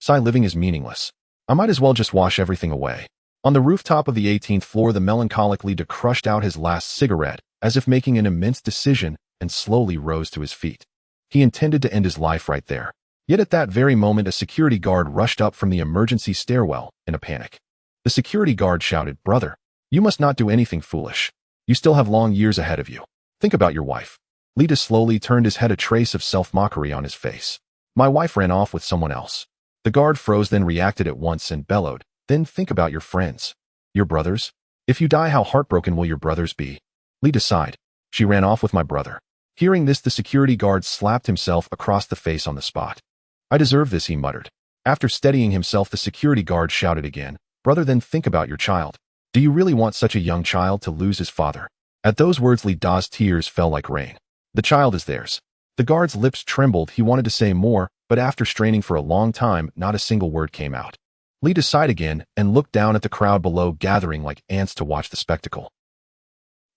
Sigh, living is meaningless. I might as well just wash everything away. On the rooftop of the 18th floor, the melancholic leader crushed out his last cigarette, as if making an immense decision, and slowly rose to his feet. He intended to end his life right there. Yet at that very moment, a security guard rushed up from the emergency stairwell in a panic. The security guard shouted, "Brother, you must not do anything foolish. You still have long years ahead of you. Think about your wife." Lita slowly turned his head, a trace of self-mockery on his face. "My wife ran off with someone else." The guard froze, then reacted at once and bellowed, "Then think about your friends. Your brothers? If you die, how heartbroken will your brothers be?" Lita sighed. "She ran off with my brother." Hearing this, the security guard slapped himself across the face on the spot. "I deserve this," he muttered. After steadying himself, the security guard shouted again, "Brother, then think about your child. Do you really want such a young child to lose his father?" At those words, Li Da's tears fell like rain. "The child is theirs." The guard's lips trembled. He wanted to say more, but after straining for a long time, not a single word came out. Li Da sighed again and looked down at the crowd below, gathering like ants to watch the spectacle.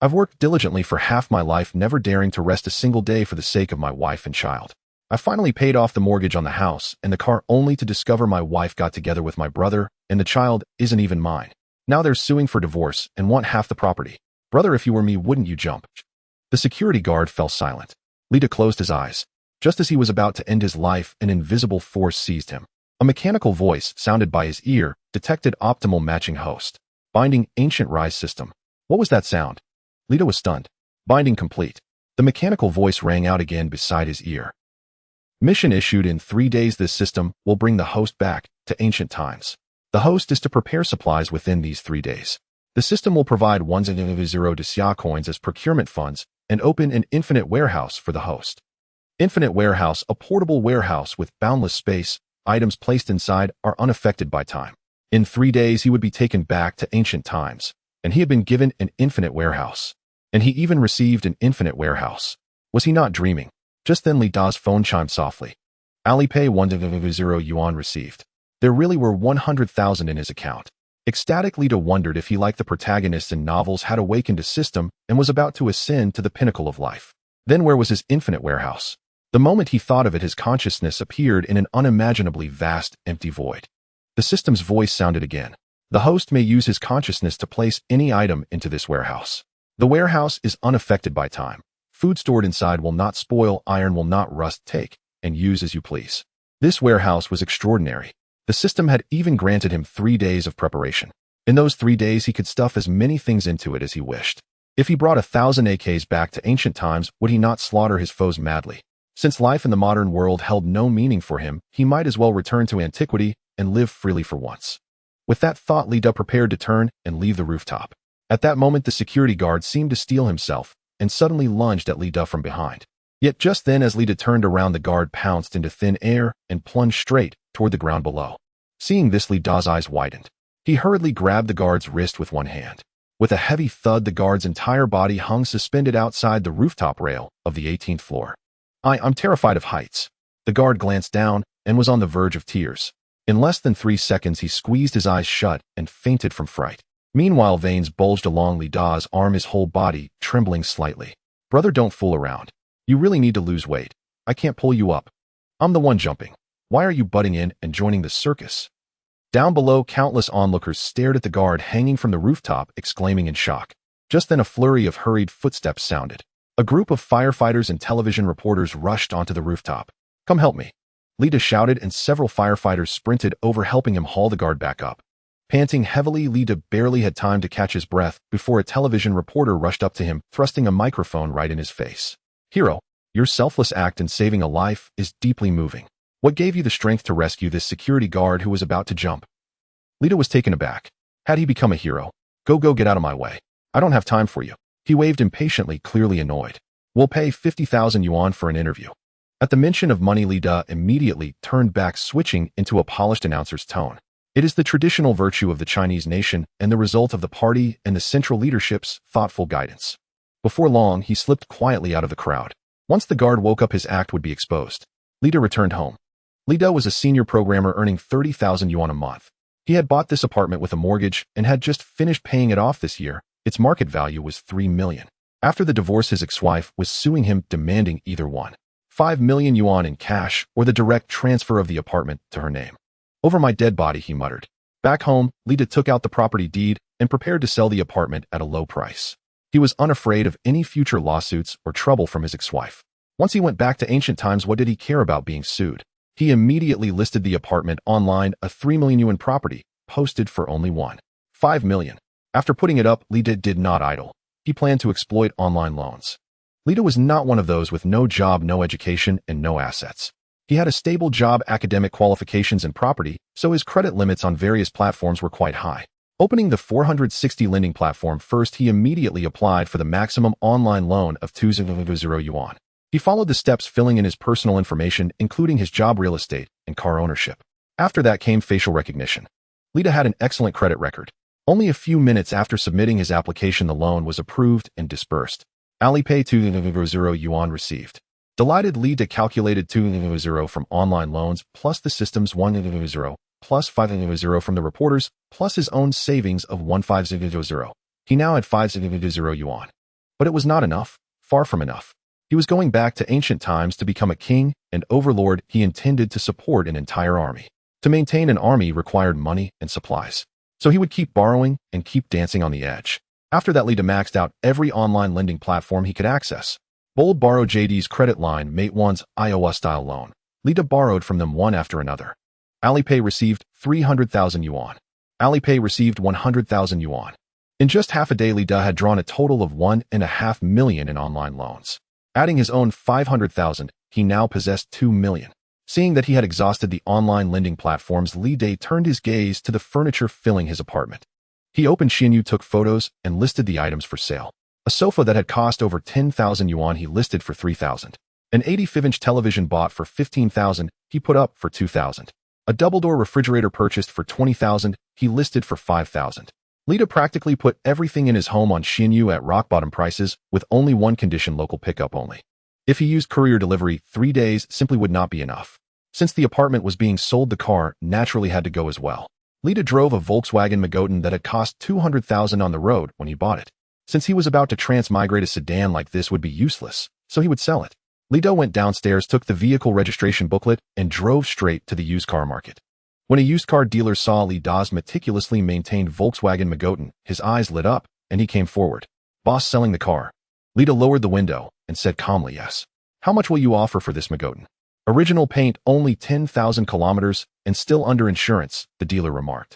"I've worked diligently for half my life, never daring to rest a single day for the sake of my wife and child. I finally paid off the mortgage on the house and the car, only to discover my wife got together with my brother, and the child isn't even mine. Now they're suing for divorce and want half the property. Brother, if you were me, wouldn't you jump?" The security guard fell silent. Li Da closed his eyes. Just as he was about to end his life, an invisible force seized him. A mechanical voice sounded by his ear, detected optimal matching host. Binding ancient rise system. What was that sound? Li Da was stunned. Binding complete. The mechanical voice rang out again beside his ear. Mission issued in 3 days. This system will bring the host back to ancient times. The host is to prepare supplies within these 3 days. The system will provide 100 Xia coins as procurement funds and open an infinite warehouse for the host. Infinite warehouse, a portable warehouse with boundless space. Items placed inside are unaffected by time. In 3 days, he would be taken back to ancient times, and he had been given an infinite warehouse. And he even received an infinite warehouse. Was he not dreaming? Just then, Li Da's phone chimed softly. Alipay 100 yuan received. There really were 100,000 in his account. Ecstatic, Li Da wondered if he, like the protagonists in novels, had awakened a system and was about to ascend to the pinnacle of life. Then where was his infinite warehouse? The moment he thought of it, his consciousness appeared in an unimaginably vast, empty void. The system's voice sounded again. The host may use his consciousness to place any item into this warehouse. The warehouse is unaffected by time. Food stored inside will not spoil, iron will not rust. Take and use as you please. This warehouse was extraordinary. The system had even granted him 3 days of preparation. In those 3 days, he could stuff as many things into it as he wished. If he brought 1,000 AKs back to ancient times, would he not slaughter his foes madly? Since life in the modern world held no meaning for him, he might as well return to antiquity and live freely for once. With that thought, Li Da prepared to turn and leave the rooftop. At that moment, the security guard seemed to steel himself and suddenly lunged at Li Da from behind. Yet just then, as Li Da turned around, the guard pounced into thin air and plunged straight toward the ground below. Seeing this, Li Da's eyes widened. He hurriedly grabbed the guard's wrist with one hand. With a heavy thud, the guard's entire body hung suspended outside the rooftop rail of the 18th floor. I'm terrified of heights." The guard glanced down and was on the verge of tears. In less than 3 seconds, he squeezed his eyes shut and fainted from fright. Meanwhile, veins bulged along Li Da's arm, his whole body trembling slightly. "Brother, don't fool around. You really need to lose weight. I can't pull you up. I'm the one jumping. Why are you butting in and joining the circus?" Down below, countless onlookers stared at the guard hanging from the rooftop, exclaiming in shock. Just then, a flurry of hurried footsteps sounded. A group of firefighters and television reporters rushed onto the rooftop. "Come help me," Li Da shouted, and several firefighters sprinted over, helping him haul the guard back up. Panting heavily, Li Da barely had time to catch his breath before a television reporter rushed up to him, thrusting a microphone right in his face. "Hero, your selfless act in saving a life is deeply moving. What gave you the strength to rescue this security guard who was about to jump?" Li Da was taken aback. Had he become a hero? Go, get out of my way. I don't have time for you." He waved impatiently, clearly annoyed. "We'll pay 50,000 yuan for an interview." At the mention of money, Li Da immediately turned back, switching into a polished announcer's tone. "It is the traditional virtue of the Chinese nation and the result of the party and the central leadership's thoughtful guidance." Before long, he slipped quietly out of the crowd. Once the guard woke up, his act would be exposed. Li Da returned home. Li Da was a senior programmer earning 30,000 yuan a month. He had bought this apartment with a mortgage and had just finished paying it off this year. Its market value was 3 million. After the divorce, his ex-wife was suing him, demanding either 5 million yuan in cash or the direct transfer of the apartment to her name. Over my dead body, he muttered. Back home, Lida took out the property deed and prepared to sell the apartment at a low price. He was unafraid of any future lawsuits or trouble from his ex-wife. Once he went back to ancient times, what did he care about being sued? He immediately listed the apartment online, a 3 million yuan property, posted for only 1.5 million. After putting it up, Lida did not idle. He planned to exploit online loans. Lida was not one of those with no job, no education, and no assets. He had a stable job, academic qualifications, and property, so his credit limits on various platforms were quite high. Opening the 460 lending platform first, he immediately applied for the maximum online loan of 200 yuan. He followed the steps, filling in his personal information, including his job, real estate, and car ownership. After that came facial recognition. Lida had an excellent credit record. Only a few minutes after submitting his application, the loan was approved and disbursed. Alipay 200 yuan received. Delighted, Lida calculated 200 from online loans, plus the system's 100, plus 500 from the reporters, plus his own savings of 1500. He now had 500 yuan. But it was not enough, far from enough. He was going back to ancient times to become a king and overlord. He intended to support an entire army. To maintain an army required money and supplies. So he would keep borrowing and keep dancing on the edge. After that, Lida maxed out every online lending platform he could access. Bold borrowed JD's credit line, Mate 1's Iowa-style loan. Lida borrowed from them one after another. Alipay received 300,000 yuan. Alipay received 100,000 yuan. In just half a day, Lida had drawn a total of 1.5 million in online loans. Adding his own 500,000, he now possessed 2 million. Seeing that he had exhausted the online lending platforms, Lida turned his gaze to the furniture filling his apartment. He opened Xianyu, took photos, and listed the items for sale. A sofa that had cost over 10,000 yuan he listed for 3,000. An 85-inch television bought for 15,000, he put up for 2,000. A double-door refrigerator purchased for 20,000, he listed for 5,000. Lida practically put everything in his home on Xianyu at rock-bottom prices, with only one condition: local pickup only. If he used courier delivery, 3 days simply would not be enough. Since the apartment was being sold, the car naturally had to go as well. Lida drove a Volkswagen Magotan that had cost 200,000 on the road when he bought it. Since he was about to transmigrate, a sedan like this would be useless, so he would sell it. Lida went downstairs, took the vehicle registration booklet, and drove straight to the used car market. When a used car dealer saw Lida's meticulously maintained Volkswagen Magotan, his eyes lit up, and he came forward. Boss, selling the car. Lida lowered the window and said calmly, yes. How much will you offer for this Magotan? Original paint, only 10,000 kilometers, and still under insurance, the dealer remarked.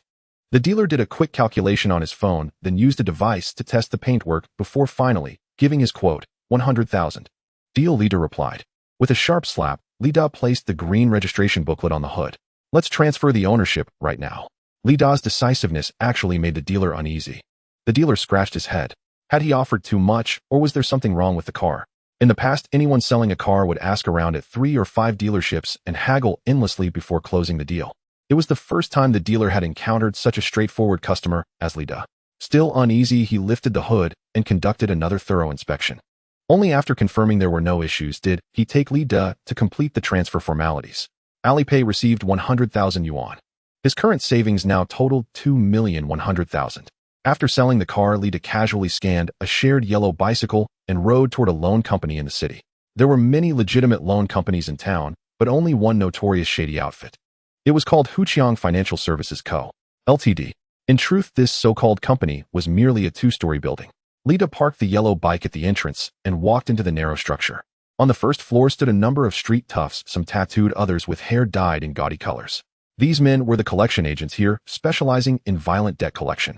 The dealer did a quick calculation on his phone, then used a device to test the paintwork before finally giving his quote, 100,000. Deal, Lida replied. With a sharp slap, Lida placed the green registration booklet on the hood. Let's transfer the ownership right now. Lida's decisiveness actually made the dealer uneasy. The dealer scratched his head. Had he offered too much, or was there something wrong with the car? In the past, anyone selling a car would ask around at 3 or 5 dealerships and haggle endlessly before closing the deal. It was the first time the dealer had encountered such a straightforward customer as Lida. Still uneasy, he lifted the hood and conducted another thorough inspection. Only after confirming there were no issues did he take Lida to complete the transfer formalities. Alipay received 100,000 yuan. His current savings now totaled 2,100,000. After selling the car, Lida casually scanned a shared yellow bicycle and rode toward a loan company in the city. There were many legitimate loan companies in town, but only one notorious shady outfit. It was called Huqiang Financial Services Co., Ltd. In truth, this so-called company was merely a 2-story building. Lida parked the yellow bike at the entrance and walked into the narrow structure. On the first floor stood a number of street toughs, some tattooed, others with hair dyed in gaudy colors. These men were the collection agents here, specializing in violent debt collection.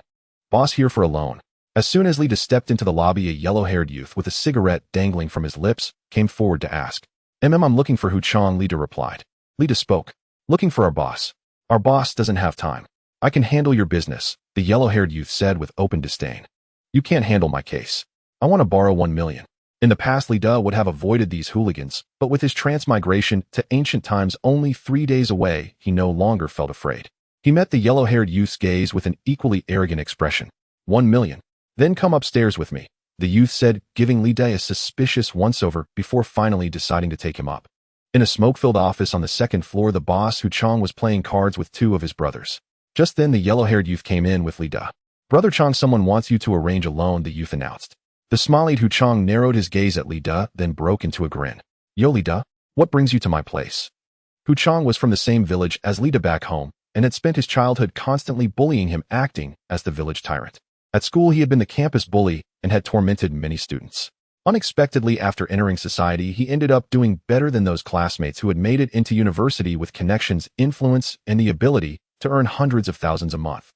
Boss, here for a loan. As soon as Lida stepped into the lobby, a yellow-haired youth with a cigarette dangling from his lips came forward to ask. I'm looking for Huqiang, Lida replied. Lida spoke. Looking for our boss. Our boss doesn't have time. I can handle your business, the yellow-haired youth said with open disdain. You can't handle my case. I want to borrow 1 million. In the past, Lida would have avoided these hooligans, but with his transmigration to ancient times only 3 days away, he no longer felt afraid. He met the yellow-haired youth's gaze with an equally arrogant expression. 1 million. Then come upstairs with me, the youth said, giving Lida a suspicious once-over before finally deciding to take him up. In a smoke-filled office on the second floor, the boss, Huqiang, was playing cards with 2 of his brothers. Just then, the yellow-haired youth came in with Lida. Brother Chang, someone wants you to arrange a loan, the youth announced. The smiley Huqiang narrowed his gaze at Lida, then broke into a grin. Yo, Lida, what brings you to my place? Huqiang was from the same village as Lida back home, and had spent his childhood constantly bullying him, acting as the village tyrant. At school, he had been the campus bully and had tormented many students. Unexpectedly, after entering society, he ended up doing better than those classmates who had made it into university with connections, influence, and the ability to earn hundreds of thousands a month.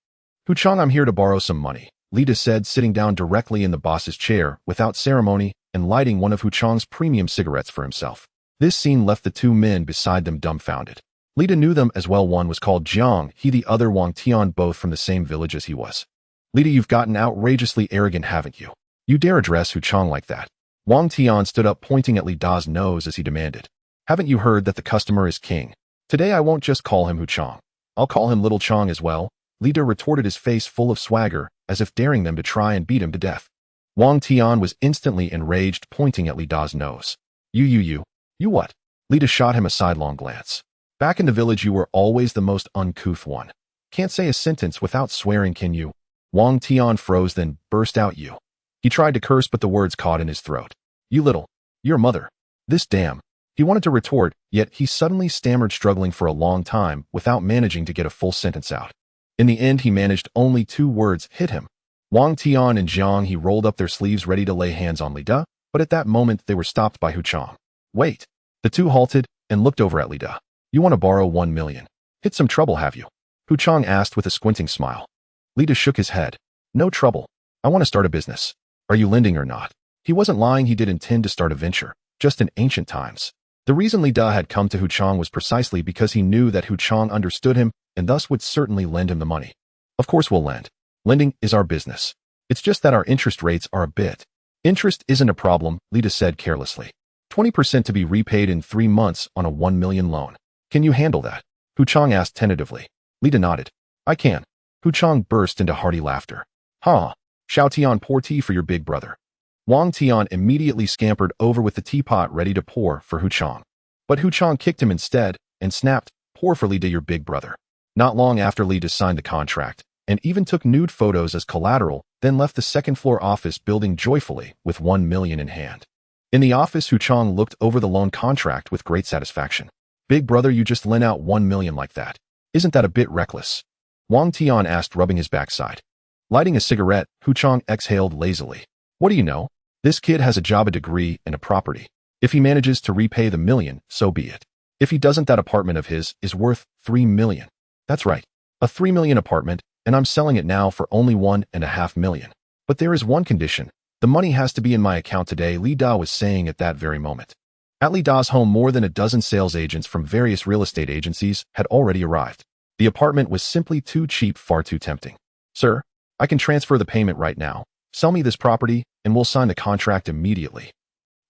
"Huchang, I'm here to borrow some money," Lida said, sitting down directly in the boss's chair without ceremony and lighting one of Huchang's premium cigarettes for himself. This scene left the two men beside them dumbfounded. Lida knew them as well. One was called Jiang, he the other Wang Tian, both from the same village as he was. "Lida, you've gotten outrageously arrogant, haven't you? You dare address Huchang like that?" Wang Tian stood up, pointing at Lida's nose as he demanded. "Haven't you heard that the customer is king? Today I won't just call him Huchang. I'll call him Little Chang as well," Lida retorted, his face full of swagger, as if daring them to try and beat him to death. Wang Tian was instantly enraged, pointing at Lida's nose. You what?" Lida shot him a sidelong glance. "Back in the village you were always the most uncouth one. Can't say a sentence without swearing, can you?" Wang Tian froze, then burst out, "You." He tried to curse, but the words caught in his throat. Your mother. This damn." He wanted to retort, yet he suddenly stammered, struggling for a long time without managing to get a full sentence out. In the end, he managed only 2 words: "Hit him." Wang Tian and Jiang, he rolled up their sleeves ready to lay hands on Lida, but at that moment they were stopped by Huchang. "Wait." The two halted and looked over at Lida. "You want to borrow 1 million? Hit some trouble, have you?" Huchang asked with a squinting smile. Lida shook his head. "No trouble. I want to start a business. Are you lending or not?" He wasn't lying, he did intend to start a venture, just in ancient times. The reason Lida had come to Huchang was precisely because he knew that Huchang understood him and thus would certainly lend him the money. "Of course we'll lend. Lending is our business. It's just that our interest rates are a bit." "Interest isn't a problem," Lida said carelessly. 20% to be repaid in 3 months on a 1 million loan. Can you handle that?" Huchang asked tentatively. Lida nodded. "I can." Huchang burst into hearty laughter. "Ha! Xiao Tian, pour tea for your big brother." Wang Tian immediately scampered over with the teapot ready to pour for Huchang. But Huchang kicked him instead and snapped, "Pour for Lida, your big brother." Not long after, Lida signed the contract and even took nude photos as collateral, then left the second-floor office building joyfully with 1 million in hand. In the office, Huchang looked over the loan contract with great satisfaction. "Big brother, you just lent out 1 million like that. Isn't that a bit reckless?" Wang Tian asked, rubbing his backside. Lighting a cigarette, Huchang exhaled lazily. "What do you know? This kid has a job, a degree, and a property. If he manages to repay the million, so be it. If he doesn't, that apartment of his is worth 3 million. That's right. A 3 million apartment, and I'm selling it now for only 1.5 million. But there is one condition. The money has to be in my account today," Lida was saying at that very moment. At Lida's home, more than a dozen sales agents from various real estate agencies had already arrived. The apartment was simply too cheap, far too tempting. "Sir, I can transfer the payment right now. Sell me this property, and we'll sign the contract immediately."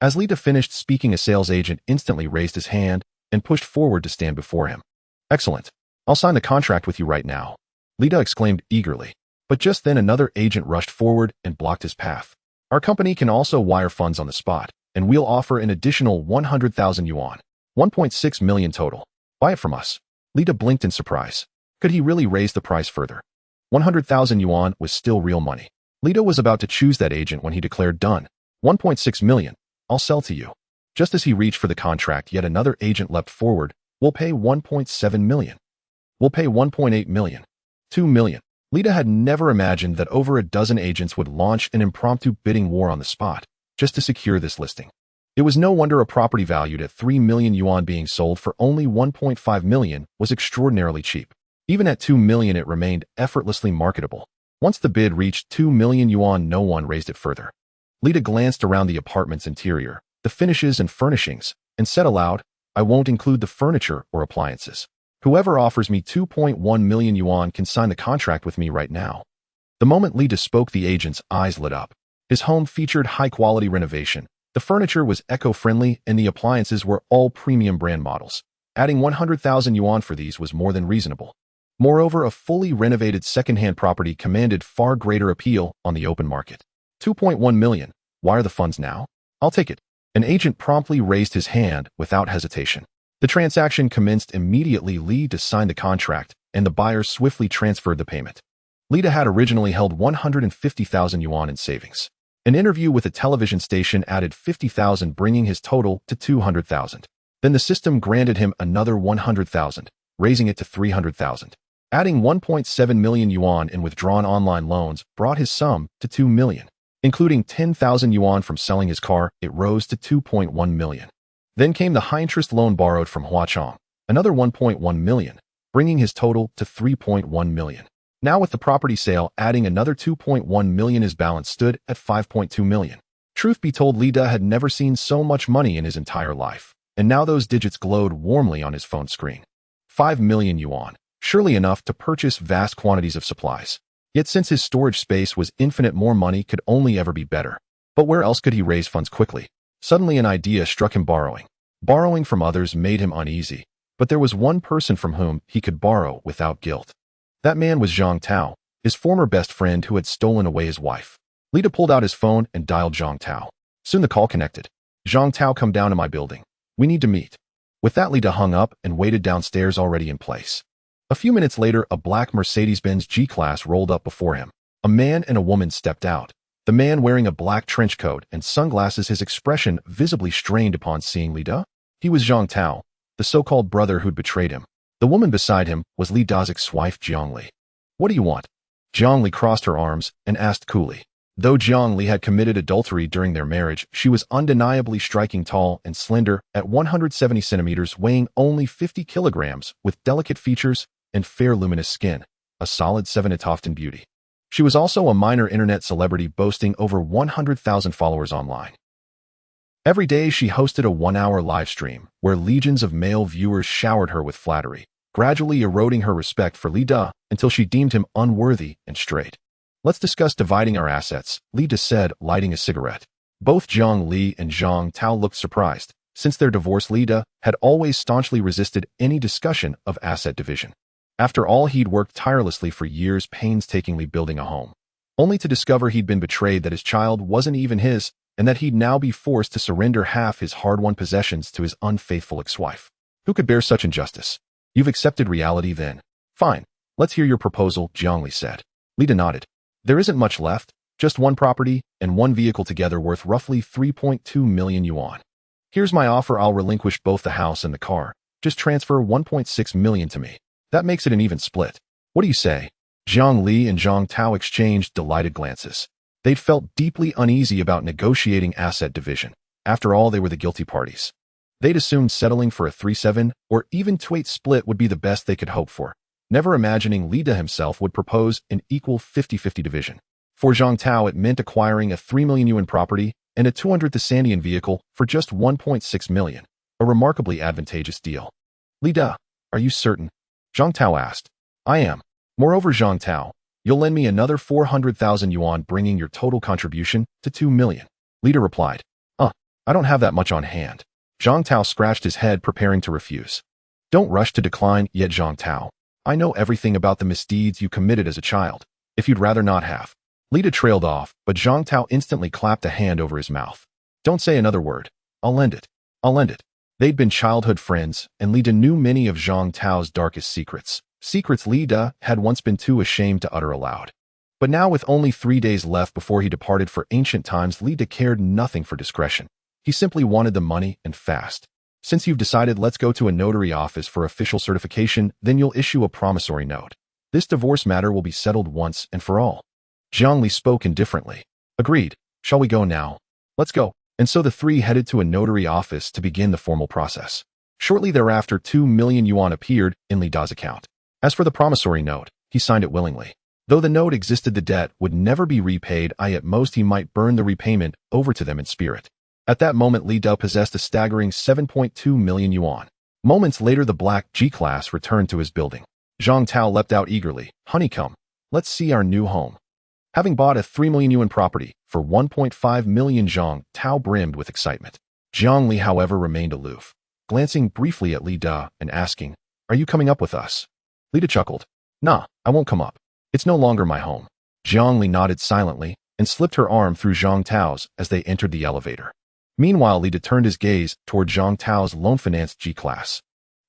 As Lida finished speaking, a sales agent instantly raised his hand and pushed forward to stand before him. "Excellent. I'll sign the contract with you right now," Lida exclaimed eagerly. But just then another agent rushed forward and blocked his path. "Our company can also wire funds on the spot, and we'll offer an additional 100,000 yuan, 1.6 million total. Buy it from us." Lida blinked in surprise. Could he really raise the price further? 100,000 yuan was still real money. Lida was about to choose that agent when he declared, "Done. 1.6 million. I'll sell to you." Just as he reached for the contract, yet another agent leapt forward. "We'll pay 1.7 million. We'll pay 1.8 million. 2 million. Lida had never imagined that over a dozen agents would launch an impromptu bidding war on the spot, just to secure this listing. It was no wonder a property valued at 3 million yuan being sold for only 1.5 million was extraordinarily cheap. Even at 2 million, it remained effortlessly marketable. Once the bid reached 2 million yuan, no one raised it further. Lida glanced around the apartment's interior, the finishes and furnishings, and said aloud, "I won't include the furniture or appliances. Whoever offers me 2.1 million yuan can sign the contract with me right now." The moment Lida spoke, the agent's eyes lit up. His home featured high-quality renovation. The furniture was eco-friendly, and the appliances were all premium brand models. Adding 100,000 yuan for these was more than reasonable. Moreover, a fully renovated second-hand property commanded far greater appeal on the open market. 2.1 million. Wire the funds now? I'll take it. An agent promptly raised his hand without hesitation. The transaction commenced immediately. Lida signed the contract, and the buyer swiftly transferred the payment. Lida had originally held 150,000 yuan in savings. An interview with a television station added 50,000, bringing his total to 200,000. Then the system granted him another 100,000, raising it to 300,000. Adding 1.7 million yuan in withdrawn online loans brought his sum to 2 million. Including 10,000 yuan from selling his car, it rose to 2.1 million. Then came the high-interest loan borrowed from Huachong, another 1.1 million, bringing his total to 3.1 million. Now with the property sale adding another 2.1 million, his balance stood at 5.2 million. Truth be told, Li De had never seen so much money in his entire life, and now those digits glowed warmly on his phone screen. 5 million yuan. Surely enough to purchase vast quantities of supplies. Yet since his storage space was infinite, more money could only ever be better. But where else could he raise funds quickly? Suddenly an idea struck him: borrowing. Borrowing from others made him uneasy, but there was one person from whom he could borrow without guilt. That man was Zhang Tao, his former best friend who had stolen away his wife. Li De pulled out his phone and dialed Zhang Tao. Soon the call connected. "Zhang Tao, come down to my building. We need to meet." With that, Li De hung up and waited downstairs, already in place. A few minutes later, a black Mercedes-Benz G-Class rolled up before him. A man and a woman stepped out. The man wearing a black trench coat and sunglasses, his expression visibly strained upon seeing Li De. He was Zhang Tao, the so-called brother who'd betrayed him. The woman beside him was Li De's ex-wife, Jiang Li. "What do you want?" Jiang Li crossed her arms and asked coolly. Though Jiang Li had committed adultery during their marriage, she was undeniably striking, tall and slender, at 170 centimeters, weighing only 50 kilograms, with delicate features and fair luminous skin, a solid 7-Tofton beauty. She was also a minor internet celebrity, boasting over 100,000 followers online. Every day she hosted a 1-hour live stream, where legions of male viewers showered her with flattery, gradually eroding her respect for Li De until she deemed him unworthy and straight. "Let's discuss dividing our assets," Li De said, lighting a cigarette. Both Jiang Li and Zhang Tao looked surprised. Since their divorce, Li De had always staunchly resisted any discussion of asset division. After all, he'd worked tirelessly for years, painstakingly building a home, only to discover he'd been betrayed, that his child wasn't even his, and that he'd now be forced to surrender half his hard-won possessions to his unfaithful ex-wife. Who could bear such injustice? "You've accepted reality, then? Fine. Let's hear your proposal," Jiang Li said. Li De nodded. "There isn't much left, just one property and one vehicle together worth roughly 3.2 million yuan. Here's my offer: I'll relinquish both the house and the car. Just transfer 1.6 million to me. That makes it an even split. What do you say?" Jiang Li and Zhang Tao exchanged delighted glances. They'd felt deeply uneasy about negotiating asset division. After all, they were the guilty parties. They'd assumed settling for a 3-7 or even 2-8 split would be the best they could hope for, never imagining Li De himself would propose an equal 50-50 division. For Zhang Tao, it meant acquiring a 3 million yuan property and a 200th Sandian vehicle for just 1.6 million, a remarkably advantageous deal. "Li De, are you certain?" Zhang Tao asked. "I am. Moreover, Zhang Tao, you'll lend me another 400,000 yuan, bringing your total contribution to 2 million. Li De replied. I don't have that much on hand." Zhang Tao scratched his head, preparing to refuse. "Don't rush to decline yet, Zhang Tao. I know everything about the misdeeds you committed as a child, if you'd rather not have." Li De trailed off, but Zhang Tao instantly clapped a hand over his mouth. "Don't say another word. I'll lend it. I'll lend it." They'd been childhood friends, and Li De knew many of Zhang Tao's darkest secrets. Secrets Li De had once been too ashamed to utter aloud. But now, with only 3 days left before he departed for ancient times, Li De cared nothing for discretion. He simply wanted the money, and fast. "Since you've decided, let's go to a notary office for official certification, then you'll issue a promissory note. This divorce matter will be settled once and for all." Jiang Li spoke indifferently. "Agreed. Shall we go now?" "Let's go." And so the three headed to a notary office to begin the formal process. Shortly thereafter, 2 million yuan appeared in Li De's account. As for the promissory note, he signed it willingly. Though the note existed, the debt would never be repaid. At most, he might burn the repayment over to them in spirit. At that moment, Li De possessed a staggering 7.2 million yuan. Moments later, the black G-Class returned to his building. Zhang Tao leapt out eagerly. "Honeycomb, let's see our new home." Having bought a 3 million yuan property for 1.5 million, Zhang Tao brimmed with excitement. Jiang Li, however, remained aloof, glancing briefly at Li De and asking, "Are you coming up with us?" Li De chuckled. "Nah, I won't come up. It's no longer my home." Jiang Li nodded silently and slipped her arm through Zhang Tao's as they entered the elevator. Meanwhile, Li De turned his gaze toward Zhang Tao's loan-financed G-Class.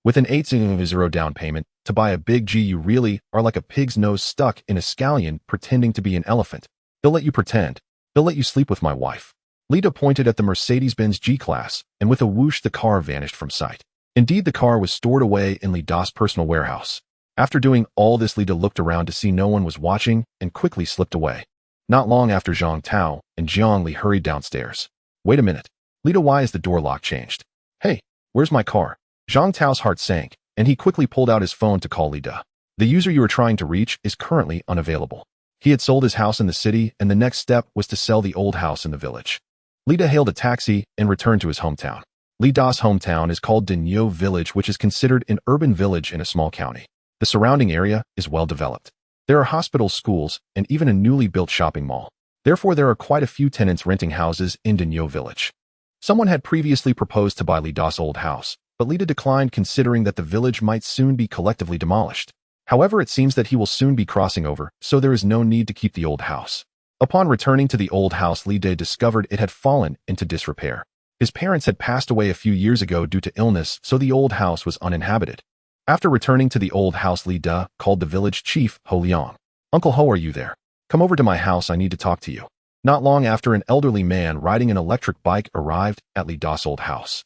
"With an 8.0 down payment, to buy a big G, you really are like a pig's nose stuck in a scallion pretending to be an elephant. They'll let you pretend. They'll let you sleep with my wife." Li De pointed at the Mercedes-Benz G-Class, and with a whoosh the car vanished from sight. Indeed, the car was stored away in Li De's personal warehouse. After doing all this, Lida looked around to see no one was watching and quickly slipped away. Not long after, Zhang Tao and Jiang Li hurried downstairs. Wait a minute. Lida, why is the door lock changed? Hey, where's my car? Zhang Tao's heart sank, and he quickly pulled out his phone to call Lida. The user you were trying to reach is currently unavailable. He had sold his house in the city, and the next step was to sell the old house in the village. Lida hailed a taxi and returned to his hometown. Lida's hometown is called Dynasty Village, which is considered an urban village in a small county. The surrounding area is well developed. There are hospitals, schools, and even a newly built shopping mall. Therefore, there are quite a few tenants renting houses in Dynasty Village. Someone had previously proposed to buy Lida's old house, but Lida declined, considering that the village might soon be collectively demolished. However, it seems that he will soon be crossing over, so there is no need to keep the old house. Upon returning to the old house, Lida discovered it had fallen into disrepair. His parents had passed away a few years ago due to illness, so the old house was uninhabited. After returning to the old house, Lida called the village chief, Ho Liang. Uncle Ho, are you there? Come over to my house, I need to talk to you. Not long after, an elderly man riding an electric bike arrived at Lida's old house.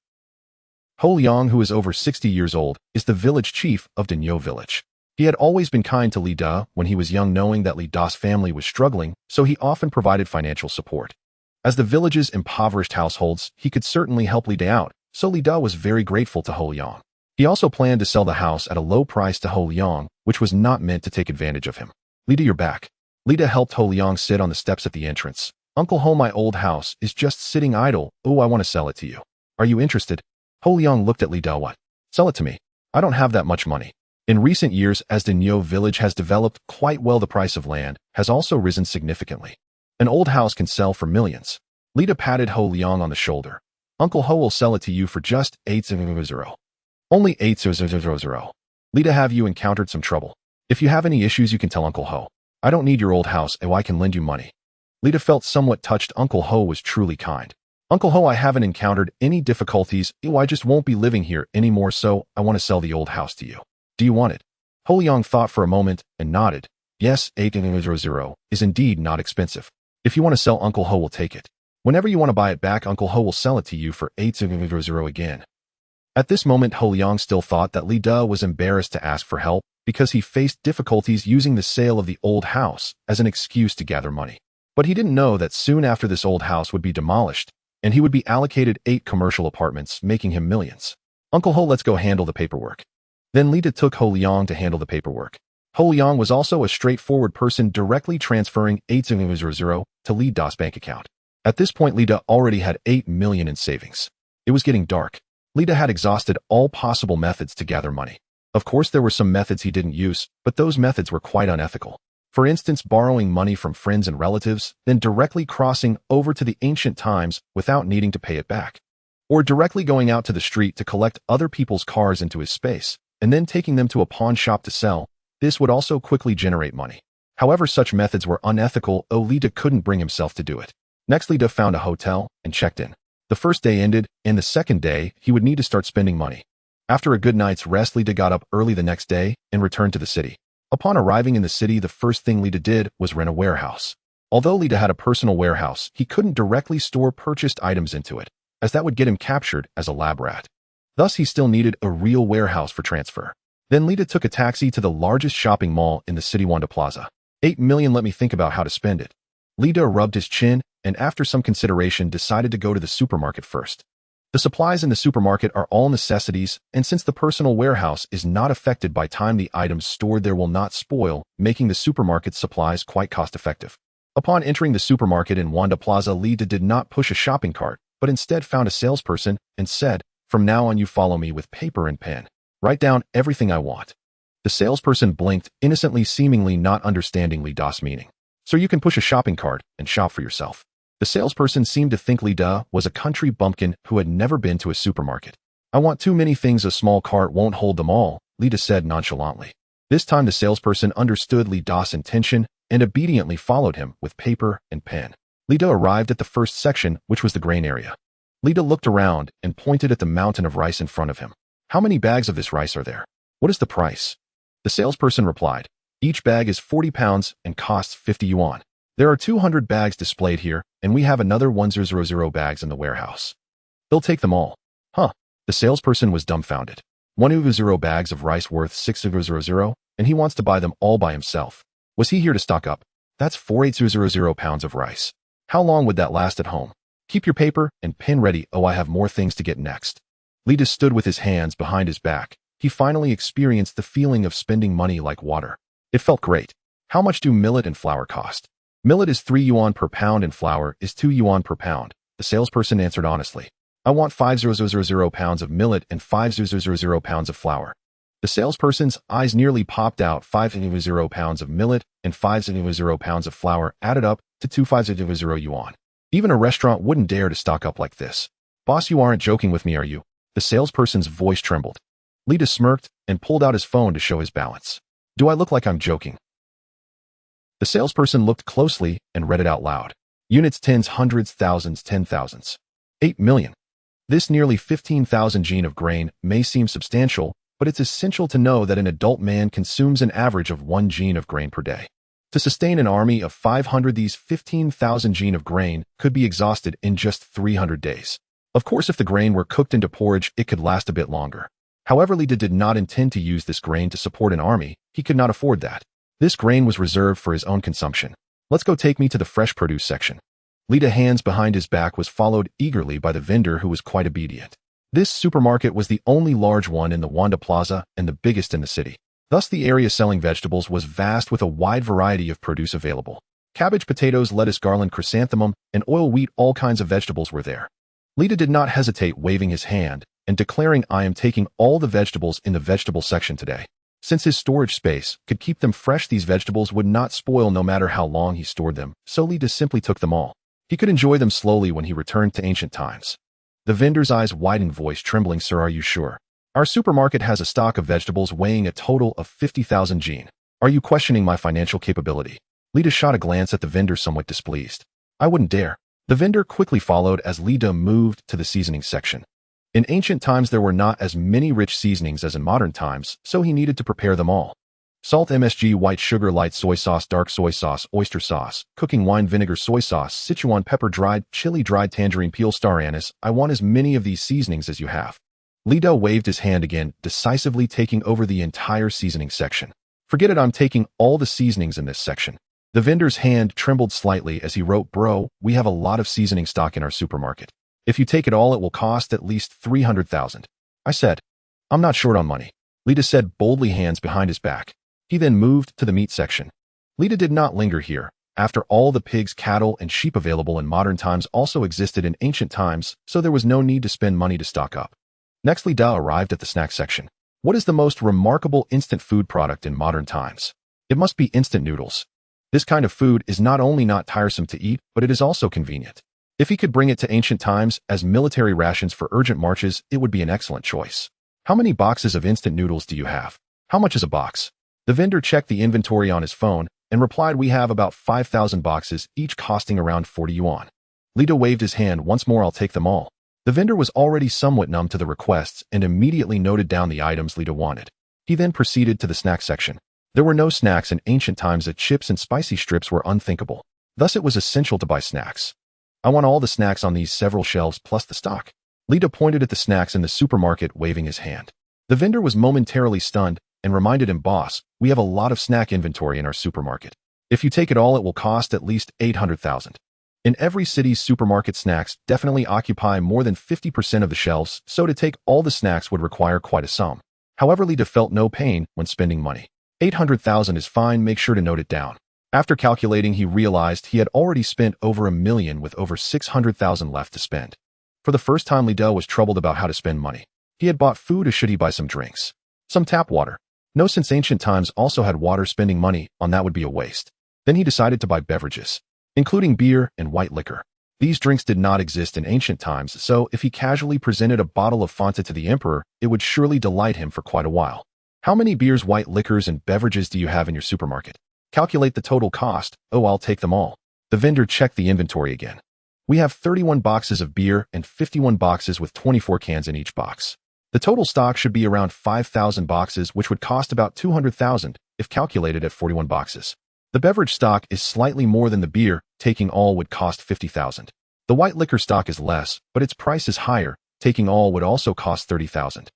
Ho Liang, who is over 60 years old, is the village chief of Dynasty Village. He had always been kind to Lida when he was young, knowing that Lida's family was struggling, so he often provided financial support. As the village's impoverished households, he could certainly help Lida out, so Lida was very grateful to Ho Liang. He also planned to sell the house at a low price to Ho Liang, which was not meant to take advantage of him. Lida, you're back. Lida helped Ho Liang sit on the steps at the entrance. Uncle Ho, my old house is just sitting idle. Oh, I want to sell it to you. Are you interested? Ho Liang looked at Lida. What? Sell it to me. I don't have that much money. In recent years, as Dynasty Village has developed quite well, the price of land has also risen significantly. An old house can sell for millions. Lida patted Ho Liang on the shoulder. Uncle Ho will sell it to you for just 800. Only 800. Lida, have you encountered some trouble? If you have any issues, you can tell Uncle Ho. I don't need your old house, and I can lend you money. Lida felt somewhat touched. Uncle Ho was truly kind. Uncle Ho, I haven't encountered any difficulties. I just won't be living here anymore, so I want to sell the old house to you. Do you want it? Ho Liang thought for a moment and nodded. Yes, 800 is indeed not expensive. If you want to sell, Uncle Ho will take it. Whenever you want to buy it back, Uncle Ho will sell it to you for 800 again. At this moment, Ho Liang still thought that Lida was embarrassed to ask for help because he faced difficulties using the sale of the old house as an excuse to gather money. But he didn't know that soon after, this old house would be demolished, and he would be allocated 8 commercial apartments, making him millions. Uncle Ho, let's go handle the paperwork. Then Lida took Ho Liang to handle the paperwork. Ho Liang was also a straightforward person, directly transferring 800 to Lida's bank account. At this point, Lida already had 8 million in savings. It was getting dark. Lida had exhausted all possible methods to gather money. Of course, there were some methods he didn't use, but those methods were quite unethical. For instance, borrowing money from friends and relatives, then directly crossing over to the ancient times without needing to pay it back. Or directly going out to the street to collect other people's cars into his space, and then taking them to a pawn shop to sell. This would also quickly generate money. However, such methods were unethical. Lida couldn't bring himself to do it. Next, Lida found a hotel and checked in. The first day ended, and the second day, he would need to start spending money. After a good night's rest, Lida got up early the next day and returned to the city. Upon arriving in the city, the first thing Lida did was rent a warehouse. Although Lida had a personal warehouse, he couldn't directly store purchased items into it, as that would get him captured as a lab rat. Thus, he still needed a real warehouse for transfer. Then Lida took a taxi to the largest shopping mall in the city, Wanda Plaza. 8 million, let me think about how to spend it. Lida rubbed his chin, and after some consideration decided to go to the supermarket first. The supplies in the supermarket are all necessities, and since the personal warehouse is not affected by time, the items stored there will not spoil, making the supermarket supplies quite cost-effective. Upon entering the supermarket in Wanda Plaza, Lida did not push a shopping cart, but instead found a salesperson and said, "From now on, you follow me with paper and pen. Write down everything I want." The salesperson blinked, innocently, seemingly not understanding Lida's meaning. "So you can push a shopping cart and shop for yourself." The salesperson seemed to think Lida was a country bumpkin who had never been to a supermarket. "I want too many things, a small cart won't hold them all," Lida said nonchalantly. This time the salesperson understood Lida's intention and obediently followed him with paper and pen. Lida arrived at the first section, which was the grain area. Lida looked around and pointed at the mountain of rice in front of him. "How many bags of this rice are there? What is the price?" The salesperson replied, "Each bag is 40 pounds and costs 50 yuan. There are 200 bags displayed here, and we have another 100 bags in the warehouse. They'll take them all." "Huh." The salesperson was dumbfounded. 100 bags of rice worth 600. and he wants to buy them all by himself. Was he here to stock up? That's 4,800 pounds of rice. How long would that last at home? Keep your paper and pen ready. Oh, I have more things to get next. Lita stood with his hands behind his back. He finally experienced the feeling of spending money like water. It felt great. How much do millet and flour cost? Millet is 3 yuan per pound and flour is 2 yuan per pound. The salesperson answered honestly. I want 5,000 pounds of millet and 5,000 pounds of flour. The salesperson's eyes nearly popped out. 5,000 pounds of millet and 5,000 pounds of flour added up to 2,500 yuan. Even a restaurant wouldn't dare to stock up like this. Boss, you aren't joking with me, are you? The salesperson's voice trembled. Lita smirked and pulled out his phone to show his balance. Do I look like I'm joking? The salesperson looked closely and read it out loud. Units, tens, hundreds, thousands, 10,000s. 8 million. This nearly 15,000 gene of grain may seem substantial, but it's essential to know that an adult man consumes an average of 1 gene of grain per day. To sustain an army of 500, these 15,000 gene of grain could be exhausted in just 300 days. Of course, if the grain were cooked into porridge, it could last a bit longer. However, Lita did not intend to use this grain to support an army. He could not afford that. This grain was reserved for his own consumption. Let's go, take me to the fresh produce section. Lita, hands behind his back, was followed eagerly by the vendor, who was quite obedient. This supermarket was the only large one in the Wanda Plaza and the biggest in the city. Thus, the area selling vegetables was vast, with a wide variety of produce available. Cabbage, potatoes, lettuce, garland, chrysanthemum, and oil wheat, all kinds of vegetables were there. Lita did not hesitate, waving his hand and declaring, I am taking all the vegetables in the vegetable section today. Since his storage space could keep them fresh, these vegetables would not spoil no matter how long he stored them, so Lita simply took them all. He could enjoy them slowly when he returned to ancient times. The vendor's eyes widened, voice trembling. Sir, are you sure? Our supermarket has a stock of vegetables weighing a total of 50,000 gene. Are you questioning my financial capability? Lita shot a glance at the vendor, somewhat displeased. I wouldn't dare. The vendor quickly followed as Lita moved to the seasoning section. In ancient times, there were not as many rich seasonings as in modern times, so he needed to prepare them all. Salt, MSG, white sugar, light soy sauce, dark soy sauce, oyster sauce, cooking wine, vinegar, soy sauce, Sichuan pepper, dried chili, dried tangerine peel, star anise. I want as many of these seasonings as you have. Lita waved his hand again, decisively taking over the entire seasoning section. Forget it, I'm taking all the seasonings in this section. The vendor's hand trembled slightly as he wrote, Bro, we have a lot of seasoning stock in our supermarket. If you take it all, it will cost at least 300,000. I said, I'm not short on money. Lita said boldly, hands behind his back. He then moved to the meat section. Lita did not linger here. After all, the pigs, cattle, and sheep available in modern times also existed in ancient times, so there was no need to spend money to stock up. Next, Lita arrived at the snack section. What is the most remarkable instant food product in modern times? It must be instant noodles. This kind of food is not only not tiresome to eat, but it is also convenient. If he could bring it to ancient times as military rations for urgent marches, it would be an excellent choice. How many boxes of instant noodles do you have? How much is a box? The vendor checked the inventory on his phone and replied, we have about 5,000 boxes, each costing around 40 yuan. Lita waved his hand once more. I'll take them all. The vendor was already somewhat numb to the requests and immediately noted down the items Lita wanted. He then proceeded to the snack section. There were no snacks in ancient times. That chips and spicy strips were unthinkable. Thus, it was essential to buy snacks. I want all the snacks on these several shelves plus the stock. Lita pointed at the snacks in the supermarket, waving his hand. The vendor was momentarily stunned and reminded him, Boss, we have a lot of snack inventory in our supermarket. If you take it all, it will cost at least 800,000. In every city's supermarket, snacks definitely occupy more than 50% of the shelves, so to take all the snacks would require quite a sum. However, Lita felt no pain when spending money. 800,000 is fine, make sure to note it down. After calculating, he realized he had already spent over 1 million with over 600,000 left to spend. For the first time, Lita was troubled about how to spend money. He had bought food, or should he buy some drinks? Some tap water? No, since ancient times also had water, spending money on that would be a waste. Then he decided to buy beverages, including beer and white liquor. These drinks did not exist in ancient times, so if he casually presented a bottle of Fanta to the emperor, it would surely delight him for quite a while. How many beers, white liquors, and beverages do you have in your supermarket? Calculate the total cost. Oh, I'll take them all. The vendor checked the inventory again. We have 31 boxes of beer and 51 boxes with 24 cans in each box. The total stock should be around 5,000 boxes, which would cost about 200,000 if calculated at 41 boxes. The beverage stock is slightly more than the beer, taking all would cost 50,000. The white liquor stock is less, but its price is higher, taking all would also cost 30,000.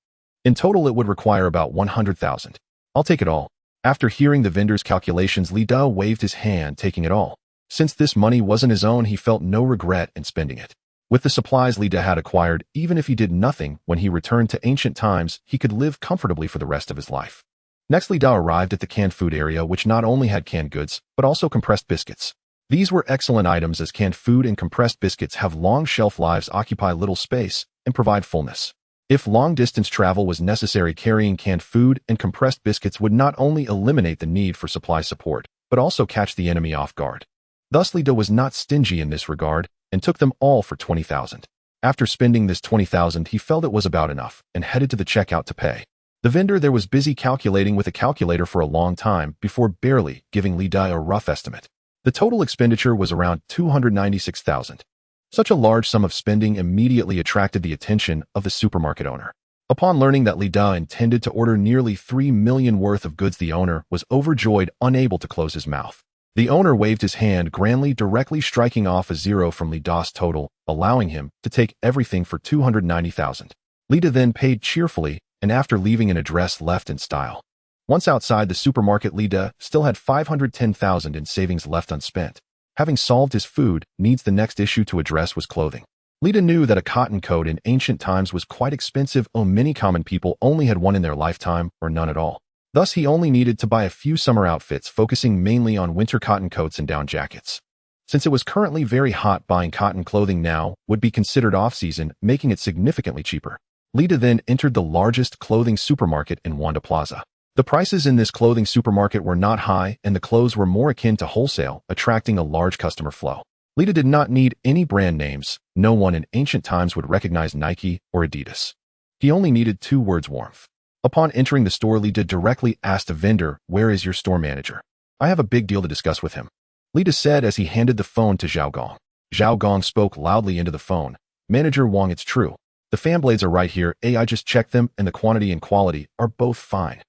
In total, it would require about 100,000. I'll take it all. After hearing the vendor's calculations, Li Da waved his hand, taking it all. Since this money wasn't his own, he felt no regret in spending it. With the supplies Li Da had acquired, even if he did nothing, when he returned to ancient times, he could live comfortably for the rest of his life. Next, Li Da arrived at the canned food area, which not only had canned goods, but also compressed biscuits. These were excellent items, as canned food and compressed biscuits have long shelf lives, occupy little space, and provide fullness. If long-distance travel was necessary, carrying canned food and compressed biscuits would not only eliminate the need for supply support, but also catch the enemy off guard. Thus, Li Da was not stingy in this regard, and took them all for 20,000. After spending this 20,000, he felt it was about enough, and headed to the checkout to pay. The vendor there was busy calculating with a calculator for a long time before barely giving Li Da a rough estimate. The total expenditure was around 296,000. Such a large sum of spending immediately attracted the attention of the supermarket owner. Upon learning that Li Da intended to order nearly 3 million worth of goods, the owner was overjoyed, unable to close his mouth. The owner waved his hand grandly, directly striking off a zero from Li Da's total, allowing him to take everything for 290,000. Li Da then paid cheerfully, and after leaving an address, left in style. Once outside the supermarket, Li Da still had 510,000 in savings left unspent. Having solved his food needs, the next issue to address was clothing. Li Da knew that a cotton coat in ancient times was quite expensive, and many common people only had one in their lifetime or none at all. Thus, he only needed to buy a few summer outfits, focusing mainly on winter cotton coats and down jackets. Since it was currently very hot, buying cotton clothing now would be considered off-season, making it significantly cheaper. Li Da then entered the largest clothing supermarket in Wanda Plaza. The prices in this clothing supermarket were not high, and the clothes were more akin to wholesale, attracting a large customer flow. Li Da did not need any brand names. No one in ancient times would recognize Nike or Adidas. He only needed 2 words: warmth. Upon entering the store, Li Da directly asked the vendor, "Where is your store manager? I have a big deal to discuss with him," Li Da said as he handed the phone to Zhao Gong. Zhao Gong spoke loudly into the phone. "Manager Wang, it's true. The fan blades are right here. I just checked them, and the quantity and quality are both fine.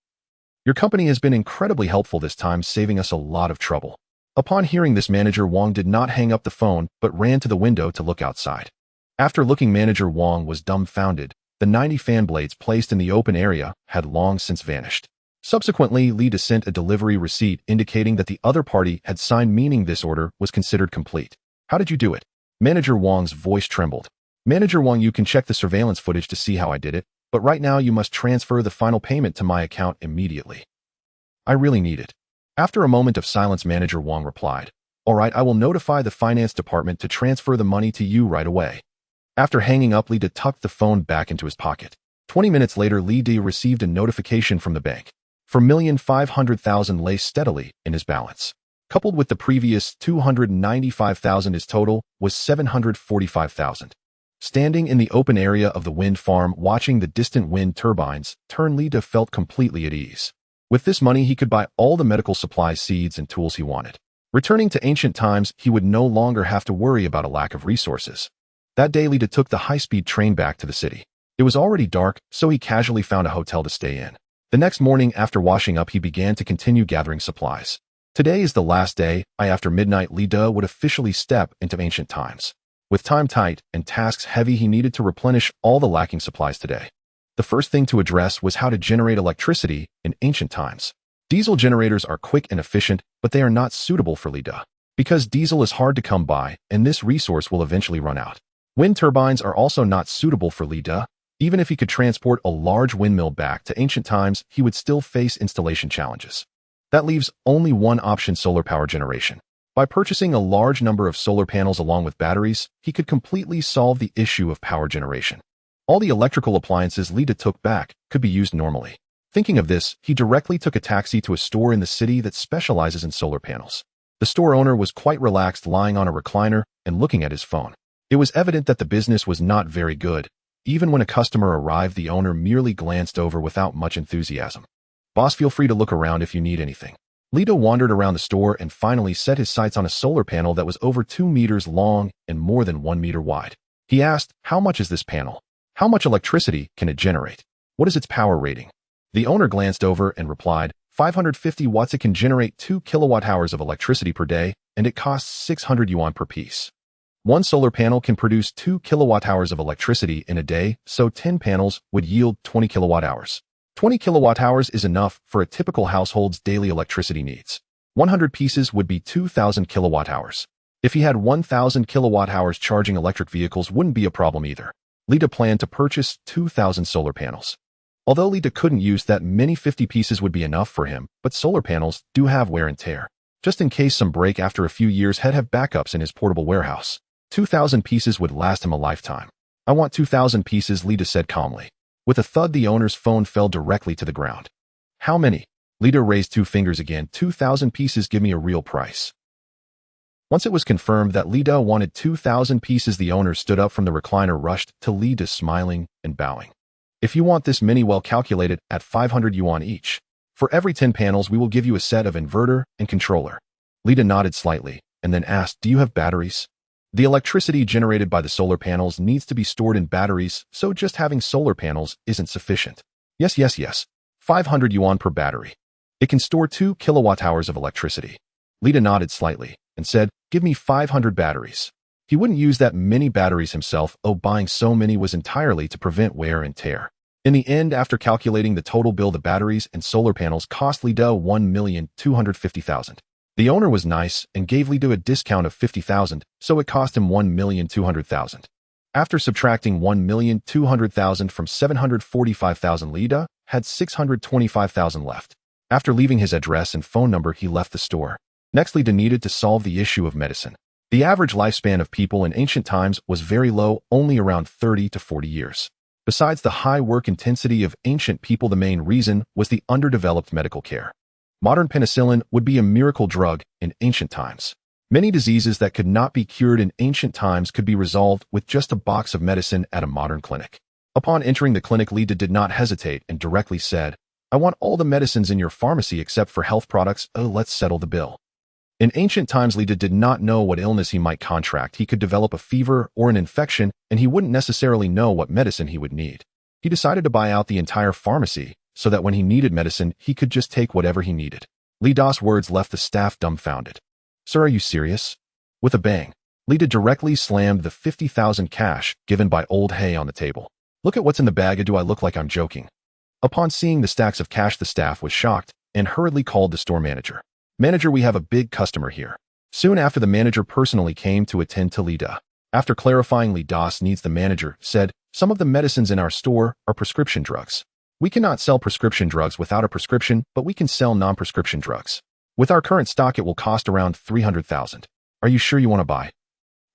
Your company has been incredibly helpful this time, saving us a lot of trouble." Upon hearing this, Manager Wang did not hang up the phone, but ran to the window to look outside. After looking, Manager Wang was dumbfounded. The 90 fan blades placed in the open area had long since vanished. Subsequently, Li Da sent a delivery receipt indicating that the other party had signed, meaning this order was considered complete. "How did you do it?" Manager Wang's voice trembled. "Manager Wang, you can check the surveillance footage to see how I did it, but right now you must transfer the final payment to my account immediately. I really need it." After a moment of silence, Manager Wang replied, "All right, I will notify the finance department to transfer the money to you right away." After hanging up, Li Da tucked the phone back into his pocket. 20 minutes later, Li Da received a notification from the bank. 4,500,000 lay steadily in his balance. Coupled with the previous 295,000, his total was 745,000. Standing in the open area of the wind farm, watching the distant wind turbines turn, Li Da felt completely at ease. With this money, he could buy all the medical supplies, seeds, and tools he wanted. Returning to ancient times, he would no longer have to worry about a lack of resources. That day, Li Da took the high-speed train back to the city. It was already dark, so he casually found a hotel to stay in. The next morning, after washing up, he began to continue gathering supplies. Today is the last day. After midnight, Li Da would officially step into ancient times. With time tight and tasks heavy, he needed to replenish all the lacking supplies today. The first thing to address was how to generate electricity in ancient times. Diesel generators are quick and efficient, but they are not suitable for Li Da, because diesel is hard to come by, and this resource will eventually run out. Wind turbines are also not suitable for Li Da. Even if he could transport a large windmill back to ancient times, he would still face installation challenges. That leaves only one option: solar power generation. By purchasing a large number of solar panels along with batteries, he could completely solve the issue of power generation. All the electrical appliances Li Da took back could be used normally. Thinking of this, he directly took a taxi to a store in the city that specializes in solar panels. The store owner was quite relaxed, lying on a recliner and looking at his phone. It was evident that the business was not very good. Even when a customer arrived, the owner merely glanced over without much enthusiasm. "Boss, feel free to look around if you need anything." Li Da wandered around the store and finally set his sights on a solar panel that was over 2 meters long and more than 1 meter wide. He asked, "How much is this panel? How much electricity can it generate? What is its power rating?" The owner glanced over and replied, 550 watts. It can generate 2 kilowatt-hours of electricity per day, and it costs 600 yuan per piece. One solar panel can produce 2 kilowatt-hours of electricity in a day, so 10 panels would yield 20 kilowatt-hours. 20 kilowatt hours is enough for a typical household's daily electricity needs. 100 pieces would be 2,000 kilowatt hours. If he had 1,000 kilowatt hours, charging electric vehicles wouldn't be a problem either. Lida planned to purchase 2,000 solar panels. Although Lida couldn't use that many, 50 pieces would be enough for him, but solar panels do have wear and tear. Just in case some break after a few years, he'd have backups in his portable warehouse. 2,000 pieces would last him a lifetime. I want 2,000 pieces, Lida said calmly. With a thud, the owner's phone fell directly to the ground. How many? Lida raised 2 fingers again. 2,000 pieces, give me a real price. Once it was confirmed that Lida wanted 2,000 pieces, the owner stood up from the recliner, rushed to Lida, smiling and bowing. If you want this many, well calculated at 500 yuan each. For every 10 panels, we will give you a set of inverter and controller. Lida nodded slightly and then asked, do you have batteries? The electricity generated by the solar panels needs to be stored in batteries, so just having solar panels isn't sufficient. Yes. 500 yuan per battery. It can store 2 kilowatt hours of electricity. Lida nodded slightly and said, give me 500 batteries. He wouldn't use that many batteries himself. Buying so many was entirely to prevent wear and tear. In the end, after calculating the total bill, the batteries and solar panels cost Lida 1,250,000. The owner was nice and gave Lida a discount of 50,000, so it cost him 1,200,000. After subtracting 1,200,000 from 745,000, Lida had 625,000 left. After leaving his address and phone number, he left the store. Next, Lida needed to solve the issue of medicine. The average lifespan of people in ancient times was very low, only around 30 to 40 years. Besides the high work intensity of ancient people, the main reason was the underdeveloped medical care. Modern penicillin would be a miracle drug in ancient times. Many diseases that could not be cured in ancient times could be resolved with just a box of medicine at a modern clinic. Upon entering the clinic, Lida did not hesitate and directly said, I want all the medicines in your pharmacy except for health products. Let's settle the bill. In ancient times, Lida did not know what illness he might contract. He could develop a fever or an infection, and he wouldn't necessarily know what medicine he would need. He decided to buy out the entire pharmacy, so that when he needed medicine, he could just take whatever he needed. Lida's words left the staff dumbfounded. Sir, are you serious? With a bang, Lida directly slammed the 50,000 cash given by Old Hay on the table. Look at what's in the bag. Do I look like I'm joking? Upon seeing the stacks of cash, the staff was shocked and hurriedly called the store manager. Manager, we have a big customer here. Soon after, the manager personally came to attend to Lida. After clarifying Lida's needs, the manager said, some of the medicines in our store are prescription drugs. We cannot sell prescription drugs without a prescription, but we can sell non-prescription drugs. With our current stock, it will cost around 300,000. Are you sure you want to buy?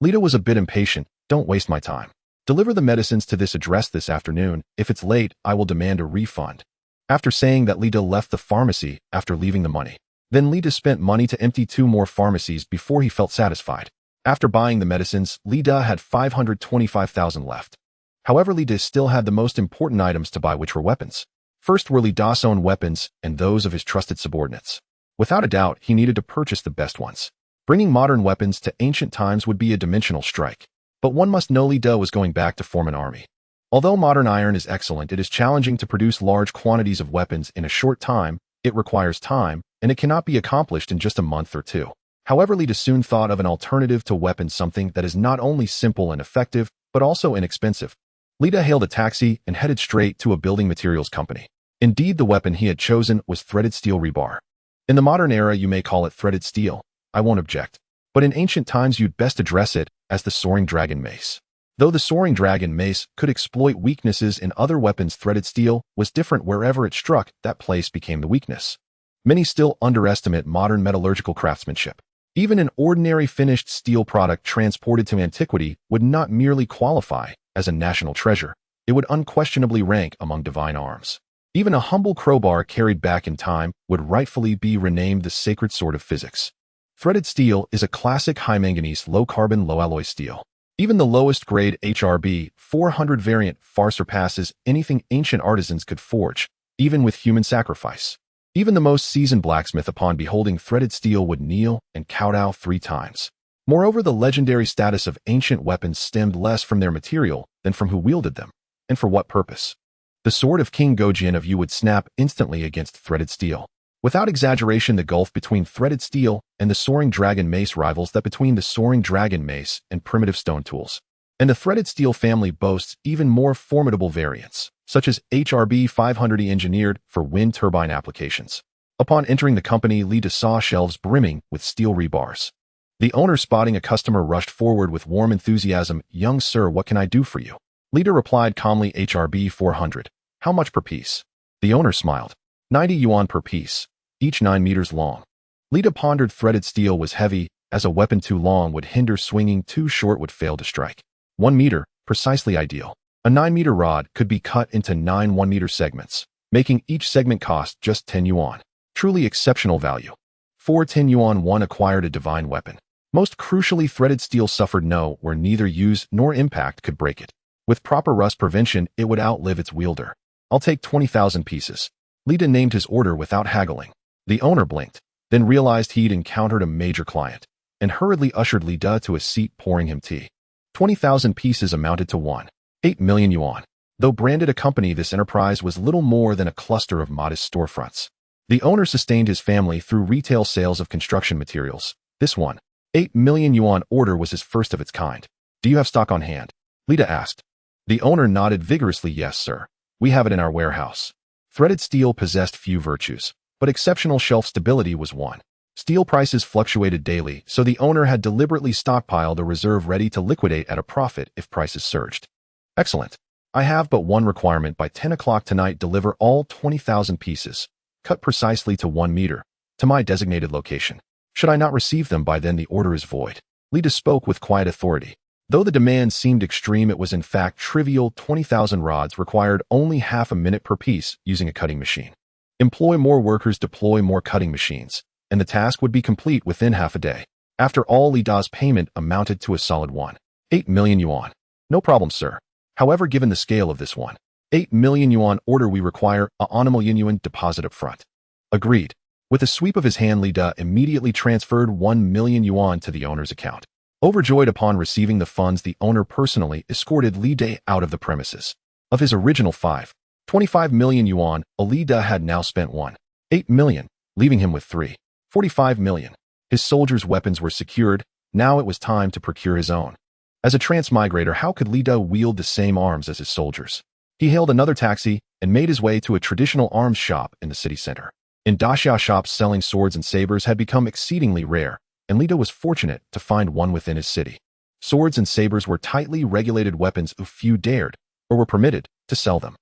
Lida was a bit impatient. Don't waste my time. Deliver the medicines to this address this afternoon. If it's late, I will demand a refund. After saying that, Lida left the pharmacy after leaving the money. Then Lida spent money to empty 2 more pharmacies before he felt satisfied. After buying the medicines, Lida had 525,000 left. However, Lida still had the most important items to buy, which were weapons. First were Lida's own weapons and those of his trusted subordinates. Without a doubt, he needed to purchase the best ones. Bringing modern weapons to ancient times would be a dimensional strike. But one must know Lida was going back to form an army. Although modern iron is excellent, it is challenging to produce large quantities of weapons in a short time. It requires time, and it cannot be accomplished in just a month or 2. However, Lida soon thought of an alternative to weapons, something that is not only simple and effective, but also inexpensive. Lida hailed a taxi and headed straight to a building materials company. Indeed, the weapon he had chosen was threaded steel rebar. In the modern era, you may call it threaded steel. I won't object. But in ancient times, you'd best address it as the soaring dragon mace. Though the soaring dragon mace could exploit weaknesses in other weapons, threaded steel was different. Wherever it struck, that place became the weakness. Many still underestimate modern metallurgical craftsmanship. Even an ordinary finished steel product transported to antiquity would not merely qualify as a national treasure. It would unquestionably rank among divine arms. Even a humble crowbar carried back in time would rightfully be renamed the sacred sword of physics. Threaded steel is a classic high-manganese, low-carbon, low-alloy steel. Even the lowest grade HRB 400 variant far surpasses anything ancient artisans could forge, even with human sacrifice. Even the most seasoned blacksmith, upon beholding threaded steel, would kneel and kowtow 3 times. Moreover, the legendary status of ancient weapons stemmed less from their material than from who wielded them, and for what purpose. The sword of King Gojin of Yu would snap instantly against threaded steel. Without exaggeration, the gulf between threaded steel and the soaring dragon mace rivals that between the soaring dragon mace and primitive stone tools. And the threaded steel family boasts even more formidable variants. such as HRB 500 engineered for wind turbine applications. Upon entering the company, Lida saw shelves brimming with steel rebars. The owner, spotting a customer, rushed forward with warm enthusiasm. "Young sir, what can I do for you?" Lida replied calmly, "HRB 400. How much per piece?" The owner smiled. 90 yuan per piece, each 9 meters long. Lida pondered. Threaded steel was heavy, as a weapon too long would hinder swinging, too short would fail to strike. 1 meter, precisely ideal. A 9-meter rod could be cut into 9 1-meter segments, making each segment cost just 10 yuan. Truly exceptional value. For 10 yuan, one acquired a divine weapon. Most crucially, threaded steel suffered no where neither use nor impact could break it. With proper rust prevention, it would outlive its wielder. "I'll take 20,000 pieces." Lida named his order without haggling. The owner blinked, then realized he'd encountered a major client, and hurriedly ushered Lida to a seat, pouring him tea. 20,000 pieces amounted to 1.8 million yuan. Though branded a company, this enterprise was little more than a cluster of modest storefronts. The owner sustained his family through retail sales of construction materials. This 1.8 million yuan order was his first of its kind. "Do you have stock on hand?" Lida asked. The owner nodded vigorously. "Yes, sir. We have it in our warehouse." Threaded steel possessed few virtues, but exceptional shelf stability was one. Steel prices fluctuated daily, so the owner had deliberately stockpiled a reserve ready to liquidate at a profit if prices surged. "Excellent. I have but one requirement. By 10 o'clock tonight, deliver all 20,000 pieces, cut precisely to 1 meter, to my designated location. Should I not receive them by then, the order is void." Lida spoke with quiet authority. Though the demand seemed extreme, it was in fact trivial. 20,000 rods required only half a minute per piece using a cutting machine. Employ more workers, deploy more cutting machines, and the task would be complete within half a day. After all, Lida's payment amounted to a solid 1.8 million yuan. "No problem, sir. However, given the scale of this 1.8 million yuan order, we require a nominal yuan deposit up front." Agreed. With a sweep of his hand, Lida immediately transferred 1 million yuan to the owner's account. Overjoyed upon receiving the funds, the owner personally escorted Lida out of the premises. Of his original 5.25 million yuan, Lida had now spent 1.8 million, leaving him with 3.45 million. His soldiers' weapons were secured. Now it was time to procure his own. As a transmigrator, how could Lida wield the same arms as his soldiers? He hailed another taxi and made his way to a traditional arms shop in the city center. In daxia shops, selling swords and sabers had become exceedingly rare, and Lida was fortunate to find one within his city. Swords and sabers were tightly regulated weapons, who few dared or were permitted to sell them.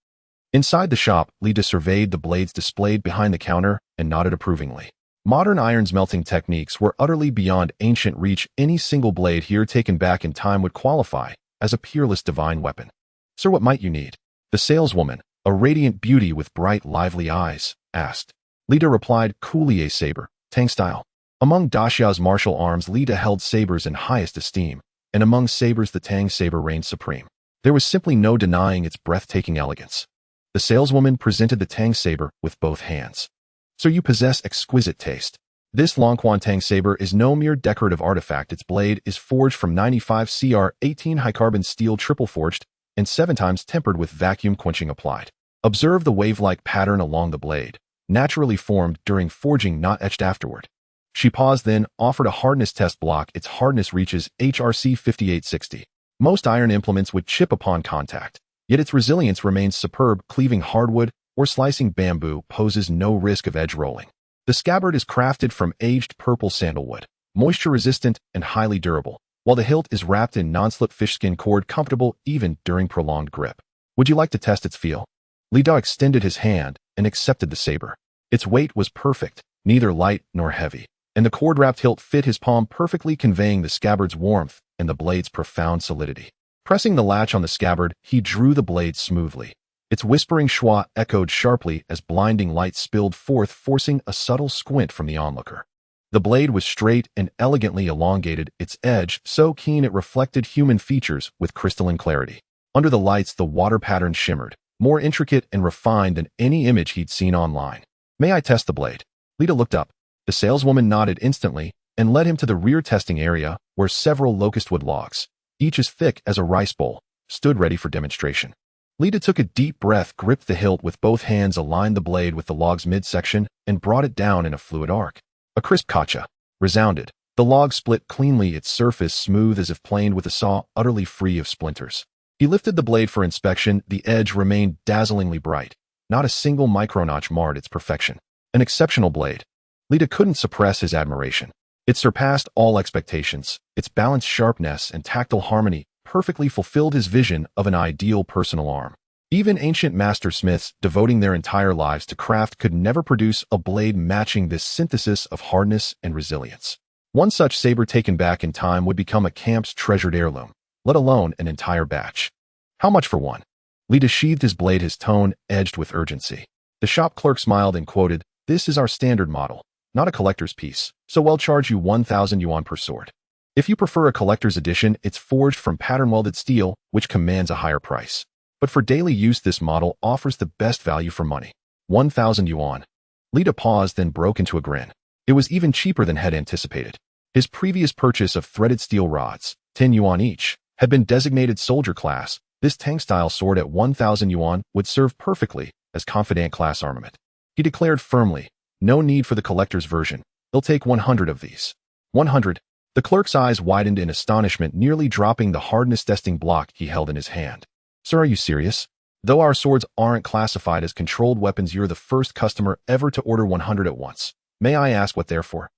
Inside the shop, Lida surveyed the blades displayed behind the counter and nodded approvingly. Modern iron melting techniques were utterly beyond ancient reach. Any single blade here taken back in time would qualify as a peerless divine weapon. "Sir, what might you need?" The saleswoman, a radiant beauty with bright, lively eyes, asked. Lida replied coolly, "A saber, Tang style." Among daxia's martial arms, Lida held sabers in highest esteem, and among sabers the Tang saber reigned supreme. There was simply no denying its breathtaking elegance. The saleswoman presented the Tang saber with both hands. "So you possess exquisite taste. This Longquan Tang saber is no mere decorative artifact. Its blade is forged from 95 Cr18 high-carbon steel, triple forged, and 7 times tempered with vacuum quenching applied. Observe the wave-like pattern along the blade, naturally formed during forging, not etched afterward." She paused, then offered a hardness test block. Its hardness reaches HRC 5860. Most iron implements would chip upon contact, yet its resilience remains superb. Cleaving hardwood or slicing bamboo poses no risk of edge rolling. The scabbard is crafted from aged purple sandalwood, moisture-resistant and highly durable, while the hilt is wrapped in non-slip fishskin cord, comfortable even during prolonged grip. "Would you like to test its feel?" Lida extended his hand and accepted the saber. Its weight was perfect, neither light nor heavy, and the cord-wrapped hilt fit his palm perfectly, conveying the scabbard's warmth and the blade's profound solidity. Pressing the latch on the scabbard, he drew the blade smoothly. Its whispering schwa echoed sharply as blinding light spilled forth, forcing a subtle squint from the onlooker. The blade was straight and elegantly elongated, its edge so keen it reflected human features with crystalline clarity. Under the lights, the water pattern shimmered, more intricate and refined than any image he'd seen online. "May I test the blade?" Lida looked up. The saleswoman nodded instantly and led him to the rear testing area, where several locustwood logs, each as thick as a rice bowl, stood ready for demonstration. Lida took a deep breath, gripped the hilt with both hands, aligned the blade with the log's midsection, and brought it down in a fluid arc. A crisp kacha resounded. The log split cleanly, its surface smooth as if planed with a saw, utterly free of splinters. He lifted the blade for inspection. The edge remained dazzlingly bright. Not a single micronotch marred its perfection. An exceptional blade. Lita couldn't suppress his admiration. It surpassed all expectations. Its balanced sharpness and tactile harmony perfectly fulfilled his vision of an ideal personal arm. Even ancient master smiths, devoting their entire lives to craft, could never produce a blade matching this synthesis of hardness and resilience. One such saber taken back in time would become a camp's treasured heirloom, let alone an entire batch. How much for one? Lita sheathed his blade, his tone edged with urgency. The shop clerk smiled and quoted, "This is our standard model, not a collector's piece, so we'll charge you 1,000 yuan per sword. If you prefer a collector's edition, it's forged from pattern-welded steel, which commands a higher price. But for daily use, this model offers the best value for money. 1,000 yuan. Lita paused, then broke into a grin. It was even cheaper than had anticipated. His previous purchase of threaded steel rods, 10 yuan each, had been designated soldier class. This tank-style sword at 1,000 yuan would serve perfectly as confidant class armament. He declared firmly, "No need for the collector's version. He'll take 100 of these." 100. The clerk's eyes widened in astonishment, nearly dropping the hardness testing block he held in his hand. "Sir, are you serious? Though our swords aren't classified as controlled weapons, you're the first customer ever to order 100 at once. May I ask what they're for?"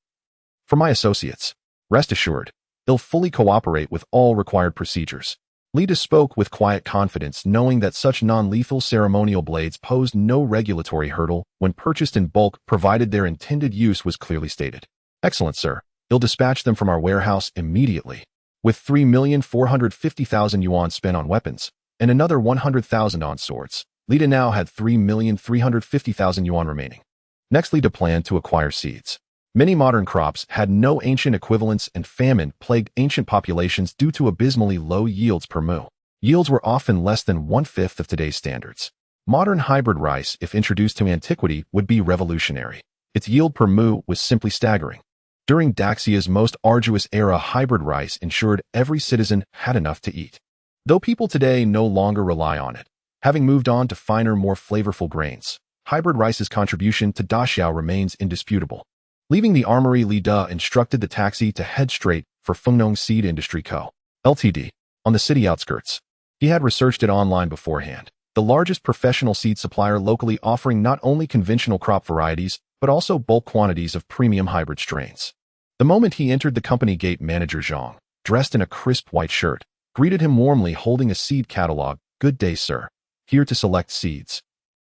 "For my associates. Rest assured, they'll fully cooperate with all required procedures." Lita spoke with quiet confidence, knowing that such non-lethal ceremonial blades posed no regulatory hurdle when purchased in bulk, provided their intended use was clearly stated. "Excellent, sir. They'll dispatch them from our warehouse immediately." With 3,450,000 yuan spent on weapons and another 100,000 on swords, Lita now had 3,350,000 yuan remaining. Next, Lita planned to acquire seeds. Many modern crops had no ancient equivalents, and famine plagued ancient populations due to abysmally low yields per mu. Yields were often less than 1/5 of today's standards. Modern hybrid rice, if introduced to antiquity, would be revolutionary. Its yield per mu was simply staggering. During Daxia's most arduous era, hybrid rice ensured every citizen had enough to eat. Though people today no longer rely on it, having moved on to finer, more flavorful grains, hybrid rice's contribution to Daxiao remains indisputable. Leaving the armory, Li De instructed the taxi to head straight for Fengnong Seed Industry Co., Ltd., on the city outskirts. He had researched it online beforehand. The largest professional seed supplier locally, offering not only conventional crop varieties, but also bulk quantities of premium hybrid strains. The moment he entered the company gate, manager Zhang, dressed in a crisp white shirt, greeted him warmly, holding a seed catalog. "Good day, sir. Here to select seeds.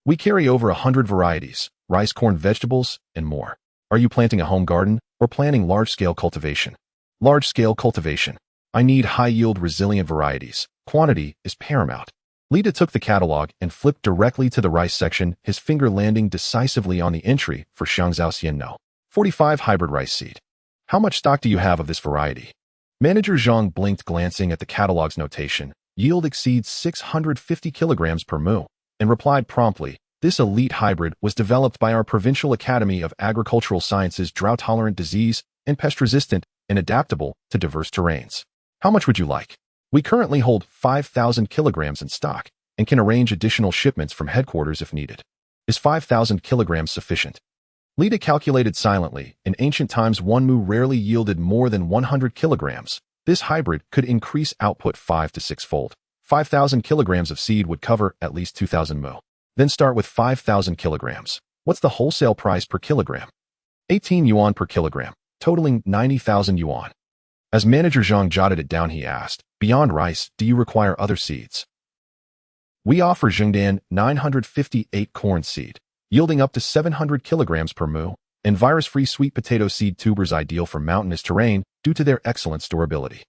We carry over 100 varieties, rice, corn, vegetables, and more. Are you planting a home garden or planning large-scale cultivation?" "Large-scale cultivation. I need high-yield, resilient varieties. Quantity is paramount." Lita took the catalog and flipped directly to the rice section, his finger landing decisively on the entry for Xiangzhao Xian No. 45 hybrid rice seed. "How much stock do you have of this variety?" Manager Zhang blinked, glancing at the catalog's notation. "Yield exceeds 650 kilograms per mu," and replied promptly, "This elite hybrid was developed by our Provincial Academy of Agricultural Sciences, drought-tolerant, disease and pest-resistant, and adaptable to diverse terrains. How much would you like?" "We currently hold 5,000 kilograms in stock and can arrange additional shipments from headquarters if needed." "Is 5,000 kilograms sufficient?" Lita calculated silently. In ancient times, one mu rarely yielded more than 100 kilograms. This hybrid could increase output 5 to 6-fold. 5,000 kilograms of seed would cover at least 2,000 mu. Then start with 5,000 kilograms. What's the wholesale price per kilogram? 18 yuan per kilogram, totaling 90,000 yuan. As manager Zhang jotted it down, he asked, "Beyond rice, do you require other seeds?" "We offer Zhengdan 958 corn seed, yielding up to 700 kilograms per mu, and virus-free sweet potato seed tubers ideal for mountainous terrain due to their excellent storability."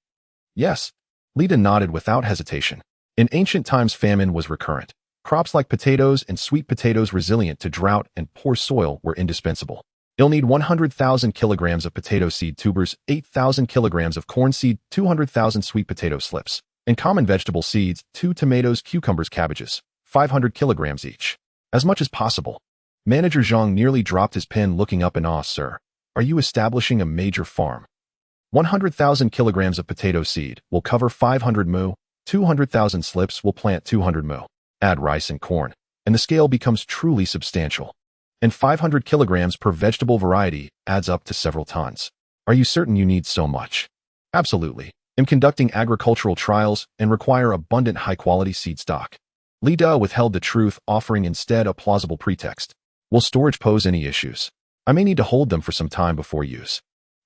"Yes." Lita nodded without hesitation. In ancient times, famine was recurrent. Crops like potatoes and sweet potatoes, resilient to drought and poor soil, were indispensable. You'll need 100,000 kilograms of potato seed tubers, 8,000 kilograms of corn seed, 200,000 sweet potato slips, and common vegetable seeds, 2 tomatoes, cucumbers, cabbages, 500 kilograms each. As much as possible. Manager Zhang nearly dropped his pen, looking up in awe. "Sir, are you establishing a major farm?" 100,000 kilograms of potato seed will cover 500 mu, 200,000 slips will plant 200 mu. Add rice and corn, and the scale becomes truly substantial. And 500 kilograms per vegetable variety adds up to several tons. "Are you certain you need so much?" "Absolutely. am conducting agricultural trials and require abundant high-quality seed stock. Li Da withheld the truth, offering instead a plausible pretext. Will storage pose any issues? I may need to hold them for some time before use.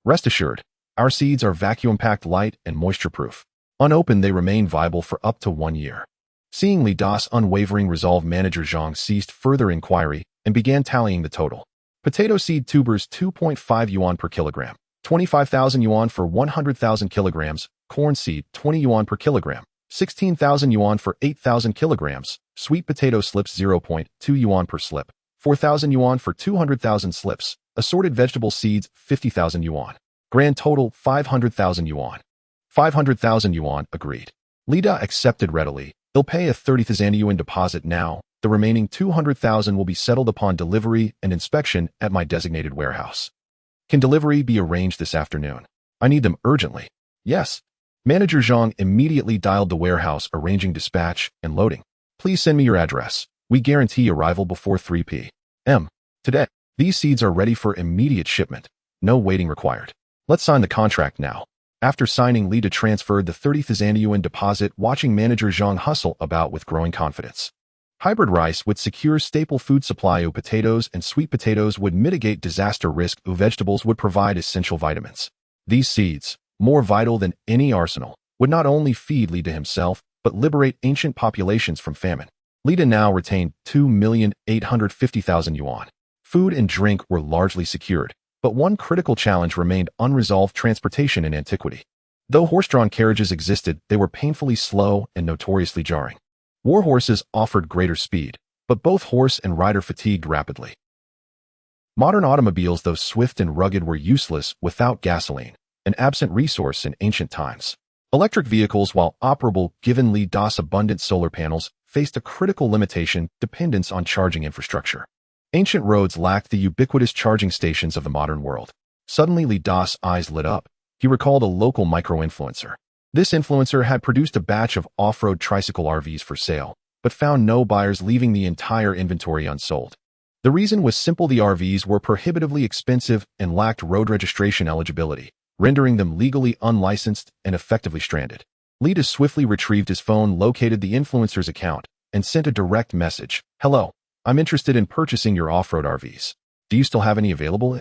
Rest assured, our seeds are vacuum-packed, light, and moisture-proof. Unopened, they remain viable for up to 1 year. Seeing Li Da's unwavering resolve, Manager Zhang ceased further inquiry and began tallying the total. Potato seed tubers 2.5 yuan per kilogram, 25,000 yuan for 100,000 kilograms, corn seed 20 yuan per kilogram, 16,000 yuan for 8,000 kilograms, sweet potato slips 0.2 yuan per slip, 4,000 yuan for 200,000 slips, assorted vegetable seeds 50,000 yuan. Grand total 500,000 yuan. 500,000 yuan, agreed. Li Da accepted readily. They'll pay a 30,000 yuan deposit now. The remaining 200,000 will be settled upon delivery and inspection at my designated warehouse. Can delivery be arranged this afternoon? I need them urgently. Yes. Manager Zhang immediately dialed the warehouse, arranging dispatch and loading. Please send me your address. We guarantee arrival before 3 p.m. today. These seeds are ready for immediate shipment. No waiting required. Let's sign the contract now. After signing, Li Da transferred the 30,000 yuan deposit, watching Manager Zhang hustle about with growing confidence. Hybrid rice would secure staple food supply. Potatoes and sweet potatoes would mitigate disaster risk. Vegetables would provide essential vitamins. These seeds, more vital than any arsenal, would not only feed Li Da himself, but liberate ancient populations from famine. Li Da now retained 2,850,000 yuan. Food and drink were largely secured, but one critical challenge remained unresolved: transportation in antiquity. Though horse-drawn carriages existed, they were painfully slow and notoriously jarring. War horses offered greater speed, but both horse and rider fatigued rapidly. Modern automobiles, though swift and rugged, were useless without gasoline, an absent resource in ancient times. Electric vehicles, while operable given Li Da's abundant solar panels, faced a critical limitation: dependence on charging infrastructure. Ancient roads lacked the ubiquitous charging stations of the modern world. Suddenly, Li Da's eyes lit up. He recalled a local micro-influencer. This influencer had produced a batch of off-road tricycle RVs for sale, but found no buyers, leaving the entire inventory unsold. The reason was simple: the RVs were prohibitively expensive and lacked road registration eligibility, rendering them legally unlicensed and effectively stranded. Li Da swiftly retrieved his phone, located the influencer's account, and sent a direct message. Hello, I'm interested in purchasing your off-road RVs. Do you still have any available?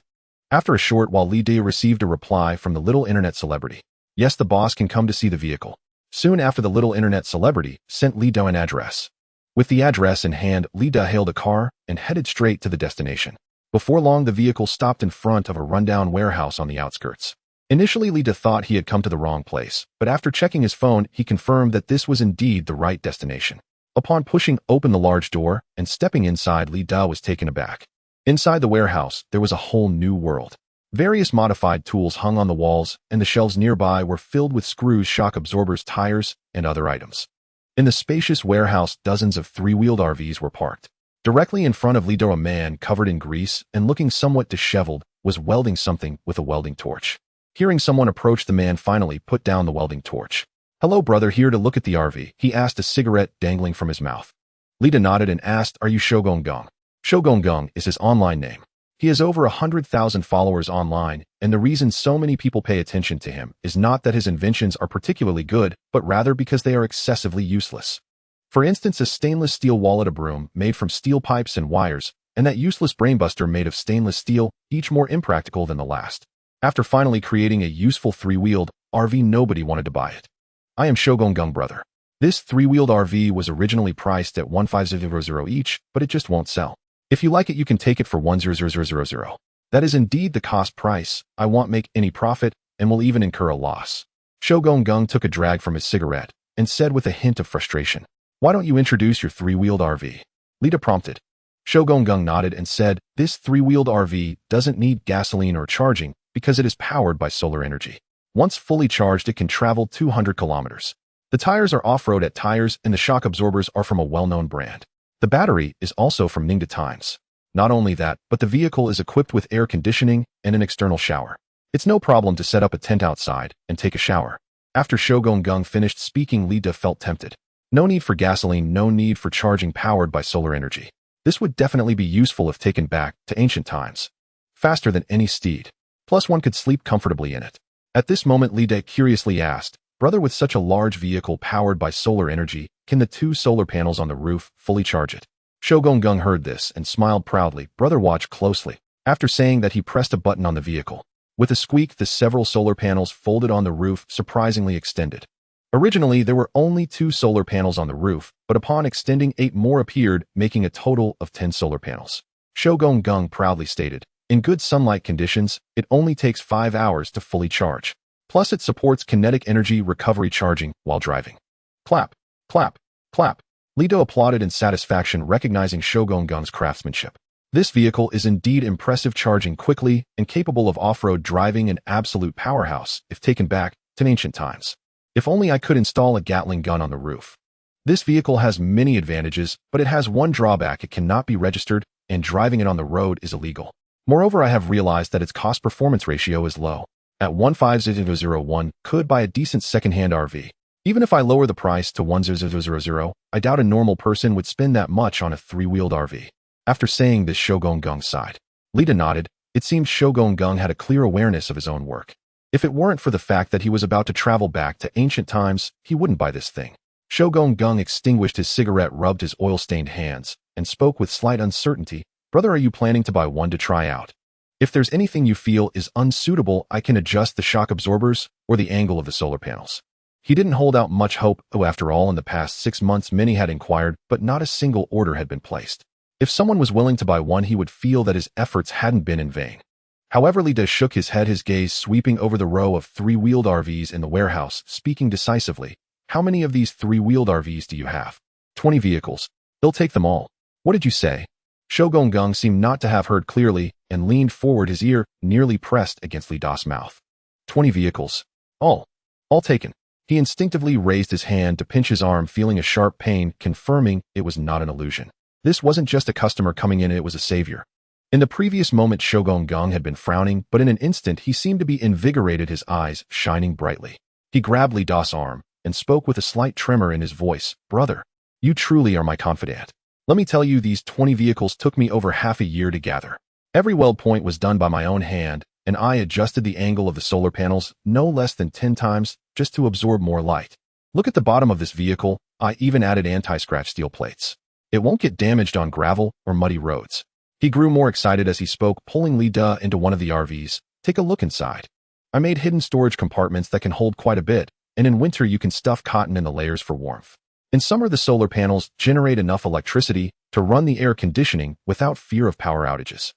After a short while, Li Da received a reply from the little internet celebrity. Yes, the boss can come to see the vehicle. Soon after, the little internet celebrity sent Li Da an address. With the address in hand, Li Da hailed a car and headed straight to the destination. Before long, the vehicle stopped in front of a rundown warehouse on the outskirts. Initially, Li Da thought he had come to the wrong place, but after checking his phone, he confirmed that this was indeed the right destination. Upon pushing open the large door and stepping inside, Li Da was taken aback. Inside the warehouse, there was a whole new world. Various modified tools hung on the walls, and the shelves nearby were filled with screws, shock absorbers, tires, and other items. In the spacious warehouse, dozens of three-wheeled RVs were parked. Directly in front of Li Da, a man covered in grease and looking somewhat disheveled was welding something with a welding torch. Hearing someone approach, the man finally put down the welding torch. Hello, brother, here to look at the RV, he asked, a cigarette dangling from his mouth. Li Da nodded and asked, Are you Shogun Gong? Shogun Gong is his online name. He has over 100,000 followers online, and the reason so many people pay attention to him is not that his inventions are particularly good, but rather because they are excessively useless. For instance, a stainless steel wallet, a broom made from steel pipes and wires, and that useless brainbuster made of stainless steel, each more impractical than the last. After finally creating a useful three-wheeled RV, nobody wanted to buy it. I am Shogun Gong, brother. This three-wheeled RV was originally priced at 150,000 each, but it just won't sell. If you like it, you can take it for 100,000. That is indeed the cost price. I won't make any profit and will even incur a loss. Shogun Gong took a drag from his cigarette and said with a hint of frustration, Why don't you introduce your three-wheeled RV? Li Da prompted. Shogun Gong nodded and said, This three-wheeled RV doesn't need gasoline or charging because it is powered by solar energy. Once fully charged, it can travel 200 kilometers. The tires are off-road at tires, and the shock absorbers are from a well-known brand. The battery is also from Ningda Times. Not only that, but the vehicle is equipped with air conditioning and an external shower. It's no problem to set up a tent outside and take a shower. After Shogun Gong finished speaking, Li Da felt tempted. No need for gasoline, no need for charging, powered by solar energy. This would definitely be useful if taken back to ancient times. Faster than any steed. Plus, one could sleep comfortably in it. At this moment, Li Da curiously asked, Brother, with such a large vehicle powered by solar energy, can the 2 solar panels on the roof fully charge it? Shogun heard this and smiled proudly. Brother watched closely. After saying that, he pressed a button on the vehicle. With a squeak, the several solar panels folded on the roof surprisingly extended. Originally, there were only 2 solar panels on the roof, but upon extending 8 more appeared, making a total of 10 solar panels. Shogun proudly stated, in good sunlight conditions, it only takes 5 hours to fully charge. Plus, it supports kinetic energy recovery charging while driving. Clap, clap, clap. Lido applauded in satisfaction, recognizing Shogun's craftsmanship. This vehicle is indeed impressive, charging quickly and capable of off-road driving, an absolute powerhouse if taken back to ancient times. If only I could install a Gatling gun on the roof. This vehicle has many advantages, but it has one drawback: it cannot be registered, and driving it on the road is illegal. Moreover, I have realized that its cost-performance ratio is low. At 15001, could buy a decent second-hand RV. Even if I lower the price to 10000, I doubt a normal person would spend that much on a 3-wheeled RV. After saying this, Shogun sighed. Lita nodded. It seemed Shogun had a clear awareness of his own work. If it weren't for the fact that he was about to travel back to ancient times, he wouldn't buy this thing. Shogun extinguished his cigarette, rubbed his oil-stained hands, and spoke with slight uncertainty. Brother, are you planning to buy one to try out? If there's anything you feel is unsuitable, I can adjust the shock absorbers or the angle of the solar panels. He didn't hold out much hope. After all, in the past 6 months, many had inquired, but not a single order had been placed. If someone was willing to buy one, he would feel that his efforts hadn't been in vain. However, Lida shook his head, his gaze sweeping over the row of 3-wheeled RVs in the warehouse, speaking decisively. How many of these 3-wheeled RVs do you have? 20 vehicles. He'll take them all. What did you say? Shogun seemed not to have heard clearly and leaned forward, his ear nearly pressed against Lida's mouth. 20 vehicles. All taken. He instinctively raised his hand to pinch his arm, feeling a sharp pain, confirming it was not an illusion. This wasn't just a customer coming in, it was a savior. In the previous moment, Shogun had been frowning, but in an instant he seemed to be invigorated, his eyes shining brightly. He grabbed Lida's arm and spoke with a slight tremor in his voice. Brother, you truly are my confidant. Let me tell you, these 20 vehicles took me over half a year to gather. Every weld point was done by my own hand, and I adjusted the angle of the solar panels no less than 10 times just to absorb more light. Look at the bottom of this vehicle. I even added anti-scratch steel plates. It won't get damaged on gravel or muddy roads. He grew more excited as he spoke, pulling Lida into one of the RVs. Take a look inside. I made hidden storage compartments that can hold quite a bit, and in winter you can stuff cotton in the layers for warmth. In summer, the solar panels generate enough electricity to run the air conditioning without fear of power outages.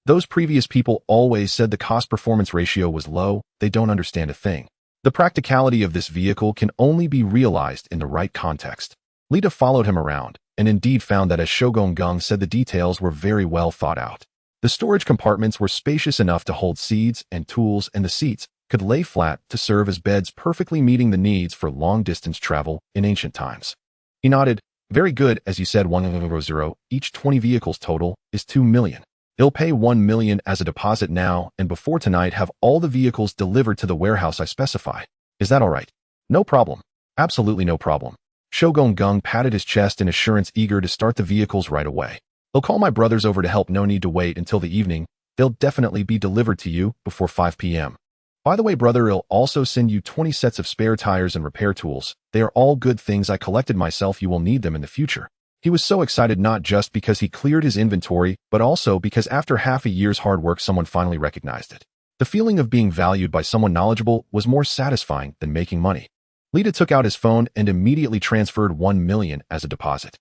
Those previous people always said the cost-performance ratio was low. They don't understand a thing. The practicality of this vehicle can only be realized in the right context. Lida followed him around, and indeed found that, as Shogun said, the details were very well thought out. The storage compartments were spacious enough to hold seeds and tools, and the seats could lay flat to serve as beds, perfectly meeting the needs for long-distance travel in ancient times. He nodded. Very good, as you said, 100. Each 20 vehicles total is 2 million. He'll pay 1 million as a deposit now, and before tonight have all the vehicles delivered to the warehouse I specify. Is that all right? No problem. Absolutely no problem. Shogun patted his chest in assurance, eager to start the vehicles right away. He'll call my brothers over to help. No need to wait until the evening. They'll definitely be delivered to you before 5 p.m. By the way, brother, he'll also send you 20 sets of spare tires and repair tools. They are all good things I collected myself. You will need them in the future. He was so excited, not just because he cleared his inventory, but also because after half a year's hard work, someone finally recognized it. The feeling of being valued by someone knowledgeable was more satisfying than making money. Lida took out his phone and immediately transferred 1 million as a deposit.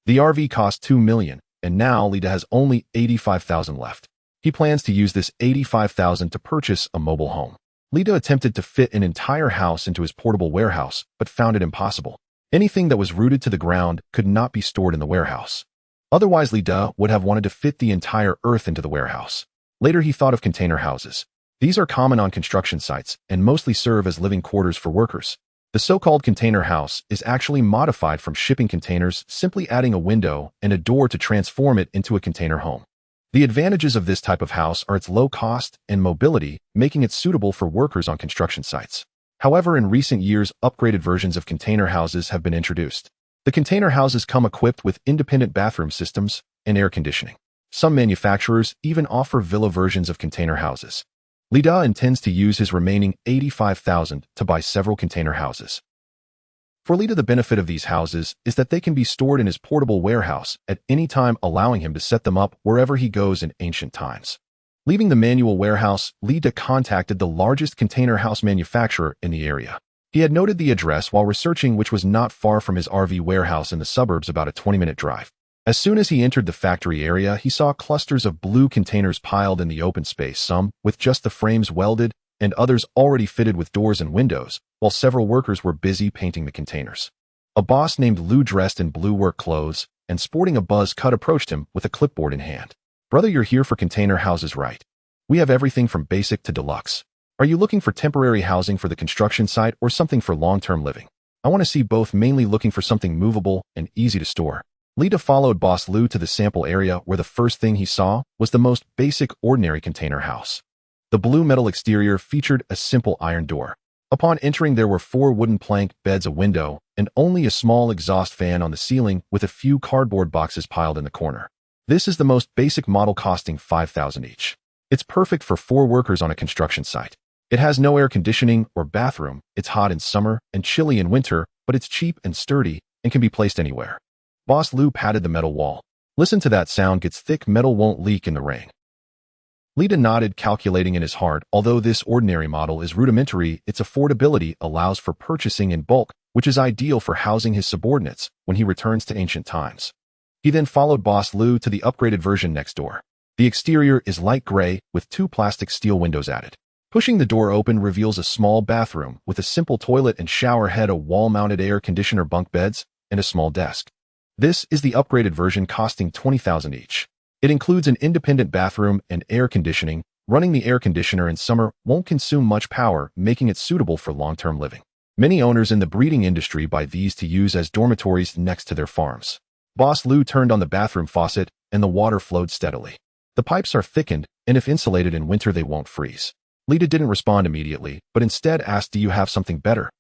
The RV cost 2 million, and now Lida has only 85,000 left. He plans to use this 85,000 to purchase a mobile home. Lida attempted to fit an entire house into his portable warehouse, but found it impossible. Anything that was rooted to the ground could not be stored in the warehouse. Otherwise, Lida would have wanted to fit the entire earth into the warehouse. Later, he thought of container houses. These are common on construction sites and mostly serve as living quarters for workers. The so-called container house is actually modified from shipping containers, simply adding a window and a door to transform it into a container home. The advantages of this type of house are its low cost and mobility, making it suitable for workers on construction sites. However, in recent years, upgraded versions of container houses have been introduced. The container houses come equipped with independent bathroom systems and air conditioning. Some manufacturers even offer villa versions of container houses. Li Da intends to use his remaining 85,000 to buy several container houses. For Li Da, the benefit of these houses is that they can be stored in his portable warehouse at any time, allowing him to set them up wherever he goes in ancient times. Leaving the manual warehouse, Li Da contacted the largest container house manufacturer in the area. He had noted the address while researching, which was not far from his RV warehouse in the suburbs, about a 20-minute drive. As soon as he entered the factory area, he saw clusters of blue containers piled in the open space, some with just the frames welded and others already fitted with doors and windows, while several workers were busy painting the containers. A boss named Lou, dressed in blue work clothes and sporting a buzz cut, approached him with a clipboard in hand. "Brother, you're here for container houses, right? We have everything from basic to deluxe. Are you looking for temporary housing for the construction site or something for long-term living?" "I want to see both, mainly looking for something movable and easy to store." Li Da followed Boss Lou to the sample area, where the first thing he saw was the most basic, ordinary container house. The blue metal exterior featured a simple iron door. Upon entering, there were 4 wooden plank beds, a window, and only a small exhaust fan on the ceiling, with a few cardboard boxes piled in the corner. This is the most basic model, costing 5,000 each. It's perfect for 4 workers on a construction site. It has no air conditioning or bathroom. It's hot in summer and chilly in winter, but it's cheap and sturdy and can be placed anywhere. Boss Lou patted the metal wall. "Listen to that sound. Gets thick. Metal won't leak in the rain." Li Da nodded, calculating in his heart. Although this ordinary model is rudimentary, its affordability allows for purchasing in bulk, which is ideal for housing his subordinates when he returns to ancient times. He then followed Boss Lou to the upgraded version next door. The exterior is light gray with 2 plastic steel windows added. Pushing the door open reveals a small bathroom with a simple toilet and shower head, a wall-mounted air conditioner, bunk beds, and a small desk. This is the upgraded version, costing 20,000 each. It includes an independent bathroom and air conditioning. Running the air conditioner in summer won't consume much power, making it suitable for long-term living. Many owners in the breeding industry buy these to use as dormitories next to their farms. Boss Lou turned on the bathroom faucet, and the water flowed steadily. The pipes are thickened, and if insulated in winter, they won't freeze. Li Da didn't respond immediately, but instead asked, "Do you have something better?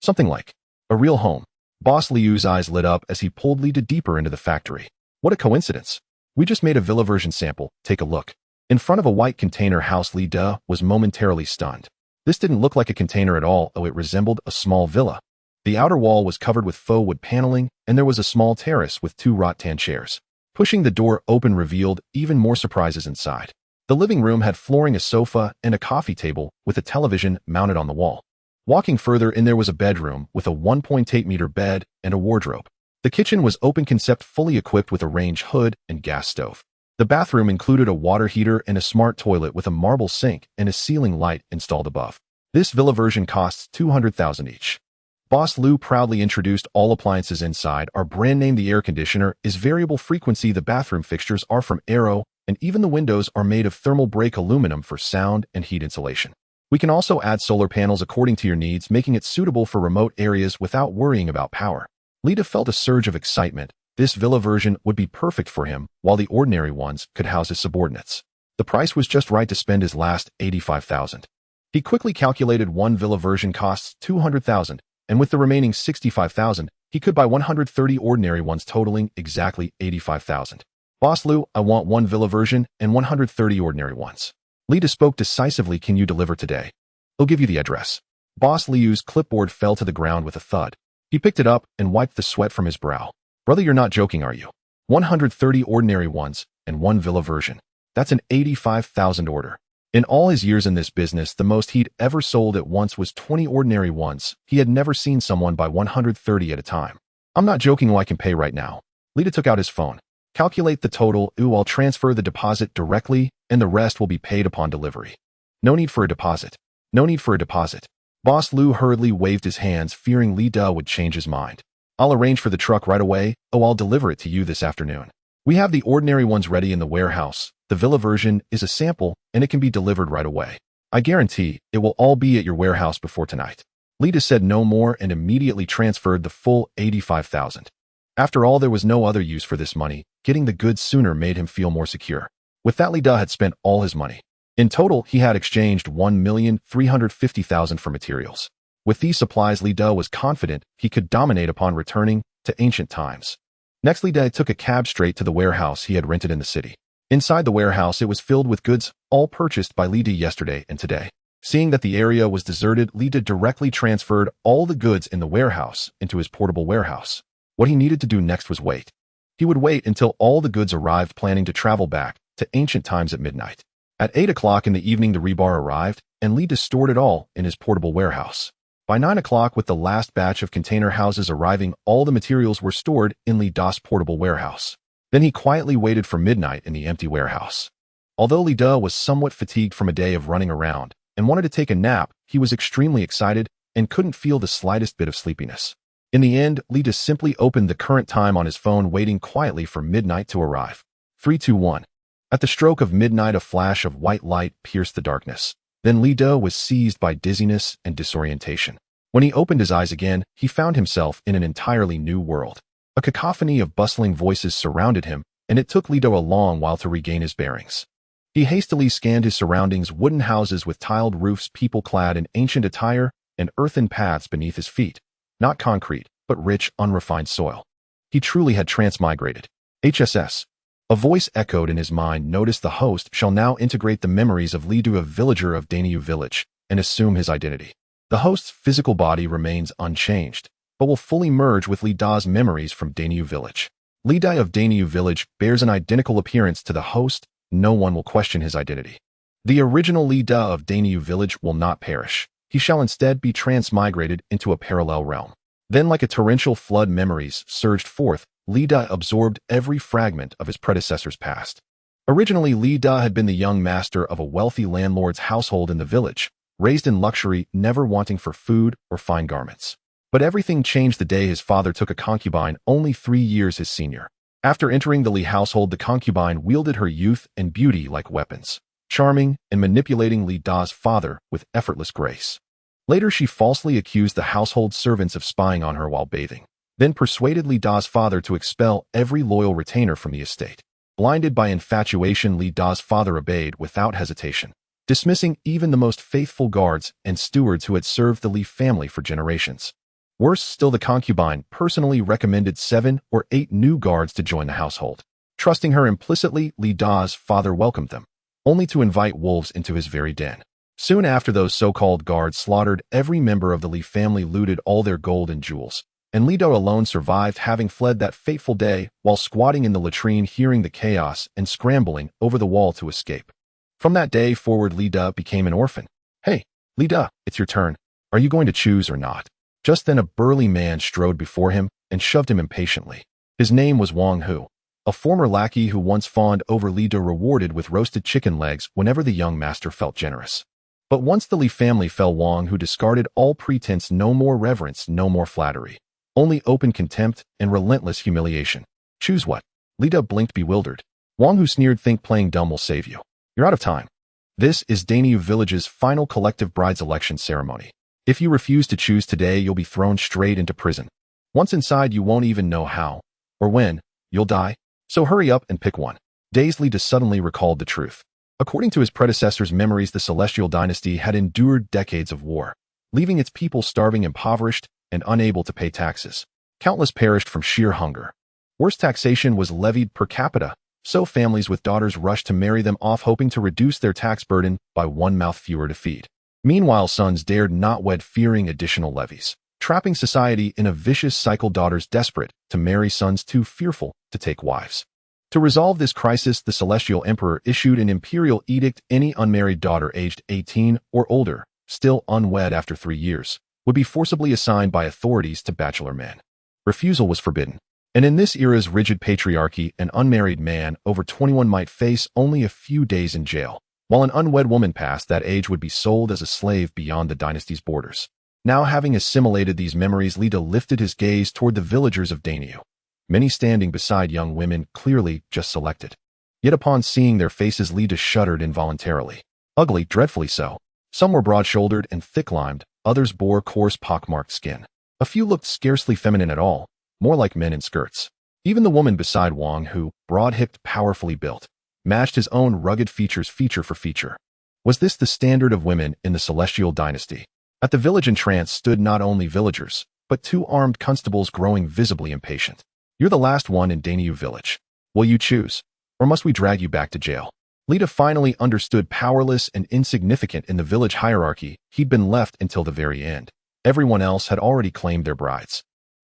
Something like a real home?" Boss Liu's eyes lit up as he pulled Li Da deeper into the factory. "What a coincidence. We just made a villa version sample. Take a look." In front of a white container house, Li Da was momentarily stunned. This didn't look like a container at all, though it resembled a small villa. The outer wall was covered with faux wood paneling, and there was a small terrace with 2 rattan chairs. Pushing the door open revealed even more surprises inside. The living room had flooring, a sofa, and a coffee table with a television mounted on the wall. Walking further in, there was a bedroom with a 1.8-meter bed and a wardrobe. The kitchen was open concept, fully equipped with a range hood and gas stove. The bathroom included a water heater and a smart toilet with a marble sink and a ceiling light installed above. This villa version costs 200,000 each. Boss Lou proudly introduced all appliances inside are brand name. The air conditioner is variable frequency, the bathroom fixtures are from Aero, and even the windows are made of thermal break aluminum for sound and heat insulation. We can also add solar panels according to your needs, making it suitable for remote areas without worrying about power. Li Da felt a surge of excitement. This villa version would be perfect for him, while the ordinary ones could house his subordinates. The price was just right to spend his last 85,000. He quickly calculated one villa version costs 200,000, and with the remaining 65,000, he could buy 130 ordinary ones, totaling exactly 85,000. "Boss Lou, I want one villa version and 130 ordinary ones." Li Da spoke decisively. "Can you deliver today?" "I'll give you the address." Boss Liu's clipboard fell to the ground with a thud. He picked it up and wiped the sweat from his brow. "Brother, you're not joking, are you? 130 ordinary ones and one villa version. That's an 85,000 order." In all his years in this business, the most he'd ever sold at once was 20 ordinary ones. He had never seen someone buy 130 at a time. "I'm not joking. I can pay right now." Li Da took out his phone. "Calculate the total. I'll transfer the deposit directly, and the rest will be paid upon delivery." "No need for a deposit. No need for a deposit." Boss Lou hurriedly waved his hands, fearing Li Da would change his mind. "I'll arrange for the truck right away. I'll deliver it to you this afternoon. We have the ordinary ones ready in the warehouse. The villa version is a sample, and it can be delivered right away. I guarantee it will all be at your warehouse before tonight." Li Da said no more and immediately transferred the full 85,000. After all, there was no other use for this money. Getting the goods sooner made him feel more secure. With that, Li Da had spent all his money. In total, he had exchanged 1,350,000 for materials. With these supplies, Li Da was confident he could dominate upon returning to ancient times. Next, Li Da took a cab straight to the warehouse he had rented in the city. Inside the warehouse, it was filled with goods, all purchased by Li Da yesterday and today. Seeing that the area was deserted, Li Da directly transferred all the goods in the warehouse into his portable warehouse. What he needed to do next was wait. He would wait until all the goods arrived, planning to travel back to ancient times at midnight. At 8 o'clock in the evening, the rebar arrived, and Li Da stored it all in his portable warehouse. By 9 o'clock, with the last batch of container houses arriving, all the materials were stored in Li Da's portable warehouse. Then he quietly waited for midnight in the empty warehouse. Although Li Da was somewhat fatigued from a day of running around and wanted to take a nap, he was extremely excited and couldn't feel the slightest bit of sleepiness. In the end, Li Da simply opened the current time on his phone, waiting quietly for midnight to arrive. 3, 2, 1. At the stroke of midnight, a flash of white light pierced the darkness. Then Li Da was seized by dizziness and disorientation. When he opened his eyes again, he found himself in an entirely new world. A cacophony of bustling voices surrounded him, and it took Li Da a long while to regain his bearings. He hastily scanned his surroundings: wooden houses with tiled roofs, people clad in ancient attire, and earthen paths beneath his feet. Not concrete, but rich, unrefined soil. He truly had transmigrated. HSS. A voice echoed in his mind. Notice the host shall now integrate the memories of Li Da, a villager of Daniu village, and assume his identity. The host's physical body remains unchanged, but will fully merge with Li Da's memories from Daniu village. Li Da of Daniu village bears an identical appearance to the host. No one will question his identity. The original Li Da of Daniu village will not perish. He shall instead be transmigrated into a parallel realm. Then, like a torrential flood, memories surged forth. Li Da absorbed every fragment of his predecessor's past. Originally, Li Da had been the young master of a wealthy landlord's household in the village, raised in luxury, never wanting for food or fine garments. But everything changed the day his father took a concubine, only 3 years his senior. After entering the Li household, the concubine wielded her youth and beauty like weapons, charming and manipulating Li Da's father with effortless grace. Later, she falsely accused the household servants of spying on her while bathing, then persuaded Li Da's father to expel every loyal retainer from the estate. Blinded by infatuation, Li Da's father obeyed without hesitation, dismissing even the most faithful guards and stewards who had served the Li family for generations. Worse still, the concubine personally recommended 7 or 8 new guards to join the household. Trusting her implicitly, Li Da's father welcomed them, only to invite wolves into his very den. Soon after, those so-called guards slaughtered every member of the Li family, looted all their gold and jewels, and Li Da alone survived, having fled that fateful day while squatting in the latrine, hearing the chaos and scrambling over the wall to escape. From that day forward, Li Da became an orphan. "Hey, Li Da, it's your turn. Are you going to choose or not?" Just then a burly man strode before him and shoved him impatiently. His name was Wang Hu, a former lackey who once fawned over Li Da, rewarded with roasted chicken legs whenever the young master felt generous. But once the Li family fell, Wang Hu discarded all pretense. No more reverence, no more flattery. Only open contempt and relentless humiliation. "Choose what?" Li Da blinked, bewildered. Wang Hu sneered, "Think playing dumb will save you. You're out of time. This is Daniu village's final collective brides election ceremony. If you refuse to choose today, you'll be thrown straight into prison. Once inside, you won't even know how or when you'll die. So hurry up and pick one." Dazed, Li Da suddenly recalled the truth. According to his predecessor's memories, the Celestial dynasty had endured decades of war, leaving its people starving, impoverished, and unable to pay taxes. Countless perished from sheer hunger. Worse, taxation was levied per capita, so families with daughters rushed to marry them off, hoping to reduce their tax burden by one mouth fewer to feed. Meanwhile, sons dared not wed, fearing additional levies, trapping society in a vicious cycle, daughters desperate to marry, sons too fearful to take wives. To resolve this crisis, the Celestial Emperor issued an imperial edict: any unmarried daughter aged 18 or older, still unwed after 3 years, would be forcibly assigned by authorities to bachelor men. Refusal was forbidden. And in this era's rigid patriarchy, an unmarried man over 21 might face only a few days in jail, while an unwed woman past that age would be sold as a slave beyond the dynasty's borders. Now, having assimilated these memories, Li Da lifted his gaze toward the villagers of Daniu, many standing beside young women, clearly just selected. Yet upon seeing their faces, Li Da shuddered involuntarily. Ugly, dreadfully so. Some were broad-shouldered and thick-limed, others bore coarse, pockmarked skin. A few looked scarcely feminine at all, more like men in skirts. Even the woman beside Wang Hu, broad-hipped, powerfully built, matched his own rugged features feature for feature. Was this the standard of women in the Celestial dynasty? At the village entrance stood not only villagers, but 2 armed constables, growing visibly impatient. "You're the last one in Daniu village. Will you choose?" or must we drag you back to jail? Lita finally understood powerless and insignificant in the village hierarchy, he'd been left until the very end. Everyone else had already claimed their brides.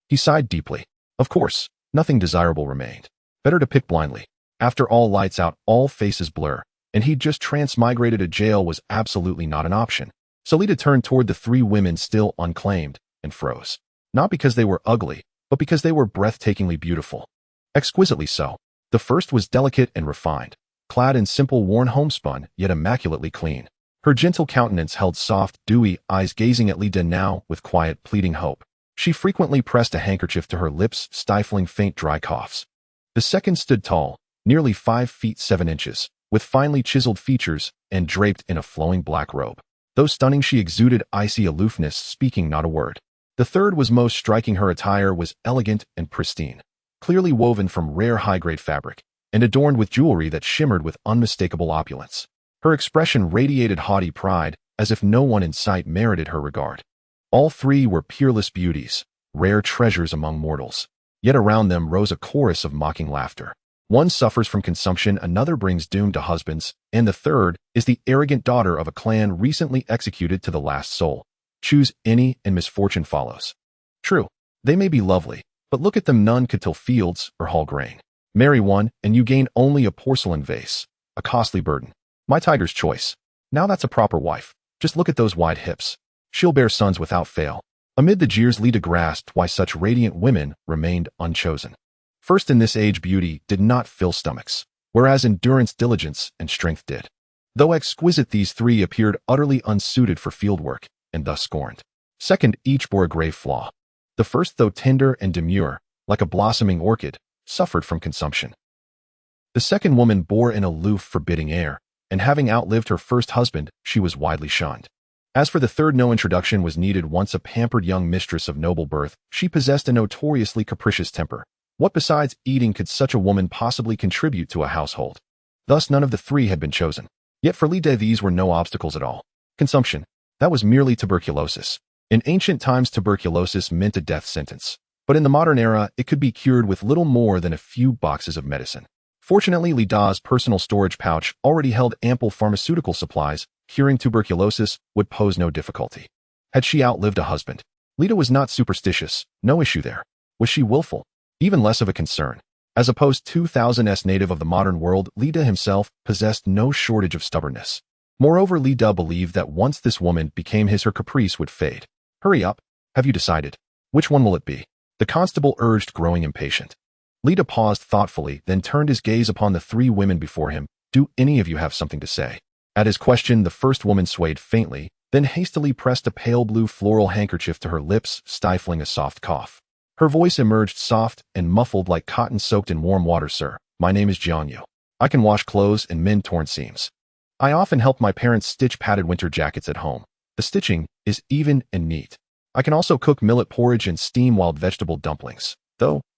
He sighed deeply. Of course, nothing desirable remained. Better to pick blindly. After all, lights out, all faces blur, and he'd just transmigrated to jail was absolutely not an option. So Lita turned toward the three women still unclaimed and froze. Not because they were ugly, but because they were breathtakingly beautiful. Exquisitely so. The first was delicate and refined, clad in simple worn homespun, yet immaculately clean. Her gentle countenance held soft, dewy eyes gazing at Lita now with quiet, pleading hope. She frequently pressed a handkerchief to her lips, stifling faint dry coughs. The second stood tall, nearly 5 feet 7 inches, with finely chiseled features and draped in a flowing black robe. Though stunning, she exuded icy aloofness, speaking not a word. The third was most striking. Her attire was elegant and pristine, clearly woven from rare high-grade fabric, and adorned with jewelry that shimmered with unmistakable opulence. Her expression radiated haughty pride, as if no one in sight merited her regard. All three were peerless beauties, rare treasures among mortals. Yet around them rose a chorus of mocking laughter. One suffers from consumption, another brings doom to husbands, and the third is the arrogant daughter of a clan recently executed to the last soul. Choose any and misfortune follows. True, they may be lovely, but look at them, none could till fields or haul grain. Marry one, and you gain only a porcelain vase, a costly burden. My tiger's choice. Now that's a proper wife. Just look at those wide hips. She'll bear sons without fail. Amid the jeers, Lita grasped why such radiant women remained unchosen. First, in this age, beauty did not fill stomachs, whereas endurance, diligence, and strength did. Though exquisite, these three appeared utterly unsuited for field work, and thus scorned. Second, each bore a grave flaw. The first, though tender and demure, like a blossoming orchid, suffered from consumption. The second woman bore an aloof, forbidding air, and having outlived her first husband, she was widely shunned. As for the third, no introduction was needed. Once a pampered young mistress of noble birth, she possessed a notoriously capricious temper. What besides eating could such a woman possibly contribute to a household? Thus none of the three had been chosen. Yet for Lita these were no obstacles at all. Consumption. That was merely tuberculosis. In ancient times, tuberculosis meant a death sentence. But in the modern era, it could be cured with little more than a few boxes of medicine. Fortunately, Lita's personal storage pouch already held ample pharmaceutical supplies. Curing tuberculosis would pose no difficulty. Had she outlived a husband? Lita was not superstitious, no issue there. Was she willful? Even less of a concern. As a post-2000s native of the modern world, Lita himself possessed no shortage of stubbornness. Moreover, Lita believed that once this woman became his, her caprice would fade. Hurry up. Have you decided? Which one will it be? The constable urged, growing impatient. Lita paused thoughtfully, then turned his gaze upon the three women before him. Do any of you have something to say? At his question, the first woman swayed faintly, then hastily pressed a pale blue floral handkerchief to her lips, stifling a soft cough. Her voice emerged soft and muffled like cotton soaked in warm water. Sir, my name is Jianyu. I can wash clothes and mend torn seams. I often help my parents stitch padded winter jackets at home. The stitching is even and neat. I can also cook millet porridge and steam wild vegetable dumplings.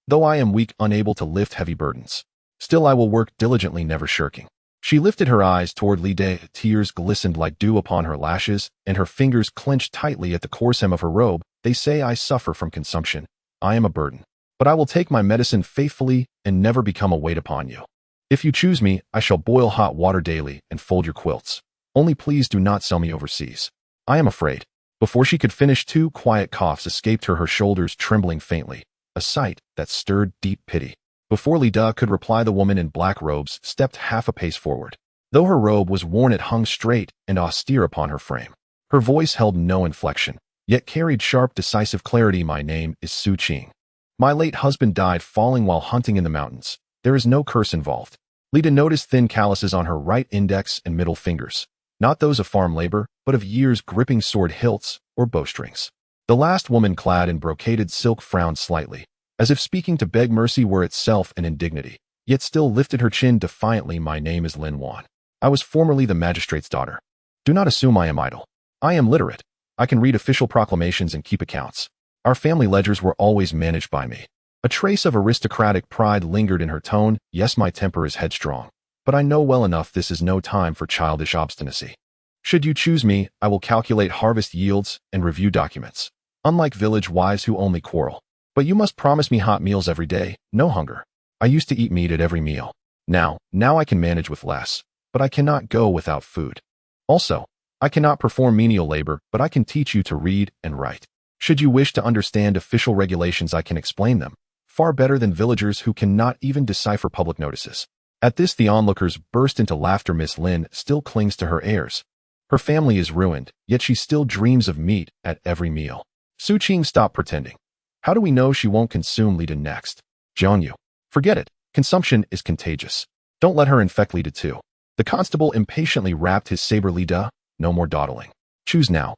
Though I am weak, unable to lift heavy burdens. Still I will work diligently, never shirking. She lifted her eyes toward Lita, tears glistened like dew upon her lashes, and her fingers clenched tightly at the coarse hem of her robe. They say I suffer from consumption. I am a burden. But I will take my medicine faithfully and never become a weight upon you. If you choose me, I shall boil hot water daily and fold your quilts. Only please do not sell me overseas. I am afraid. Before she could finish, 2 quiet coughs escaped her shoulders trembling faintly, a sight that stirred deep pity. Before Lita could reply, the woman in black robes stepped half a pace forward. Though her robe was worn, it hung straight and austere upon her frame. Her voice held no inflection, yet carried sharp, decisive clarity. My name is Su Qing. My late husband died falling while hunting in the mountains. There is no curse involved. Lita noticed thin calluses on her right index and middle fingers, not those of farm labor, but of years gripping sword hilts or bowstrings. The last woman, clad in brocaded silk, frowned slightly, as if speaking to beg mercy were itself an indignity, yet still lifted her chin defiantly. My name is Lin Wan. I was formerly the magistrate's daughter. Do not assume I am idle. I am literate. I can read official proclamations and keep accounts. Our family ledgers were always managed by me. A trace of aristocratic pride lingered in her tone. Yes, my temper is headstrong, but I know well enough this is no time for childish obstinacy. Should you choose me, I will calculate harvest yields and review documents, unlike village wives who only quarrel. But you must promise me hot meals every day, no hunger. I used to eat meat at every meal. Now I can manage with less, but I cannot go without food. Also, I cannot perform menial labor, but I can teach you to read and write. Should you wish to understand official regulations, I can explain them, far better than villagers who cannot even decipher public notices. At this, the onlookers burst into laughter. Miss Lin still clings to her heirs. Her family is ruined, yet she still dreams of meat at every meal. Su Qing, stop pretending. How do we know she won't consume Lida next? Jiangyu. Forget it. Consumption is contagious. Don't let her infect Lida too. The constable impatiently rapped his saber. Lida, no more dawdling. Choose now.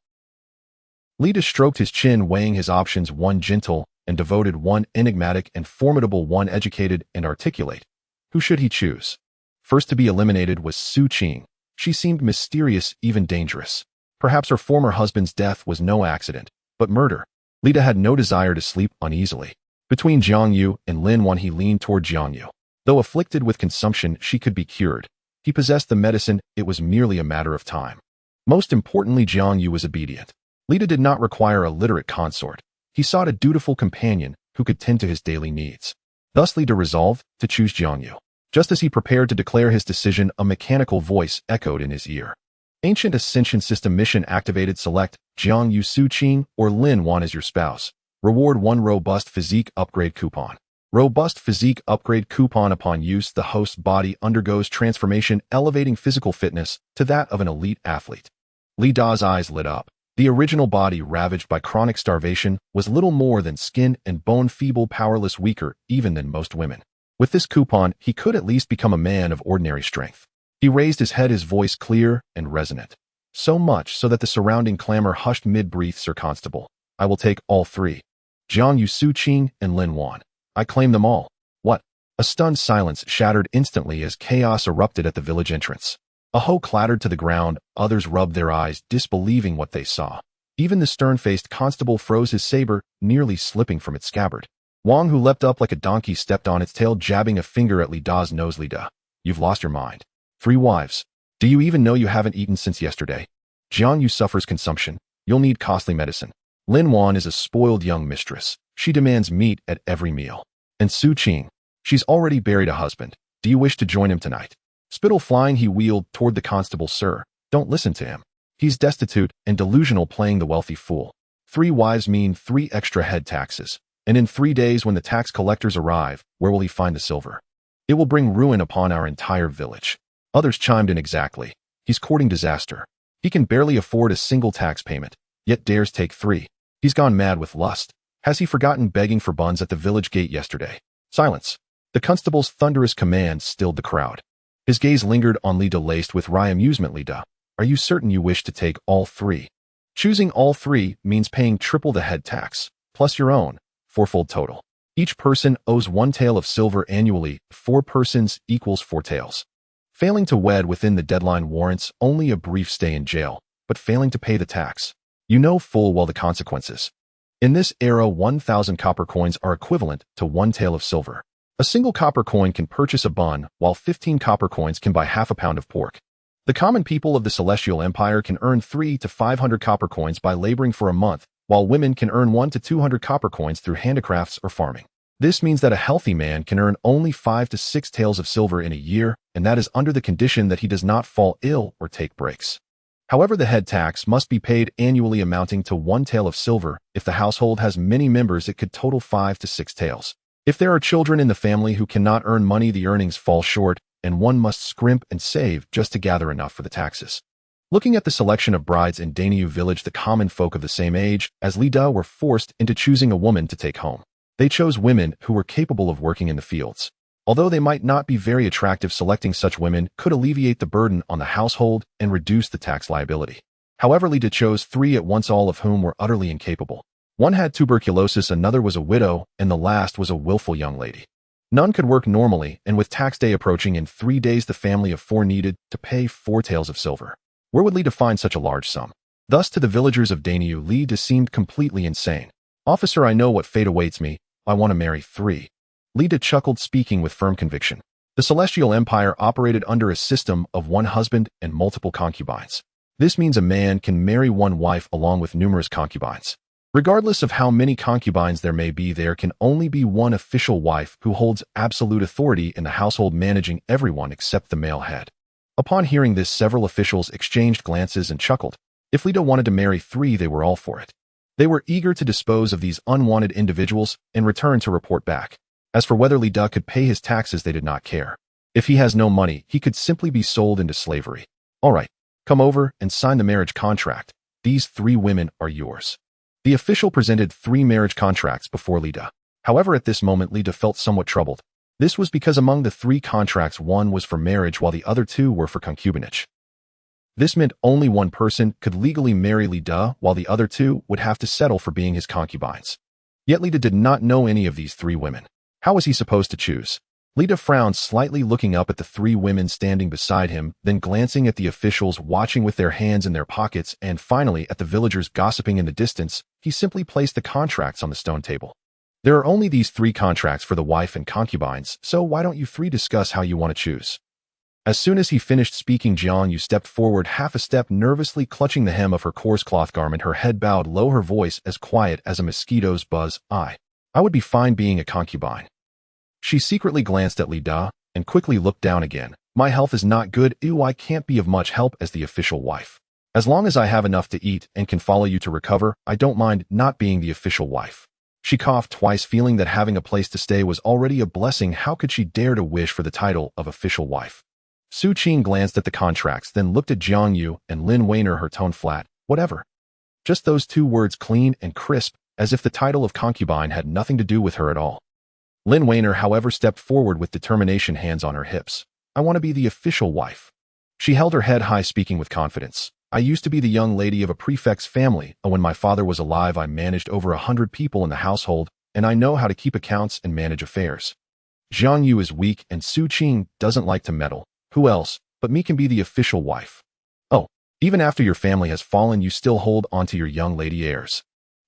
Lida stroked his chin, weighing his options, one gentle and devoted, one enigmatic and formidable, one educated and articulate. Who should he choose? First to be eliminated was Su Qing. She seemed mysterious, even dangerous. Perhaps her former husband's death was no accident, but murder. Lida had no desire to sleep uneasily. Between Jiangyu and Lin Wan, he leaned toward Jiangyu. Though afflicted with consumption, she could be cured. He possessed the medicine, it was merely a matter of time. Most importantly, Jiangyu was obedient. Lida did not require a literate consort. He sought a dutiful companion who could tend to his daily needs. Thus Lida resolved to choose Jiangyu. Just as he prepared to declare his decision, a mechanical voice echoed in his ear. Ancient Ascension System mission activated. Select Jiangyu, Su Qing, or Lin Wan as your spouse. Reward 1 robust physique upgrade coupon. Robust physique upgrade coupon. Upon use, the host's body undergoes transformation, elevating physical fitness to that of an elite athlete. Li Da's eyes lit up. The original body, ravaged by chronic starvation, was little more than skin and bone, feeble, powerless, weaker even than most women. With this coupon, he could at least become a man of ordinary strength. He raised his head, his voice clear and resonant. So much so that the surrounding clamor hushed mid-breath. Sir Constable, I will take all three. Jiangyu, Su Qing, and Lin Wan. I claim them all. What? A stunned silence shattered instantly as chaos erupted at the village entrance. A hoe clattered to the ground, others rubbed their eyes, disbelieving what they saw. Even the stern-faced constable froze his saber, nearly slipping from its scabbard. Wang, who leapt up like a donkey, stepped on its tail, jabbing a finger at Li Da's nose. Li Da, you've lost your mind. 3 wives. Do you even know you haven't eaten since yesterday? Jiangyu suffers consumption. You'll need costly medicine. Lin Wan is a spoiled young mistress. She demands meat at every meal. And Su Qing, she's already buried a husband. Do you wish to join him tonight? Spittle flying, he wheeled toward the constable. Sir, don't listen to him. He's destitute and delusional, playing the wealthy fool. 3 wives mean 3 extra head taxes. And in 3 days, when the tax collectors arrive, where will he find the silver? It will bring ruin upon our entire village. Others chimed in. Exactly. He's courting disaster. He can barely afford a single tax payment, yet dares take 3. He's gone mad with lust. Has he forgotten begging for buns at the village gate yesterday? Silence. The constable's thunderous command stilled the crowd. His gaze lingered on Li Da, laced with wry amusement. Li Da, are you certain you wish to take all 3? Choosing all 3 means paying triple the head tax, plus your own, 4-fold total. Each person owes 1 tael of silver annually. 4 persons equals 4 taels. Failing to wed within the deadline warrants only a brief stay in jail, but failing to pay the tax, you know full well the consequences. In this era, 1,000 copper coins are equivalent to 1 tael of silver. A single copper coin can purchase a bun, while 15 copper coins can buy half a pound of pork. The common people of the Celestial Empire can earn 300 to 500 copper coins by laboring for a month, while women can earn 100 to 200 copper coins through handicrafts or farming. This means that a healthy man can earn only 5 to 6 taels of silver in a year, and that is under the condition that he does not fall ill or take breaks. However, the head tax must be paid annually, amounting to 1 tael of silver. If the household has many members, it could total 5 to 6 taels. If there are children in the family who cannot earn money, the earnings fall short, and one must scrimp and save just to gather enough for the taxes. Looking at the selection of brides in Daniu village, the common folk of the same age as Li Da were forced into choosing a woman to take home. They chose women who were capable of working in the fields. Although they might not be very attractive, selecting such women could alleviate the burden on the household and reduce the tax liability. However, Li Da chose 3 at once, all of whom were utterly incapable. One had tuberculosis, another was a widow, and the last was a willful young lady. None could work normally, and with tax day approaching in 3 days, the family of 4 needed to pay 4 taels of silver. Where would Li Da find such a large sum? Thus, to the villagers of Daniu, Li Da seemed completely insane. Officer, I know what fate awaits me. I want to marry 3. Li Da chuckled, speaking with firm conviction. The Celestial Empire operated under a system of 1 husband and multiple concubines. This means a man can marry 1 wife along with numerous concubines. Regardless of how many concubines there may be, there can only be one official wife who holds absolute authority in the household, managing everyone except the male head. Upon hearing this, several officials exchanged glances and chuckled. If Lida wanted to marry 3, they were all for it. They were eager to dispose of these unwanted individuals and return to report back. As for whether Lida could pay his taxes, they did not care. If he has no money, he could simply be sold into slavery. All right, come over and sign the marriage contract. These 3 women are yours. The official presented 3 marriage contracts before Lida. However, at this moment, Lida felt somewhat troubled. This was because among the 3 contracts, 1 was for marriage while the other 2 were for concubinage. This meant only one person could legally marry Lida, while the other 2 would have to settle for being his concubines. Yet Lida did not know any of these 3 women. How was he supposed to choose? Lida frowned slightly, looking up at the 3 women standing beside him, then glancing at the officials watching with their hands in their pockets, and finally at the villagers gossiping in the distance. He simply placed the contracts on the stone table. There are only these 3 contracts for the wife and concubines, so why don't you 3 discuss how you want to choose? As soon as he finished speaking, Jiang Yu stepped forward half a step, nervously clutching the hem of her coarse cloth garment. Her head bowed low, her voice as quiet as a mosquito's buzz. I would be fine being a concubine. She secretly glanced at Lida and quickly looked down again. My health is not good. Ew, I can't be of much help as the official wife. As long as I have enough to eat and can follow you to recover, I don't mind not being the official wife. She coughed twice, feeling that having a place to stay was already a blessing. How could she dare to wish for the title of official wife? Su Qing glanced at the contracts, then looked at Jiang Yu and Lin Weiner, her tone flat. Whatever. Just those 2 words, clean and crisp, as if the title of concubine had nothing to do with her at all. Lin Weiner, however, stepped forward with determination, hands on her hips. I want to be the official wife. She held her head high, speaking with confidence. I used to be the young lady of a prefect's family, and when my father was alive, I managed over 100 people in the household, and I know how to keep accounts and manage affairs. Jiang Yu is weak, and Su Qing doesn't like to meddle. Who else but me can be the official wife? Oh, even after your family has fallen, you still hold on to your young lady heirs.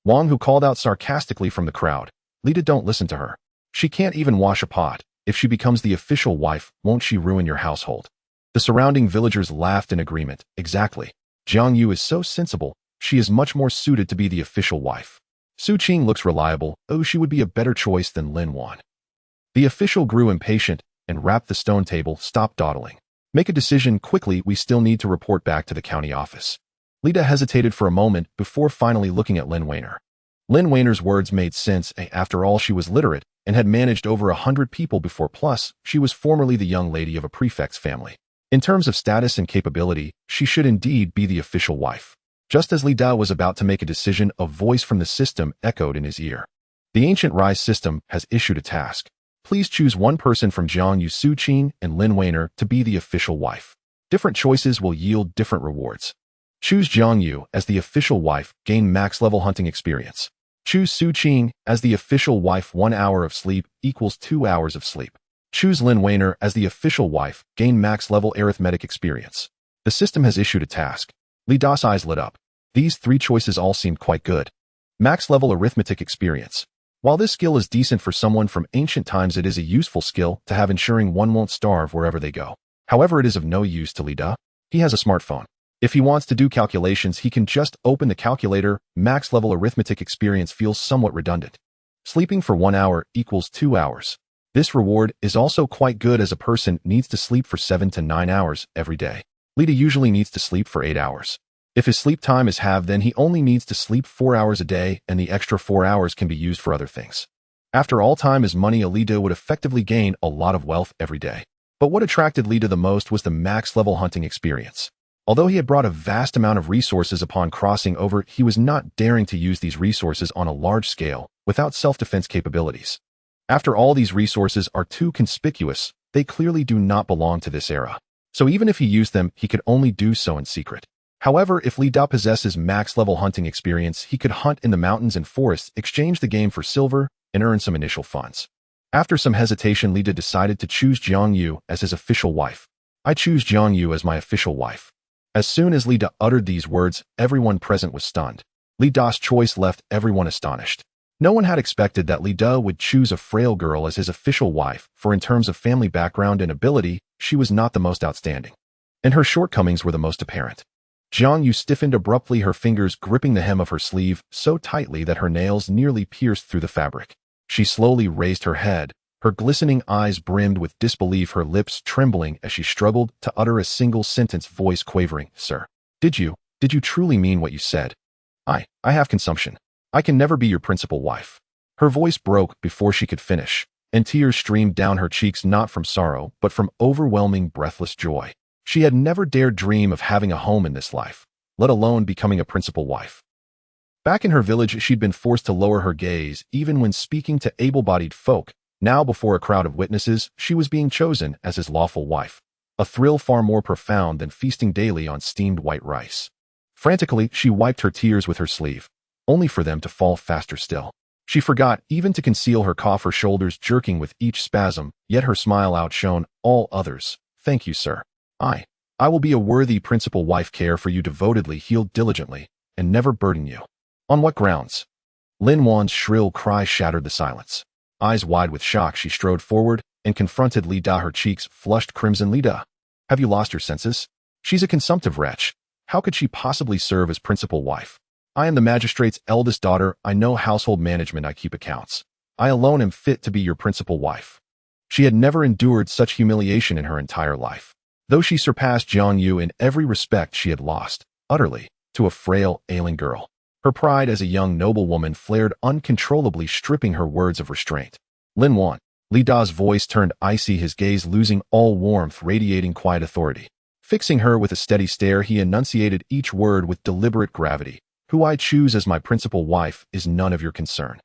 Wang Hu called out sarcastically from the crowd. Lida, don't listen to her. She can't even wash a pot. If she becomes the official wife, won't she ruin your household? The surrounding villagers laughed in agreement. Exactly. Jiang Yu is so sensible. She is much more suited to be the official wife. Su Qing looks reliable. Oh, she would be a better choice than Lin Wan. The official grew impatient and rapped the stone table. Stop dawdling. Make a decision quickly. We still need to report back to the county office. Lida hesitated for a moment before finally looking at Lin Weiner. Lin Weiner's words made sense. After all, she was literate and had managed over 100 people before, plus she was formerly the young lady of a prefect's family. In terms of status and capability, she should indeed be the official wife. Just as Li Dao was about to make a decision, a voice from the system echoed in his ear. The ancient Rise system has issued a task. Please choose one person from Jiang Yu, Su Qing, and Lin Weiner to be the official wife. Different choices will yield different rewards. Choose Jiang Yu as the official wife, gain max level hunting experience. Choose Su Qing as the official wife, 1 hour of sleep equals 2 hours of sleep. Choose Lin Weiner as the official wife, gain max level arithmetic experience. The system has issued a task. Li Da's eyes lit up. These 3 choices all seemed quite good. Max level arithmetic experience. While this skill is decent for someone from ancient times, it is a useful skill to have, ensuring one won't starve wherever they go. However, it is of no use to Li Da. He has a smartphone. If he wants to do calculations, he can just open the calculator. Max level arithmetic experience feels somewhat redundant. Sleeping for 1 hour equals 2 hours. This reward is also quite good, as a person needs to sleep for 7 to 9 hours every day. Li Da usually needs to sleep for 8 hours. If his sleep time is halved, then he only needs to sleep 4 hours a day, and the extra 4 hours can be used for other things. After all, time is money. Li Da would effectively gain a lot of wealth every day. But what attracted Li Da the most was the max level hunting experience. Although he had brought a vast amount of resources upon crossing over, he was not daring to use these resources on a large scale without self-defense capabilities. After all, these resources are too conspicuous. They clearly do not belong to this era. So even if he used them, he could only do so in secret. However, if Li Da possesses max level hunting experience, he could hunt in the mountains and forests, exchange the game for silver, and earn some initial funds. After some hesitation, Li Da decided to choose Jiang Yu as his official wife. I choose Jiang Yu as my official wife. As soon as Li Da uttered these words, everyone present was stunned. Li Da's choice left everyone astonished. No one had expected that Li Da would choose a frail girl as his official wife, for in terms of family background and ability, she was not the most outstanding. And her shortcomings were the most apparent. Jiang Yu stiffened abruptly, her fingers gripping the hem of her sleeve so tightly that her nails nearly pierced through the fabric. She slowly raised her head, her glistening eyes brimmed with disbelief, her lips trembling as she struggled to utter a single sentence, voice quavering. Sir, did you truly mean what you said? I have consumption. I can never be your principal wife. Her voice broke before she could finish, and tears streamed down her cheeks, not from sorrow, but from overwhelming, breathless joy. She had never dared dream of having a home in this life, let alone becoming a principal wife. Back in her village, she'd been forced to lower her gaze even when speaking to able-bodied folk. Now, before a crowd of witnesses, she was being chosen as his lawful wife, a thrill far more profound than feasting daily on steamed white rice. Frantically, she wiped her tears with her sleeve, only for them to fall faster still. She forgot even to conceal her cough, her shoulders jerking with each spasm, yet her smile outshone all others. Thank you, sir. I will be a worthy principal wife, care for you devotedly, heal diligently, and never burden you. On what grounds? Lin Wan's shrill cry shattered the silence. Eyes wide with shock, she strode forward and confronted Li Da, her cheeks flushed crimson. Li Da, have you lost your senses? She's a consumptive wretch. How could she possibly serve as principal wife? I am the magistrate's eldest daughter. I know household management. I keep accounts. I alone am fit to be your principal wife. She had never endured such humiliation in her entire life. Though she surpassed Jiang Yu in every respect, she had lost, utterly, to a frail, ailing girl. Her pride as a young noblewoman flared uncontrollably, stripping her words of restraint. Lin Wan. Li Da's voice turned icy, his gaze losing all warmth, radiating quiet authority. Fixing her with a steady stare, he enunciated each word with deliberate gravity. Who I choose as my principal wife is none of your concern.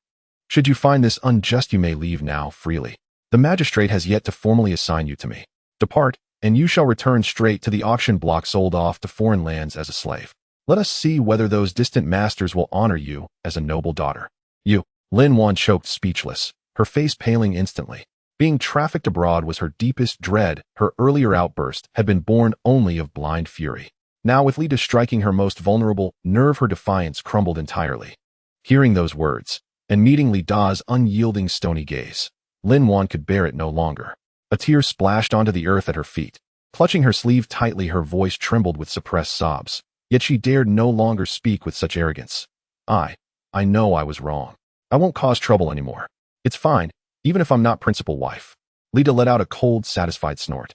Should you find this unjust, you may leave now freely. The magistrate has yet to formally assign you to me. Depart, and you shall return straight to the auction block, sold off to foreign lands as a slave. Let us see whether those distant masters will honor you as a noble daughter. You. Lin Wan choked, speechless, her face paling instantly. Being trafficked abroad was her deepest dread. Her earlier outburst had been born only of blind fury. Now, with Li Da striking her most vulnerable nerve, her defiance crumbled entirely. Hearing those words, and meeting Li Da's unyielding stony gaze, Lin Wan could bear it no longer. A tear splashed onto the earth at her feet. Clutching her sleeve tightly, her voice trembled with suppressed sobs. Yet she dared no longer speak with such arrogance. I know I was wrong. I won't cause trouble anymore. It's fine, even if I'm not principal wife. Li Da let out a cold, satisfied snort.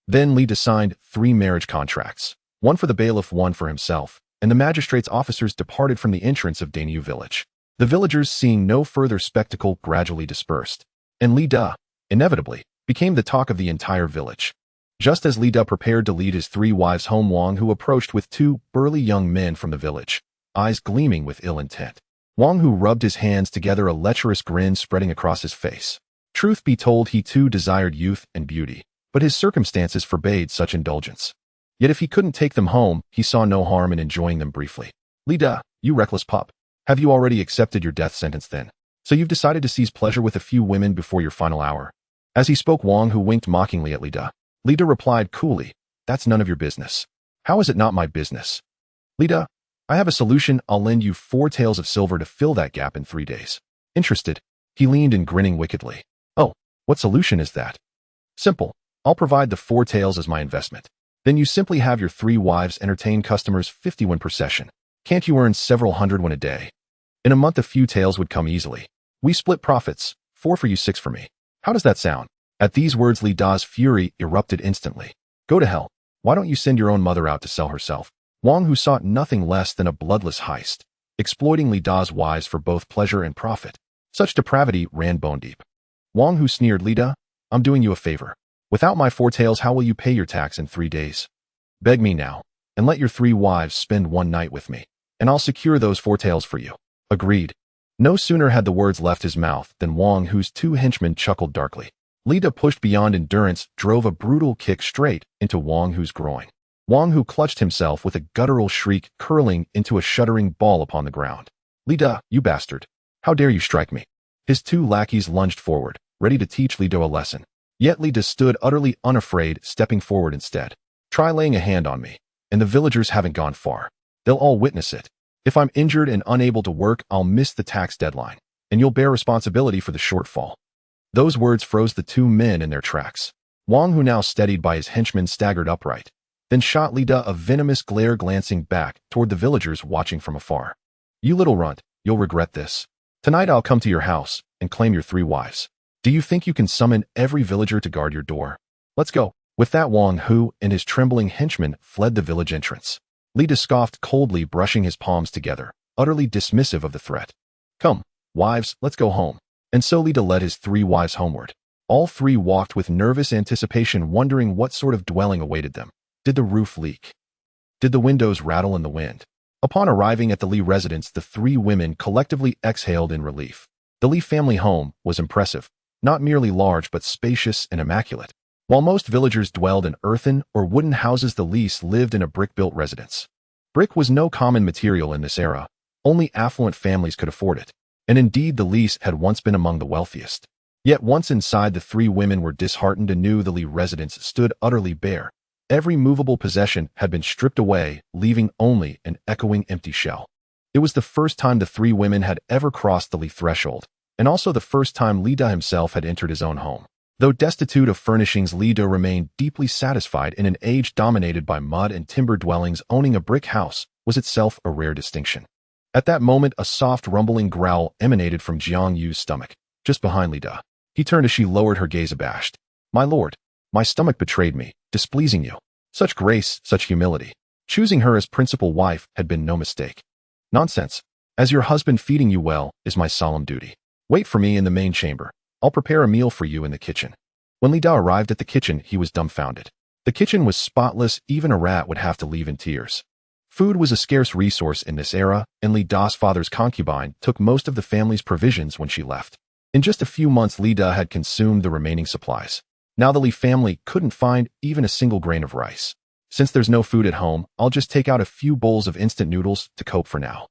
Then Li Da signed 3 marriage contracts, one for the bailiff, one for himself, and the magistrate's officers departed from the entrance of Danyue village. The villagers, seeing no further spectacle, gradually dispersed, and Li Da, inevitably, became the talk of the entire village. Just as Li Da prepared to lead his 3 wives home, Wang Hu approached with 2 burly young men from the village, eyes gleaming with ill intent. Wang Hu rubbed his hands together, a lecherous grin spreading across his face. Truth be told, he too desired youth and beauty, but his circumstances forbade such indulgence. Yet if he couldn't take them home, he saw no harm in enjoying them briefly. Li Da, you reckless pup. Have you already accepted your death sentence then? So you've decided to seize pleasure with a few women before your final hour? As he spoke, Wang Hu winked mockingly at Li Da. Li Da replied coolly, that's none of your business. How is it not my business? Li Da, I have a solution. I'll lend you 4 taels of silver to fill that gap in 3 days. Interested? He leaned in, grinning wickedly. Oh, what solution is that? Simple. I'll provide the 4 taels as my investment. Then you simply have your 3 wives entertain customers 51 per session. Can't you earn several hundred won a day? In a month, a few taels would come easily. We split profits, 4 for you, 6 for me. How does that sound? At these words, Li Da's fury erupted instantly. Go to hell. Why don't you send your own mother out to sell herself? Wang Hu sought nothing less than a bloodless heist, exploiting Li Da's wives for both pleasure and profit. Such depravity ran bone deep. Wang Hu sneered, Li Da, I'm doing you a favor. Without my 4 taels, how will you pay your tax in 3 days? Beg me now, and let your 3 wives spend 1 night with me, and I'll secure those 4 taels for you. Agreed. No sooner had the words left his mouth than Wang Hu's 2 henchmen chuckled darkly. Li Da, pushed beyond endurance, drove a brutal kick straight into Wang Hu's groin. Wang Hu clutched himself with a guttural shriek, curling into a shuddering ball upon the ground. Li Da, you bastard. How dare you strike me? His 2 lackeys lunged forward, ready to teach Li Da a lesson. Yet Li Da stood utterly unafraid, stepping forward instead. Try laying a hand on me, and the villagers haven't gone far. They'll all witness it. If I'm injured and unable to work, I'll miss the tax deadline, and you'll bear responsibility for the shortfall. Those words froze the 2 men in their tracks. Wang Hu, now steadied by his henchmen, staggered upright, then shot Li Da a venomous glare glancing back toward the villagers watching from afar. You little runt, you'll regret this. Tonight I'll come to your house and claim your 3 wives. Do you think you can summon every villager to guard your door? Let's go. With that, Wang Hu and his trembling henchmen fled the village entrance. Li Da scoffed coldly, brushing his palms together, utterly dismissive of the threat. Come, wives, let's go home. And so Li Da led his 3 wives homeward. All 3 walked with nervous anticipation, wondering what sort of dwelling awaited them. Did the roof leak? Did the windows rattle in the wind? Upon arriving at the Li residence, the 3 women collectively exhaled in relief. The Li family home was impressive, not merely large but spacious and immaculate. While most villagers dwelled in earthen or wooden houses, the Lis lived in a brick-built residence. Brick was no common material in this era. Only affluent families could afford it. And indeed, the Lis had once been among the wealthiest. Yet once inside, the 3 women were disheartened and knew the Li residence stood utterly bare. Every movable possession had been stripped away, leaving only an echoing empty shell. It was the first time the 3 women had ever crossed the Li threshold, and also the first time Li Da himself had entered his own home. Though destitute of furnishings, Li Da remained deeply satisfied. In an age dominated by mud and timber dwellings, owning a brick house was itself a rare distinction. At that moment, a soft rumbling growl emanated from Jiang Yu's stomach, just behind Li Da. He turned as she lowered her gaze abashed. My lord, my stomach betrayed me, displeasing you. Such grace, such humility. Choosing her as principal wife had been no mistake. Nonsense. As your husband, feeding you well is my solemn duty. Wait for me in the main chamber. I'll prepare a meal for you in the kitchen. When Li Da arrived at the kitchen, he was dumbfounded. The kitchen was spotless, even a rat would have to leave in tears. Food was a scarce resource in this era, and Li Da's father's concubine took most of the family's provisions when she left. In just a few months, Li Da had consumed the remaining supplies. Now the Li family couldn't find even a single grain of rice. Since there's no food at home, I'll just take out a few bowls of instant noodles to cope for now.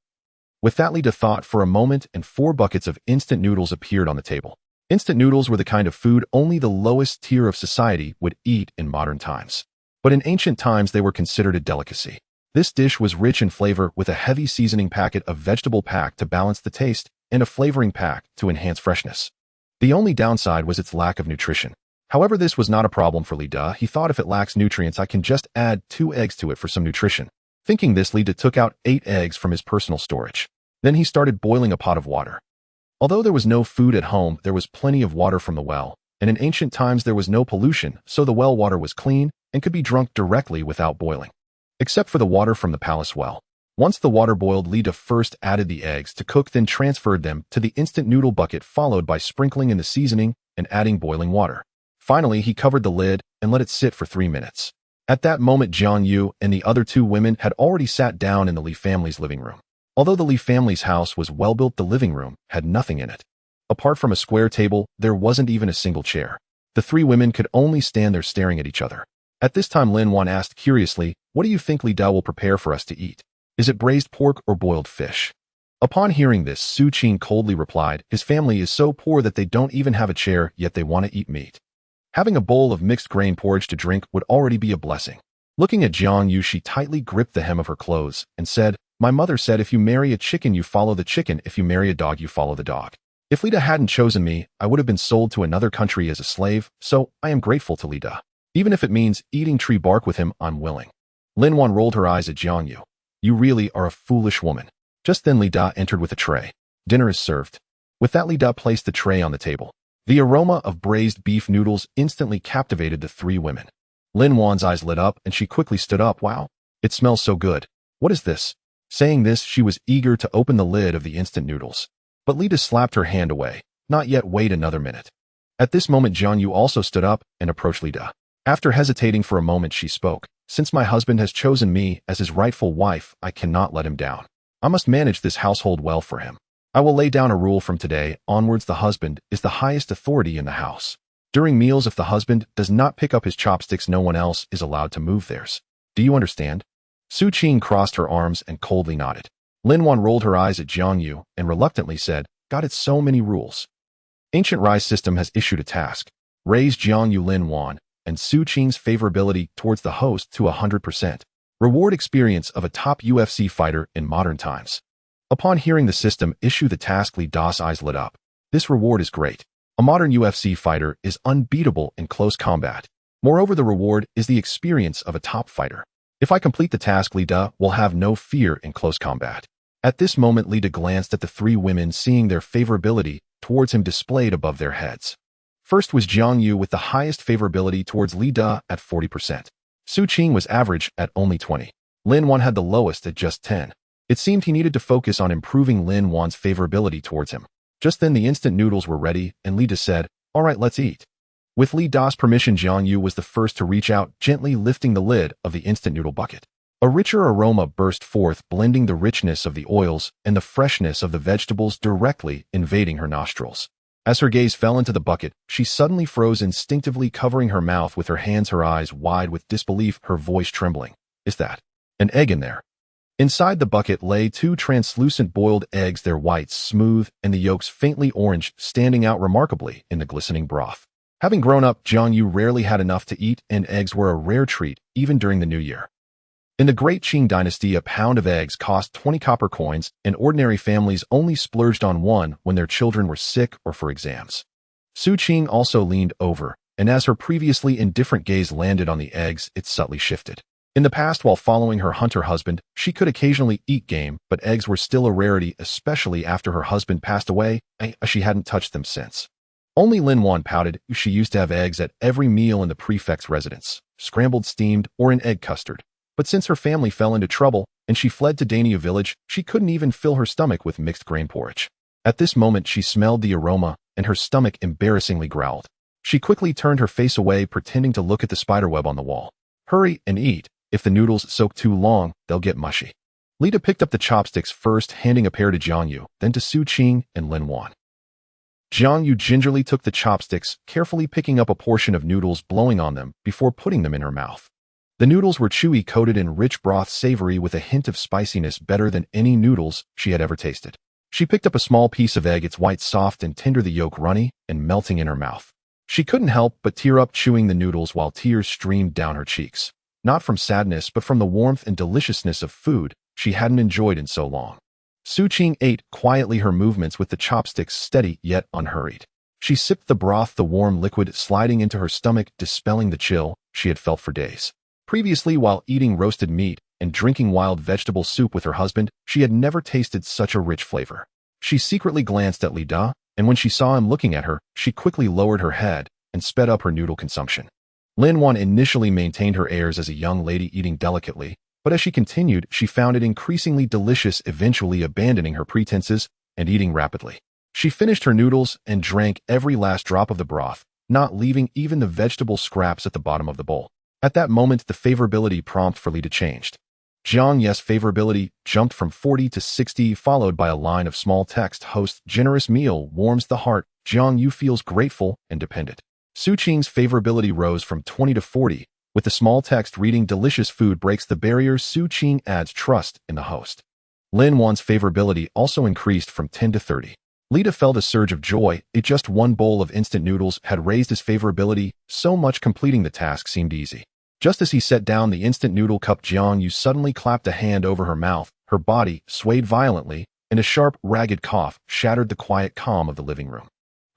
With that, Li Da thought for a moment, and 4 buckets of instant noodles appeared on the table. Instant noodles were the kind of food only the lowest tier of society would eat in modern times. But in ancient times, they were considered a delicacy. This dish was rich in flavor, with a heavy seasoning packet of vegetable pack to balance the taste and a flavoring pack to enhance freshness. The only downside was its lack of nutrition. However, this was not a problem for Li Da. He thought if it lacks nutrients, I can just add 2 eggs to it for some nutrition. Thinking this, Li Da took out 8 eggs from his personal storage. Then he started boiling a pot of water. Although there was no food at home, there was plenty of water from the well, and in ancient times there was no pollution, so the well water was clean and could be drunk directly without boiling. Except for the water from the palace well. Once the water boiled, Li Da first added the eggs to cook, then transferred them to the instant noodle bucket, followed by sprinkling in the seasoning and adding boiling water. Finally, he covered the lid and let it sit for 3 minutes. At that moment, Jiang Yu and the other 2 women had already sat down in the Li family's living room. Although the Li family's house was well built, the living room had nothing in it. Apart from a square table, there wasn't even a single chair. The 3 women could only stand there staring at each other. At this time, Lin Wan asked curiously, "What do you think Li Da will prepare for us to eat? Is it braised pork or boiled fish?" Upon hearing this, Su Qing coldly replied, "His family is so poor that they don't even have a chair, yet they want to eat meat. Having a bowl of mixed grain porridge to drink would already be a blessing." Looking at Jiang Yu, she tightly gripped the hem of her clothes and said, "My mother said if you marry a chicken, you follow the chicken. If you marry a dog, you follow the dog. If Li Da hadn't chosen me, I would have been sold to another country as a slave, so I am grateful to Li Da. Even if it means eating tree bark with him, I'm willing." Lin Wan rolled her eyes at Jiang Yu. "You really are a foolish woman." Just then, Li Da entered with a tray. "Dinner is served." With that, Li Da placed the tray on the table. The aroma of braised beef noodles instantly captivated the 3 women. Lin Wan's eyes lit up and she quickly stood up. "Wow, it smells so good. What is this?" Saying this, she was eager to open the lid of the instant noodles. But Li Da slapped her hand away. "Not yet, wait another minute." At this moment, Jiang Yu also stood up and approached Li Da. After hesitating for a moment, she spoke. "Since my husband has chosen me as his rightful wife, I cannot let him down. I must manage this household well for him. I will lay down a rule: from today onwards, the husband is the highest authority in the house. During meals, if the husband does not pick up his chopsticks, no one else is allowed to move theirs. Do you understand?" Su Qing crossed her arms and coldly nodded. Lin Wan rolled her eyes at Jiang Yu and reluctantly said, "God, it's so many rules." Ancient Rai system has issued a task. Raise Jiang Yu, Lin Wan, and Su Qing's favorability towards the host to 100%. Reward experience of a top UFC fighter in modern times. Upon hearing the system issue the task, Li Da's eyes lit up. This reward is great. A modern UFC fighter is unbeatable in close combat. Moreover, the reward is the experience of a top fighter. If I complete the task, Lida will have no fear in close combat. At this moment, Lida glanced at the three women, seeing their favorability towards him displayed above their heads. First was Jiang Yu with the highest favorability towards Lida at 40%. Su Qing was average at only 20. Lin Wan had the lowest at just 10. It seemed he needed to focus on improving Lin Wan's favorability towards him. Just then the instant noodles were ready, and Lida said, "All right, let's eat." With Li Da's permission, Jiang Yu was the first to reach out, gently lifting the lid of the instant noodle bucket. A richer aroma burst forth, blending the richness of the oils and the freshness of the vegetables directly invading her nostrils. As her gaze fell into the bucket, she suddenly froze, instinctively covering her mouth with her hands, her eyes wide with disbelief, her voice trembling. "Is that an egg in there?" Inside the bucket lay 2 translucent boiled eggs, their whites smooth and the yolks faintly orange, standing out remarkably in the glistening broth. Having grown up, Jiang Yu rarely had enough to eat, and eggs were a rare treat, even during the New Year. In the Great Qing dynasty, a pound of eggs cost 20 copper coins, and ordinary families only splurged on one when their children were sick or for exams. Su Qing also leaned over, and as her previously indifferent gaze landed on the eggs, it subtly shifted. In the past, while following her hunter husband, she could occasionally eat game, but eggs were still a rarity, especially after her husband passed away. She hadn't touched them since. Only Lin Wan pouted. She used to have eggs at every meal in the prefect's residence, scrambled, steamed, or in egg custard. But since her family fell into trouble and she fled to Dania village, she couldn't even fill her stomach with mixed grain porridge. At this moment, she smelled the aroma, and her stomach embarrassingly growled. She quickly turned her face away, pretending to look at the spiderweb on the wall. "Hurry and eat. If the noodles soak too long, they'll get mushy." Lida picked up the chopsticks, first handing a pair to Jiang Yu, then to Su Qing and Lin Wan. Jiang Yu gingerly took the chopsticks, carefully picking up a portion of noodles, blowing on them before putting them in her mouth. The noodles were chewy, coated in rich broth, savory with a hint of spiciness, better than any noodles she had ever tasted. She picked up a small piece of egg, its white soft and tender, the yolk runny and melting in her mouth. She couldn't help but tear up chewing the noodles while tears streamed down her cheeks. Not from sadness, but from the warmth and deliciousness of food she hadn't enjoyed in so long. Su Qing ate quietly, her movements with the chopsticks steady yet unhurried. She sipped the broth, the warm liquid sliding into her stomach, dispelling the chill she had felt for days. Previously, while eating roasted meat and drinking wild vegetable soup with her husband, she had never tasted such a rich flavor. She secretly glanced at Li Da, and when she saw him looking at her, she quickly lowered her head and sped up her noodle consumption. Lin Wan initially maintained her airs as a young lady, eating delicately, but as she continued, she found it increasingly delicious, eventually abandoning her pretenses and eating rapidly. She finished her noodles and drank every last drop of the broth, not leaving even the vegetable scraps at the bottom of the bowl. At that moment, the favorability prompt for Lida changed. Jiang Yu's favorability jumped from 40 to 60, followed by a line of small text: "Host, generous meal warms the heart. Jiang Yu feels grateful and dependent." Su Qing's favorability rose from 20 to 40, with the small text reading: "Delicious food breaks the barriers. Su Qing adds trust in the host." Lin Wan's favorability also increased from 10 to 30. Lida felt a surge of joy. Just one bowl of instant noodles had raised his favorability so much, completing the task seemed easy. Just as he set down the instant noodle cup, Jiang Yu suddenly clapped a hand over her mouth. Her body swayed violently, and a sharp, ragged cough shattered the quiet calm of the living room.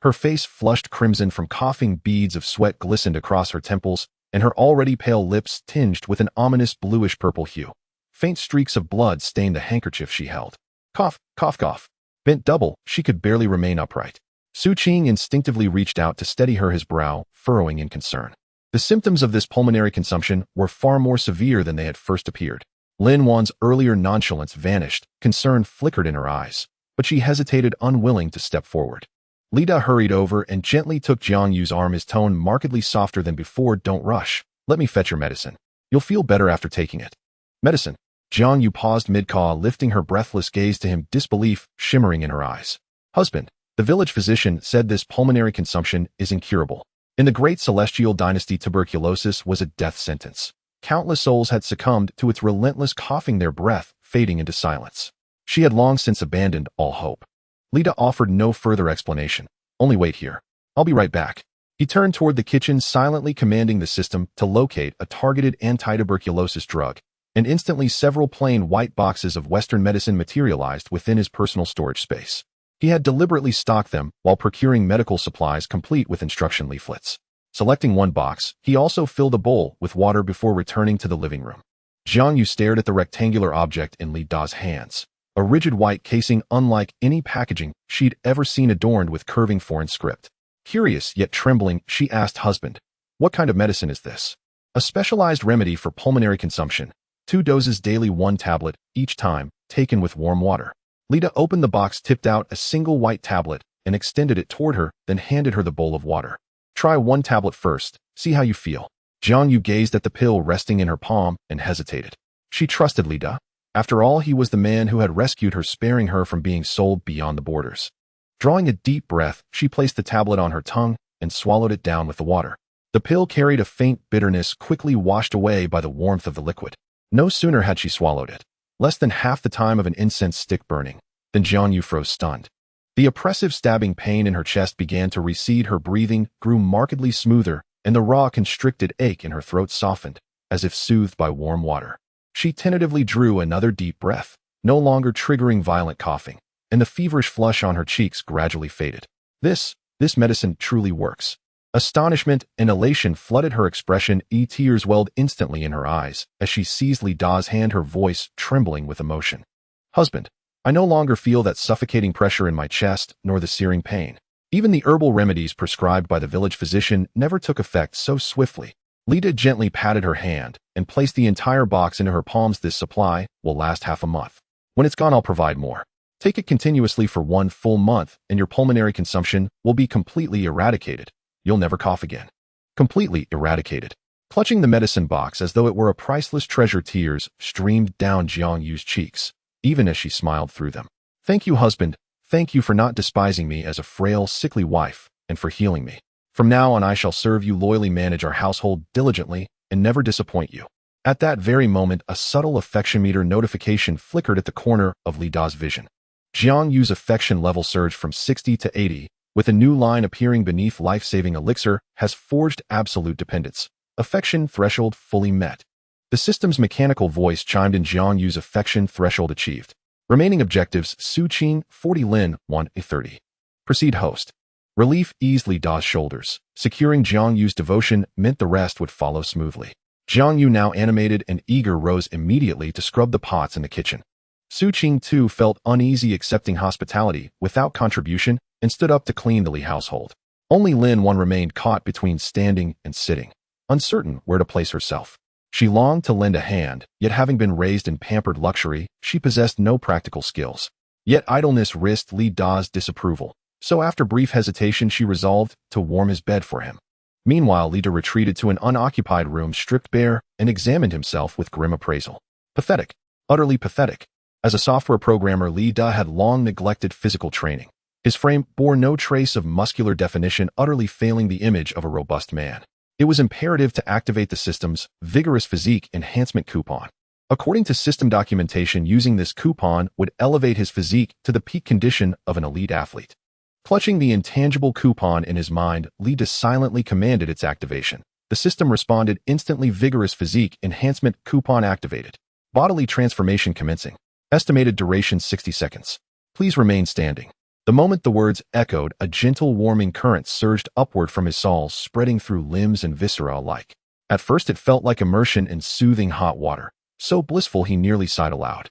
Her face flushed crimson from coughing, beads of sweat glistened across her temples, and her already pale lips tinged with an ominous bluish-purple hue. Faint streaks of blood stained the handkerchief she held. Cough, cough, cough. Bent double, she could barely remain upright. Su Qing instinctively reached out to steady her, his brow furrowing in concern. The symptoms of this pulmonary consumption were far more severe than they had first appeared. Lin Wan's earlier nonchalance vanished, concern flickered in her eyes, but she hesitated, unwilling to step forward. Lida hurried over and gently took Jiang Yu's arm, his tone markedly softer than before. "Don't rush. Let me fetch your medicine. You'll feel better after taking it." "Medicine?" Jiang Yu paused mid-caw, lifting her breathless gaze to him, disbelief shimmering in her eyes. "Husband, the village physician said this pulmonary consumption is incurable. In the Great Celestial Dynasty, tuberculosis was a death sentence. Countless souls had succumbed to its relentless coughing, their breath fading into silence. She had long since abandoned all hope." Lida offered no further explanation. "Only wait here. I'll be right back." He turned toward the kitchen, silently commanding the system to locate a targeted anti-tuberculosis drug, and instantly several plain white boxes of Western medicine materialized within his personal storage space. He had deliberately stocked them while procuring medical supplies complete with instruction leaflets. Selecting one box, he also filled a bowl with water before returning to the living room. Jiang Yu stared at the rectangular object in Li Da's hands, a rigid white casing unlike any packaging she'd ever seen adorned with curving foreign script. Curious yet trembling, she asked husband, "What kind of medicine is this?" "A specialized remedy for pulmonary consumption. 2 doses daily, 1 tablet, each time, taken with warm water." Lida opened the box, tipped out a single white tablet, and extended it toward her, then handed her the bowl of water. "Try 1 tablet first, see how you feel." Jiang Yu gazed at the pill resting in her palm and hesitated. She trusted Lida. After all, he was the man who had rescued her, sparing her from being sold beyond the borders. Drawing a deep breath, she placed the tablet on her tongue and swallowed it down with the water. The pill carried a faint bitterness, quickly washed away by the warmth of the liquid. No sooner had she swallowed it, less than half the time of an incense stick burning, than Jiang Yu froze stunned. The oppressive stabbing pain in her chest began to recede, her breathing grew markedly smoother, and the raw, constricted ache in her throat softened, as if soothed by warm water. She tentatively drew another deep breath, no longer triggering violent coughing, and the feverish flush on her cheeks gradually faded. This medicine truly works. Astonishment and elation flooded her expression. Tears welled instantly in her eyes as she seized Li Da's hand, her voice trembling with emotion. "Husband, I no longer feel that suffocating pressure in my chest, nor the searing pain. Even the herbal remedies prescribed by the village physician never took effect so swiftly." Lida gently patted her hand and placed the entire box into her palms. "This supply will last half a month. When it's gone, I'll provide more. Take it continuously for 1 full month, and your pulmonary consumption will be completely eradicated. You'll never cough again." Completely eradicated. Clutching the medicine box as though it were a priceless treasure, tears streamed down Jiang Yu's cheeks, even as she smiled through them. "Thank you, husband. Thank you for not despising me as a frail, sickly wife, and for healing me. From now on, I shall serve you loyally, manage our household diligently, and never disappoint you." At that very moment, a subtle affection meter notification flickered at the corner of Li Da's vision. Jiang Yu's affection level surged from 60 to 80, with a new line appearing beneath. "Life-saving elixir has forged absolute dependence. Affection threshold fully met." The system's mechanical voice chimed in. Jiang Yu's affection threshold achieved. Remaining objectives: Su Qing 40, Lin 1 30. Proceed, host. Relief eased Li Da's shoulders. Securing Jiang Yu's devotion meant the rest would follow smoothly. Jiang Yu, now animated and eager, rose immediately to scrub the pots in the kitchen. Su Qing too felt uneasy accepting hospitality without contribution and stood up to clean the Li household. Only Lin 1 remained caught between standing and sitting, uncertain where to place herself. She longed to lend a hand, yet having been raised in pampered luxury, she possessed no practical skills. Yet idleness risked Li Da's disapproval, so after brief hesitation she resolved to warm his bed for him. Meanwhile, Li Da retreated to an unoccupied room, stripped bare, and examined himself with grim appraisal. Pathetic. Utterly pathetic. As a software programmer, Li Da had long neglected physical training. His frame bore no trace of muscular definition, utterly failing the image of a robust man. It was imperative to activate the system's vigorous physique enhancement coupon. According to system documentation, using this coupon would elevate his physique to the peak condition of an elite athlete. Clutching the intangible coupon in his mind, Li Da silently commanded its activation. The system responded instantly. Vigorous physique enhancement coupon activated. Bodily transformation commencing. Estimated duration 60 seconds. Please remain standing. The moment the words echoed, a gentle warming current surged upward from his soul, spreading through limbs and viscera alike. At first it felt like immersion in soothing hot water, so blissful he nearly sighed aloud.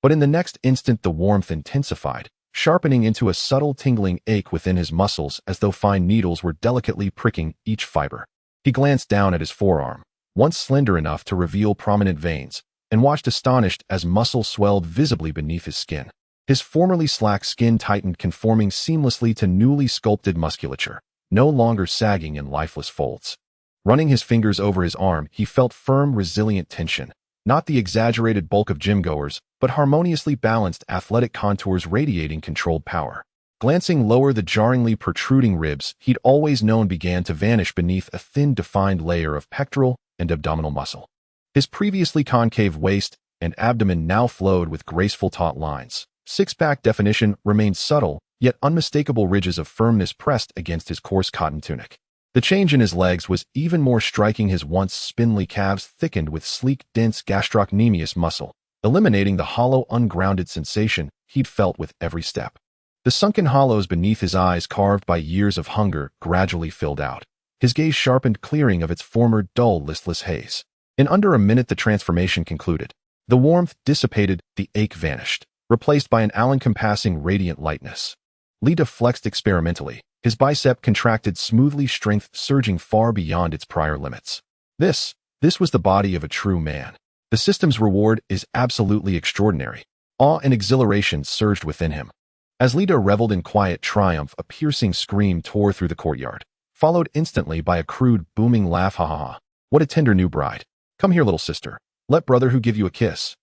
But in the next instant the warmth intensified, sharpening into a subtle tingling ache within his muscles as though fine needles were delicately pricking each fiber. He glanced down at his forearm, once slender enough to reveal prominent veins, and watched astonished as muscle swelled visibly beneath his skin. His formerly slack skin tightened, conforming seamlessly to newly sculpted musculature, no longer sagging in lifeless folds. Running his fingers over his arm, he felt firm, resilient tension, not the exaggerated bulk of gym-goers, but harmoniously balanced athletic contours radiating controlled power. Glancing lower, the jarringly protruding ribs he'd always known began to vanish beneath a thin, defined layer of pectoral and abdominal muscle. His previously concave waist and abdomen now flowed with graceful taut lines. Six-pack definition remained subtle, yet unmistakable ridges of firmness pressed against his coarse cotton tunic. The change in his legs was even more striking. His once spindly calves thickened with sleek, dense gastrocnemius muscle, eliminating the hollow, ungrounded sensation he'd felt with every step. The sunken hollows beneath his eyes, carved by years of hunger, gradually filled out. his gaze sharpened, clearing of its former dull, listless haze. In under a minute the transformation concluded. The warmth dissipated, the ache vanished, replaced by an all-encompassing radiant lightness. Lita flexed experimentally, his bicep contracted smoothly, strength surging far beyond its prior limits. This was the body of a true man. The system's reward is absolutely extraordinary. Awe and exhilaration surged within him. As Lita reveled in quiet triumph, a piercing scream tore through the courtyard, followed instantly by a crude, booming laugh. Ha ha ha. What a tender new bride. Come here, little sister. Let brother who give you a kiss.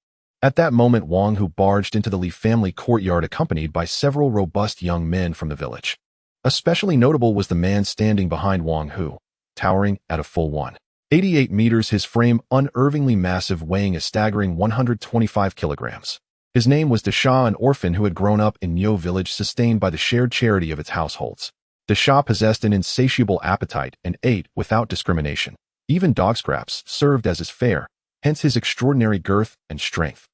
At that moment, Wang Hu barged into the Li family courtyard accompanied by several robust young men from the village. Especially notable was the man standing behind Wang Hu, towering at a full 188 meters, his frame unervingly massive, weighing a staggering 125 kilograms. His name was Dasha, an orphan who had grown up in Niu village, sustained by the shared charity of its households. Dasha possessed an insatiable appetite and ate without discrimination. Even dog scraps served as his fare, hence his extraordinary girth and strength.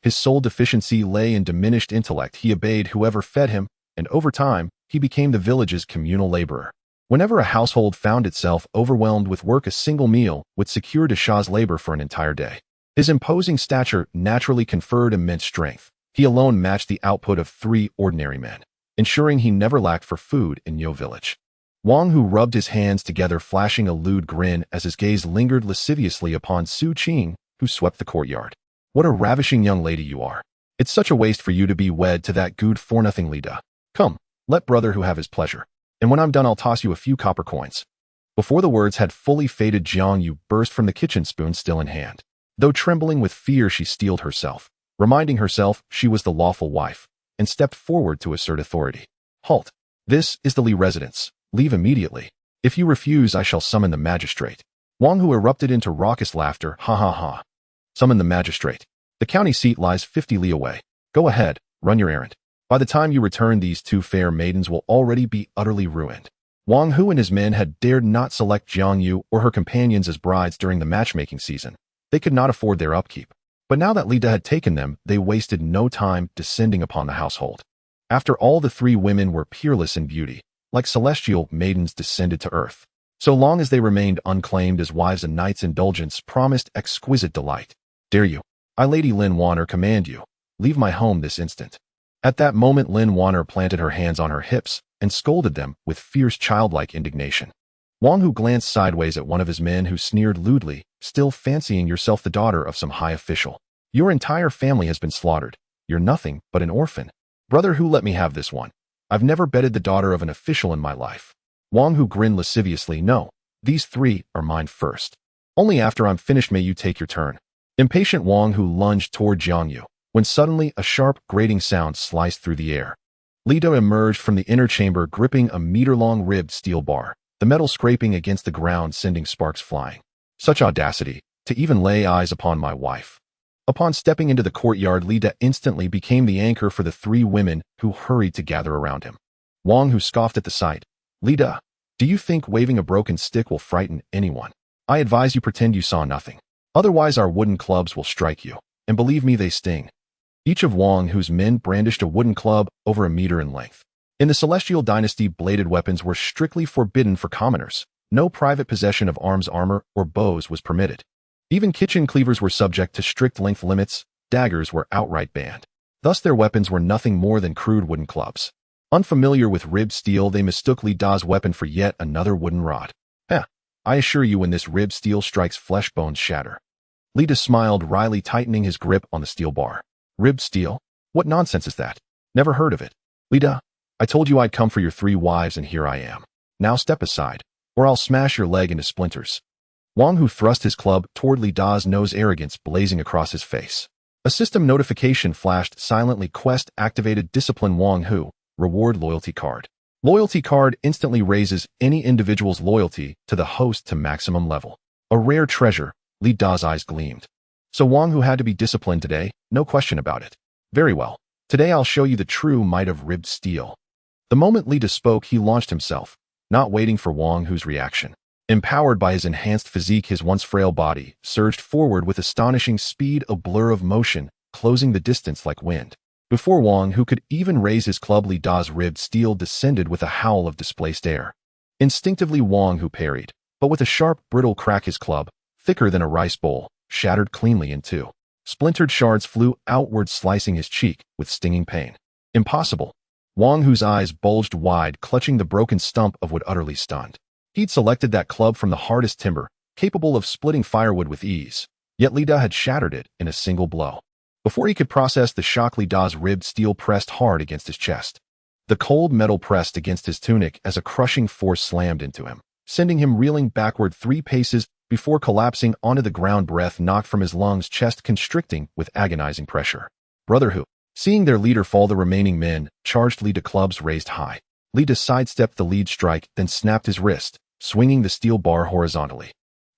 His sole deficiency lay in diminished intellect. He obeyed whoever fed him, and over time, he became the village's communal laborer. Whenever a household found itself overwhelmed with work, a single meal would secure Dasha's labor for an entire day. His imposing stature naturally conferred immense strength. He alone matched the output of 3 ordinary men, ensuring he never lacked for food in Niu village. Wang Hu rubbed his hands together, flashing a lewd grin as his gaze lingered lasciviously upon Su Qing, who swept the courtyard. What a ravishing young lady you are. It's such a waste for you to be wed to that good for nothing Lida. Come, let brother who have his pleasure. And when I'm done, I'll toss you a few copper coins. Before the words had fully faded, Jiang Yu burst from the kitchen, spoon still in hand. Though trembling with fear, she steeled herself, reminding herself she was the lawful wife, and stepped forward to assert authority. Halt. This is the Li residence. Leave immediately. If you refuse, I shall summon the magistrate. Wang Hu erupted into raucous laughter. Ha ha ha. Summon the magistrate. The county seat lies 50 li away. Go ahead, run your errand. By the time you return, these 2 fair maidens will already be utterly ruined. Wang Hu and his men had dared not select Jiang Yu or her companions as brides during the matchmaking season. They could not afford their upkeep. But now that Lida had taken them, they wasted no time descending upon the household. After all, the 3 women were peerless in beauty, like celestial maidens descended to earth. So long as they remained unclaimed as wives, a night's indulgence promised exquisite delight. Dare you? I, Lady Lin Wanner, command you. Leave my home this instant. At that moment, Lin Wanner planted her hands on her hips and scolded them with fierce childlike indignation. Wang Hu glanced sideways at one of his men, who sneered lewdly, still fancying yourself the daughter of some high official. Your entire family has been slaughtered. You're nothing but an orphan. Brother Hu, let me have this one. I've never bedded the daughter of an official in my life. Wang Hu grinned lasciviously. No, these 3 are mine first. Only after I'm finished may you take your turn. Impatient, Wang Hu lunged toward Jiang Yu, when suddenly a sharp, grating sound sliced through the air. Lida emerged from the inner chamber, gripping a meter-long ribbed steel bar, the metal scraping against the ground, sending sparks flying. Such audacity, to even lay eyes upon my wife. Upon stepping into the courtyard, Lida instantly became the anchor for the 3 women who hurried to gather around him. Wang Hu scoffed at the sight. Lida, do you think waving a broken stick will frighten anyone? I advise you pretend you saw nothing. Otherwise our wooden clubs will strike you, and believe me, they sting. Each of Wang Hu's men brandished a wooden club over a meter in length. In the Celestial Dynasty, bladed weapons were strictly forbidden for commoners. No private possession of arms, armor, or bows was permitted. Even kitchen cleavers were subject to strict length limits. Daggers were outright banned. Thus their weapons were nothing more than crude wooden clubs. Unfamiliar with ribbed steel, they mistook Lida's weapon for yet another wooden rod. I assure you, when this ribbed steel strikes, flesh bones shatter. Lida smiled wryly, tightening his grip on the steel bar. Ribbed steel? What nonsense is that? Never heard of it. Lida, I told you I'd come for your 3 wives, and here I am. Now step aside, or I'll smash your leg into splinters. Wang Hu thrust his club toward Lida's nose, arrogance blazing across his face. A system notification flashed silently. Quest activated. Discipline Wang Hu. Reward loyalty card. Loyalty card instantly raises any individual's loyalty to the host to maximum level. A rare treasure. Lida's eyes gleamed. So Wang Hu had to be disciplined today, no question about it. Very well. Today I'll show you the true might of ribbed steel. The moment Lida spoke, he launched himself, not waiting for Wang Hu's reaction. Empowered by his enhanced physique, his once frail body surged forward with astonishing speed, a blur of motion, closing the distance like wind. Before Wang Hu could even raise his club, Lida's ribbed steel descended with a howl of displaced air. Instinctively, Wang Hu parried, but with a sharp, brittle crack his club, thicker than a rice bowl, shattered cleanly in two. Splintered shards flew outward, slicing his cheek with stinging pain. Impossible. Wang Hu's eyes bulged wide, clutching the broken stump of wood, utterly stunned. He'd selected that club from the hardest timber, capable of splitting firewood with ease, yet Li Da had shattered it in a single blow. Before he could process the shock, Li Da's ribbed steel pressed hard against his chest. The cold metal pressed against his tunic as a crushing force slammed into him, sending him reeling backward 3 paces before collapsing onto the ground, breath knocked from his lungs, chest constricting with agonizing pressure. Brother Hu. Seeing their leader fall, the remaining men charged Li Da, clubs raised high. Li Da sidestepped the lead strike, then snapped his wrist, swinging the steel bar horizontally.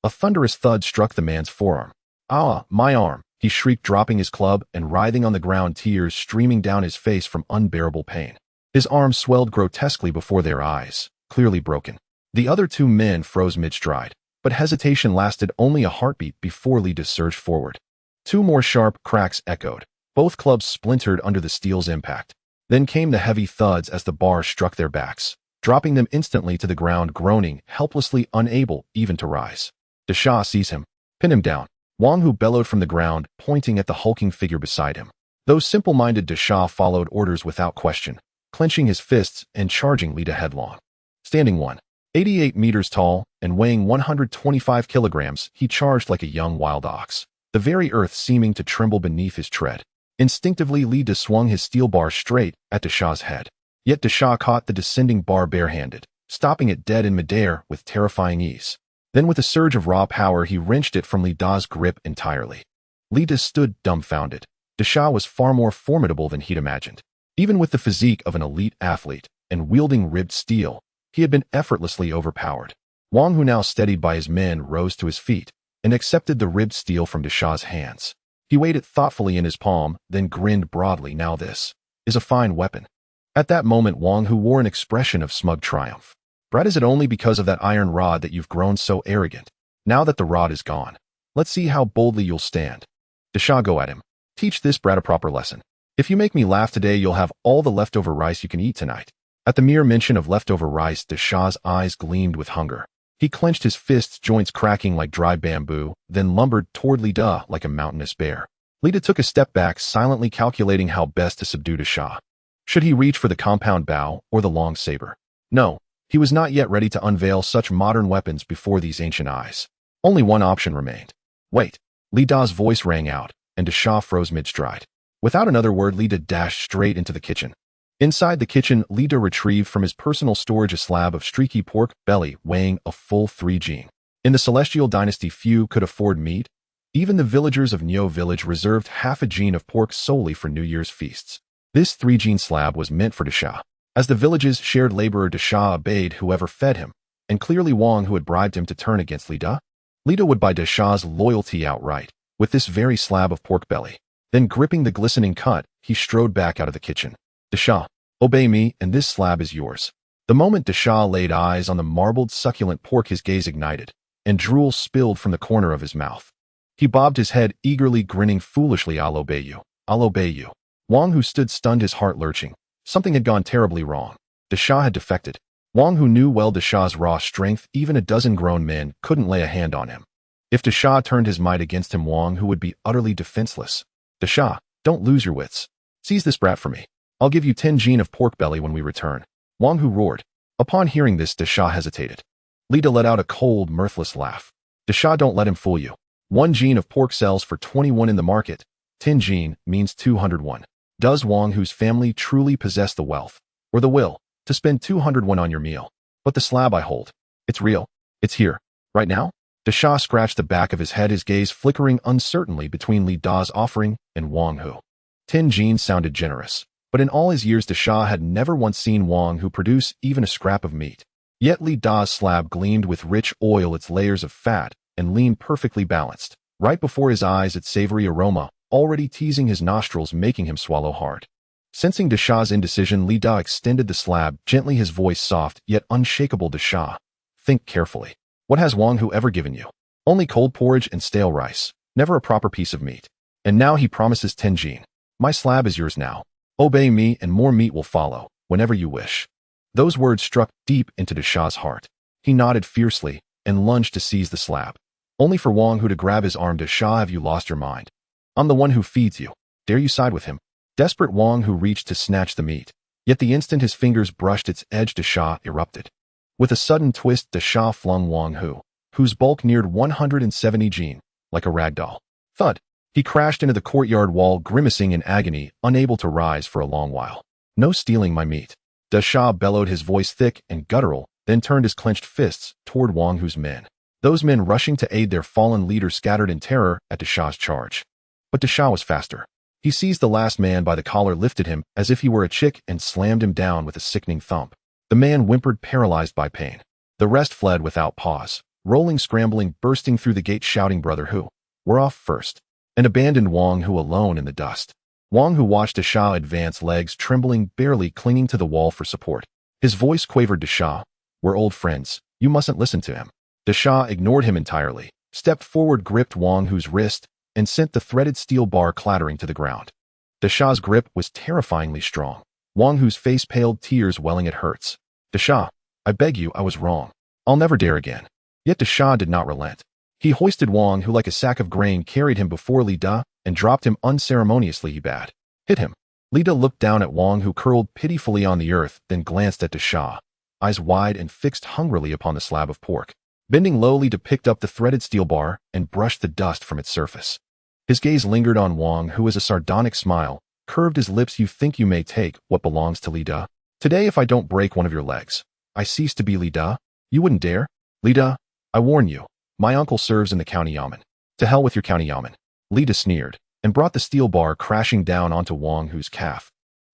A thunderous thud struck the man's forearm. "Ah, my arm!" he shrieked, dropping his club and writhing on the ground, tears streaming down his face from unbearable pain. His arm swelled grotesquely before their eyes, clearly broken. The other 2 men froze mid-stride, but hesitation lasted only a heartbeat before Li Da surged forward. 2 more sharp cracks echoed. Both clubs splintered under the steel's impact. Then came the heavy thuds as the bar struck their backs, dropping them instantly to the ground, groaning, helplessly unable even to rise. Da Sha, seize him. Pin him down. Wang Hu bellowed from the ground, pointing at the hulking figure beside him. Though simple-minded, Da Sha followed orders without question, clenching his fists and charging Li Da headlong. Standing 188 meters tall and weighing 125 kilograms, he charged like a young wild ox, the very earth seeming to tremble beneath his tread. Instinctively, Li Da swung his steel bar straight at Da Sha's head. Yet Da Sha caught the descending bar barehanded, stopping it dead in midair with terrifying ease. Then with a surge of raw power, he wrenched it from Li Da's grip entirely. Li Da stood dumbfounded. Da Sha was far more formidable than he'd imagined. Even with the physique of an elite athlete and wielding ribbed steel, he had been effortlessly overpowered. Wang Hu, now steadied by his men, rose to his feet and accepted the ribbed steel from Da Sha's hands. He weighed it thoughtfully in his palm, then grinned broadly. "Now this is a fine weapon." At that moment, Wang Hu wore an expression of smug triumph. "Brat, is it only because of that iron rod that you've grown so arrogant? Now that the rod is gone, let's see how boldly you'll stand." Da Sha, go at him. Teach this brat a proper lesson. If you make me laugh today, you'll have all the leftover rice you can eat tonight. At the mere mention of leftover rice, Da Sha's eyes gleamed with hunger. He clenched his fists, joints cracking like dry bamboo, then lumbered toward Li Da like a mountainous bear. Li Da took a step back, silently calculating how best to subdue Da Sha. Should he reach for the compound bow or the long saber? No, he was not yet ready to unveil such modern weapons before these ancient eyes. Only one option remained. Wait. Li Da's voice rang out, and Da Sha froze mid-stride. Without another word, Li Da dashed straight into the kitchen. Inside the kitchen, Li Da retrieved from his personal storage a slab of streaky pork belly weighing a full 3 jin. In the Celestial Dynasty, few could afford meat. Even the villagers of Nio village reserved half a jin of pork solely for New Year's feasts. This 3 jin slab was meant for Da Sha. As the village's shared laborer, Da Sha obeyed whoever fed him, and clearly Wang Hu had bribed him to turn against Li Da. Li Da would buy Da Sha's loyalty outright, with this very slab of pork belly. Then, gripping the glistening cut, he strode back out of the kitchen. Da Sha, obey me, and this slab is yours. The moment Da Sha laid eyes on the marbled, succulent pork, his gaze ignited, and drool spilled from the corner of his mouth. He bobbed his head, eagerly grinning foolishly. "I'll obey you. I'll obey you." Wang Hu stood stunned, his heart lurching. Something had gone terribly wrong. Da Sha had defected. Wang Hu knew well Da Sha's raw strength. Even a dozen grown men couldn't lay a hand on him. If Da Sha turned his might against him, Wang Hu would be utterly defenseless. "Da Sha, don't lose your wits. Seize this brat for me. I'll give you 10 jin of pork belly when we return." Wang Hu roared. Upon hearing this, Da Sha hesitated. Li Da let out a cold, mirthless laugh. "Da Sha, don't let him fool you. 1 jin of pork sells for 21 in the market. 10 jin means 201. Does Wang Hu's family truly possess the wealth, or the will, to spend 201 on your meal? But the slab I hold, it's real. It's here. Right now?" Da Sha scratched the back of his head, his gaze flickering uncertainly between Li Da's offering and Wang Hu. 10 jin sounded generous. But in all his years, Da Sha had never once seen Wang Hu produce even a scrap of meat. Yet Li Da's slab gleamed with rich oil, its layers of fat and lean perfectly balanced. Right before his eyes, its savory aroma already teasing his nostrils, making him swallow hard. Sensing Da Sha's indecision, Li Da extended the slab gently, his voice soft yet unshakable. "Da Sha, think carefully. What has Wang Hu ever given you? Only cold porridge and stale rice, never a proper piece of meat. And now he promises 10 jin. My slab is yours now. Obey me and more meat will follow, whenever you wish." Those words struck deep into Da Sha's heart. He nodded fiercely and lunged to seize the slab. Only for Wang Hu to grab his arm. "Dasha, have you lost your mind? I'm the one who feeds you. Dare you side with him?" Desperate, Wang Hu reached to snatch the meat. Yet the instant his fingers brushed its edge, Dasha erupted. With a sudden twist, Dasha flung Wang Hu, whose bulk neared 170 jin, like a rag doll. Thud! He crashed into the courtyard wall, grimacing in agony, unable to rise for a long while. "No stealing my meat!" Dasha bellowed, his voice thick and guttural, then turned his clenched fists toward Wang Hu's men. Those men, rushing to aid their fallen leader, scattered in terror at Dasha's charge. But Dasha was faster. He seized the last man by the collar, lifted him as if he were a chick, and slammed him down with a sickening thump. The man whimpered, paralyzed by pain. The rest fled without pause, rolling, scrambling, bursting through the gate, shouting, "Brother Hu, we're off first," and abandoned Wang Hu alone in the dust. Wang Hu watched Dasha advance, legs trembling, barely clinging to the wall for support. His voice quavered, "Dasha, we're old friends. You mustn't listen to him." Dasha ignored him entirely, stepped forward, gripped Wang Hu's wrist, and sent the threaded steel bar clattering to the ground. Dasha's grip was terrifyingly strong. Wang Hu's face paled, tears welling. "It hurts. Dasha, I beg you, I was wrong. I'll never dare again." Yet Dasha did not relent. He hoisted Wang Hu like a sack of grain, carried him before Li Da, and dropped him unceremoniously. He bade, "Hit him." Li Da looked down at Wang Hu, curled pitifully on the earth, then glanced at Dasha, eyes wide and fixed hungrily upon the slab of pork. Bending low, Li Da picked up the threaded steel bar and brushed the dust from its surface. His gaze lingered on Wang Hu as a sardonic smile curved his lips. "You think you may take what belongs to Li Da? Today, if I don't break one of your legs, I cease to be Li Da? You wouldn't dare? Li Da, I warn you, my uncle serves in the county yamen. To hell with your county yamen." Li Da sneered, and brought the steel bar crashing down onto Wang Hu's calf.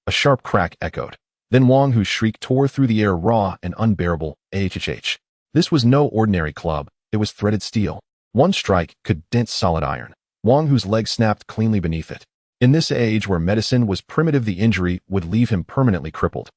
A sharp crack echoed. Then Wang Hu's shriek tore through the air, raw and unbearable. "Hhh. This was no ordinary club, it was threaded steel. One strike could dent solid iron." Wang Hu's leg snapped cleanly beneath it. In this age where medicine was primitive, the injury would leave him permanently crippled.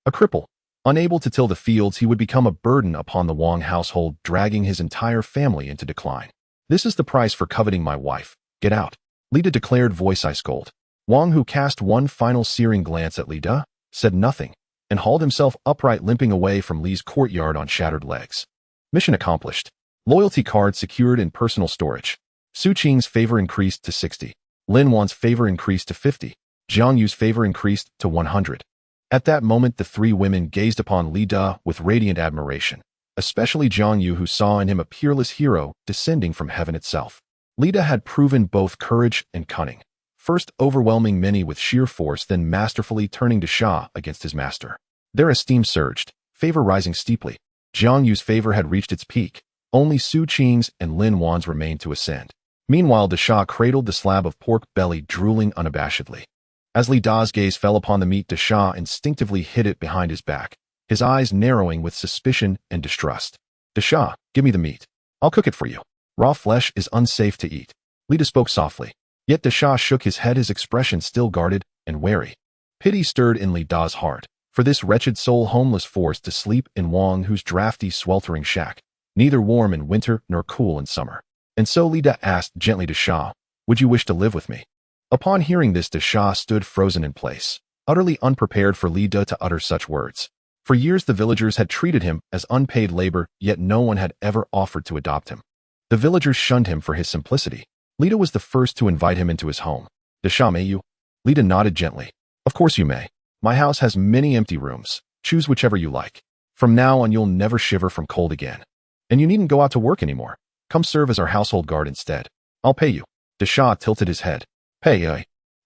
A cripple. Unable to till the fields, he would become a burden upon the Wang household, dragging his entire family into decline. "This is the price for coveting my wife. Get out." Li Da declared, voice ice cold. Wang Hu cast one final searing glance at Li Da, said nothing, and hauled himself upright, limping away from Li's courtyard on shattered legs. Mission accomplished. Loyalty card secured in personal storage. Su Qing's favor increased to 60. Lin Wan's favor increased to 50. Jiang Yu's favor increased to 100. At that moment, the three women gazed upon Li Da with radiant admiration, especially Jiang Yu, who saw in him a peerless hero descending from heaven itself. Li Da had proven both courage and cunning, first overwhelming many with sheer force, then masterfully turning Dasha against his master. Their esteem surged, favor rising steeply. Jiang Yu's favor had reached its peak. Only Su Qing's and Lin Wan's remained to ascend. Meanwhile, Dasha cradled the slab of pork belly, drooling unabashedly. As Li Da's gaze fell upon the meat, Dasha instinctively hid it behind his back, his eyes narrowing with suspicion and distrust. "Dasha, give me the meat. I'll cook it for you. Raw flesh is unsafe to eat." Li Da spoke softly. Yet Dasha shook his head, his expression still guarded and wary. Pity stirred in Li Da's heart, for this wretched soul, homeless, forced to sleep in Wang Hu's drafty, sweltering shack, neither warm in winter nor cool in summer. And so Li Da asked gently, "Dasha, would you wish to live with me?" Upon hearing this, Dasha stood frozen in place, utterly unprepared for Li Da to utter such words. For years the villagers had treated him as unpaid labor, yet no one had ever offered to adopt him. The villagers shunned him for his simplicity. Li Da was the first to invite him into his home. "Dasha, may you?" Li Da nodded gently. "Of course you may. My house has many empty rooms. Choose whichever you like. From now on, you'll never shiver from cold again. And you needn't go out to work anymore. Come serve as our household guard instead. I'll pay you." Dasha tilted his head. "Pay,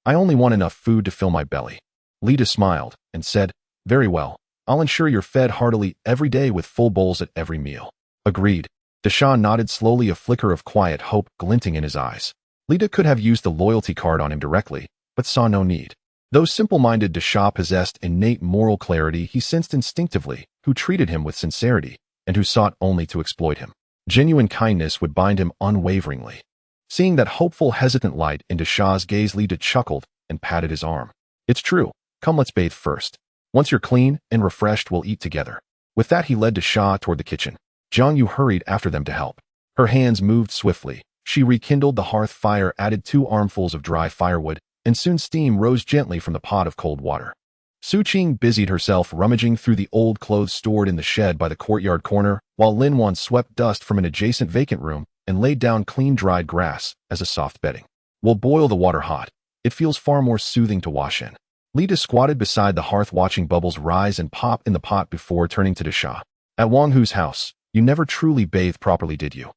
I only want enough food to fill my belly." Li Da smiled and said, "Very well. I'll ensure you're fed heartily every day with full bowls at every meal." "Agreed." Dasha nodded slowly, a flicker of quiet hope glinting in his eyes. Li Da could have used the loyalty card on him directly, but saw no need. Though simple-minded, Dasha possessed innate moral clarity. He sensed instinctively who treated him with sincerity and who sought only to exploit him. Genuine kindness would bind him unwaveringly. Seeing that hopeful, hesitant light in Dasha's gaze, Li Da chuckled and patted his arm. "It's true. Come, let's bathe first. Once you're clean and refreshed, we'll eat together." With that, he led Dasha toward the kitchen. Jiang Yu hurried after them to help. Her hands moved swiftly. She rekindled the hearth fire, added 2 armfuls of dry firewood, and soon steam rose gently from the pot of cold water. Su Qing busied herself rummaging through the old clothes stored in the shed by the courtyard corner, while Lin Wan swept dust from an adjacent vacant room and laid down clean dried grass as a soft bedding. We'll boil the water hot. It feels far more soothing to wash in. Lida squatted beside the hearth watching bubbles rise and pop in the pot before turning to Desha. At Wang Hu's house, you never truly bathed properly, did you?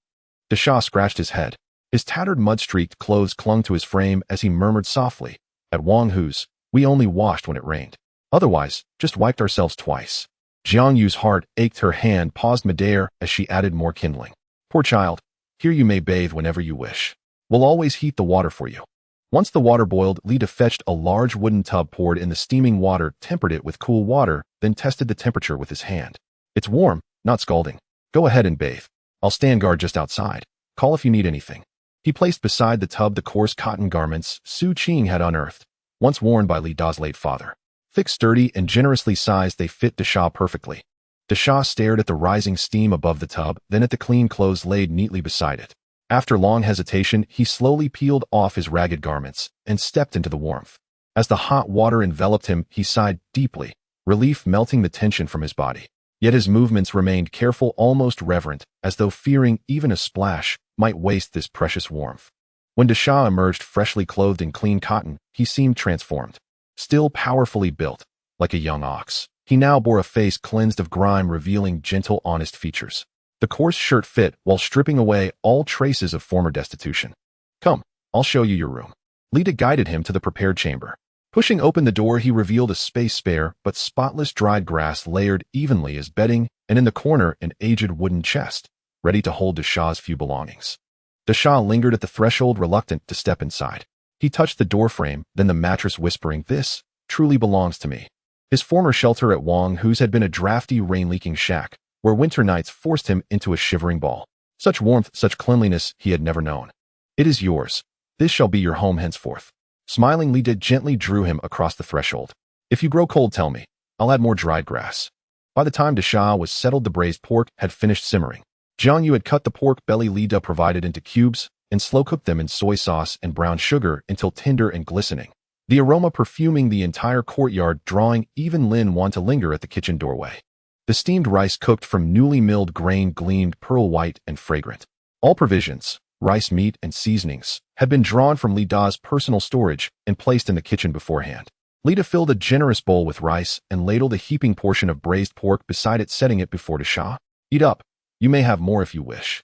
Desha scratched his head. His tattered mud-streaked clothes clung to his frame as he murmured softly, At Wang Hu's, we only washed when it rained. Otherwise, just wiped ourselves twice. Jiang Yu's heart ached, her hand paused midair as she added more kindling. Poor child, here you may bathe whenever you wish. We'll always heat the water for you. Once the water boiled, Lida fetched a large wooden tub, poured in the steaming water, tempered it with cool water, then tested the temperature with his hand. It's warm, not scalding. Go ahead and bathe. I'll stand guard just outside. Call if you need anything. He placed beside the tub the coarse cotton garments Su Qing had unearthed, once worn by Li Da's late father. Thick, sturdy, and generously sized, they fit Desha perfectly. Desha stared at the rising steam above the tub, then at the clean clothes laid neatly beside it. After long hesitation, he slowly peeled off his ragged garments and stepped into the warmth. As the hot water enveloped him, he sighed deeply, relief melting the tension from his body. Yet his movements remained careful, almost reverent, as though fearing even a splash might waste this precious warmth. When Desha emerged freshly clothed in clean cotton, he seemed transformed. Still powerfully built, like a young ox, he now bore a face cleansed of grime, revealing gentle, honest features. The coarse shirt fit while stripping away all traces of former destitution. Come, I'll show you your room. Lida guided him to the prepared chamber. Pushing open the door, he revealed a space spare but spotless dried grass layered evenly as bedding, and in the corner an aged wooden chest, ready to hold Desha's few belongings. Desha lingered at the threshold, reluctant to step inside. He touched the doorframe, then the mattress, whispering, This truly belongs to me. His former shelter at Wang Hu's had been a drafty, rain-leaking shack, where winter nights forced him into a shivering ball. Such warmth, such cleanliness he had never known. It is yours. This shall be your home henceforth. Smiling, Lida gently drew him across the threshold. If you grow cold, tell me. I'll add more dried grass. By the time Desha was settled, the braised pork had finished simmering. Jiang Yu had cut the pork belly Lida provided into cubes and slow-cooked them in soy sauce and brown sugar until tender and glistening, the aroma perfuming the entire courtyard, drawing even Lin Wan to linger at the kitchen doorway. The steamed rice, cooked from newly milled grain, gleamed pearl white and fragrant. All provisions, rice, meat, and seasonings, had been drawn from Li Da's personal storage and placed in the kitchen beforehand. Lida filled a generous bowl with rice and ladled a heaping portion of braised pork beside it, setting it before Desha. Eat up. You may have more if you wish.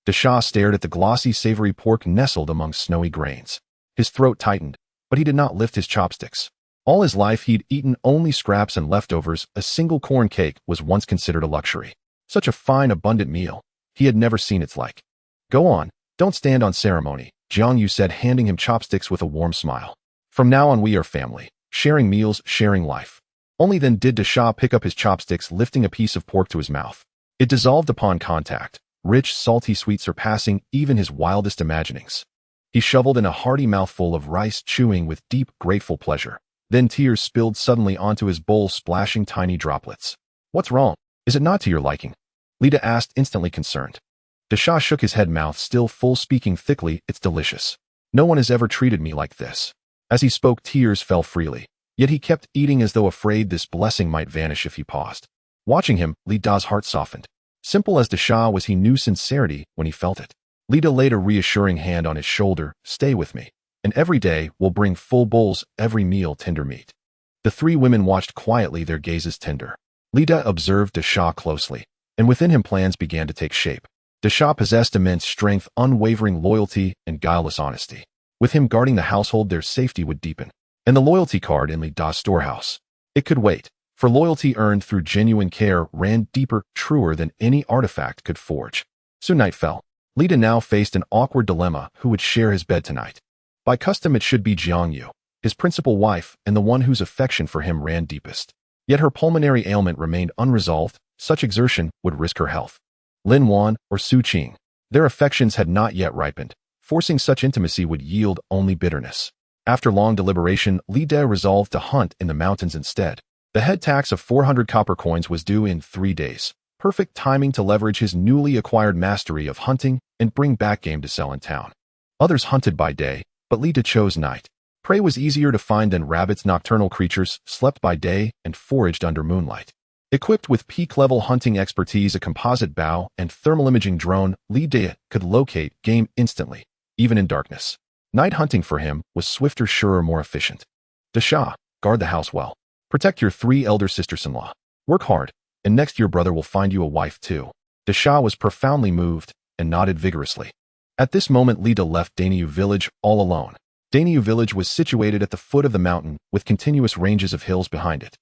Desha stared at the glossy, savory pork nestled among snowy grains. His throat tightened, but he did not lift his chopsticks. All his life he'd eaten only scraps and leftovers. A single corn cake was once considered a luxury. Such a fine, abundant meal. He had never seen its like. Go on, don't stand on ceremony, Jiang Yu said, handing him chopsticks with a warm smile. From now on we are family, sharing meals, sharing life. Only then did Desha pick up his chopsticks, lifting a piece of pork to his mouth. It dissolved upon contact, rich, salty, sweet, surpassing even his wildest imaginings. He shoveled in a hearty mouthful of rice, chewing with deep, grateful pleasure. Then tears spilled suddenly onto his bowl, splashing tiny droplets. What's wrong? Is it not to your liking? Lida asked, instantly concerned. Desha shook his head, mouth still full, speaking thickly, It's delicious. No one has ever treated me like this. As he spoke, tears fell freely, yet he kept eating as though afraid this blessing might vanish if he paused. Watching him, Li Da's heart softened. Simple as Desha was, he knew sincerity when he felt it. Lida laid a reassuring hand on his shoulder. Stay with me, and every day we'll bring full bowls, every meal tender meat. The three women watched quietly, their gazes tender. Lida observed Desha closely, and within him plans began to take shape. Desha possessed immense strength, unwavering loyalty, and guileless honesty. With him guarding the household, their safety would deepen. And the loyalty card in Li Da's storehouse, it could wait. For loyalty earned through genuine care ran deeper, truer than any artifact could forge. Soon night fell. Lida now faced an awkward dilemma: who would share his bed tonight? By custom it should be Jiang Yu, his principal wife and the one whose affection for him ran deepest. Yet her pulmonary ailment remained unresolved. Such exertion would risk her health. Lin Wan or Su Qing, their affections had not yet ripened. Forcing such intimacy would yield only bitterness. After long deliberation, Lida resolved to hunt in the mountains instead. The head tax of 400 copper coins was due in 3 days. Perfect timing to leverage his newly acquired mastery of hunting and bring back game to sell in town. Others hunted by day, but Lida chose night. Prey was easier to find than rabbits. Nocturnal creatures slept by day and foraged under moonlight. Equipped with peak-level hunting expertise, a composite bow, and thermal imaging drone, Lida could locate game instantly, even in darkness. Night hunting for him was swifter, surer, more efficient. Dasha, guard the house well. Protect your 3 elder sisters-in-law. Work hard, and next your brother will find you a wife too. Dasha was profoundly moved and nodded vigorously. At this moment, Lida left Danayu village all alone. Danayu village was situated at the foot of the mountain with continuous ranges of hills behind it.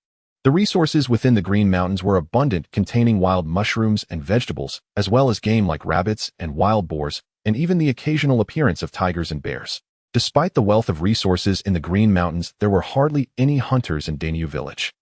The resources within the Green Mountains were abundant, containing wild mushrooms and vegetables, as well as game like rabbits and wild boars, and even the occasional appearance of tigers and bears. Despite the wealth of resources in the Green Mountains, there were hardly any hunters in Danayu village.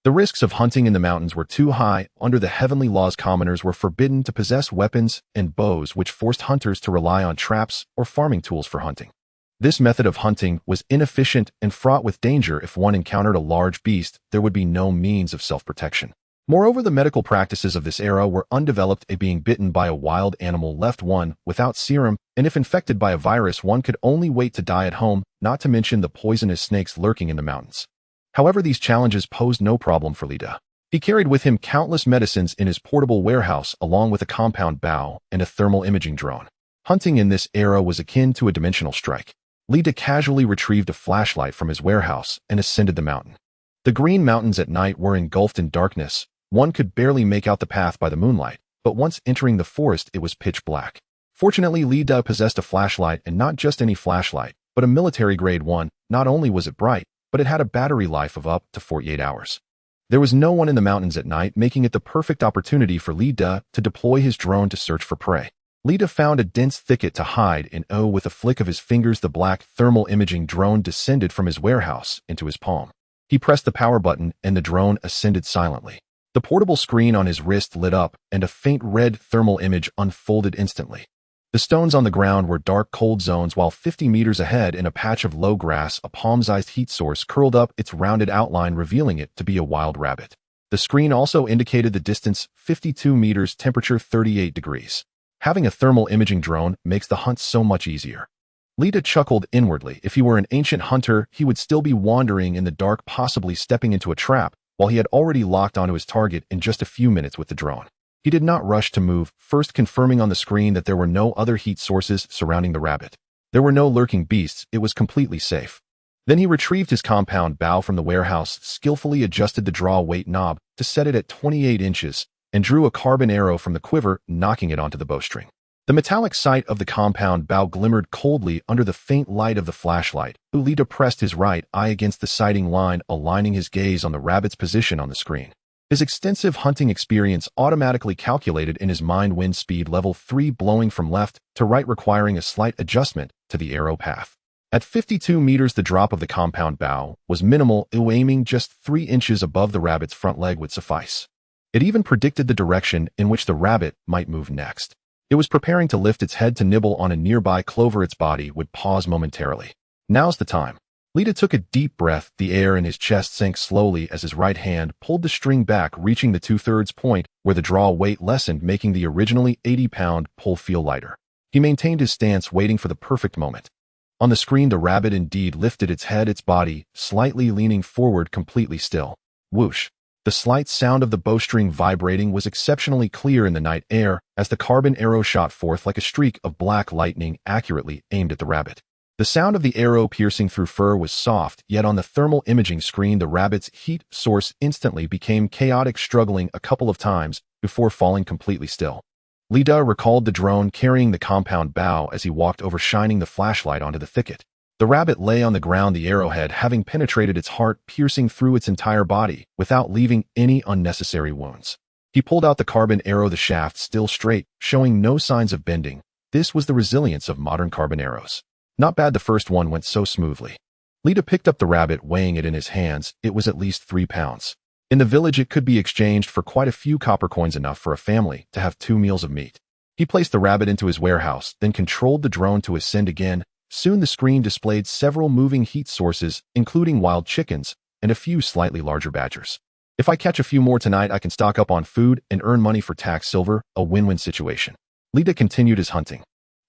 The risks of hunting in the mountains were too high. Under the heavenly laws, commoners were forbidden to possess weapons and bows, which forced hunters to rely on traps or farming tools for hunting. This method of hunting was inefficient and fraught with danger. If one encountered a large beast, there would be no means of self-protection. Moreover, the medical practices of this era were undeveloped. Being bitten by a wild animal left one without serum, and if infected by a virus, one could only wait to die at home, not to mention the poisonous snakes lurking in the mountains. However, these challenges posed no problem for Lida. He carried with him countless medicines in his portable warehouse, along with a compound bow and a thermal imaging drone. Hunting in this era was akin to a dimensional strike. Lida casually retrieved a flashlight from his warehouse and ascended the mountain. The Green Mountains at night were engulfed in darkness. One could barely make out the path by the moonlight, but once entering the forest, it was pitch black. Fortunately, Lida possessed a flashlight, and not just any flashlight, but a military-grade one. Not only was it bright, but it had a battery life of up to 48 hours. There was no one in the mountains at night, making it the perfect opportunity for Lida to deploy his drone to search for prey. Lida found a dense thicket to hide in. With a flick of his fingers, the black thermal imaging drone descended from his warehouse into his palm. He pressed the power button, and the drone ascended silently. The portable screen on his wrist lit up, and a faint red thermal image unfolded instantly. The stones on the ground were dark, cold zones, while 50 meters ahead, in a patch of low grass, a palm-sized heat source curled up its rounded outline, revealing it to be a wild rabbit. The screen also indicated the distance, 52 meters, temperature 38 degrees. Having a thermal imaging drone makes the hunt so much easier. Lida chuckled inwardly. If he were an ancient hunter, he would still be wandering in the dark, possibly stepping into a trap, while he had already locked onto his target in just a few minutes with the drone. He did not rush to move, first confirming on the screen that there were no other heat sources surrounding the rabbit. There were no lurking beasts. It was completely safe. Then he retrieved his compound bow from the warehouse, skillfully adjusted the draw weight knob to set it at 28 inches, and drew a carbon arrow from the quiver, knocking it onto the bowstring. The metallic sight of the compound bow glimmered coldly under the faint light of the flashlight. Lida pressed his right eye against the sighting line, aligning his gaze on the rabbit's position on the screen. His extensive hunting experience automatically calculated in his mind wind speed level 3, blowing from left to right, requiring a slight adjustment to the arrow path. At 52 meters, the drop of the compound bow was minimal, aiming just 3 inches above the rabbit's front leg would suffice. It even predicted the direction in which the rabbit might move next. It was preparing to lift its head to nibble on a nearby clover. Its body would pause momentarily. Now's the time. Lida took a deep breath. The air in his chest sank slowly as his right hand pulled the string back, reaching the 2/3 point where the draw weight lessened, making the originally 80-pound pull feel lighter. He maintained his stance, waiting for the perfect moment. On the screen, the rabbit indeed lifted its head, its body slightly leaning forward, completely still. Whoosh! The slight sound of the bowstring vibrating was exceptionally clear in the night air as the carbon arrow shot forth like a streak of black lightning, accurately aimed at the rabbit. The sound of the arrow piercing through fur was soft, yet on the thermal imaging screen, the rabbit's heat source instantly became chaotic, struggling a couple of times before falling completely still. Lida recalled the drone carrying the compound bow as he walked over, shining the flashlight onto the thicket. The rabbit lay on the ground, the arrowhead having penetrated its heart, piercing through its entire body without leaving any unnecessary wounds. He pulled out the carbon arrow, the shaft still straight, showing no signs of bending. This was the resilience of modern carbon arrows. Not bad, the first one went so smoothly. Lida picked up the rabbit, weighing it in his hands. It was at least 3 pounds. In the village, it could be exchanged for quite a few copper coins, enough for a family to have 2 meals of meat. He placed the rabbit into his warehouse, then controlled the drone to ascend again. Soon the screen displayed several moving heat sources, including wild chickens and a few slightly larger badgers. If I catch a few more tonight, I can stock up on food and earn money for tax silver, a win-win situation. Lida continued his hunting.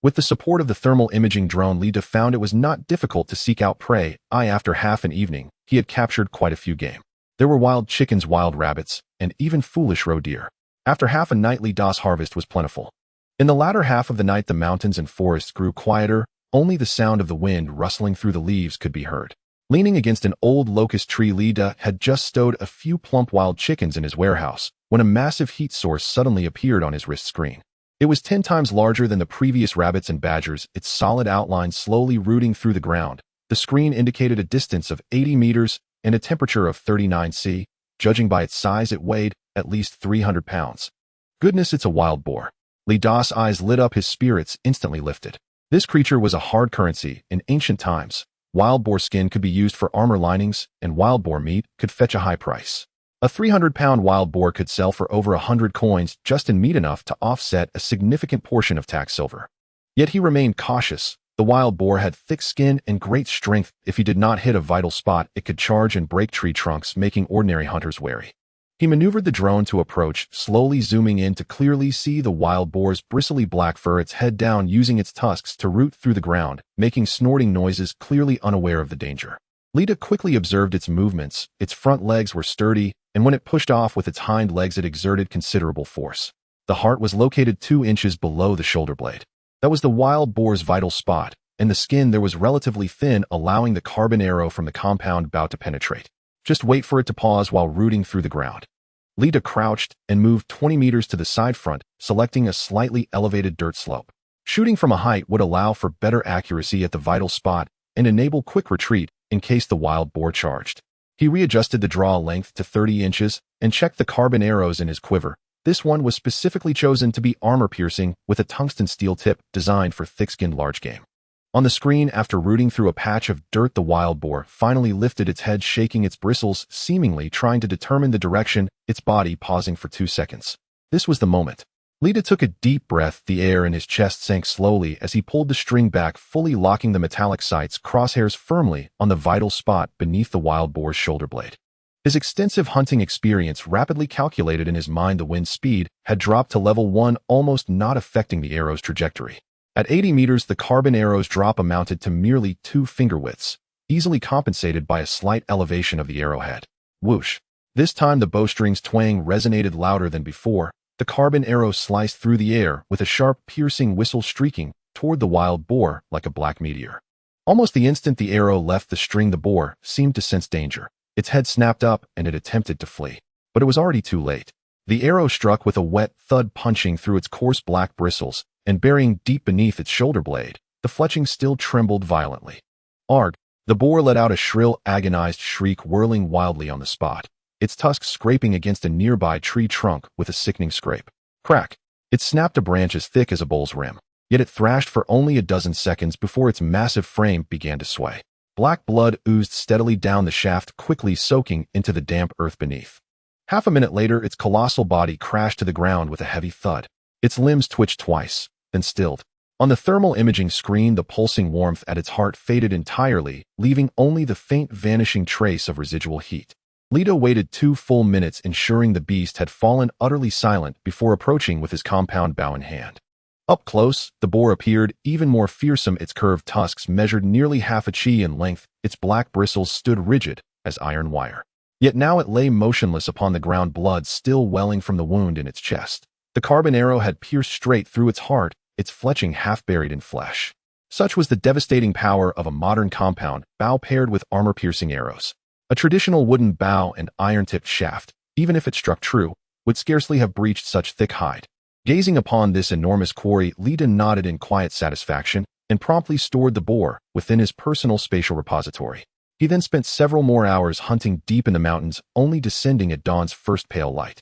With the support of the thermal imaging drone, Lida found it was not difficult to seek out prey. After half an evening, he had captured quite a few game. There were wild chickens, wild rabbits, and even foolish roe deer. After half a night, Lida's harvest was plentiful. In the latter half of the night, the mountains and forests grew quieter. Only the sound of the wind rustling through the leaves could be heard. Leaning against an old locust tree, Lida had just stowed a few plump wild chickens in his warehouse when a massive heat source suddenly appeared on his wrist screen. It was 10 times larger than the previous rabbits and badgers, its solid outline slowly rooting through the ground. The screen indicated a distance of 80 meters and a temperature of 39°C. Judging by its size, it weighed at least 300 pounds. Goodness, it's a wild boar. Lida's eyes lit up, his spirits instantly lifted. This creature was a hard currency in ancient times. Wild boar skin could be used for armor linings, and wild boar meat could fetch a high price. A 300-pound wild boar could sell for over 100 coins just in meat, enough to offset a significant portion of tax silver. Yet he remained cautious. The wild boar had thick skin and great strength. If he did not hit a vital spot, it could charge and break tree trunks, making ordinary hunters wary. He maneuvered the drone to approach, slowly zooming in to clearly see the wild boar's bristly black fur, its head down, using its tusks to root through the ground, making snorting noises, clearly unaware of the danger. Lida quickly observed its movements. Its front legs were sturdy, and when it pushed off with its hind legs, it exerted considerable force. The heart was located 2 inches below the shoulder blade. That was the wild boar's vital spot, and the skin there was relatively thin, allowing the carbon arrow from the compound bow to penetrate. Just wait for it to pause while rooting through the ground. Lida crouched and moved 20 meters to the side front, selecting a slightly elevated dirt slope. Shooting from a height would allow for better accuracy at the vital spot and enable quick retreat in case the wild boar charged. He readjusted the draw length to 30 inches and checked the carbon arrows in his quiver. This one was specifically chosen to be armor-piercing with a tungsten steel tip designed for thick-skinned large game. On the screen, after rooting through a patch of dirt, the wild boar finally lifted its head, shaking its bristles, seemingly trying to determine the direction, its body pausing for 2 seconds. This was the moment. Lida took a deep breath. The air in his chest sank slowly as he pulled the string back, fully locking the metallic sights crosshairs firmly on the vital spot beneath the wild boar's shoulder blade. His extensive hunting experience rapidly calculated in his mind. The wind speed had dropped to level 1, almost not affecting the arrow's trajectory. At 80 meters, the carbon arrow's drop amounted to merely 2 finger widths, easily compensated by a slight elevation of the arrowhead. Whoosh! This time the bowstring's twang resonated louder than before. The carbon arrow sliced through the air with a sharp, piercing whistle, streaking toward the wild boar like a black meteor. Almost the instant the arrow left the string, the boar seemed to sense danger. Its head snapped up and it attempted to flee, but it was already too late. The arrow struck with a wet thud, punching through its coarse black bristles and burying deep beneath its shoulder blade. The fletching still trembled violently. Arg! The boar let out a shrill, agonized shriek, whirling wildly on the spot, its tusks scraping against a nearby tree trunk with a sickening scrape. Crack! It snapped a branch as thick as a bowl's rim, yet it thrashed for only a dozen seconds before its massive frame began to sway. Black blood oozed steadily down the shaft, quickly soaking into the damp earth beneath. Half a minute later, its colossal body crashed to the ground with a heavy thud. Its limbs twitched twice, then stilled. On the thermal imaging screen, the pulsing warmth at its heart faded entirely, leaving only the faint, vanishing trace of residual heat. Lida waited 2 full minutes, ensuring the beast had fallen utterly silent before approaching with his compound bow in hand. Up close, the boar appeared even more fearsome. Its curved tusks measured nearly half a chi in length. Its black bristles stood rigid as iron wire. Yet now it lay motionless upon the ground, blood still welling from the wound in its chest. The carbon arrow had pierced straight through its heart, its fletching half buried in flesh. Such was the devastating power of a modern compound bow paired with armor-piercing arrows. A traditional wooden bow and iron-tipped shaft, even if it struck true, would scarcely have breached such thick hide. Gazing upon this enormous quarry, Lida nodded in quiet satisfaction and promptly stored the boar within his personal spatial repository. He then spent several more hours hunting deep in the mountains, only descending at dawn's first pale light.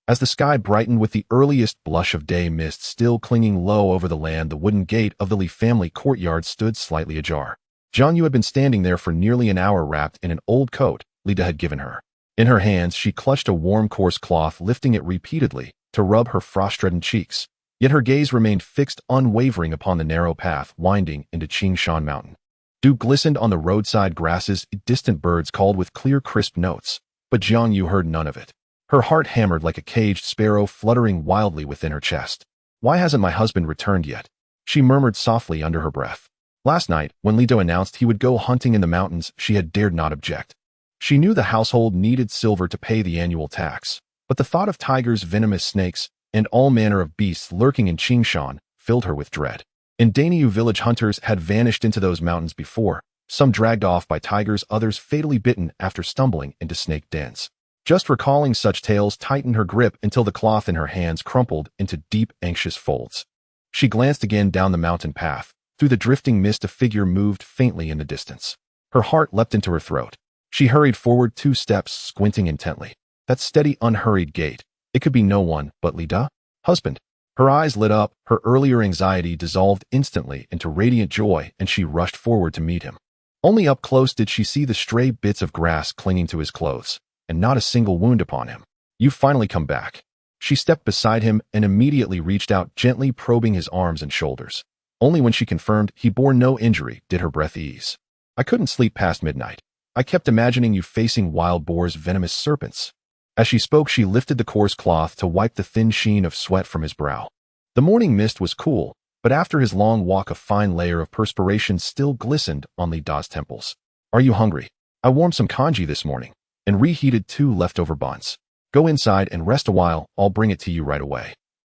As the sky brightened with the earliest blush of day mist still clinging low over the land, the wooden gate of the Li family courtyard stood slightly ajar. Jiang Yu had been standing there for nearly an hour, wrapped in an old coat Lida had given her. In her hands, she clutched a warm, coarse cloth, lifting it repeatedly to rub her frost-reddened cheeks. Yet her gaze remained fixed, unwavering upon the narrow path winding into Qingshan Mountain. Dew glistened on the roadside grasses, distant birds called with clear, crisp notes, but Jiang Yu heard none of it. Her heart hammered like a caged sparrow, fluttering wildly within her chest. Why hasn't my husband returned yet? She murmured softly under her breath. Last night, when Lido announced he would go hunting in the mountains, she had dared not object. She knew the household needed silver to pay the annual tax, but the thought of tigers, venomous snakes, and all manner of beasts lurking in Qingshan filled her with dread. In Danyue village, hunters had vanished into those mountains before, some dragged off by tigers, others fatally bitten after stumbling into snake dens. Just recalling such tales tightened her grip until the cloth in her hands crumpled into deep, anxious folds. She glanced again down the mountain path. Through the drifting mist, a figure moved faintly in the distance. Her heart leapt into her throat. She hurried forward 2 steps, squinting intently. That steady, unhurried gait. It could be no one but Lida? Husband. Her eyes lit up, her earlier anxiety dissolved instantly into radiant joy, and she rushed forward to meet him. Only up close did she see the stray bits of grass clinging to his clothes, and not a single wound upon him. You've finally come back. She stepped beside him and immediately reached out, gently probing his arms and shoulders. Only when she confirmed he bore no injury did her breath ease. I couldn't sleep past midnight. I kept imagining you facing wild boars, venomous serpents. As she spoke, she lifted the coarse cloth to wipe the thin sheen of sweat from his brow. The morning mist was cool, but after his long walk a fine layer of perspiration still glistened on Lida's temples. Are you hungry? I warmed some congee this morning, and reheated 2 leftover buns. Go inside and rest a while, I'll bring it to you right away.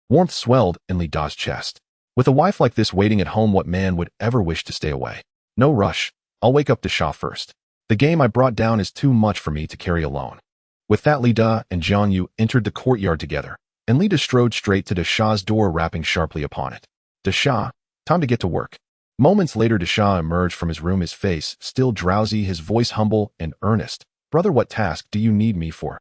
Warmth swelled in Lida's chest. With a wife like this waiting at home, what man would ever wish to stay away? No rush, I'll wake up Desha first. The game I brought down is too much for me to carry alone. With that, Lida and Jiangyu entered the courtyard together, and Lida strode straight to Desha's door, rapping sharply upon it. Desha, time to get to work. Moments later, Desha emerged from his room, his face still drowsy, his voice humble and earnest. Brother, what task do you need me for?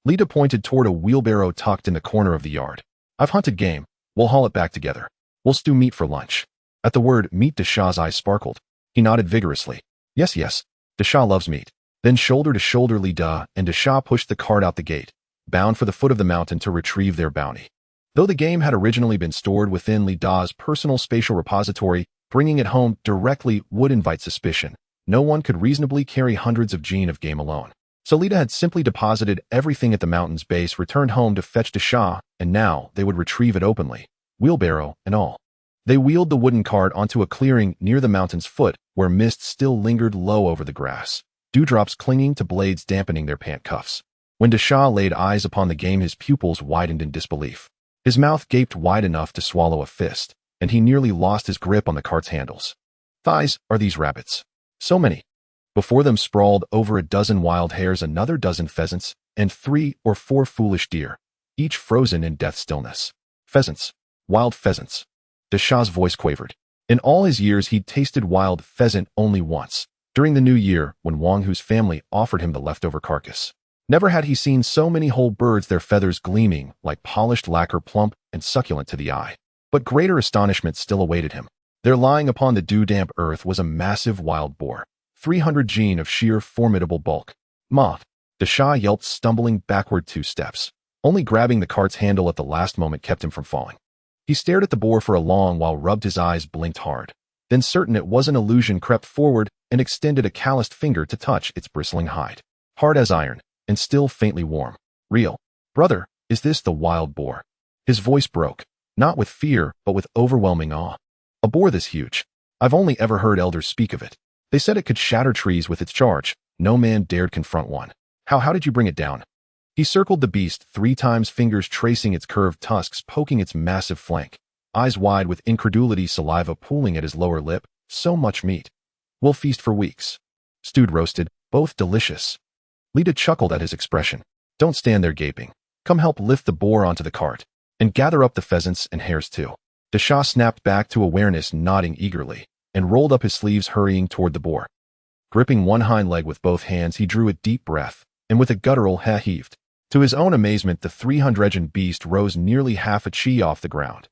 Lida pointed toward a wheelbarrow tucked in the corner of the yard. I've hunted game. We'll haul it back together. We'll stew meat for lunch. At the word meat, Desha's eyes sparkled. He nodded vigorously. Yes, yes. Desha loves meat. Then shoulder to shoulder, Lida and Desha pushed the cart out the gate, bound for the foot of the mountain to retrieve their bounty. Though the game had originally been stored within Lida's personal spatial repository, bringing it home directly would invite suspicion. No one could reasonably carry hundreds of gene of game alone. So Lida had simply deposited everything at the mountain's base, returned home to fetch Desha, and now they would retrieve it openly, wheelbarrow and all. They wheeled the wooden cart onto a clearing near the mountain's foot, where mist still lingered low over the grass, dewdrops clinging to blades dampening their pant cuffs. When Desha laid eyes upon the game, his pupils widened in disbelief. His mouth gaped wide enough to swallow a fist, and he nearly lost his grip on the cart's handles. Thighs, are these rabbits? So many. Before them sprawled over a dozen wild hares, another dozen pheasants, and 3 or 4 foolish deer, each frozen in death stillness. Pheasants. Wild pheasants. Desha's voice quavered. In all his years, he'd tasted wild pheasant only once, during the new year when Wang Hu's family offered him the leftover carcass. Never had he seen so many whole birds, their feathers gleaming like polished lacquer, plump and succulent to the eye. But greater astonishment still awaited him. There, lying upon the dew-damp earth, was a massive wild boar, 300 gene of sheer formidable bulk. Moth. Desha yelped, stumbling backward 2 steps. Only grabbing the cart's handle at the last moment kept him from falling. He stared at the boar for a long while, rubbed his eyes, blinked hard. Then, certain it was an illusion, crept forward and extended a calloused finger to touch its bristling hide. Hard as iron, and still faintly warm. Real. Brother, is this the wild boar? His voice broke, not with fear, but with overwhelming awe. A boar this huge. I've only ever heard elders speak of it. They said it could shatter trees with its charge. No man dared confront one. How did you bring it down? He circled the beast 3 times, fingers tracing its curved tusks, poking its massive flank. Eyes wide with incredulity, saliva pooling at his lower lip. So much meat. We'll feast for weeks. Stewed, roasted, both delicious. Lida chuckled at his expression. Don't stand there gaping. Come help lift the boar onto the cart. And gather up the pheasants and hares too. Desha snapped back to awareness, nodding eagerly, and rolled up his sleeves, hurrying toward the boar. Gripping one hind leg with both hands, he drew a deep breath, and with a guttural heaved. To his own amazement, the 300-gen beast rose nearly half a chi off the ground.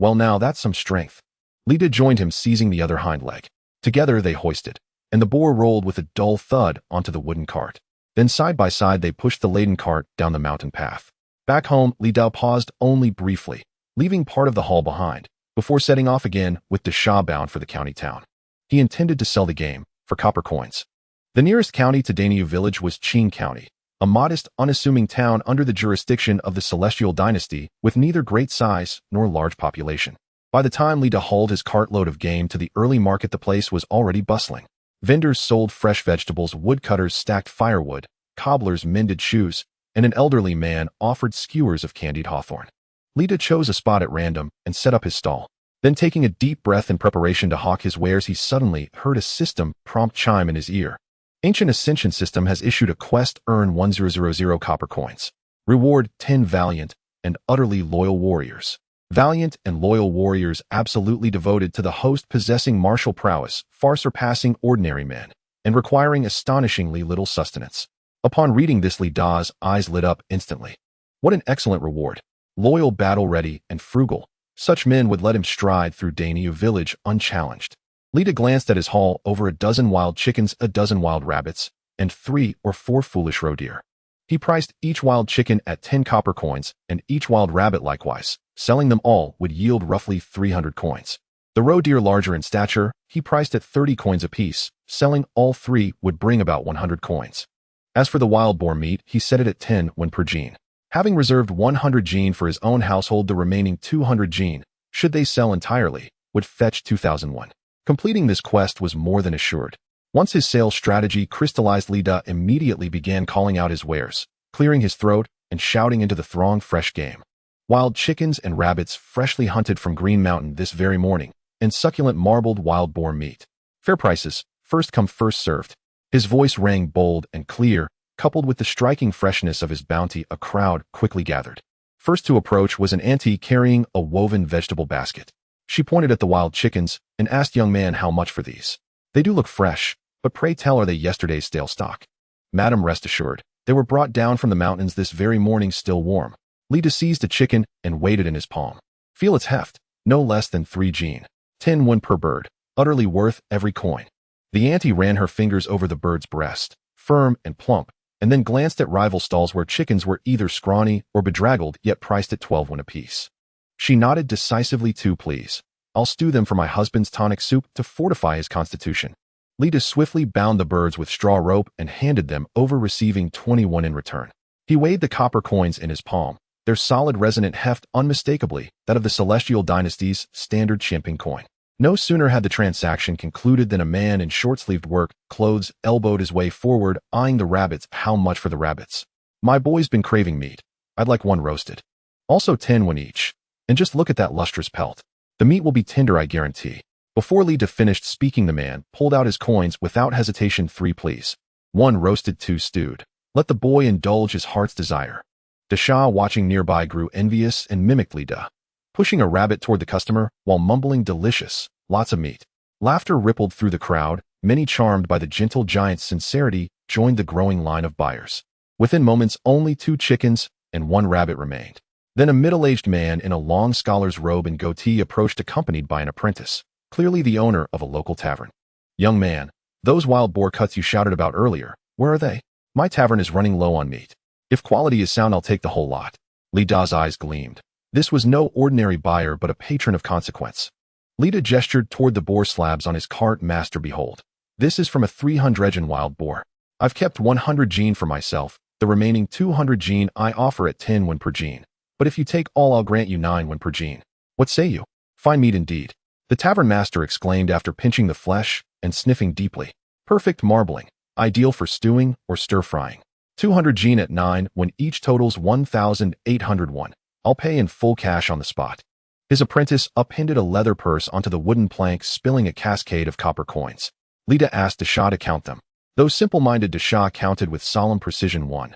Well, now that's some strength. Lida joined him, seizing the other hind leg. Together they hoisted, and the boar rolled with a dull thud onto the wooden cart. Then side by side they pushed the laden cart down the mountain path. Back home, Lida paused only briefly, leaving part of the haul behind, before setting off again with Desha bound for the county town. He intended to sell the game for copper coins. The nearest county to Danyue village was Qing County, a modest, unassuming town under the jurisdiction of the Celestial dynasty with neither great size nor large population. By the time Lida hauled his cartload of game to the early market, the place was already bustling. Vendors sold fresh vegetables, woodcutters stacked firewood, cobblers mended shoes, and an elderly man offered skewers of candied hawthorn. Lida chose a spot at random and set up his stall. Then, taking a deep breath in preparation to hawk his wares, he suddenly heard a system prompt chime in his ear. Ancient Ascension System has issued a quest: earn 1000 copper coins. Reward 10 valiant and utterly loyal warriors. Valiant and loyal warriors absolutely devoted to the host, possessing martial prowess far surpassing ordinary men, and requiring astonishingly little sustenance. Upon reading this, Lida's eyes lit up instantly. What an excellent reward! Loyal, battle-ready, and frugal. Such men would let him stride through Dania village unchallenged. Lida glanced at his haul: over a dozen wild chickens, a dozen wild rabbits, and 3 or 4 foolish roe deer. He priced each wild chicken at 10 copper coins, and each wild rabbit likewise. Selling them all would yield roughly 300 coins. The roe deer, larger in stature, he priced at 30 coins apiece. Selling all 3 would bring about 100 coins. As for the wild boar meat, he set it at 10 when per gene. Having reserved 100 gene for his own household, the remaining 200 gene, should they sell entirely, would fetch 2001. Completing this quest was more than assured. Once his sales strategy crystallized, Lida immediately began calling out his wares, clearing his throat and shouting into the throng fresh game. Wild chickens and rabbits freshly hunted from Green Mountain this very morning, and succulent marbled wild boar meat. Fair prices, first come first served. His voice rang bold and clear, coupled with the striking freshness of his bounty. A crowd quickly gathered. First to approach was an auntie carrying a woven vegetable basket. She pointed at the wild chickens and asked, "Young man, how much for these? They do look fresh, but pray tell, are they yesterday's stale stock?" "Madam, rest assured, they were brought down from the mountains this very morning, still warm." Lida seized a chicken and weighed it in his palm. Feel its heft, no less than 3 gene. 10 won per bird, utterly worth every coin. The auntie ran her fingers over the bird's breast, firm and plump, and then glanced at rival stalls where chickens were either scrawny or bedraggled, yet priced at 12 won apiece. She nodded decisively. 2, please. I'll stew them for my husband's tonic soup to fortify his constitution. Lida swiftly bound the birds with straw rope and handed them over, receiving 21 in return. He weighed the copper coins in his palm, their solid resonant heft unmistakably that of the celestial dynasty's standard chimping coin. No sooner had the transaction concluded than a man in short-sleeved work clothes elbowed his way forward, eyeing the rabbits. "How much for the rabbits?" "My boy's been craving meat. I'd like 1 roasted. Also 10 won each. And just look at that lustrous pelt. The meat will be tender, I guarantee." Before Lida finished speaking, the man pulled out his coins without hesitation. 3, please. 1 roasted, 2 stewed. Let the boy indulge his heart's desire. Dasha, watching nearby, grew envious and mimicked Lida, pushing a rabbit toward the customer while mumbling, "Delicious, lots of meat." Laughter rippled through the crowd. Many, charmed by the gentle giant's sincerity, joined the growing line of buyers. Within moments, only 2 chickens and 1 rabbit remained. Then a middle-aged man in a long scholar's robe and goatee approached, accompanied by an apprentice, clearly the owner of a local tavern. "Young man, those wild boar cuts you shouted about earlier, where are they? My tavern is running low on meat. If quality is sound, I'll take the whole lot." Lida's eyes gleamed. This was no ordinary buyer, but a patron of consequence. Lida gestured toward the boar slabs on his cart. "Master, behold. This is from a 300 wild boar. I've kept 100 gene for myself. The remaining 200 gene I offer at 10 won per gene. But if you take all, I'll grant you 9 won per gene. What say you?" "Fine meat indeed," the tavern master exclaimed after pinching the flesh and sniffing deeply. "Perfect marbling, ideal for stewing or stir-frying. 200 gene at 9 won each, totals 1,801. I'll pay in full cash on the spot." His apprentice appended a leather purse onto the wooden plank, spilling a cascade of copper coins. Lida asked Dasha to count them. Though simple-minded, Dasha counted with solemn precision: 1,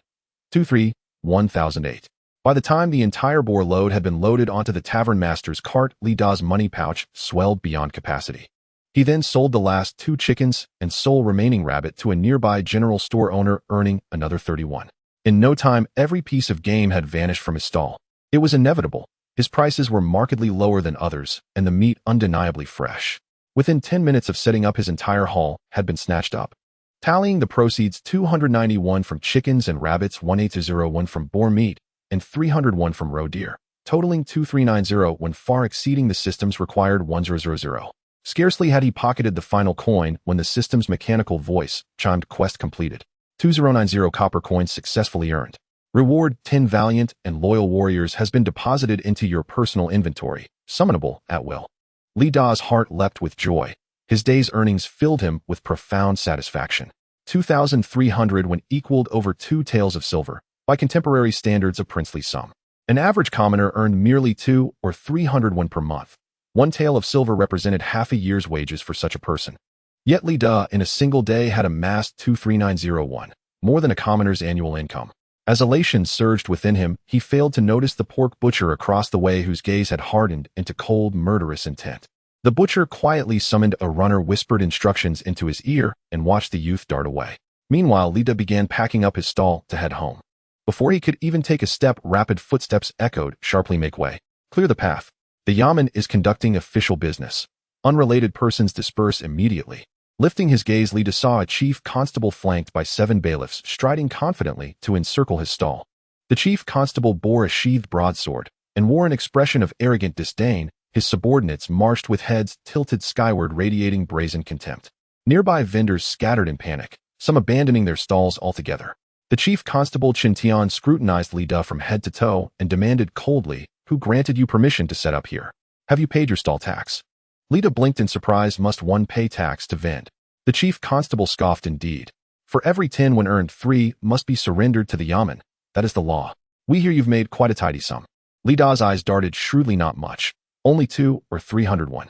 2, 3, 1,008. By the time the entire boar load had been loaded onto the tavern master's cart, Lida's money pouch swelled beyond capacity. He then sold the last 2 chickens and sole remaining rabbit to a nearby general store owner, earning another 31. In no time, every piece of game had vanished from his stall. It was inevitable. His prices were markedly lower than others, and the meat undeniably fresh. Within 10 minutes of setting up, his entire haul had been snatched up. Tallying the proceeds: 291 from chickens and rabbits, 1,801 from boar meat, and 301 from roe deer, totaling 2,390 when far exceeding the system's required 1,000. Scarcely had he pocketed the final coin when the system's mechanical voice chimed, "Quest completed. 2090 copper coins successfully earned." Reward 10 valiant and loyal warriors has been deposited into your personal inventory, summonable at will. Li Da's heart leapt with joy. His day's earnings filled him with profound satisfaction. 2,300 when equaled over 2 taels of silver, by contemporary standards a princely sum. An average commoner earned merely 2 or 300 won per month. 1 tael of silver represented half a year's wages for such a person. Yet Li Da in a single day had amassed 2,390 more than a commoner's annual income. As elation surged within him, he failed to notice the pork butcher across the way whose gaze had hardened into cold, murderous intent. The butcher quietly summoned a runner, whispered instructions into his ear, and watched the youth dart away. Meanwhile, Li Da began packing up his stall to head home. Before he could even take a step, rapid footsteps echoed sharply, "Make way. Clear the path. The Yamen is conducting official business." Unrelated persons disperse immediately. Lifting his gaze, Li Da saw a chief constable flanked by 7 bailiffs striding confidently to encircle his stall. The chief constable bore a sheathed broadsword and wore an expression of arrogant disdain. His subordinates marched with heads tilted skyward, radiating brazen contempt. Nearby vendors scattered in panic, some abandoning their stalls altogether. The chief constable Chen Tian scrutinized Li Da from head to toe and demanded coldly, "Who granted you permission to set up here? Have you paid your stall tax?" Li Da blinked in surprise. "Must one pay tax to vend?" The chief constable scoffed. "Indeed. For every 10 when earned, 3 must be surrendered to the Yamen. That is the law. We hear you've made quite a tidy sum." Li Da's eyes darted shrewdly. "Not much. Only 2 or 300 won.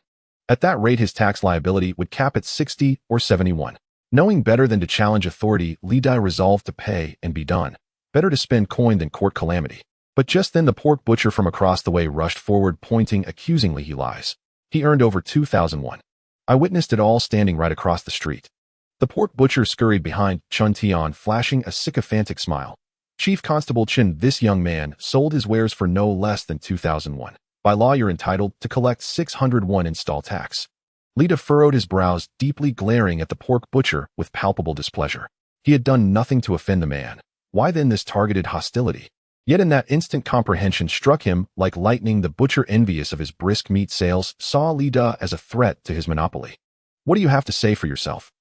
At that rate, his tax liability would cap at 60 or 71. Knowing better than to challenge authority, Li Da resolved to pay and be done. Better to spend coin than court calamity. But just then the pork butcher from across the way rushed forward, pointing accusingly. "He lies. He earned over 2,001. I witnessed it all standing right across the street." The pork butcher scurried behind Chen Tian, flashing a sycophantic smile. "Chief Constable Chen, this young man sold his wares for no less than 2,001. By law, you're entitled to collect 601 in stall tax." Li Da furrowed his brows, deeply glaring at the pork butcher with palpable displeasure. He had done nothing to offend the man. Why then this targeted hostility? Yet in that instant comprehension struck him like lightning. The butcher, envious of his brisk meat sales, saw Li Da as a threat to his monopoly. "What do you have to say for yourself?"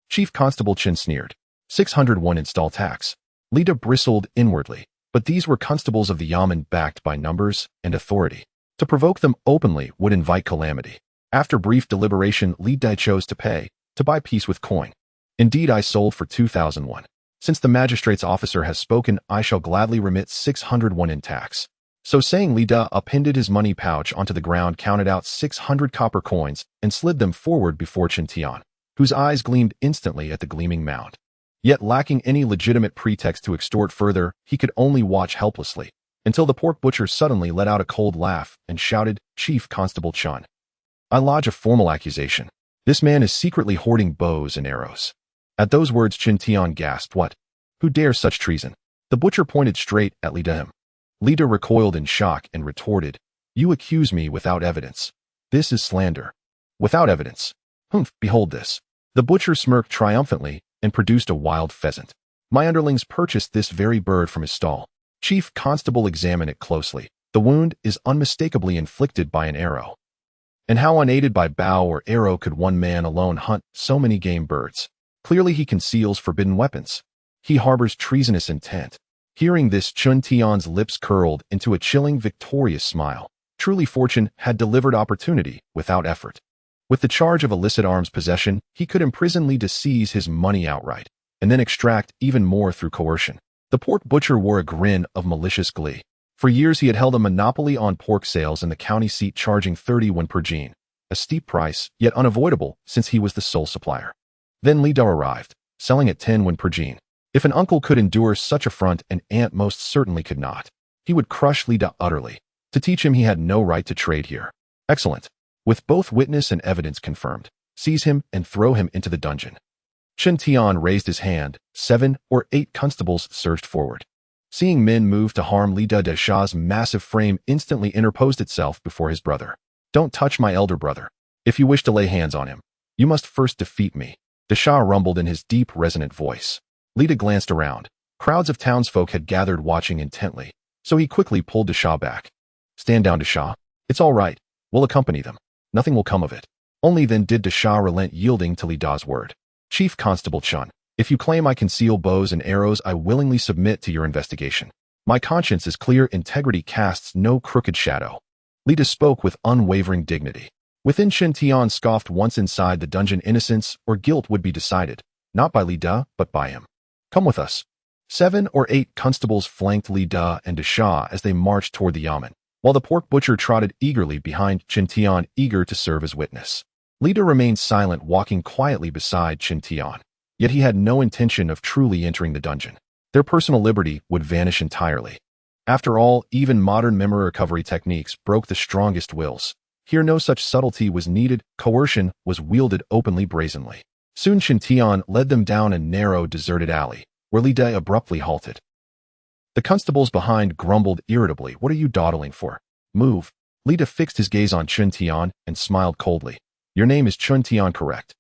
Chief Constable Chen sneered. 601 in stall tax. Li Da bristled inwardly, but these were constables of the Yamen, backed by numbers and authority. To provoke them openly would invite calamity. After brief deliberation, Li Da chose to pay, to buy peace with coin. "Indeed, I sold for 2,001. Since the magistrate's officer has spoken, I shall gladly remit 601 in tax." So saying, Li Da appended his money pouch onto the ground, counted out 600 copper coins, and slid them forward before Chen Tian, whose eyes gleamed instantly at the gleaming mound. Yet lacking any legitimate pretext to extort further, he could only watch helplessly, until the pork butcher suddenly let out a cold laugh and shouted, "Chief Constable Chen, I lodge a formal accusation. This man is secretly hoarding bows and arrows." At those words, Chen Tian gasped. "What? Who dares such treason?" The butcher pointed straight at Li Da. Li Da recoiled in shock and retorted, "You accuse me without evidence. This is slander." "Without evidence? Humph, behold this." The butcher smirked triumphantly and produced a wild pheasant. "My underlings purchased this very bird from his stall." Chief Constable examined it closely. The wound is unmistakably inflicted by an arrow. And how unaided by bow or arrow could one man alone hunt so many game birds? Clearly he conceals forbidden weapons. He harbors treasonous intent. Hearing this, Chen Tian's lips curled into a chilling, victorious smile. Truly, fortune had delivered opportunity without effort. With the charge of illicit arms possession, he could imprison Li Da, seize his money outright, and then extract even more through coercion. The pork butcher wore a grin of malicious glee. For years he had held a monopoly on pork sales in the county seat, charging 30 won per gene, a steep price, yet unavoidable since he was the sole supplier. Then Li Da arrived, selling at 10 won per gene. If an uncle could endure such affront, an aunt most certainly could not. He would crush Li Da utterly, to teach him he had no right to trade here. Excellent. With both witness and evidence confirmed, seize him and throw him into the dungeon. Chen Tian raised his hand. 7 or 8 constables surged forward. Seeing men move to harm Li Da, Shah's massive frame instantly interposed itself before his brother. "Don't touch my elder brother. If you wish to lay hands on him, you must first defeat me." The Shah rumbled in his deep, resonant voice. Li Da glanced around. Crowds of townsfolk had gathered watching intently, so he quickly pulled the Shah back. "Stand down, Shah. It's all right. We'll accompany them. Nothing will come of it." Only then did the Shah relent, yielding to Li Da's word. "Chief Constable Chen, if you claim I conceal bows and arrows, I willingly submit to your investigation. My conscience is clear, integrity casts no crooked shadow. Li Da spoke with unwavering dignity. Within, Chen Tian scoffed. Once inside the dungeon, innocence or guilt would be decided, not by Li Da, but by him. Come with us. 7 or 8 constables flanked Li Da and Desha as they marched toward the yamen, while the pork butcher trotted eagerly behind Chen Tian, eager to serve as witness. Li Da remained silent, walking quietly beside Chen Tian, yet he had no intention of truly entering the dungeon. Their personal liberty would vanish entirely. After all, even modern memory recovery techniques broke the strongest wills. Here no such subtlety was needed, coercion was wielded openly, brazenly. Soon Chen Tian led them down a narrow, deserted alley, where Li Da abruptly halted. The constables behind grumbled irritably. What are you dawdling for? Move. Li Da fixed his gaze on Chen Tian and smiled coldly. Your name is Chen Tian, correct?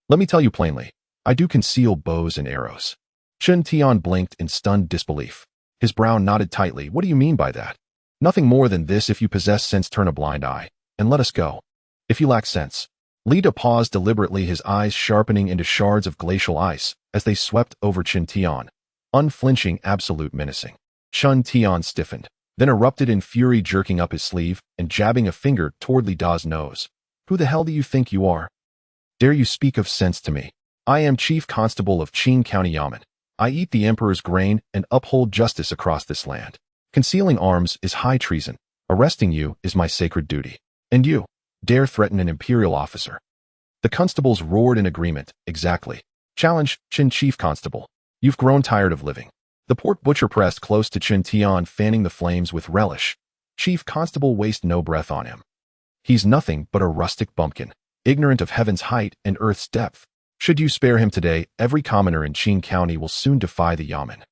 Let me tell you plainly, I do conceal bows and arrows. Chen Tian blinked in stunned disbelief. His brow knotted tightly. What do you mean by that? Nothing more than this. If you possess sense, turn a blind eye, and let us go. If you lack sense. Li Da paused deliberately, his eyes sharpening into shards of glacial ice as they swept over Chen Tian, unflinching, absolute, menacing. Chen Tian stiffened, then erupted in fury, jerking up his sleeve and jabbing a finger toward Li Da's nose. Who the hell do you think you are? Dare you speak of sense to me? I am Chief Constable of Qing County Yamen. I eat the Emperor's grain and uphold justice across this land. Concealing arms is high treason. Arresting you is my sacred duty. And you dare threaten an imperial officer. The constables roared in agreement. Exactly. Challenge, Chen Chief Constable. You've grown tired of living. The pork butcher pressed close to Chen Tian, fanning the flames with relish. Chief Constable, waste no breath on him. He's nothing but a rustic bumpkin, ignorant of heaven's height and earth's depth. Should you spare him today, every commoner in Qing County will soon defy the yamen.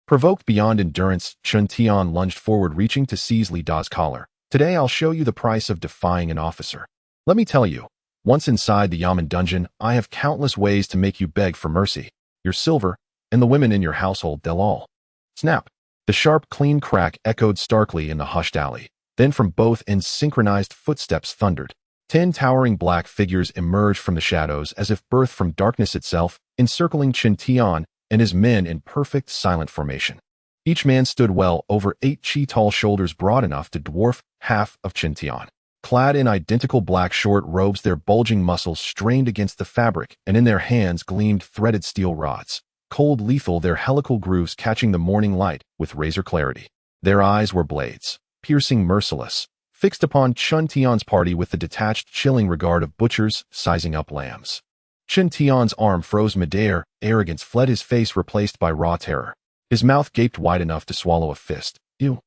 Provoked beyond endurance, Chen Tian lunged forward, reaching to seize Li Da's collar. Today I'll show you the price of defying an officer. Let me tell you, once inside the yamen dungeon, I have countless ways to make you beg for mercy. Your silver, and the women in your household, they'll all. Snap. The sharp, clean crack echoed starkly in the hushed alley. Then from both ends, synchronized footsteps thundered. 10 towering black figures emerged from the shadows as if birthed from darkness itself, encircling Chen Tian and his men in perfect silent formation. Each man stood well over 8 chi tall, shoulders broad enough to dwarf half of Chen Tian. Clad in identical black short robes, their bulging muscles strained against the fabric, and in their hands gleamed threaded steel rods. Cold, lethal, their helical grooves catching the morning light with razor clarity. Their eyes were blades, piercing, merciless, fixed upon Chen Tian's party with the detached, chilling regard of butchers sizing up lambs. Chen Tian's arm froze midair, arrogance fled his face, replaced by raw terror. His mouth gaped wide enough to swallow a fist. You?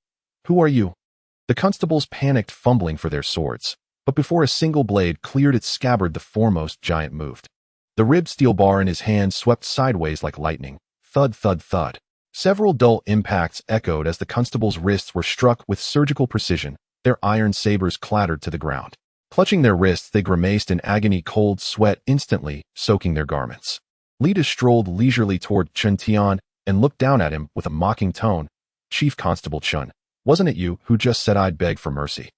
Who are you? The constables panicked, fumbling for their swords. But before a single blade cleared its scabbard, the foremost giant moved. The ribbed steel bar in his hand swept sideways like lightning. Thud, thud, thud. Several dull impacts echoed as the constables' wrists were struck with surgical precision. Their iron sabers clattered to the ground. Clutching their wrists, they grimaced in agony, cold sweat instantly soaking their garments. Li Da strolled leisurely toward Chen Tian and looked down at him with a mocking tone. Chief Constable Chen, wasn't it you who just said I'd beg for mercy?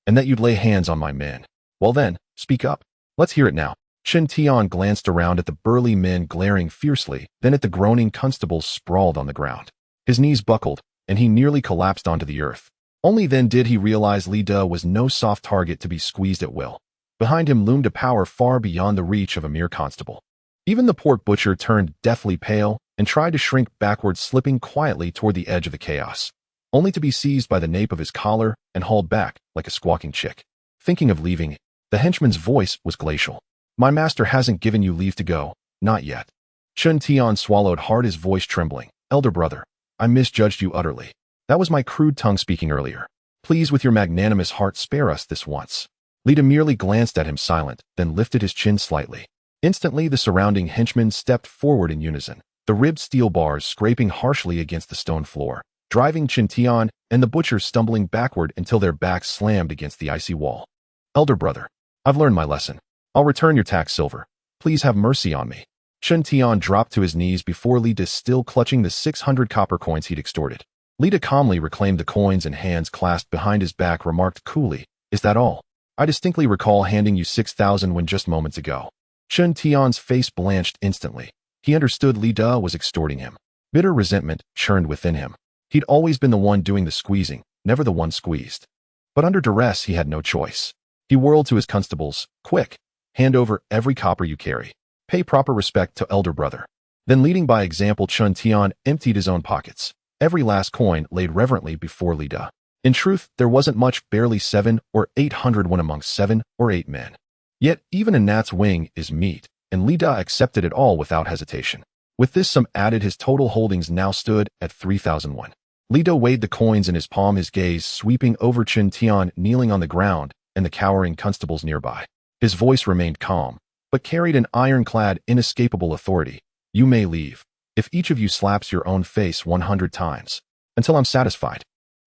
And that you'd lay hands on my men? Well then, speak up. Let's hear it now. Chen Tian glanced around at the burly men glaring fiercely, then at the groaning constables sprawled on the ground. His knees buckled, and he nearly collapsed onto the earth. Only then did he realize Li Da was no soft target to be squeezed at will. Behind him loomed a power far beyond the reach of a mere constable. Even the pork butcher turned deathly pale and tried to shrink backward, slipping quietly toward the edge of the chaos, only to be seized by the nape of his collar and hauled back like a squawking chick. Thinking of leaving, the henchman's voice was glacial. My master hasn't given you leave to go, not yet. Chen Tian swallowed hard, his voice trembling. Elder brother, I misjudged you utterly. That was my crude tongue speaking earlier. Please, with your magnanimous heart, spare us this once. Li Da merely glanced at him, silent, then lifted his chin slightly. Instantly, the surrounding henchmen stepped forward in unison, the ribbed steel bars scraping harshly against the stone floor, driving Chen Tian and the butcher stumbling backward until their backs slammed against the icy wall. Elder brother, I've learned my lesson. I'll return your tax silver. Please have mercy on me. Chen Tian dropped to his knees before Li Da, still clutching the 600 copper coins he'd extorted. Li Da calmly reclaimed the coins and, hands clasped behind his back, remarked coolly, Is that all? I distinctly recall handing you 6,000 when just moments ago. Chen Tian's face blanched instantly. He understood Li Da was extorting him. Bitter resentment churned within him. He'd always been the one doing the squeezing, never the one squeezed. But under duress, he had no choice. He whirled to his constables. Quick! Hand over every copper you carry. Pay proper respect to elder brother. Then, leading by example, Chun Tian emptied his own pockets. Every last coin laid reverently before Li Da. In truth, there wasn't much, barely 700 or 800 when amongst 7 or 8 men. Yet, even a gnat's wing is meat, and Li Da accepted it all without hesitation. With this sum added, his total holdings now stood at 3,001. Li Da weighed the coins in his palm, his gaze sweeping over Chun Tian kneeling on the ground and the cowering constables nearby. His voice remained calm, but carried an ironclad, inescapable authority. You may leave, if each of you slaps your own face 100 times, until I'm satisfied.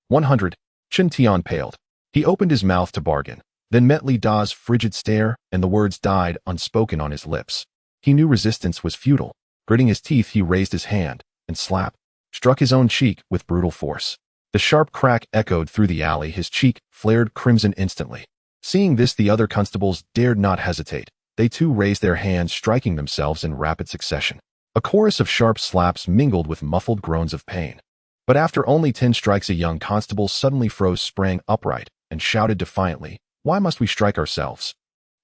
100. Chun Tian paled. He opened his mouth to bargain, then met Li Da's frigid stare, and the words died unspoken on his lips. He knew resistance was futile. Gritting his teeth, he raised his hand, and struck his own cheek with brutal force. The sharp crack echoed through the alley, his cheek flared crimson instantly. Seeing this, the other constables dared not hesitate. They too raised their hands, striking themselves in rapid succession. A chorus of sharp slaps mingled with muffled groans of pain. But after only 10 strikes, a young constable suddenly froze, sprang upright, and shouted defiantly, "Why must we strike ourselves?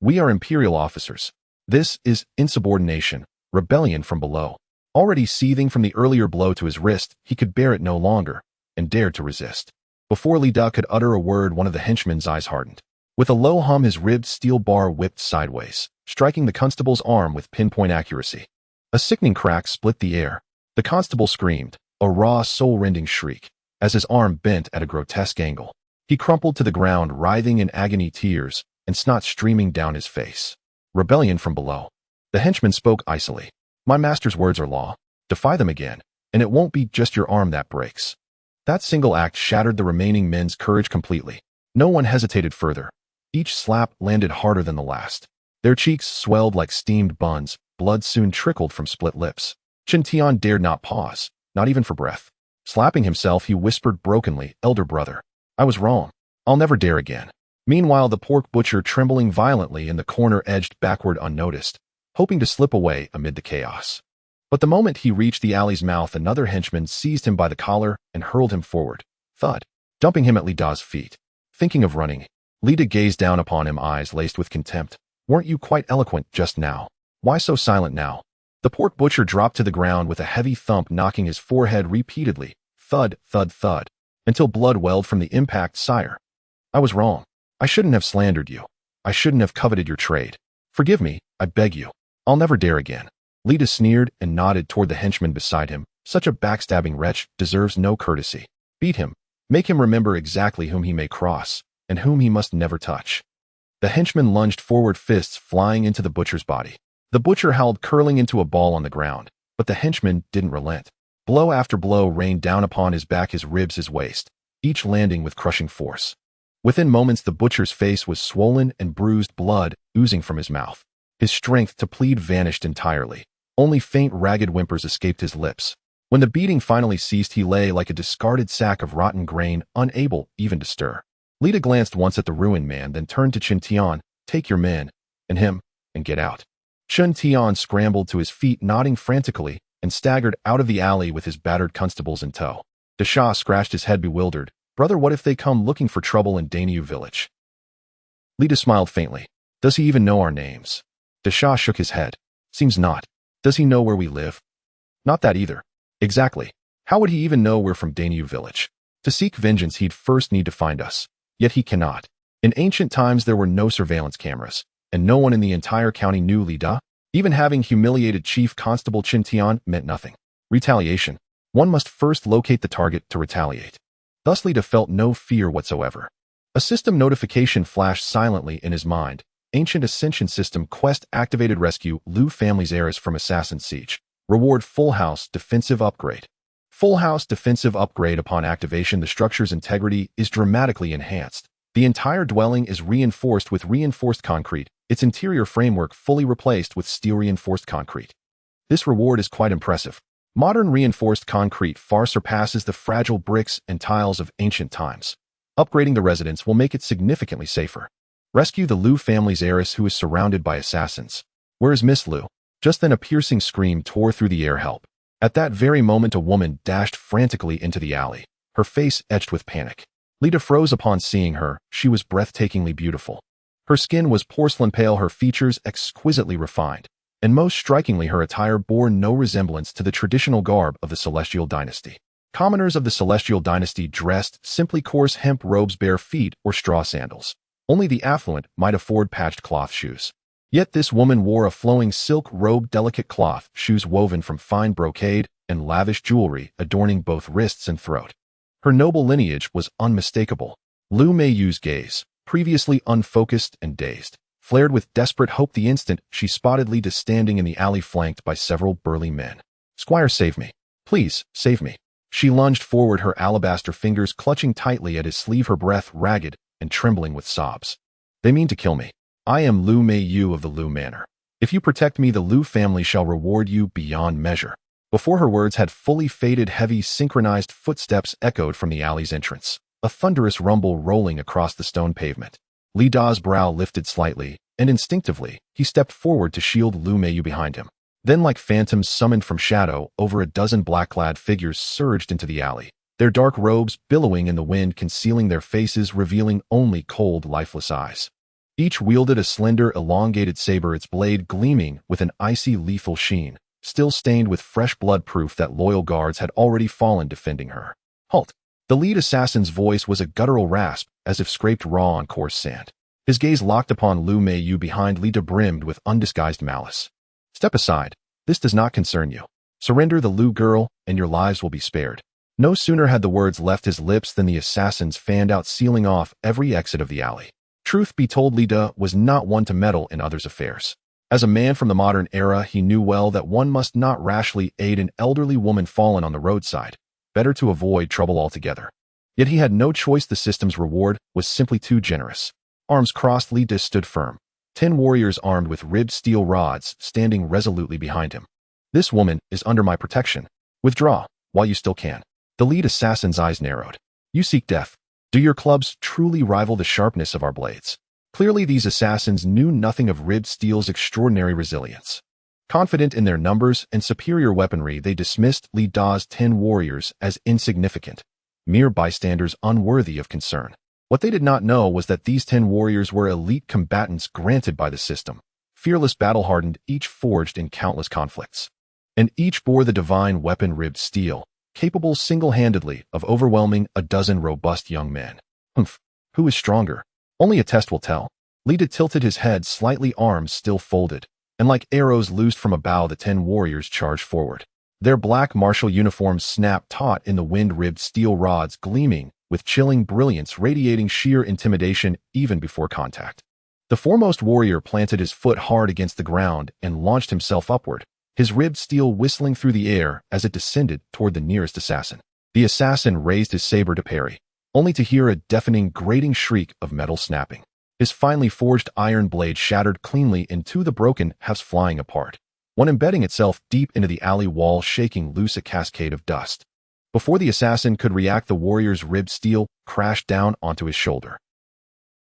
We are imperial officers. This is insubordination, rebellion from below." Already seething from the earlier blow to his wrist, he could bear it no longer, and dared to resist. Before Li Da could utter a word, one of the henchmen's eyes hardened. With a low hum, his ribbed steel bar whipped sideways, striking the constable's arm with pinpoint accuracy. A sickening crack split the air. The constable screamed, a raw, soul-rending shriek, as his arm bent at a grotesque angle. He crumpled to the ground, writhing in agony, tears and snot streaming down his face. Rebellion from below. The henchman spoke icily. My master's words are law. Defy them again, and it won't be just your arm that breaks. That single act shattered the remaining men's courage completely. No one hesitated further. Each slap landed harder than the last. Their cheeks swelled like steamed buns. Blood soon trickled from split lips. Chun Tian dared not pause, not even for breath. Slapping himself, he whispered brokenly, "Elder brother, I was wrong. I'll never dare again." Meanwhile, the pork butcher, trembling violently in the corner, edged backward unnoticed, hoping to slip away amid the chaos. But the moment he reached the alley's mouth, another henchman seized him by the collar and hurled him forward. Thud, dumping him at Li Da's feet. Thinking of running, Li Da gazed down upon him, eyes laced with contempt. Weren't you quite eloquent just now? Why so silent now? The pork butcher dropped to the ground with a heavy thump, knocking his forehead repeatedly. Thud, thud, thud, until blood welled from the impact. Sire, I was wrong. I shouldn't have slandered you. I shouldn't have coveted your trade. Forgive me, I beg you. I'll never dare again. Li Da sneered and nodded toward the henchman beside him. Such a backstabbing wretch deserves no courtesy. Beat him. Make him remember exactly whom he may cross, and whom he must never touch. The henchman lunged forward, fists flying into the butcher's body. The butcher howled, curling into a ball on the ground, but the henchman didn't relent. Blow after blow rained down upon his back, his ribs, his waist, each landing with crushing force. Within moments, the butcher's face was swollen and bruised, blood oozing from his mouth. His strength to plead vanished entirely. Only faint, ragged whimpers escaped his lips. When the beating finally ceased, he lay like a discarded sack of rotten grain, unable even to stir. Li Da glanced once at the ruined man, then turned to Chun Tian. Take your men, and him, and get out. Chun Tian scrambled to his feet, nodding frantically, and staggered out of the alley with his battered constables in tow. The Shah scratched his head, bewildered. Brother, what if they come looking for trouble in Daniu village? Li Da smiled faintly. Does he even know our names? The Shah shook his head. Seems not. Does he know where we live? Not that either. Exactly. How would he even know we're from Daniu village? To seek vengeance, he'd first need to find us. Yet he cannot. In ancient times, there were no surveillance cameras, and no one in the entire county knew Li Da. Even having humiliated Chief Constable Chun Tian meant nothing. Retaliation. One must first locate the target to retaliate. Thus Li Da felt no fear whatsoever. A system notification flashed silently in his mind. Ancient Ascension System quest activated. Rescue Liu family's heiress from assassin siege. Reward Full House Defensive Upgrade. Full House Defensive Upgrade. Upon activation, the structure's integrity is dramatically enhanced. The entire dwelling is reinforced with reinforced concrete, its interior framework fully replaced with steel-reinforced concrete. This reward is quite impressive. Modern reinforced concrete far surpasses the fragile bricks and tiles of ancient times. Upgrading the residence will make it significantly safer. Rescue the Liu family's heiress, who is surrounded by assassins. Where is Miss Liu? Just then a piercing scream tore through the air. Help. At that very moment, a woman dashed frantically into the alley, her face etched with panic. Lita froze upon seeing her. She was breathtakingly beautiful. Her skin was porcelain pale, her features exquisitely refined, and most strikingly, her attire bore no resemblance to the traditional garb of the Celestial Dynasty. Commoners of the Celestial Dynasty dressed simply coarse hemp robes, bare feet, or straw sandals. Only the affluent might afford patched cloth shoes. Yet this woman wore a flowing silk robe, delicate cloth shoes woven from fine brocade, and lavish jewelry adorning both wrists and throat. Her noble lineage was unmistakable. Lu Meiyu's gaze, previously unfocused and dazed, flared with desperate hope the instant she spotted Lita standing in the alley flanked by several burly men. "Squire, save me. Please, save me." She lunged forward, her alabaster fingers clutching tightly at his sleeve, her breath ragged and trembling with sobs. "They mean to kill me. I am Lu Meiyu of the Lu Manor. If you protect me, the Lu family shall reward you beyond measure." Before her words had fully faded, heavy, synchronized footsteps echoed from the alley's entrance, a thunderous rumble rolling across the stone pavement. Li Da's brow lifted slightly, and instinctively, he stepped forward to shield Lu Meiyu behind him. Then, like phantoms summoned from shadow, over a dozen black-clad figures surged into the alley, their dark robes billowing in the wind, concealing their faces, revealing only cold, lifeless eyes. Each wielded a slender, elongated saber, its blade gleaming with an icy, lethal sheen, still stained with fresh blood, proof that loyal guards had already fallen defending her. "Halt!" The lead assassin's voice was a guttural rasp, as if scraped raw on coarse sand. His gaze locked upon Lu Meiyu behind Lita, brimmed with undisguised malice. "Step aside. This does not concern you. Surrender the Lu girl, and your lives will be spared." No sooner had the words left his lips than the assassins fanned out, sealing off every exit of the alley. Truth be told, Lita was not one to meddle in others' affairs. As a man from the modern era, he knew well that one must not rashly aid an elderly woman fallen on the roadside. Better to avoid trouble altogether. Yet he had no choice. The system's reward was simply too generous. Arms crossed, Lita stood firm. 10 warriors armed with ribbed steel rods standing resolutely behind him. "This woman is under my protection. Withdraw, while you still can." The lead assassin's eyes narrowed. "You seek death. Do your clubs truly rival the sharpness of our blades?" Clearly, these assassins knew nothing of ribbed steel's extraordinary resilience. Confident in their numbers and superior weaponry, they dismissed Li Da's 10 warriors as insignificant, mere bystanders unworthy of concern. What they did not know was that these 10 warriors were elite combatants granted by the system, fearless, battle-hardened, each forged in countless conflicts. And each bore the divine weapon, ribbed steel, capable single-handedly of overwhelming a dozen robust young men. Humph, who is stronger? Only a test will tell. Lita tilted his head slightly, arms still folded, and like arrows loosed from a bow, the 10 warriors charged forward. Their black martial uniforms snapped taut in the wind, ribbed steel rods gleaming with chilling brilliance, radiating sheer intimidation even before contact. The foremost warrior planted his foot hard against the ground and launched himself upward, his ribbed steel whistling through the air as it descended toward the nearest assassin. The assassin raised his saber to parry, only to hear a deafening, grating shriek of metal snapping. His finely forged iron blade shattered cleanly into the broken halves, flying apart, one embedding itself deep into the alley wall, shaking loose a cascade of dust. Before the assassin could react, the warrior's ribbed steel crashed down onto his shoulder.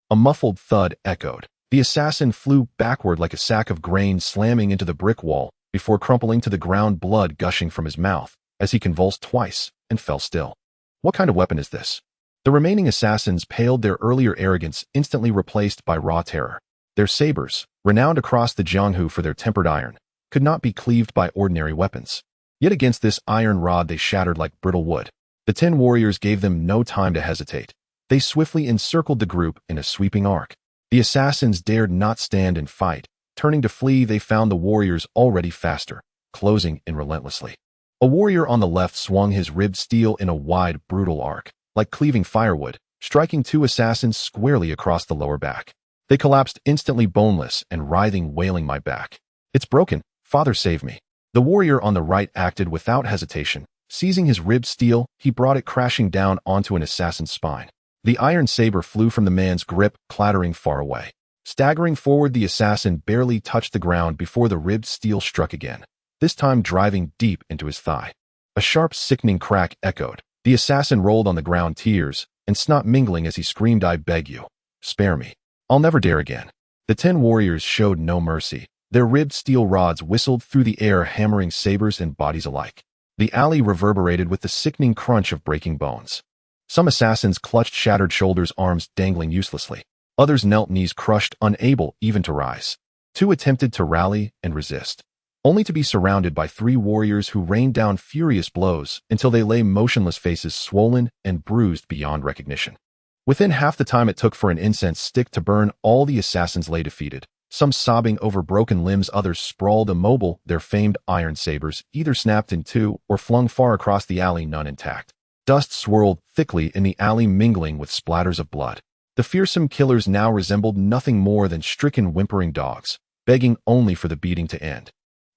A muffled thud echoed. The assassin flew backward like a sack of grain, slamming into the brick wall before crumpling to the ground, blood gushing from his mouth as he convulsed twice and fell still. What kind of weapon is this? The remaining assassins paled, their earlier arrogance instantly replaced by raw terror. Their sabers, renowned across the Jianghu for their tempered iron, could not be cleaved by ordinary weapons. Yet against this iron rod they shattered like brittle wood. The 10 warriors gave them no time to hesitate. They swiftly encircled the group in a sweeping arc. The assassins dared not stand and fight. Turning to flee, they found the warriors already faster, closing in relentlessly. A warrior on the left swung his ribbed steel in a wide, brutal arc, like cleaving firewood, striking 2 assassins squarely across the lower back. They collapsed instantly, boneless and writhing, wailing, "My back. It's broken. Father, save me." The warrior on the right acted without hesitation. Seizing his ribbed steel, he brought it crashing down onto an assassin's spine. The iron saber flew from the man's grip, clattering far away. Staggering forward, the assassin barely touched the ground before the ribbed steel struck again, this time driving deep into his thigh. A sharp, sickening crack echoed. The assassin rolled on the ground, tears and snot mingling as he screamed, "I beg you, spare me. I'll never dare again." The 10 warriors showed no mercy. Their ribbed steel rods whistled through the air, hammering sabers and bodies alike. The alley reverberated with the sickening crunch of breaking bones. Some assassins clutched shattered shoulders, arms dangling uselessly. Others knelt, knees crushed, unable even to rise. Two attempted to rally and resist, only to be surrounded by three warriors who rained down furious blows until they lay motionless, faces swollen and bruised beyond recognition. Within half the time it took for an incense stick to burn, all the assassins lay defeated, some sobbing over broken limbs, others sprawled immobile, their famed iron sabers either snapped in two or flung far across the alley, none intact. Dust swirled thickly in the alley, mingling with splatters of blood. The fearsome killers now resembled nothing more than stricken, whimpering dogs, begging only for the beating to end.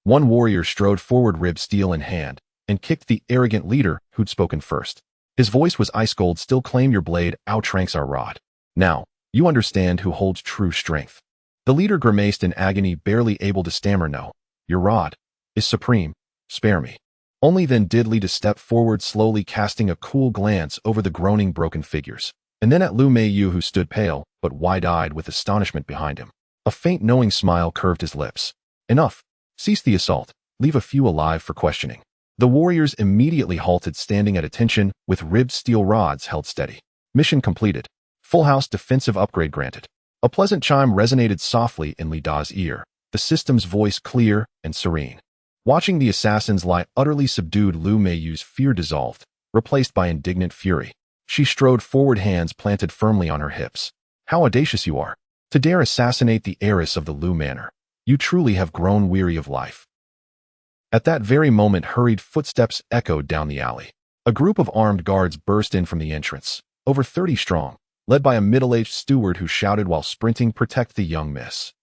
One warrior strode forward, rib steel in hand, and kicked the arrogant leader who'd spoken first. His voice was ice cold. Still claim your blade, outtranks our rod. Now, you understand who holds true strength. The leader grimaced in agony, barely able to stammer, no. Your rod is supreme. Spare me. Only then did Lida step forward, slowly casting a cool glance over the groaning, broken figures, and then at Lu Meiyu, who stood pale, but wide-eyed with astonishment behind him. A faint, knowing smile curved his lips. Enough. Cease the assault. Leave a few alive for questioning. The warriors immediately halted, standing at attention, with ribbed steel rods held steady. Mission completed. Full house defensive upgrade granted. A pleasant chime resonated softly in Li Da's ear, the system's voice clear and serene. Watching the assassins lie utterly subdued, Lu Meiyu's fear dissolved, replaced by indignant fury. She strode forward, hands planted firmly on her hips. How audacious you are, to dare assassinate the heiress of the Lu Manor. You truly have grown weary of life. At that very moment, hurried footsteps echoed down the alley. A group of armed guards burst in from the entrance, over 30 strong, led by a middle-aged steward who shouted while sprinting, "Protect the young miss.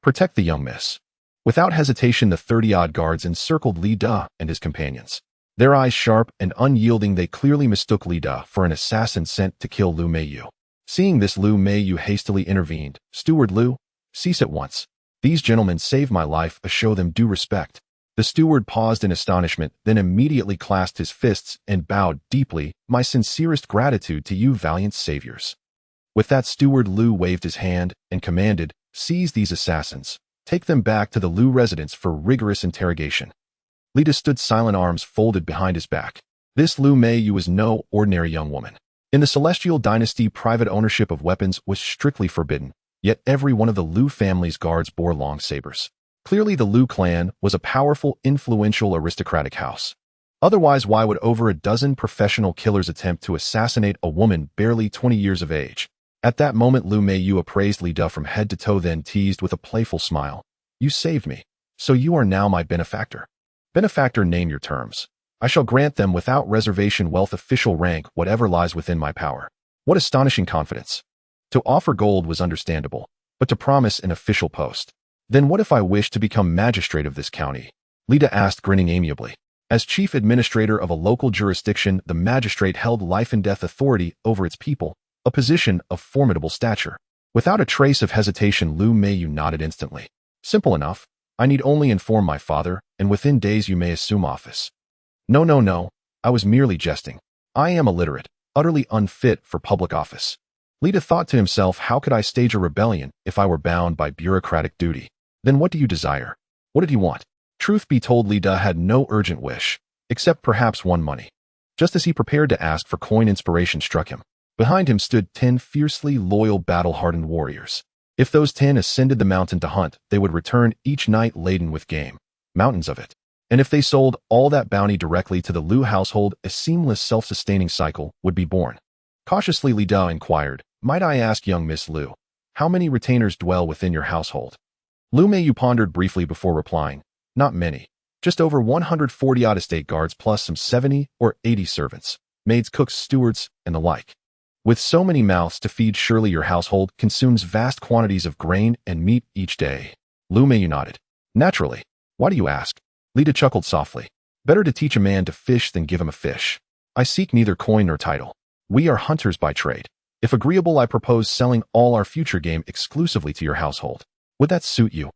Protect the young miss." Without hesitation, the 30-odd guards encircled Li Da and his companions. Their eyes sharp and unyielding, they clearly mistook Li Da for an assassin sent to kill Lu Meiyu. Seeing this, Lu Meiyu hastily intervened. "Steward Lu, cease at once. These gentlemen saved my life, show them due respect." The steward paused in astonishment, then immediately clasped his fists and bowed deeply. "My sincerest gratitude to you, valiant saviors." With that, Steward Lu waved his hand and commanded, "Seize these assassins. Take them back to the Lu residence for rigorous interrogation." Lida stood silent, arms folded behind his back. This Lu Meiyu was no ordinary young woman. In the Celestial Dynasty, private ownership of weapons was strictly forbidden, yet every one of the Lu family's guards bore long sabers. Clearly, the Lu clan was a powerful, influential, aristocratic house. Otherwise, why would over a dozen professional killers attempt to assassinate a woman barely 20 years of age? At that moment, Lu Meiyu appraised Li Da from head to toe, then teased with a playful smile. "You saved me, so you are now my benefactor." "Benefactor, name your terms. I shall grant them without reservation, wealth, official rank, whatever lies within my power." What astonishing confidence! To offer gold was understandable, but to promise an official post. "Then what if I wish to become magistrate of this county?" Lida asked, grinning amiably. As chief administrator of a local jurisdiction, the magistrate held life and death authority over its people, a position of formidable stature. Without a trace of hesitation, Lu Meiyu nodded instantly. "Simple enough. I need only inform my father, and within days you may assume office." No. I was merely jesting. I am illiterate, utterly unfit for public office." Lida thought to himself, how could I stage a rebellion if I were bound by bureaucratic duty? "Then what do you desire? What did he want?" Truth be told, Lida had no urgent wish, except perhaps one, money. Just as he prepared to ask for coin, inspiration struck him. Behind him stood 10 fiercely loyal, battle-hardened warriors. If those 10 ascended the mountain to hunt, they would return each night laden with game, mountains of it. And if they sold all that bounty directly to the Lu household, a seamless, self-sustaining cycle would be born. Cautiously, Li Da inquired, "Might I ask, young Miss Lu, how many retainers dwell within your household?" Lu Meiyu pondered briefly before replying, "Not many. Just over 140-odd estate guards plus some 70 or 80 servants, maids, cooks, stewards, and the like. With so many mouths to feed, surely your household consumes vast quantities of grain and meat each day." Lu Meiyu nodded. "Naturally. Why do you ask?" Lida chuckled softly. "Better to teach a man to fish than give him a fish. I seek neither coin nor title. We are hunters by trade. If agreeable, I propose selling all our future game exclusively to your household. Would that suit you?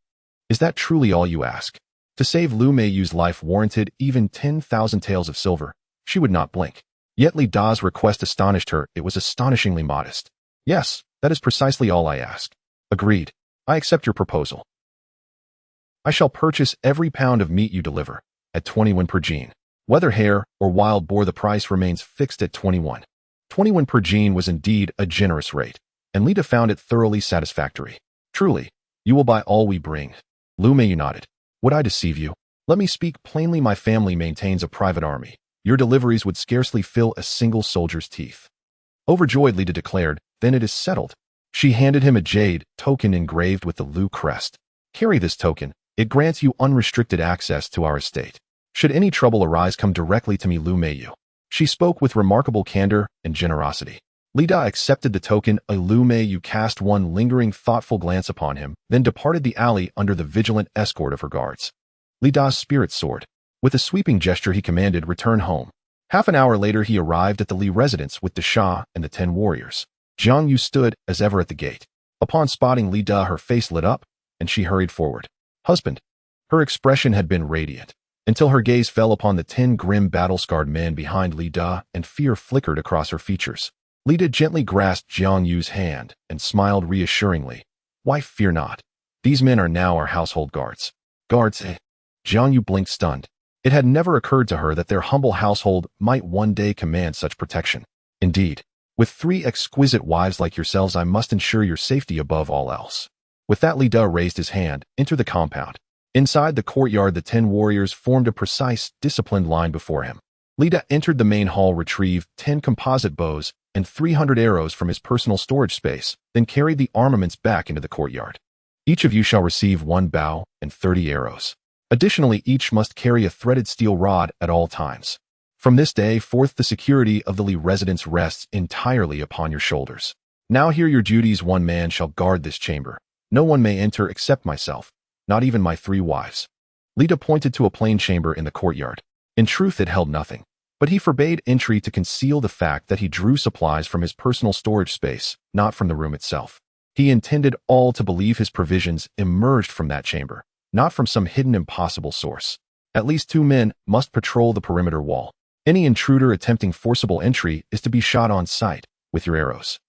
Is that truly all you ask?" To save Lu Meiyu's life warranted even 10,000 taels of silver. She would not blink. Yet Li Da's request astonished her. It was astonishingly modest. "Yes, that is precisely all I ask." "Agreed. I accept your proposal. I shall purchase every pound of meat you deliver, at 20 won per gene." Whether hare or wild boar, the price remains fixed at 21. 21 per gene was indeed a generous rate, and Lita found it thoroughly satisfactory. Truly, you will buy all we bring. Lu Mei nodded. Would I deceive you? Let me speak plainly. My family maintains a private army. Your deliveries would scarcely fill a single soldier's teeth. Overjoyed, Lita declared, then it is settled. She handed him a jade token engraved with the Lu crest. Carry this token. It grants you unrestricted access to our estate. Should any trouble arise, come directly to me, Lu Mei. She spoke with remarkable candor and generosity. Lida accepted the token. Lu Mei cast one lingering, thoughtful glance upon him, then departed the alley under the vigilant escort of her guards. Lida's spirit soared. With a sweeping gesture, he commanded, return home. Half an hour later, he arrived at the Li residence with the Shah and the 10 warriors. Jiang Yu stood, as ever, at the gate. Upon spotting Lida, her face lit up, and she hurried forward. Husband. Her expression had been radiant, until her gaze fell upon the 10 grim, battle-scarred men behind Lida, and fear flickered across her features. Lida gently grasped Jiang Yu's hand and smiled reassuringly. Wife, fear not. These men are now our household guards. Guards, eh? Jiang Yu blinked, stunned. It had never occurred to her that their humble household might one day command such protection. Indeed, with 3 exquisite wives like yourselves, I must ensure your safety above all else. With that, Lida raised his hand, entered the compound. Inside the courtyard, the 10 warriors formed a precise, disciplined line before him. Lida entered the main hall, retrieved 10 composite bows and 300 arrows from his personal storage space, then carried the armaments back into the courtyard. Each of you shall receive 1 bow and 30 arrows. Additionally, each must carry a threaded steel rod at all times. From this day forth, the security of the Li residence rests entirely upon your shoulders. Now hear your duties. 1 man shall guard this chamber. No one may enter except myself, not even my 3 wives. Lida pointed to a plain chamber in the courtyard. In truth, it held nothing, but he forbade entry to conceal the fact that he drew supplies from his personal storage space, not from the room itself. He intended all to believe his provisions emerged from that chamber, not from some hidden, impossible source. At least 2 men must patrol the perimeter wall. Any intruder attempting forcible entry is to be shot on sight with your arrows.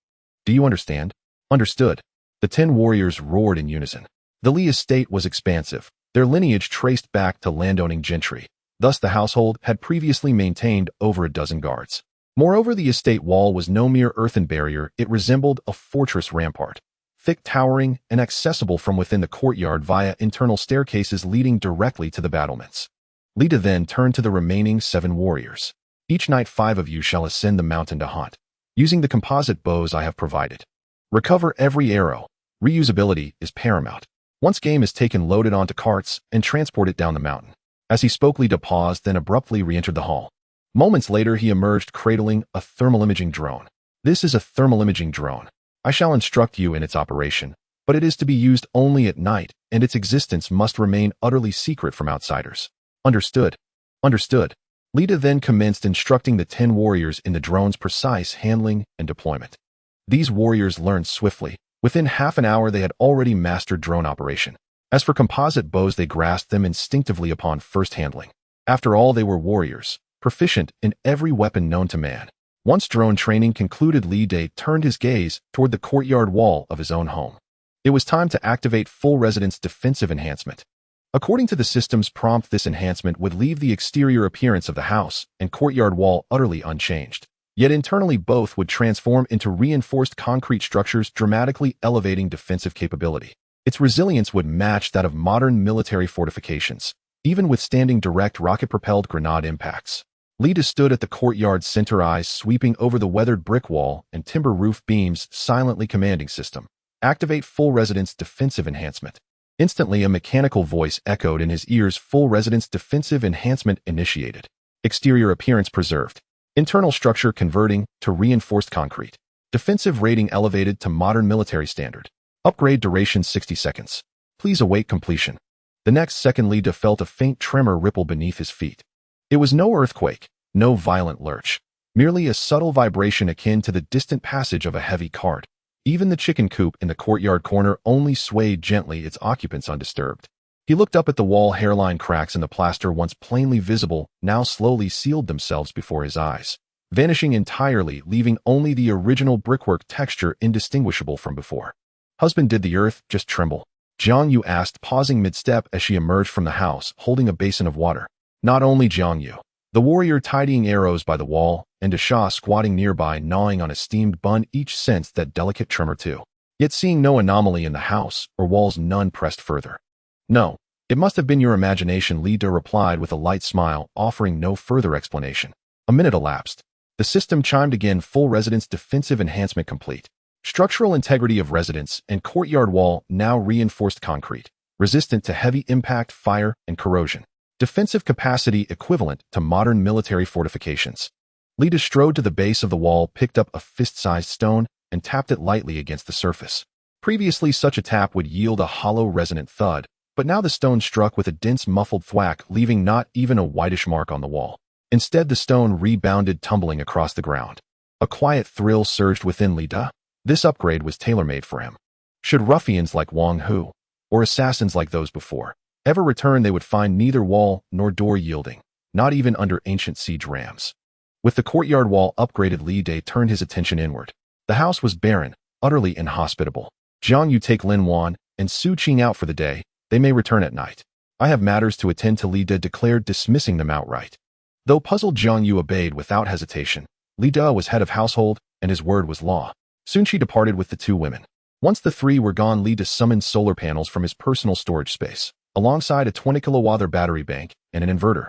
Do you understand? Understood. The 10 warriors roared in unison. The Li estate was expansive, their lineage traced back to landowning gentry. Thus the household had previously maintained over a dozen guards. Moreover, the estate wall was no mere earthen barrier, it resembled a fortress rampart, thick, towering, and accessible from within the courtyard via internal staircases leading directly to the battlements. Lida then turned to the remaining 7 warriors. Each night 5 of you shall ascend the mountain to hunt, using the composite bows I have provided. Recover every arrow. Reusability is paramount. Once game is taken, load it onto carts and transport it down the mountain. As he spoke, Lida paused, then abruptly re-entered the hall. Moments later, he emerged cradling a thermal imaging drone. This is a thermal imaging drone. I shall instruct you in its operation, but it is to be used only at night, and its existence must remain utterly secret from outsiders. Understood. Understood. Lida then commenced instructing the 10 warriors in the drone's precise handling and deployment. These warriors learned swiftly. Within half an hour, they had already mastered drone operation. As for composite bows, they grasped them instinctively upon first handling. After all, they were warriors, proficient in every weapon known to man. Once drone training concluded, Lida turned his gaze toward the courtyard wall of his own home. It was time to activate full residence defensive enhancement. According to the system's prompt, this enhancement would leave the exterior appearance of the house and courtyard wall utterly unchanged. Yet internally, both would transform into reinforced concrete structures, dramatically elevating defensive capability. Its resilience would match that of modern military fortifications, even withstanding direct rocket-propelled grenade impacts. Lida stood at the courtyard's center, eyes sweeping over the weathered brick wall and timber roof beams, silently commanding system. Activate full residence defensive enhancement. Instantly, a mechanical voice echoed in his ears. Full residence defensive enhancement initiated. Exterior appearance preserved. Internal structure converting to reinforced concrete. Defensive rating elevated to modern military standard. Upgrade duration 60 seconds. Please await completion. The next second, Lida felt a faint tremor ripple beneath his feet. It was no earthquake, no violent lurch, merely a subtle vibration akin to the distant passage of a heavy cart. Even the chicken coop in the courtyard corner only swayed gently, its occupants undisturbed. He looked up at the wall. Hairline cracks in the plaster, once plainly visible, now slowly sealed themselves before his eyes, vanishing entirely, leaving only the original brickwork texture indistinguishable from before. Husband, did the earth just tremble? Jiang Yu asked, pausing mid-step as she emerged from the house, holding a basin of water. Not only, Jiang Yu. The warrior tidying arrows by the wall, and Shah squatting nearby gnawing on a steamed bun each sensed that delicate tremor too. Yet seeing no anomaly in the house or walls, none pressed further. "No, it must have been your imagination," Li De replied with a light smile, offering no further explanation. A minute elapsed. The system chimed again, full residence defensive enhancement complete. Structural integrity of residence and courtyard wall now reinforced concrete, resistant to heavy impact, fire, and corrosion. Defensive capacity equivalent to modern military fortifications. Lita strode to the base of the wall, picked up a fist-sized stone, and tapped it lightly against the surface. Previously, such a tap would yield a hollow, resonant thud, but now the stone struck with a dense, muffled thwack, leaving not even a whitish mark on the wall. Instead, the stone rebounded, tumbling across the ground. A quiet thrill surged within Lita. This upgrade was tailor-made for him. Should ruffians like Wang Hu, or assassins like those before, ever return, they would find neither wall nor door yielding, not even under ancient siege rams. With the courtyard wall upgraded, Li De turned his attention inward. The house was barren, utterly inhospitable. "Jiang Yu, take Lin Wan and Su Qing out for the day. They may return at night. I have matters to attend to," Li De declared, dismissing them outright. Though puzzled, Jiang Yu obeyed without hesitation. Li De was head of household, and his word was law. Soon she departed with the two women. Once the three were gone, Li De summoned solar panels from his personal storage space, alongside a 20-kilowatt battery bank and an inverter.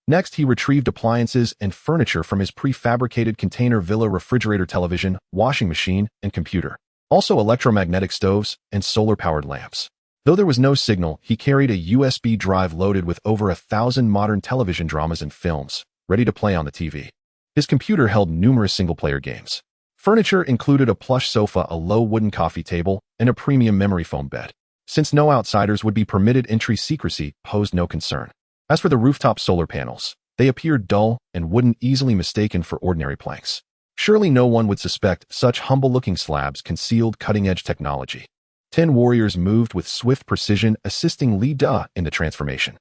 Next, he retrieved appliances and furniture from his prefabricated container villa: refrigerator, television, washing machine, and computer. Also electromagnetic stoves and solar-powered lamps. Though there was no signal, he carried a USB drive loaded with over 1,000 modern television dramas and films, ready to play on the TV. His computer held numerous single-player games. Furniture included a plush sofa, a low wooden coffee table, and a premium memory foam bed. Since no outsiders would be permitted entry, secrecy posed no concern. As for the rooftop solar panels, they appeared dull and wooden, easily mistaken for ordinary planks. Surely no one would suspect such humble-looking slabs concealed cutting-edge technology. 10 warriors moved with swift precision, assisting Li De in the transformation.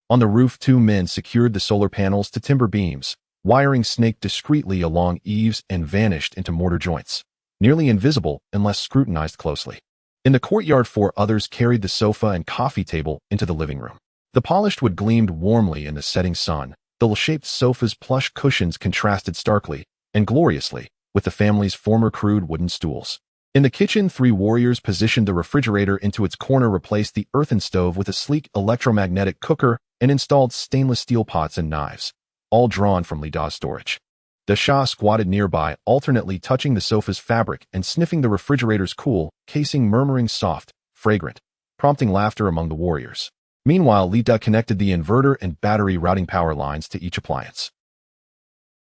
On the roof, 2 men secured the solar panels to timber beams. Wiring snaked discreetly along eaves and vanished into mortar joints, nearly invisible unless scrutinized closely. In the courtyard, 4 others carried the sofa and coffee table into the living room. The polished wood gleamed warmly in the setting sun. The L-shaped sofa's plush cushions contrasted starkly and gloriously with the family's former crude wooden stools. In the kitchen, 3 warriors positioned the refrigerator into its corner, replaced the earthen stove with a sleek electromagnetic cooker, and installed stainless steel pots and knives, all drawn from Li De's storage. The Shah squatted nearby, alternately touching the sofa's fabric and sniffing the refrigerator's cool casing, murmuring soft, fragrant, prompting laughter among the warriors. Meanwhile, Li De connected the inverter and battery routing power lines to each appliance.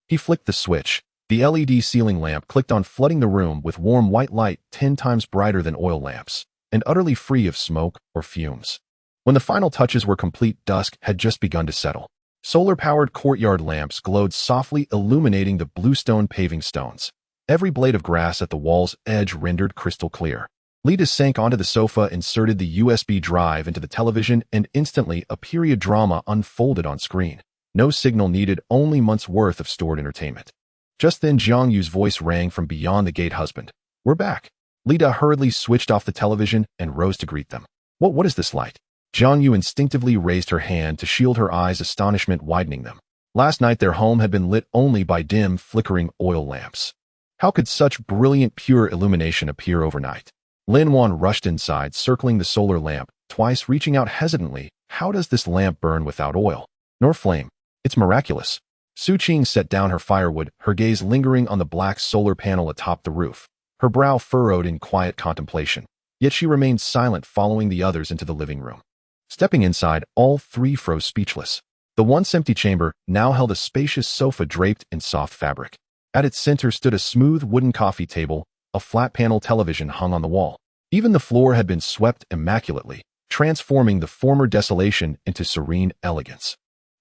He flicked the switch. The LED ceiling lamp clicked on, flooding the room with warm white light 10 times brighter than oil lamps, and utterly free of smoke or fumes. When the final touches were complete, dusk had just begun to settle. Solar-powered courtyard lamps glowed softly, illuminating the bluestone paving stones. Every blade of grass at the wall's edge rendered crystal clear. Li De sank onto the sofa, inserted the USB drive into the television, and instantly a period drama unfolded on screen. No signal needed, only months' worth of stored entertainment. Just then, Jiang Yu's voice rang from beyond the gate. "Husband, we're back." Li De hurriedly switched off the television and rose to greet them. What is this light?" Jiang Yu instinctively raised her hand to shield her eyes, astonishment widening them. Last night their home had been lit only by dim, flickering oil lamps. How could such brilliant, pure illumination appear overnight? Lin Wan rushed inside, circling the solar lamp, twice reaching out hesitantly. "How does this lamp burn without oil nor flame? It's miraculous." Su Qing set down her firewood, her gaze lingering on the black solar panel atop the roof, her brow furrowed in quiet contemplation. Yet she remained silent, following the others into the living room. Stepping inside, all 3 froze speechless. The once empty chamber now held a spacious sofa draped in soft fabric. At its center stood a smooth wooden coffee table. A flat-panel television hung on the wall. Even the floor had been swept immaculately, transforming the former desolation into serene elegance.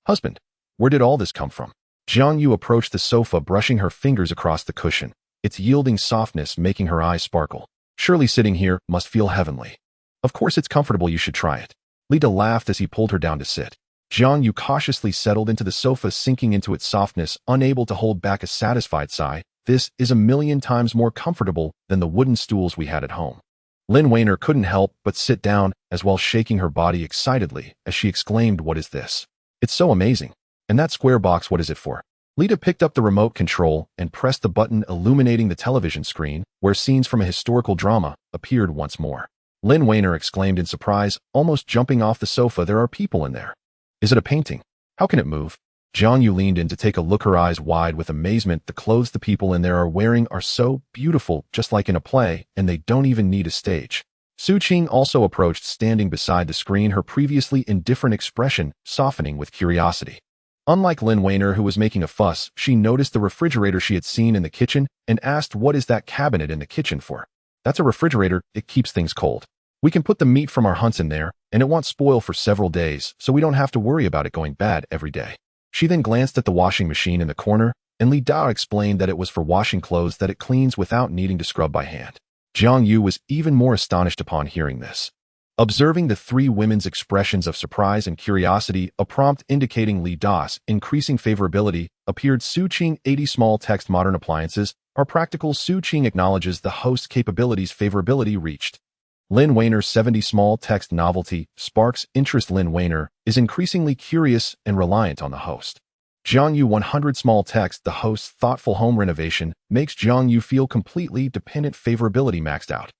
"Husband, where did all this come from?" Jiang Yu approached the sofa, brushing her fingers across the cushion, its yielding softness making her eyes sparkle. "Surely sitting here must feel heavenly." "Of course it's comfortable, you should try it." Li De laughed as he pulled her down to sit. Jiang Yu cautiously settled into the sofa, sinking into its softness, unable to hold back a satisfied sigh. "This is 1,000,000 times more comfortable than the wooden stools we had at home." Lin Weiner couldn't help but sit down, as well shaking her body excitedly as she exclaimed, "What is this? It's so amazing. And that square box, what is it for? Lita picked up the remote control and pressed the button illuminating the television screen, where scenes from a historical drama appeared once more. Lin Weiner exclaimed in surprise, almost jumping off the sofa. There are people in there. Is it a painting? How can it move? Jiang Yu leaned in to take a look, her eyes wide with amazement. The clothes the people in there are wearing are so beautiful, just like in a play, and they don't even need a stage. Su Qing also approached, standing beside the screen, her previously indifferent expression softening with curiosity. Unlike Lin Weiner, who was making a fuss, she noticed the refrigerator she had seen in the kitchen and asked, "What is that cabinet in the kitchen for?" "That's a refrigerator, it keeps things cold. We can put the meat from our hunts in there, and it won't spoil for several days, so we don't have to worry about it going bad every day." She then glanced at the washing machine in the corner, and Li Dao explained that it was for washing clothes, that it cleans without needing to scrub by hand. Jiang Yu was even more astonished upon hearing this. Observing the three women's expressions of surprise and curiosity, a prompt indicating Li Dao's increasing favorability appeared. Su Qing 80 small text modern appliances are practical. Su Qing acknowledges the host's capabilities. Favorability reached. Lin Weiner 70 small text novelty sparks interest. Lin Weiner is increasingly curious and reliant on the host. Jiang Yu 100 small text. The host's thoughtful home renovation makes Jiang Yu feel completely dependent. Favorability maxed out.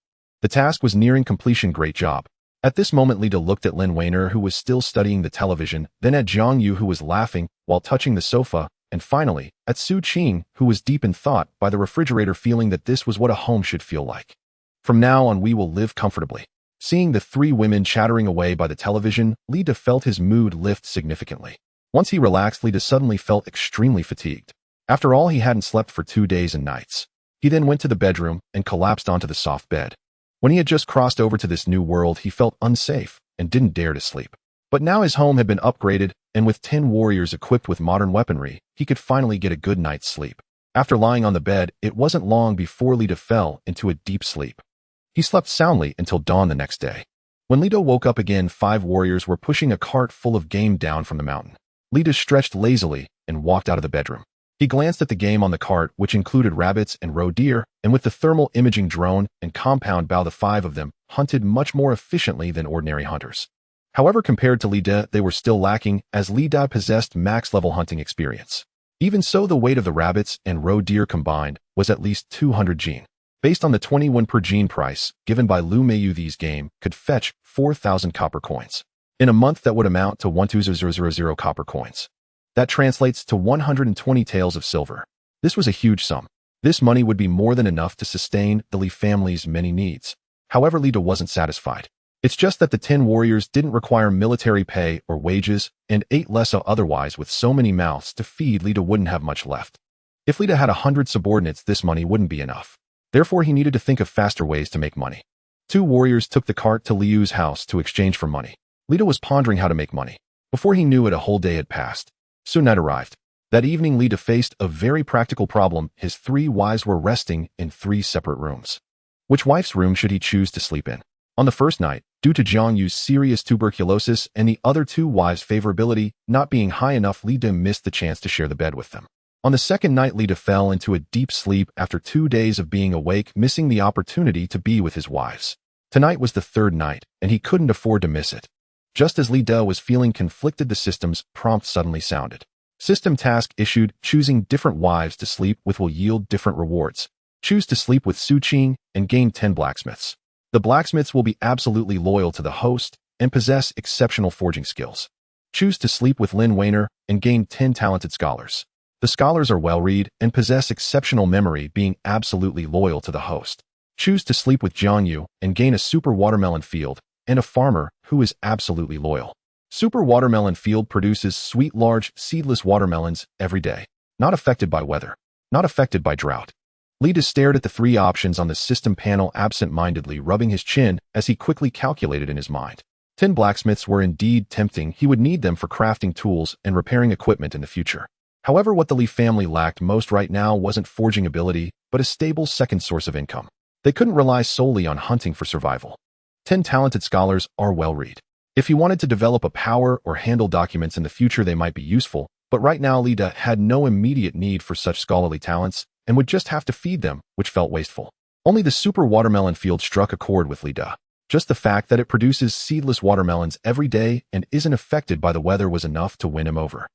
The task was nearing completion. Great job. At this moment, Lida looked at Lin Weiner, who was still studying the television, then at Jiang Yu, who was laughing while touching the sofa, and finally at Su Qing, who was deep in thought by the refrigerator, feeling that this was what a home should feel like. From now on, we will live comfortably. Seeing the three women chattering away by the television, Lida felt his mood lift significantly. Once he relaxed, Lida suddenly felt extremely fatigued. After all, he hadn't slept for 2 days and nights. He then went to the bedroom and collapsed onto the soft bed. When he had just crossed over to this new world, he felt unsafe and didn't dare to sleep. But now his home had been upgraded, and with 10 warriors equipped with modern weaponry, he could finally get a good night's sleep. After lying on the bed, it wasn't long before Lida fell into a deep sleep. He slept soundly until dawn the next day. When Lida woke up again, 5 warriors were pushing a cart full of game down from the mountain. Lida stretched lazily and walked out of the bedroom. He glanced at the game on the cart, which included rabbits and roe deer, and with the thermal imaging drone and compound bow, the 5 of them hunted much more efficiently than ordinary hunters. However, compared to Li De, they were still lacking, as Li De possessed max-level hunting experience. Even so, the weight of the rabbits and roe deer combined was at least 200 gene. Based on the 21 per gene price given by Lu Meiyu, these game could fetch 4,000 copper coins. In a month, that would amount to 120,000 copper coins. That translates to 120 taels of silver. This was a huge sum. This money would be more than enough to sustain the Li family's many needs. However, Lida wasn't satisfied. It's just that the 10 warriors didn't require military pay or wages and ate less. Otherwise, with so many mouths to feed, Lida wouldn't have much left. If Lida had 100 subordinates, this money wouldn't be enough. Therefore, he needed to think of faster ways to make money. 2 warriors took the cart to Liu's house to exchange for money. Lida was pondering how to make money. Before he knew it, a whole day had passed. Soon night arrived. That evening, Lida faced a very practical problem. His 3 wives were resting in 3 separate rooms. Which wife's room should he choose to sleep in? On the first night, due to Jiang Yu's serious tuberculosis and the other 2 wives' favorability not being high enough, Lida missed the chance to share the bed with them. On the second night, Lida fell into a deep sleep after 2 days of being awake, missing the opportunity to be with his wives. Tonight was the 3rd night, and he couldn't afford to miss it. Just as Lida was feeling conflicted, the system's prompt suddenly sounded. System task issued: choosing different wives to sleep with will yield different rewards. Choose to sleep with Su Qing and gain 10 blacksmiths. The blacksmiths will be absolutely loyal to the host and possess exceptional forging skills. Choose to sleep with Lin Weiner and gain 10 talented scholars. The scholars are well-read and possess exceptional memory, being absolutely loyal to the host. Choose to sleep with Jiang Yu and gain a super watermelon field and a farmer who is absolutely loyal. Super watermelon field produces sweet, large, seedless watermelons every day, not affected by weather, not affected by drought. Lida stared at the 3 options on the system panel, absent-mindedly rubbing his chin as he quickly calculated in his mind. 10 blacksmiths were indeed tempting. He would need them for crafting tools and repairing equipment in the future. However, what the Li family lacked most right now wasn't forging ability, but a stable second source of income. They couldn't rely solely on hunting for survival. 10 talented scholars are well-read. If he wanted to develop a power or handle documents in the future, they might be useful, but right now Lida had no immediate need for such scholarly talents and would just have to feed them, which felt wasteful. Only the super watermelon field struck a chord with Lida. Just the fact that it produces seedless watermelons every day and isn't affected by the weather was enough to win him over.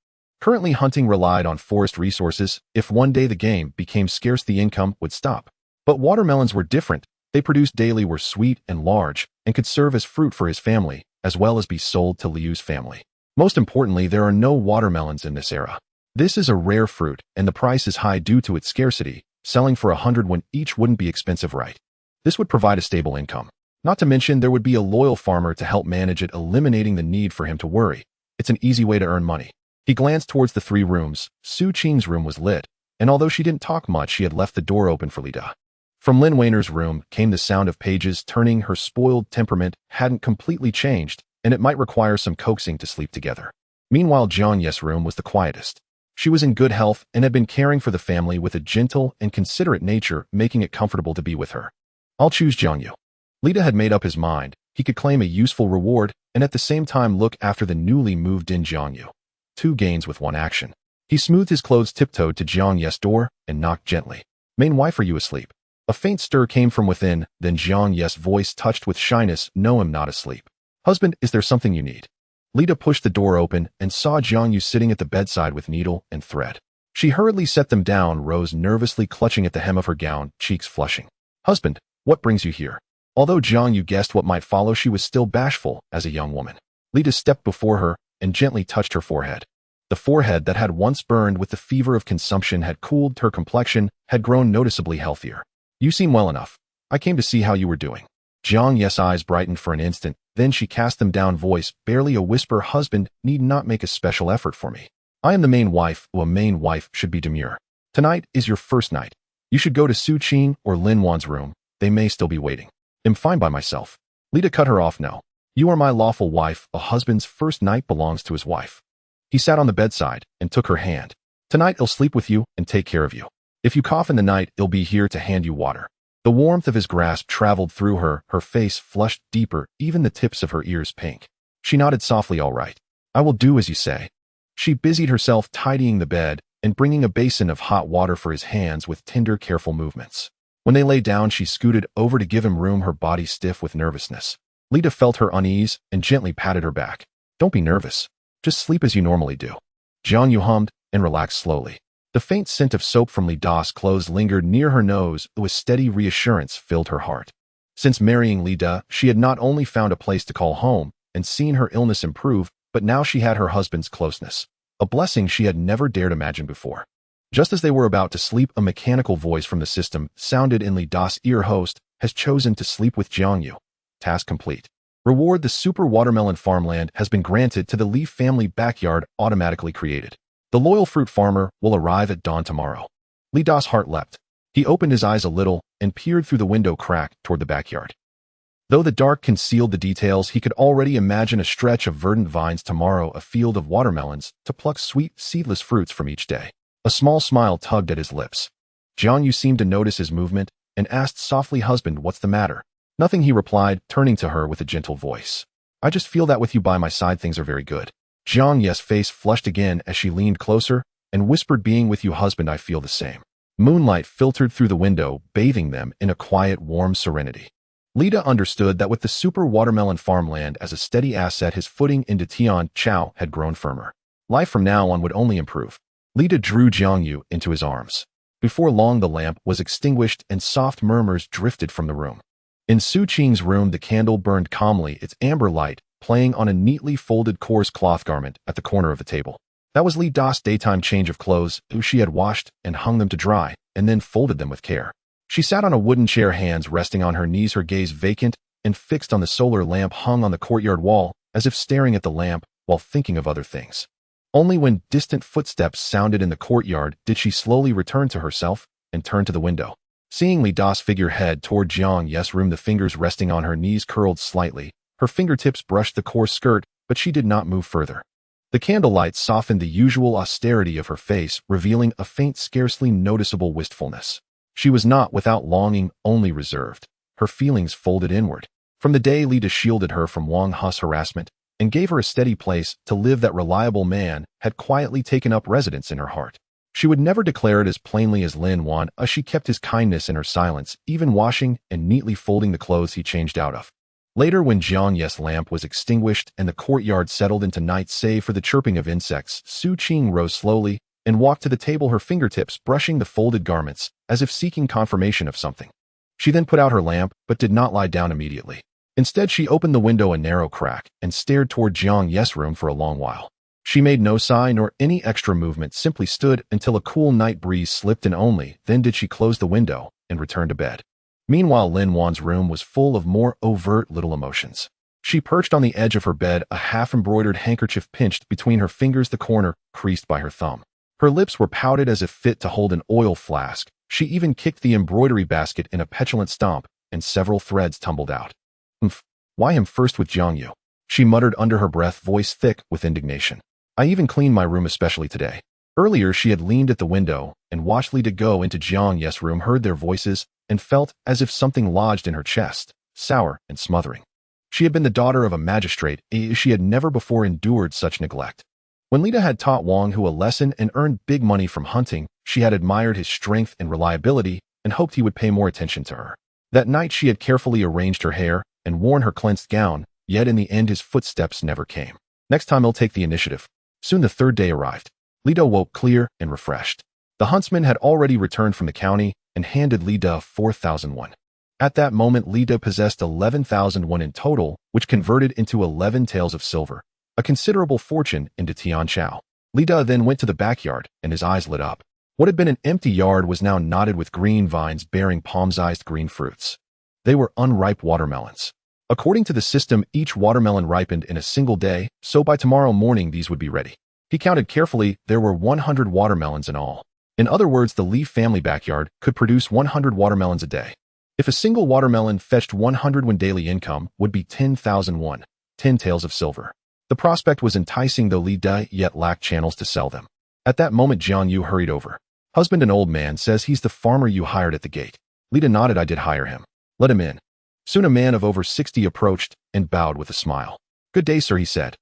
Currently, hunting relied on forest resources. If one day the game became scarce, the income would stop. But watermelons were different. They produced daily, were sweet and large, and could serve as fruit for his family, as well as be sold to Liu's family. Most importantly, there are no watermelons in this era. This is a rare fruit, and the price is high due to its scarcity, selling for 100 when each wouldn't be expensive, right? This would provide a stable income. Not to mention, there would be a loyal farmer to help manage it, eliminating the need for him to worry. It's an easy way to earn money. He glanced towards the 3 rooms. Su Qing's room was lit, and although she didn't talk much, she had left the door open for Li Da. From Lin Weiner's room came the sound of pages turning. Her spoiled temperament hadn't completely changed, and it might require some coaxing to sleep together. Meanwhile, Jiang Ye's room was the quietest. She was in good health and had been caring for the family with a gentle and considerate nature, making it comfortable to be with her. I'll choose Jiang Yu. Li Da had made up his mind. He could claim a useful reward and at the same time look after the newly moved-in Jiang Yu. 2 gains with 1 action. He smoothed his clothes, tiptoed to Jiang Ye's door, and knocked gently. Main wife, are you asleep? A faint stir came from within, then Jiang Ye's voice touched with shyness. No, I'm not asleep. Husband, is there something you need? Li Da pushed the door open and saw Jiang Yu sitting at the bedside with needle and thread. She hurriedly set them down, rose nervously, clutching at the hem of her gown, cheeks flushing. Husband, what brings you here? Although Jiang Yu guessed what might follow, she was still bashful as a young woman. Li Da stepped before her and gently touched her forehead. The forehead that had once burned with the fever of consumption had cooled. Her complexion had grown noticeably healthier. You seem well enough. I came to see how you were doing. Jiang Ye's eyes brightened for an instant, then she cast them down, voice barely a whisper. Husband need not make a special effort for me. I am the main wife. A main wife should be demure. Tonight is your first night. You should go to Su Qing or Lin Wan's room. They may still be waiting. I'm fine by myself. Li Da cut her off. No. You are my lawful wife. A husband's first night belongs to his wife. He sat on the bedside and took her hand. Tonight I'll sleep with you and take care of you. If you cough in the night, I'll be here to hand you water. The warmth of his grasp traveled through her face flushed deeper, even the tips of her ears pink. She nodded softly. All right. I will do as you say. She busied herself tidying the bed and bringing a basin of hot water for his hands with tender, careful movements. When they lay down, she scooted over to give him room, her body stiff with nervousness. Li Da felt her unease and gently patted her back. Don't be nervous. Just sleep as you normally do. Jiang Yu hummed and relaxed slowly. The faint scent of soap from Li Da's clothes lingered near her nose. With steady reassurance filled her heart. Since marrying Li Da, she had not only found a place to call home and seen her illness improve, but now she had her husband's closeness. A blessing she had never dared imagine before. Just as they were about to sleep, a mechanical voice from the system sounded in Li Da's ear. Host has chosen to sleep with Jiang Yu. Task complete. Reward: the super watermelon farmland has been granted to the Li family. Backyard automatically created. The loyal fruit farmer will arrive at dawn tomorrow. Li Da's heart leapt. He opened his eyes a little and peered through the window crack toward the backyard. Though the dark concealed the details, he could already imagine a stretch of verdant vines tomorrow, a field of watermelons to pluck sweet, seedless fruits from each day. A small smile tugged at his lips. Jiang Yu seemed to notice his movement and asked softly, Husband, what's the matter? Nothing, he replied, turning to her with a gentle voice. I just feel that with you by my side, things are very good. Jiang Ye's face flushed again as she leaned closer and whispered, Being with you, husband, I feel the same. Moonlight filtered through the window, bathing them in a quiet, warm serenity. Li Da understood that with the super watermelon farmland as a steady asset, his footing into Tian Chao had grown firmer. Life from now on would only improve. Li Da drew Jiang Yu into his arms. Before long, the lamp was extinguished and soft murmurs drifted from the room. In Su Qing's room, the candle burned calmly, its amber light playing on a neatly folded coarse cloth garment at the corner of the table. That was Li Da's daytime change of clothes. She had washed and hung them to dry, and then folded them with care. She sat on a wooden chair, hands resting on her knees, her gaze vacant and fixed on the solar lamp hung on the courtyard wall, as if staring at the lamp while thinking of other things. Only when distant footsteps sounded in the courtyard did she slowly return to herself and turn to the window. Seeing Li Da's figure head toward Jiang Ye's room, the fingers resting on her knees curled slightly. Her fingertips brushed the coarse skirt, but she did not move further. The candlelight softened the usual austerity of her face, revealing a faint, scarcely noticeable wistfulness. She was not without longing, only reserved. Her feelings folded inward. From the day Li Da shielded her from Wang Hu's harassment and gave her a steady place to live, that reliable man had quietly taken up residence in her heart. She would never declare it as plainly as Lin Wan, as she kept his kindness in her silence, even washing and neatly folding the clothes he changed out of. Later, when Jiang Ye's lamp was extinguished and the courtyard settled into night save for the chirping of insects, Su Qing rose slowly and walked to the table, her fingertips brushing the folded garments, as if seeking confirmation of something. She then put out her lamp, but did not lie down immediately. Instead, she opened the window a narrow crack and stared toward Jiang Ye's room for a long while. She made no sign nor any extra movement, simply stood until a cool night breeze slipped in. Only then did she close the window and return to bed. Meanwhile, Lin Wan's room was full of more overt little emotions. She perched on the edge of her bed, a half-embroidered handkerchief pinched between her fingers, the corner creased by her thumb. Her lips were pouted as if fit to hold an oil flask. She even kicked the embroidery basket in a petulant stomp, and several threads tumbled out. Why him first with Jiang Yu? She muttered under her breath, voice thick with indignation. I even cleaned my room especially today. Earlier, she had leaned at the window and watched Lida go into Jiang Ye's room, heard their voices, and felt as if something lodged in her chest, sour and smothering. She had been the daughter of a magistrate. She had never before endured such neglect. When Lida had taught Wang Hu a lesson and earned big money from hunting, she had admired his strength and reliability and hoped he would pay more attention to her. That night, she had carefully arranged her hair and worn her cleansed gown, yet in the end his footsteps never came. Next time he'll take the initiative. Soon the third day arrived. Lida woke clear and refreshed. The huntsman had already returned from the county and handed Lida 4,000 won. At that moment, Lida possessed 11,000 won in total, which converted into 11 taels of silver, a considerable fortune into Tianchao. Lida then went to the backyard, and his eyes lit up. What had been an empty yard was now knotted with green vines bearing palm-sized green fruits. They were unripe watermelons. According to the system, each watermelon ripened in a single day, so by tomorrow morning these would be ready. He counted carefully. There were 100 watermelons in all. In other words, the Li family backyard could produce 100 watermelons a day. If a single watermelon fetched 100 won, daily income would be 10,000 won, 10 taels of silver. The prospect was enticing, though Li Dai yet lacked channels to sell them. At that moment, Jiang Yu hurried over. Husband, an old man, says he's the farmer you hired at the gate. Lida nodded. I did hire him. Let him in. Soon a man of over 60 approached and bowed with a smile. Good day, sir, he said.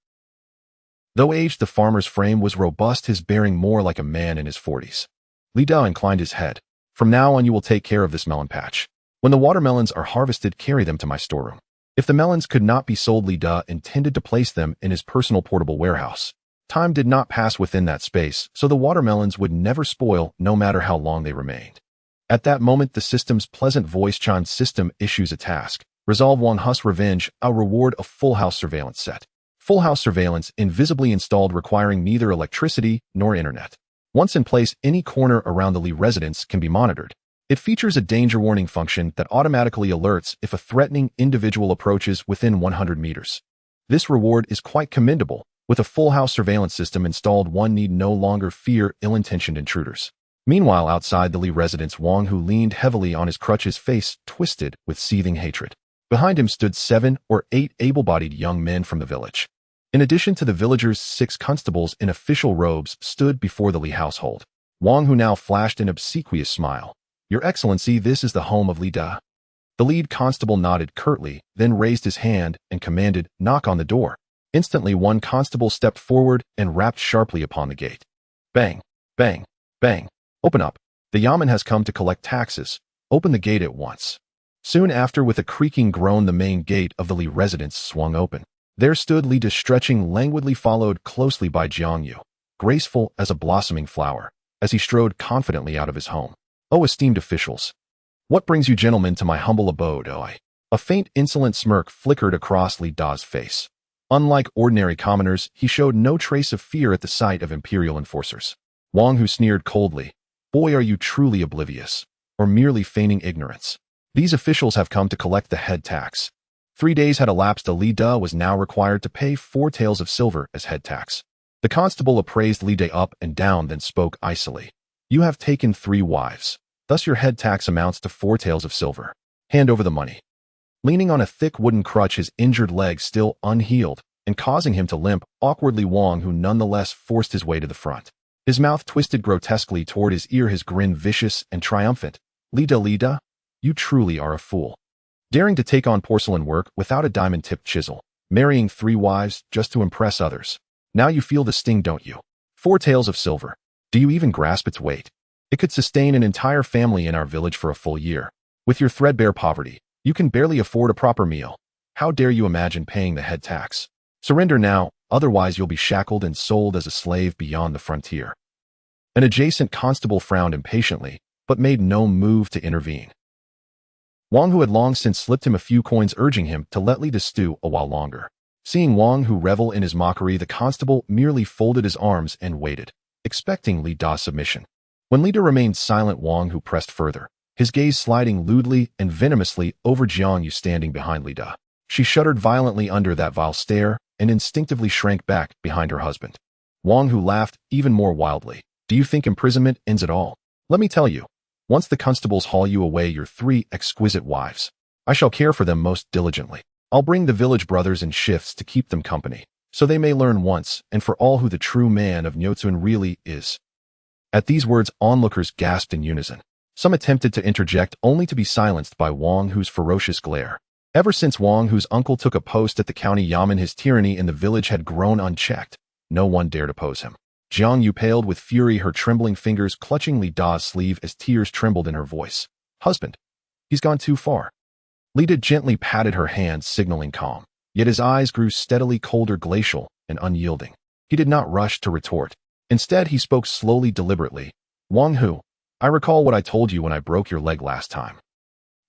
Though aged, the farmer's frame was robust, his bearing more like a man in his 40s. Li Dao inclined his head. From now on, you will take care of this melon patch. When the watermelons are harvested, carry them to my storeroom. If the melons could not be sold, Li Da intended to place them in his personal portable warehouse. Time did not pass within that space, so the watermelons would never spoil, no matter how long they remained. At that moment, the system's pleasant voice chimed. System issues a task. Resolve Wang Hu's revenge. A reward, a full house surveillance set. Full house surveillance, invisibly installed, requiring neither electricity nor internet. Once in place, any corner around the Li residence can be monitored. It features a danger warning function that automatically alerts if a threatening individual approaches within 100 meters. This reward is quite commendable. With a full house surveillance system installed, one need no longer fear ill-intentioned intruders. Meanwhile, outside the Li residence, Wang Hu leaned heavily on his crutches, face twisted with seething hatred. Behind him stood 7 or 8 able-bodied young men from the village. In addition to the villagers, 6 constables in official robes stood before the Li household. Wang Hu now flashed an obsequious smile. Your Excellency, this is the home of Li Da. The lead constable nodded curtly, then raised his hand and commanded, knock on the door. Instantly, one constable stepped forward and rapped sharply upon the gate. Bang, bang, bang. Open up. The yamen has come to collect taxes. Open the gate at once. Soon after, with a creaking groan, the main gate of the Li residence swung open. There stood Li Da, stretching languidly, followed closely by Jiang Yu, graceful as a blossoming flower, as he strode confidently out of his home. Oh, esteemed officials! What brings you gentlemen to my humble abode, A faint, insolent smirk flickered across Li Da's face. Unlike ordinary commoners, he showed no trace of fear at the sight of imperial enforcers. Wang Hu sneered coldly. Boy, are you truly oblivious, or merely feigning ignorance? These officials have come to collect the head tax. 3 days had elapsed. Li Da was now required to pay 4 taels of silver as head tax. The constable appraised Li Da up and down, then spoke icily. You have taken 3 wives. Thus your head tax amounts to 4 taels of silver. Hand over the money. Leaning on a thick wooden crutch, his injured leg still unhealed, and causing him to limp awkwardly, Wang Hu nonetheless forced his way to the front. His mouth twisted grotesquely toward his ear, his grin vicious and triumphant. Li Da, you truly are a fool. Daring to take on porcelain work without a diamond-tipped chisel, marrying 3 wives just to impress others. Now you feel the sting, don't you? 4 taels of silver. Do you even grasp its weight? It could sustain an entire family in our village for a full year. With your threadbare poverty, you can barely afford a proper meal. How dare you imagine paying the head tax? Surrender now, otherwise you'll be shackled and sold as a slave beyond the frontier. An adjacent constable frowned impatiently, but made no move to intervene. Wang Hu had long since slipped him a few coins, urging him to let Li Da stew a while longer. Seeing Wang Hu revel in his mockery, the constable merely folded his arms and waited, expecting Li Da's submission. When Li Da remained silent, Wang Hu pressed further, his gaze sliding lewdly and venomously over Jiang Yu standing behind Li Da. She shuddered violently under that vile stare and instinctively shrank back behind her husband. Wang Hu laughed even more wildly. Do you think imprisonment ends at all? Let me tell you, once the constables haul you away your 3 exquisite wives, I shall care for them most diligently. I'll bring the village brothers in shifts to keep them company, so they may learn once and for all who the true man of Nyotzun really is. At these words, onlookers gasped in unison. Some attempted to interject, only to be silenced by Wang Hu's ferocious glare. Ever since Wang Hu's uncle took a post at the county yamen, his tyranny in the village had grown unchecked. No one dared oppose him. Jiang Yu paled with fury, her trembling fingers clutching Li Da's sleeve as tears trembled in her voice. Husband, he's gone too far. Li Da gently patted her hand, signaling calm. Yet his eyes grew steadily colder, glacial, and unyielding. He did not rush to retort. Instead, he spoke slowly, deliberately. Wang Hu, I recall what I told you when I broke your leg last time.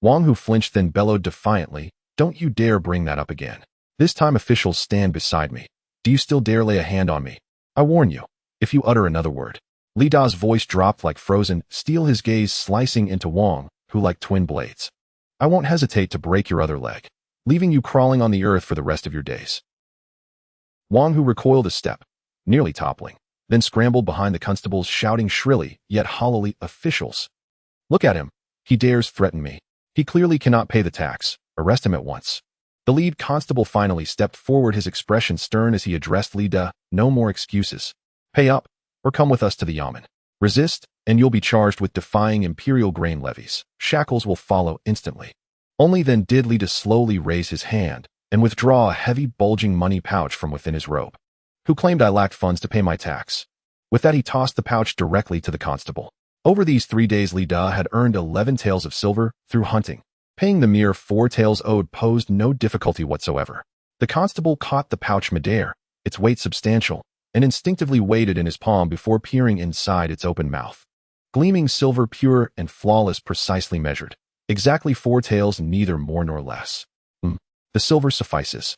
Wang Hu flinched, then bellowed defiantly, don't you dare bring that up again. This time officials stand beside me. Do you still dare lay a hand on me? I warn you, if you utter another word. Li Da's voice dropped like frozen steel, his gaze slicing into Wang Hu like twin blades. I won't hesitate to break your other leg, leaving you crawling on the earth for the rest of your days. Wang Hu recoiled a step, nearly toppling, then scrambled behind the constables, shouting shrilly, yet hollowly, officials. Look at him. He dares threaten me. He clearly cannot pay the tax. Arrest him at once. The lead constable finally stepped forward, his expression stern as he addressed Li Da. No more excuses. Pay up, or come with us to the yamen. Resist, and you'll be charged with defying imperial grain levies. Shackles will follow instantly. Only then did Li Da slowly raise his hand and withdraw a heavy, bulging money pouch from within his robe. Who claimed I lacked funds to pay my tax? With that, he tossed the pouch directly to the constable. Over these 3 days, Li Da had earned 11 taels of silver through hunting. Paying the mere 4 taels owed posed no difficulty whatsoever. The constable caught the pouch midair, its weight substantial, and instinctively weighed it in his palm before peering inside its open mouth. Gleaming silver, pure and flawless, precisely measured. Exactly 4 taels, neither more nor less. The silver suffices.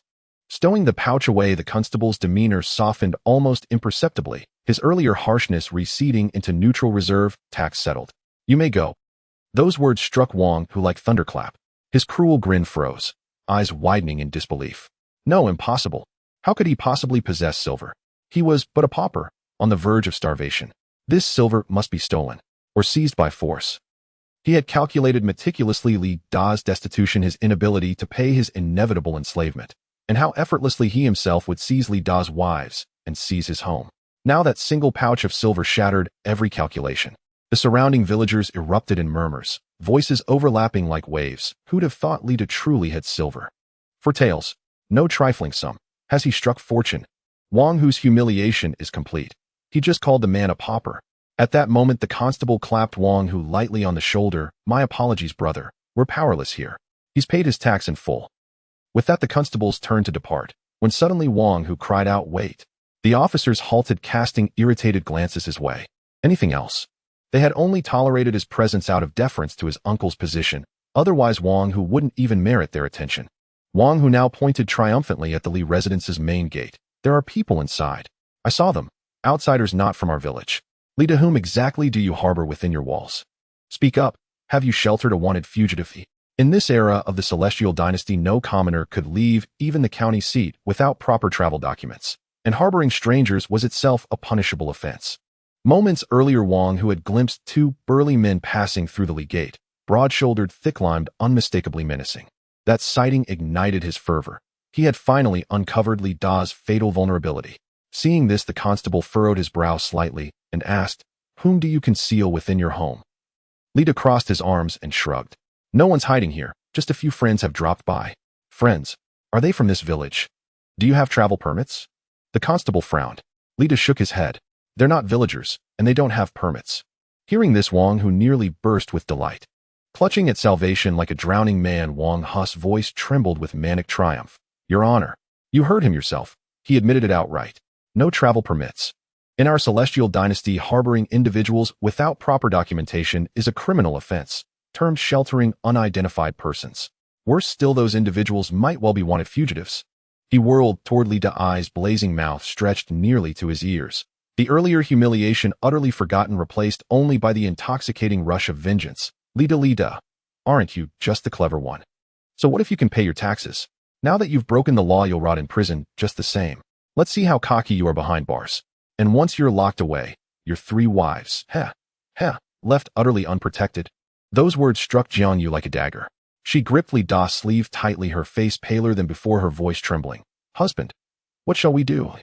Stowing the pouch away, the constable's demeanor softened almost imperceptibly, his earlier harshness receding into neutral reserve. Tax settled. You may go. Those words struck Wang Hu like thunderclap. His cruel grin froze, eyes widening in disbelief. No, impossible. How could he possibly possess silver? He was but a pauper, on the verge of starvation. This silver must be stolen, or seized by force. He had calculated meticulously Li Da's destitution, his inability to pay his inevitable enslavement, and how effortlessly he himself would seize Li Da's wives and seize his home. Now that single pouch of silver shattered every calculation. The surrounding villagers erupted in murmurs, voices overlapping like waves. Who'd have thought Li Da truly had silver? 4 taels, no trifling sum. Has he struck fortune? Wang Hu's humiliation is complete. He just called the man a pauper. At that moment, the constable clapped Wang Hu lightly on the shoulder. My apologies, brother. We're powerless here. He's paid his tax in full. With that, the constables turned to depart, when suddenly Wang Hu cried out, wait. The officers halted, casting irritated glances his way. Anything else? They had only tolerated his presence out of deference to his uncle's position. Otherwise, Wang Hu wouldn't even merit their attention. Wang Hu now pointed triumphantly at the Li residence's main gate. There are people inside. I saw them. Outsiders not from our village. Li Da, whom exactly do you harbor within your walls? Speak up. Have you sheltered a wanted fugitive? In this era of the Celestial Dynasty, no commoner could leave even the county seat without proper travel documents, and harboring strangers was itself a punishable offense. Moments earlier, Wang Hu had glimpsed 2 burly men passing through the Li gate, broad-shouldered, thick-limbed, unmistakably menacing. That sighting ignited his fervor. He had finally uncovered Li Da's fatal vulnerability. Seeing this, the constable furrowed his brow slightly and asked, whom do you conceal within your home? Li Da crossed his arms and shrugged. No one's hiding here. Just a few friends have dropped by. Friends? Are they from this village? Do you have travel permits? The constable frowned. Li Da shook his head. They're not villagers, and they don't have permits. Hearing this, Wang Hu nearly burst with delight. Clutching at salvation like a drowning man, Wang Hu's voice trembled with manic triumph. Your Honor, you heard him yourself. He admitted it outright. No travel permits. In our celestial dynasty, harboring individuals without proper documentation is a criminal offense, termed sheltering unidentified persons. Worse still, those individuals might well be wanted fugitives. He whirled toward Li Da's eyes, blazing mouth stretched nearly to his ears. The earlier humiliation utterly forgotten, replaced only by the intoxicating rush of vengeance. Li Da, aren't you just the clever one? So what if you can pay your taxes? Now that you've broken the law, you'll rot in prison just the same. Let's see how cocky you are behind bars. And once you're locked away, your 3 wives, left utterly unprotected. Those words struck Jiang Yu like a dagger. She gripped Li Da's sleeve tightly, her face paler than before, her voice trembling. Husband, what shall we do?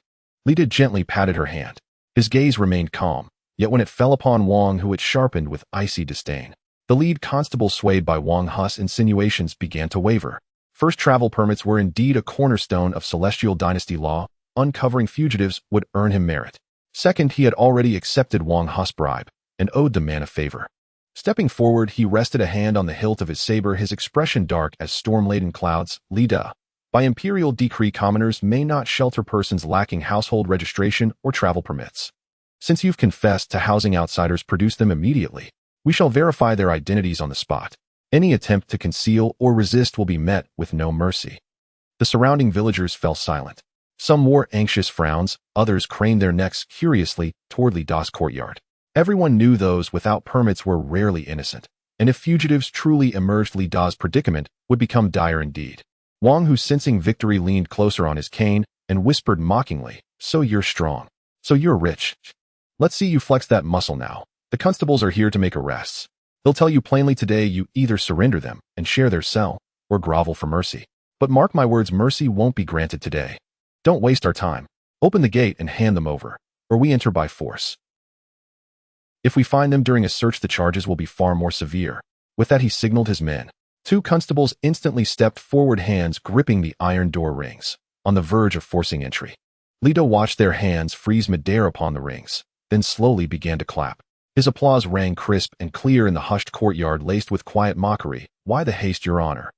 Li Da gently patted her hand. His gaze remained calm, yet when it fell upon Wang Hu, it sharpened with icy disdain. The lead constable, swayed by Wang Hu's insinuations, began to waver. First, travel permits were indeed a cornerstone of celestial dynasty law. Uncovering fugitives would earn him merit. Second, he had already accepted Wang Hu's bribe and owed the man a favor. Stepping forward, he rested a hand on the hilt of his saber, his expression dark as storm-laden clouds. Li Da, by imperial decree, commoners may not shelter persons lacking household registration or travel permits. Since you've confessed to housing outsiders, produce them immediately. We shall verify their identities on the spot. Any attempt to conceal or resist will be met with no mercy. The surrounding villagers fell silent. Some wore anxious frowns, others craned their necks curiously toward Li Da's courtyard. Everyone knew those without permits were rarely innocent, and if fugitives truly emerged, Li Da's predicament would become dire indeed. Wang Hu, sensing victory, leaned closer on his cane and whispered mockingly, So you're strong. So you're rich. Let's see you flex that muscle now. The constables are here to make arrests. They'll tell you plainly today, you either surrender them and share their cell, or grovel for mercy. But mark my words, mercy won't be granted today. Don't waste our time. Open the gate and hand them over, or we enter by force. If we find them during a search, the charges will be far more severe. With that, he signaled his men. 2 constables instantly stepped forward, hands gripping the iron door rings, on the verge of forcing entry. Li Da watched their hands freeze midair upon the rings, then slowly began to clap. His applause rang crisp and clear in the hushed courtyard, laced with quiet mockery. Why the haste, Your Honor?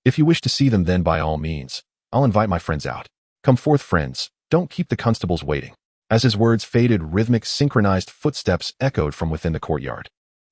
If you wish to see them, then by all means. I'll invite my friends out. Come forth, friends. Don't keep the constables waiting. As his words faded, rhythmic, synchronized footsteps echoed from within the courtyard.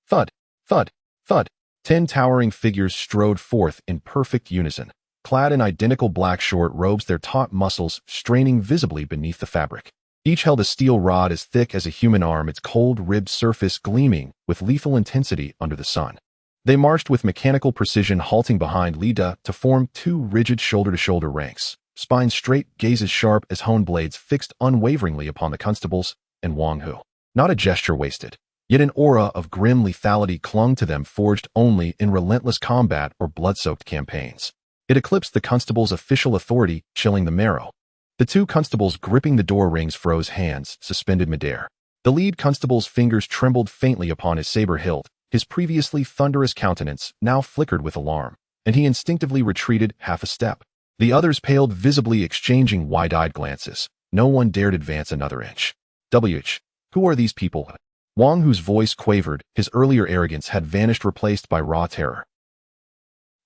Thud, thud, thud. 10 towering figures strode forth in perfect unison, clad in identical black short robes, their taut muscles straining visibly beneath the fabric. Each held a steel rod as thick as a human arm, its cold, ribbed surface gleaming with lethal intensity under the sun. They marched with mechanical precision, halting behind Li Da to form 2 rigid shoulder-to-shoulder ranks, spines straight, gazes sharp as honed blades, fixed unwaveringly upon the constables and Wang Hu. Not a gesture wasted, yet an aura of grim lethality clung to them, forged only in relentless combat or blood-soaked campaigns. It eclipsed the constable's official authority, chilling the marrow. The 2 constables gripping the door rings froze, hands suspended midair. The lead constable's fingers trembled faintly upon his saber hilt. His previously thunderous countenance now flickered with alarm, and he instinctively retreated half a step. The others paled visibly, exchanging wide-eyed glances. No one dared advance another inch. Who are these people? Wang Hu's voice quavered. His earlier arrogance had vanished, replaced by raw terror.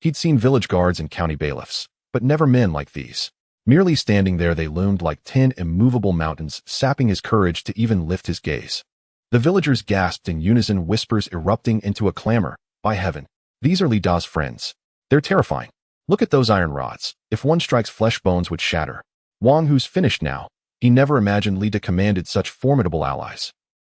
He'd seen village guards and county bailiffs, but never men like these. Merely standing there, they loomed like 10 immovable mountains, sapping his courage to even lift his gaze. The villagers gasped in unison, whispers erupting into a clamor. By heaven, these are Li Da's friends. They're terrifying. Look at those iron rods. If one strikes, flesh bones would shatter. Wang Hu's finished now. He never imagined Li Da commanded such formidable allies.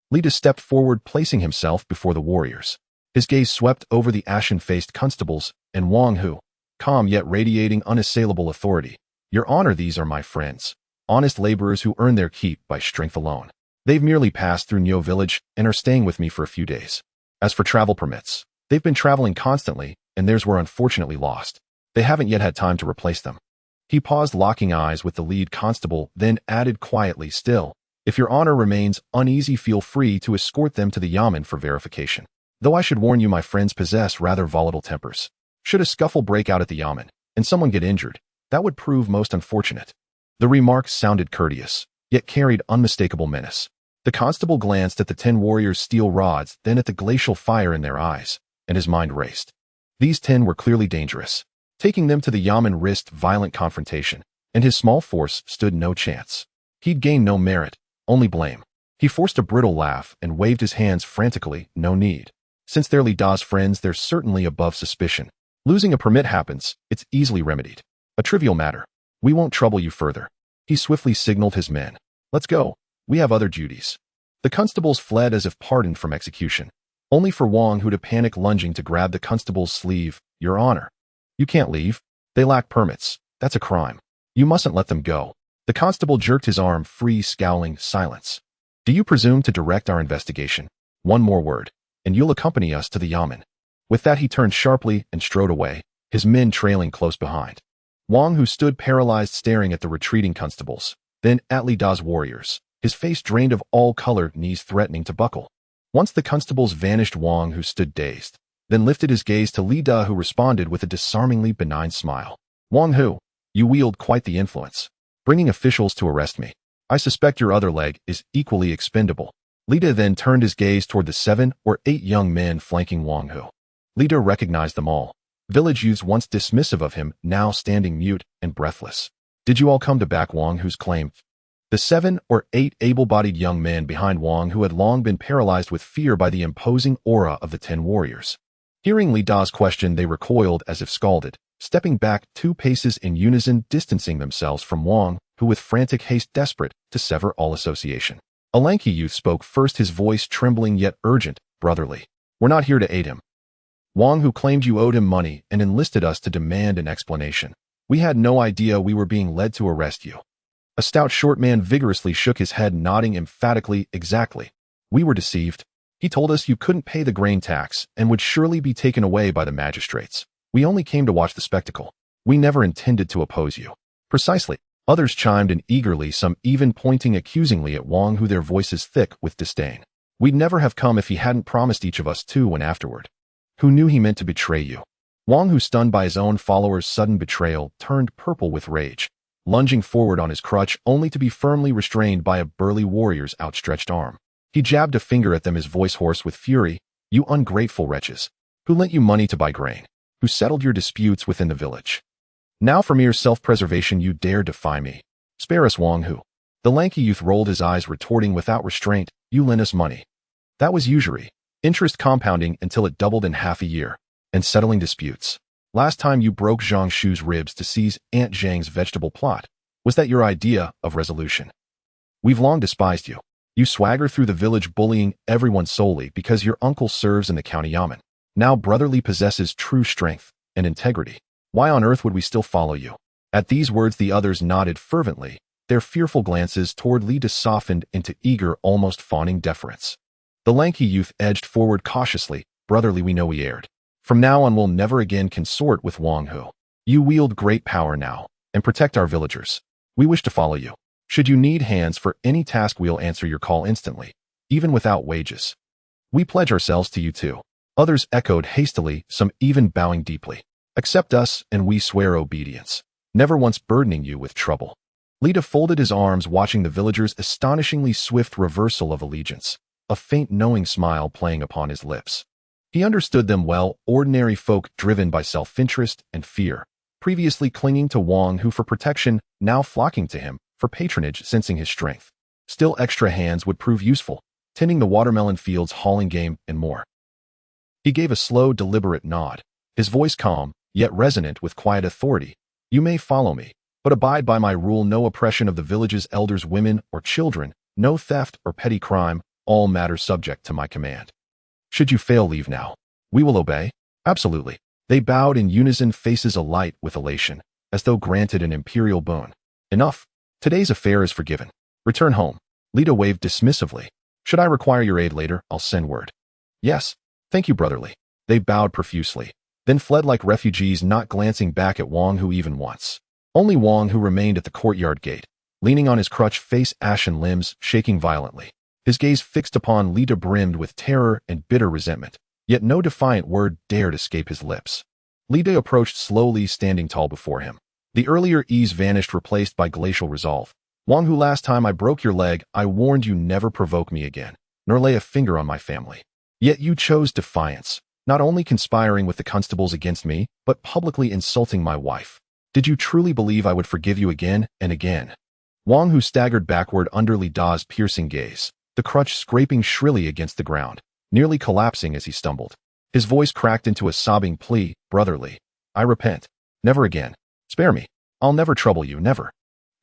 Li Da stepped forward, placing himself before the warriors. His gaze swept over the ashen-faced constables and Wang Hu, calm yet radiating unassailable authority. Your Honor, these are my friends, honest laborers who earn their keep by strength alone. They've merely passed through Nio village and are staying with me for a few days. As for travel permits, they've been traveling constantly, and theirs were unfortunately lost. They haven't yet had time to replace them. He paused, locking eyes with the lead constable, then added quietly, Still, if Your Honor remains uneasy, feel free to escort them to the yamen for verification. Though I should warn you, my friends possess rather volatile tempers. Should a scuffle break out at the yamen, and someone get injured, that would prove most unfortunate. The remark sounded courteous, yet carried unmistakable menace. The constable glanced at the 10 warriors' steel rods, then at the glacial fire in their eyes, and his mind raced. These 10 were clearly dangerous. Taking them to the Yamen risked violent confrontation, and his small force stood no chance. He'd gained no merit, only blame. He forced a brittle laugh and waved his hands frantically. No need. Since they're Li Da's friends, they're certainly above suspicion. Losing a permit happens, it's easily remedied. A trivial matter. We won't trouble you further. He swiftly signaled his men. Let's go. We have other duties. The constables fled as if pardoned from execution, only for Wang Hu to panic, lunging to grab the constable's sleeve. Your Honor. You can't leave. They lack permits. That's a crime. You mustn't let them go. The constable jerked his arm free, scowling. Silence. Do you presume to direct our investigation? One more word, and you'll accompany us to the Yamen. With that he turned sharply and strode away, his men trailing close behind. Wang Hu stood paralyzed, staring at the retreating constables, then at Li Da's warriors, his face drained of all color, knees threatening to buckle. Once the constables vanished, Wang Hu stood dazed, then lifted his gaze to Li Da, who responded with a disarmingly benign smile. Wang Hu, you wield quite the influence, bringing officials to arrest me. I suspect your other leg is equally expendable. Li Da then turned his gaze toward the 7 or 8 young men flanking Wang Hu. Li Da recognized them all. Village youths once dismissive of him, now standing mute and breathless. Did you all come to back Wang Hu's claim? The 7 or 8 able-bodied young men behind Wang Hu had long been paralyzed with fear by the imposing aura of the 10 warriors. Hearing Li Da's question, they recoiled as if scalded, stepping back 2 paces in unison, distancing themselves from Wang, who with frantic haste desperate to sever all association. A lanky youth spoke first, his voice trembling yet urgent. Brotherly. We're not here to aid him. Wang Hu claimed you owed him money and enlisted us to demand an explanation. We had no idea we were being led to arrest you. A stout short man vigorously shook his head, nodding emphatically. Exactly. We were deceived. He told us you couldn't pay the grain tax and would surely be taken away by the magistrates. We only came to watch the spectacle. We never intended to oppose you. Precisely. Others chimed in eagerly, some even pointing accusingly at Wang Hu, their voices thick with disdain. We'd never have come if he hadn't promised each of us 2 when afterward. Who knew he meant to betray you? Wang Hu, stunned by his own followers' sudden betrayal, turned purple with rage, lunging forward on his crutch only to be firmly restrained by a burly warrior's outstretched arm. He jabbed a finger at them, his voice hoarse with fury. You ungrateful wretches! Who lent you money to buy grain? Who settled your disputes within the village? Now for mere self-preservation you dare defy me. Spare us, Wang Hu. The lanky youth rolled his eyes, retorting without restraint. You lent us money. That was usury. Interest compounding until it doubled in half a year. And settling disputes. Last time you broke Zhang Shu's ribs to seize Aunt Zhang's vegetable plot. Was that your idea of resolution? We've long despised you. You swagger through the village bullying everyone solely because your uncle serves in the county yamen. Now brotherly possesses true strength and integrity. Why on earth would we still follow you? At these words the others nodded fervently, their fearful glances toward Li Da softened into eager, almost fawning deference. The lanky youth edged forward cautiously. Brotherly, we know we erred. From now on we'll never again consort with Wang Hu. You wield great power now, and protect our villagers. We wish to follow you. Should you need hands for any task, we'll answer your call instantly, even without wages. We pledge ourselves to you too. Others echoed hastily, some even bowing deeply. Accept us, and we swear obedience, never once burdening you with trouble. Li Da folded his arms, watching the villagers' astonishingly swift reversal of allegiance, a faint knowing smile playing upon his lips. He understood them well, ordinary folk driven by self-interest and fear, previously clinging to Wang Hu for protection, now flocking to him for patronage, sensing his strength. Still, extra hands would prove useful, tending the watermelon fields, hauling game, and more. He gave a slow, deliberate nod, his voice calm, yet resonant with quiet authority. You may follow me, but abide by my rule: no oppression of the village's elders, women, or children, no theft or petty crime, all matters subject to my command. Should you fail, leave now. We will obey. Absolutely. They bowed in unison, faces alight with elation, as though granted an imperial boon. Enough. Today's affair is forgiven. Return home. Li Da waved dismissively. Should I require your aid later, I'll send word. Yes. Thank you, brotherly. They bowed profusely, then fled like refugees, not glancing back at Wang Hu even once. Only Wang Hu remained at the courtyard gate, leaning on his crutch, face ashen, limbs shaking violently. His gaze fixed upon Li Da brimmed with terror and bitter resentment, yet no defiant word dared escape his lips. Li Da approached slowly, standing tall before him. The earlier ease vanished, replaced by glacial resolve. Wang Hu, last time I broke your leg, I warned you never provoke me again, nor lay a finger on my family. Yet you chose defiance, not only conspiring with the constables against me, but publicly insulting my wife. Did you truly believe I would forgive you again and again? Wang Hu staggered backward under Li Da's piercing gaze, the crutch scraping shrilly against the ground, nearly collapsing as he stumbled. His voice cracked into a sobbing plea, brotherly. I repent. Never again. Spare me. I'll never trouble you, never.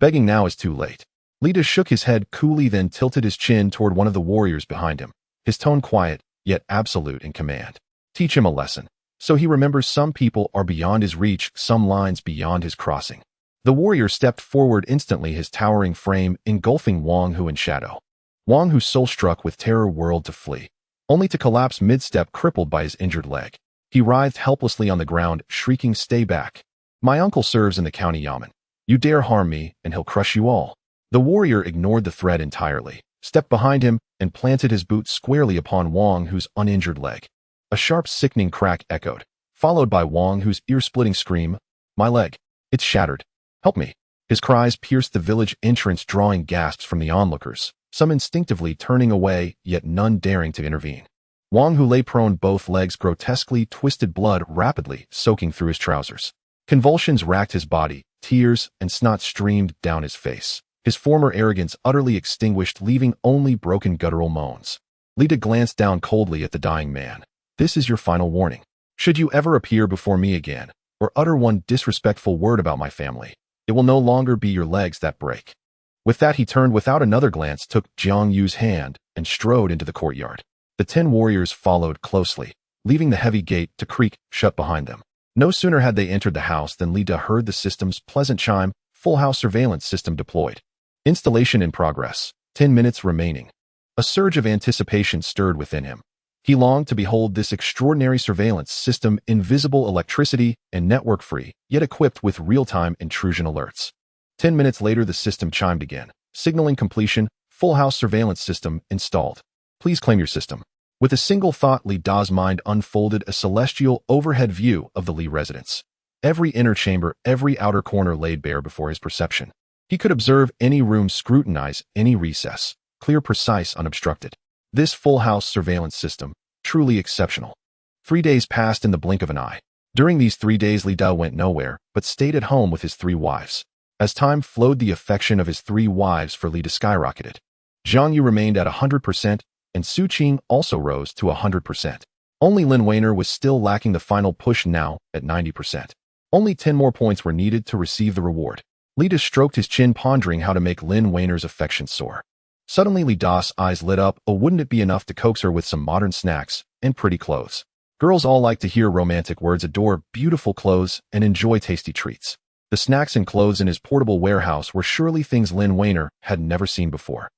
Begging now is too late. Li Da shook his head coolly, then tilted his chin toward one of the warriors behind him, his tone quiet, yet absolute in command. Teach him a lesson. So he remembers some people are beyond his reach, some lines beyond his crossing. The warrior stepped forward instantly, his towering frame engulfing Wang Hu in shadow. Wang Hu, soul-struck with terror, whirled to flee, only to collapse mid-step, crippled by his injured leg. He writhed helplessly on the ground, shrieking, "Stay back. My uncle serves in the county yamen. You dare harm me, and he'll crush you all." The warrior ignored the threat entirely, stepped behind him, and planted his boot squarely upon Wang Hu's uninjured leg. A sharp, sickening crack echoed, followed by Wang Hu's ear-splitting scream, "My leg. It's shattered. Help me." His cries pierced the village entrance, drawing gasps from the onlookers, some instinctively turning away, yet none daring to intervene. Wang Hu lay prone, both legs grotesquely twisted, blood rapidly soaking through his trousers. Convulsions racked his body, tears and snot streamed down his face, his former arrogance utterly extinguished, leaving only broken guttural moans. Li Da glanced down coldly at the dying man. This is your final warning. Should you ever appear before me again, or utter one disrespectful word about my family, it will no longer be your legs that break. With that, he turned without another glance, took Jiang Yu's hand, and strode into the courtyard. The 10 warriors followed closely, leaving the heavy gate to creak shut behind them. No sooner had they entered the house than Li Da heard the system's pleasant chime, "Full house surveillance system deployed. Installation in progress. 10 minutes remaining." A surge of anticipation stirred within him. He longed to behold this extraordinary surveillance system, invisible, electricity, and network-free, yet equipped with real-time intrusion alerts. 10 minutes later, the system chimed again, signaling completion. "Full house surveillance system installed. Please claim your system." With a single thought, Li Da's mind unfolded a celestial overhead view of the Li residence. Every inner chamber, every outer corner laid bare before his perception. He could observe any room, scrutinize any recess, clear, precise, unobstructed. This full house surveillance system, truly exceptional. 3 days passed in the blink of an eye. During these 3 days, Li Da went nowhere, but stayed at home with his 3 wives. As time flowed, the affection of his 3 wives for Li Da skyrocketed. Jiang Yu remained at 100%, and Su Qing also rose to 100%. Only Lin Weiner was still lacking the final push, now at 90%. Only 10 more points were needed to receive the reward. Li Da stroked his chin, pondering how to make Lin Weiner's affection soar. Suddenly, Li Da's eyes lit up. Oh, wouldn't it be enough to coax her with some modern snacks and pretty clothes? Girls all like to hear romantic words, adore beautiful clothes, and enjoy tasty treats. The snacks and clothes in his portable warehouse were surely things Lin Weiner had never seen before.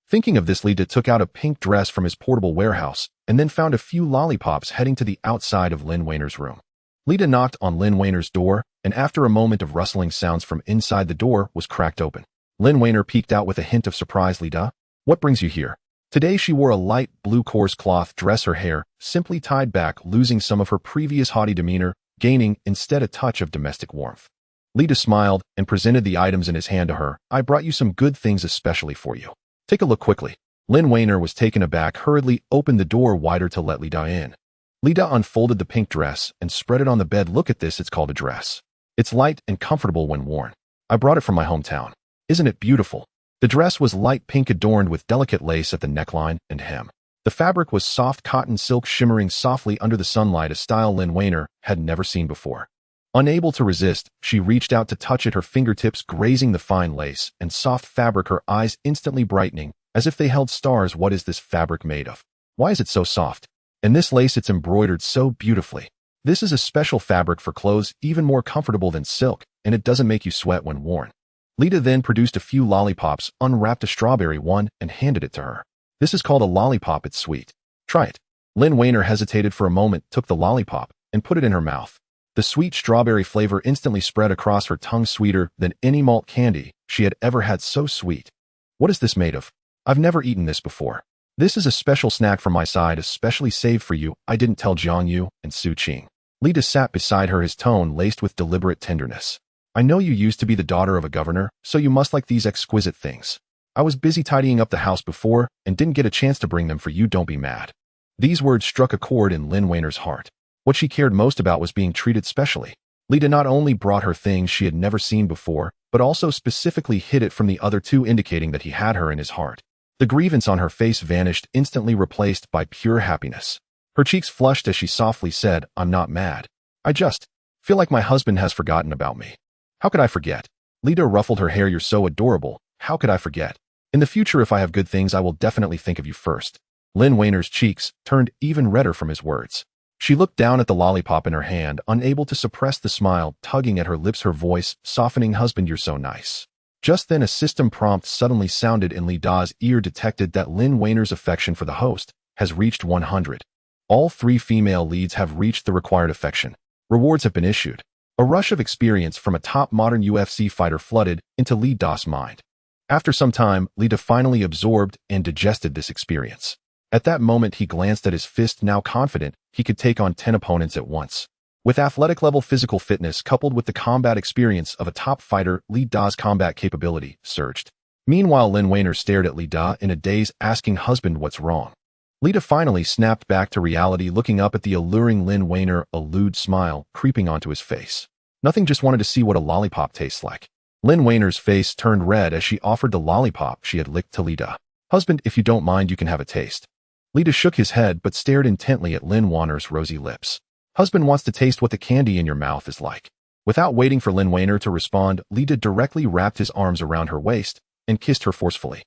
Thinking of this, Li Da took out a pink dress from his portable warehouse and then found a few lollipops, heading to the outside of Lin Weiner's room. Li Da knocked on Lin Weiner's door, and after a moment of rustling sounds from inside, the door was cracked open. Lin Weiner peeked out with a hint of surprise. "Li Da, what brings you here?" Today she wore a light blue coarse cloth dress, her hair simply tied back, losing some of her previous haughty demeanor, gaining instead a touch of domestic warmth. Li Da smiled and presented the items in his hand to her. "I brought you some good things especially for you. Take a look quickly." Lin Weiner was taken aback, hurriedly opened the door wider to let Li Da in. Li Da unfolded the pink dress and spread it on the bed. "Look at this, it's called a dress. It's light and comfortable when worn. I brought it from my hometown. Isn't it beautiful?" The dress was light pink, adorned with delicate lace at the neckline and hem. The fabric was soft cotton silk, shimmering softly under the sunlight, a style Lin Weiner had never seen before. Unable to resist, she reached out to touch it, her fingertips grazing the fine lace and soft fabric, her eyes instantly brightening, as if they held stars. "What is this fabric made of? Why is it so soft? And this lace, it's embroidered so beautifully. This is a special fabric for clothes, even more comfortable than silk, and it doesn't make you sweat when worn." Li Da then produced a few lollipops, unwrapped a strawberry one, and handed it to her. "This is called a lollipop. It's sweet. Try it." Lin Weiner hesitated for a moment, took the lollipop, and put it in her mouth. The sweet strawberry flavor instantly spread across her tongue, sweeter than any malt candy she had ever had. "So sweet. What is this made of? I've never eaten this before. This is a special snack from my side, especially saved for you. I didn't tell Jiang Yu and Su Qing." Li Da sat beside her, his tone laced with deliberate tenderness. "I know you used to be the daughter of a governor, so you must like these exquisite things. I was busy tidying up the house before and didn't get a chance to bring them for you. Don't be mad." These words struck a chord in Lin Weiner's heart. What she cared most about was being treated specially. Lida not only brought her things she had never seen before, but also specifically hid it from the other two, indicating that he had her in his heart. The grievance on her face vanished, instantly replaced by pure happiness. Her cheeks flushed as she softly said, "I'm not mad. I just feel like my husband has forgotten about me." "How could I forget?" Lida ruffled her hair. "You're so adorable. How could I forget? In the future, if I have good things, I will definitely think of you first." Lin Weiner's cheeks turned even redder from his words. She looked down at the lollipop in her hand, unable to suppress the smile tugging at her lips, her voice softening. "Husband, you're so nice." Just then a system prompt suddenly sounded in Lida's ear, detected that Lin Weiner's affection for the host has reached 100. All 3 female leads have reached the required affection. Rewards have been issued. A rush of experience from a top modern UFC fighter flooded into Lida's mind. After some time, Lida finally absorbed and digested this experience. At that moment, he glanced at his fist, now confident he could take on 10 opponents at once. With athletic-level physical fitness coupled with the combat experience of a top fighter, Lida's combat capability surged. Meanwhile, Lin Weiner stared at Lida in a daze, asking, "Husband, what's wrong?" Lida finally snapped back to reality, looking up at the alluring Lin Weiner, a lewd smile creeping onto his face. "Nothing, just wanted to see what a lollipop tastes like." Lin Weiner's face turned red as she offered the lollipop she had licked to Lida. "Husband, if you don't mind, you can have a taste." Lida shook his head but stared intently at Lin Weiner's rosy lips. "Husband wants to taste what the candy in your mouth is like." Without waiting for Lin Weiner to respond, Lida directly wrapped his arms around her waist and kissed her forcefully.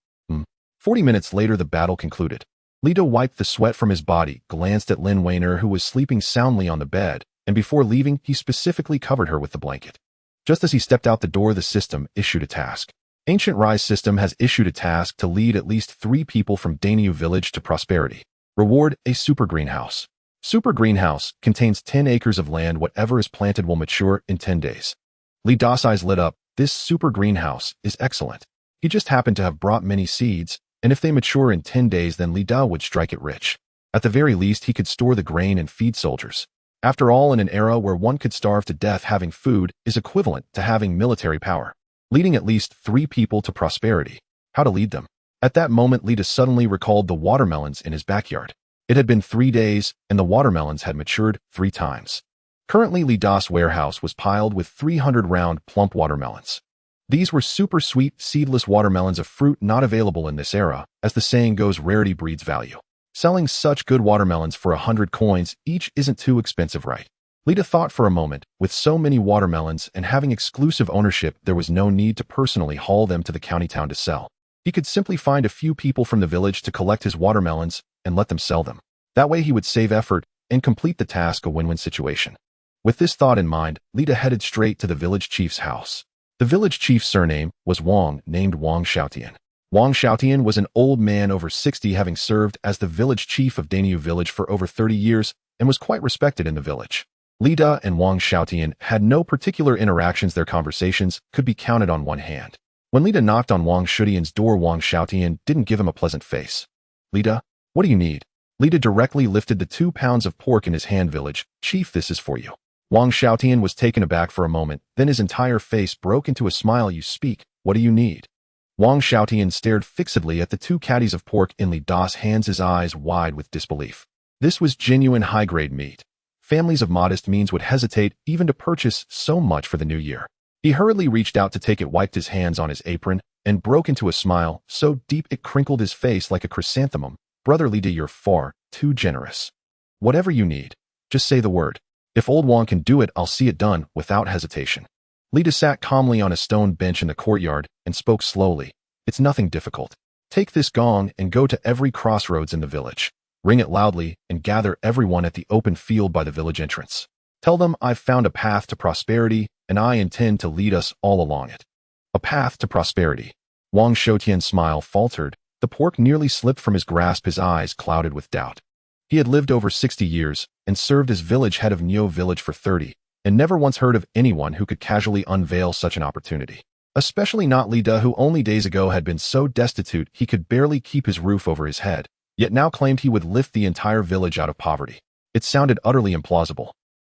40 minutes later, the battle concluded. Lida wiped the sweat from his body, glanced at Lin Weiner, who was sleeping soundly on the bed, and before leaving, he specifically covered her with the blanket. Just as he stepped out the door, the system issued a task. Ancient Rise system has issued a task to lead at least 3 people from Danu village to prosperity. Reward: a super greenhouse. Super greenhouse contains 10 acres of land. Whatever is planted will mature in 10 days. Lida's eyes lit up. This super greenhouse is excellent. He just happened to have brought many seeds, and if they mature in 10 days, then Lida would strike it rich. At the very least, he could store the grain and feed soldiers. After all, in an era where one could starve to death, having food is equivalent to having military power. Leading at least 3 people to prosperity. How to lead them? At that moment, Lida suddenly recalled the watermelons in his backyard. It had been 3 days, and the watermelons had matured 3 times. Currently, Lida's warehouse was piled with 300 round, plump watermelons. These were super sweet, seedless watermelons, a fruit not available in this era. As the saying goes, rarity breeds value. Selling such good watermelons for 100 coins each isn't too expensive, right? Lida thought for a moment. With so many watermelons and having exclusive ownership, there was no need to personally haul them to the county town to sell. He could simply find a few people from the village to collect his watermelons and let them sell them. That way he would save effort and complete the task, a win-win situation. With this thought in mind, Lida headed straight to the village chief's house. The village chief's surname was Wang, named Wang Xiaotian. Wang Xiaotian was an old man over 60, having served as the village chief of Danu village for over 30 years and was quite respected in the village. Lida and Wang Xiaotian had no particular interactions. Their conversations could be counted on one hand. When Lida knocked on Wang Xiaotian's door, Wang Xiaotian didn't give him a pleasant face. "Lida, what do you need?" Lida directly lifted the 2 pounds of pork in his hand. "Village chief, this is for you." Wang Xiaotian was taken aback for a moment, then his entire face broke into a smile. "You speak. What do you need?" Wang Xiaotian stared fixedly at the 2 caddies of pork in Lida's hands, his eyes wide with disbelief. This was genuine high-grade meat. Families of modest means would hesitate even to purchase so much for the new year. He hurriedly reached out to take it, wiped his hands on his apron, and broke into a smile so deep it crinkled his face like a chrysanthemum. "Brother Lida, you're far too generous. Whatever you need, just say the word. If old Wang can do it, I'll see it done without hesitation." Lida sat calmly on a stone bench in the courtyard and spoke slowly. "It's nothing difficult. Take this gong and go to every crossroads in the village. Ring it loudly and gather everyone at the open field by the village entrance. Tell them I've found a path to prosperity and I intend to lead us all along it." A path to prosperity. Wang Xiaotian's smile faltered. The pork nearly slipped from his grasp, his eyes clouded with doubt. He had lived over 60 years and served as village head of Nio village for 30, and never once heard of anyone who could casually unveil such an opportunity. Especially not Lida, who only days ago had been so destitute he could barely keep his roof over his head, yet now claimed he would lift the entire village out of poverty. It sounded utterly implausible.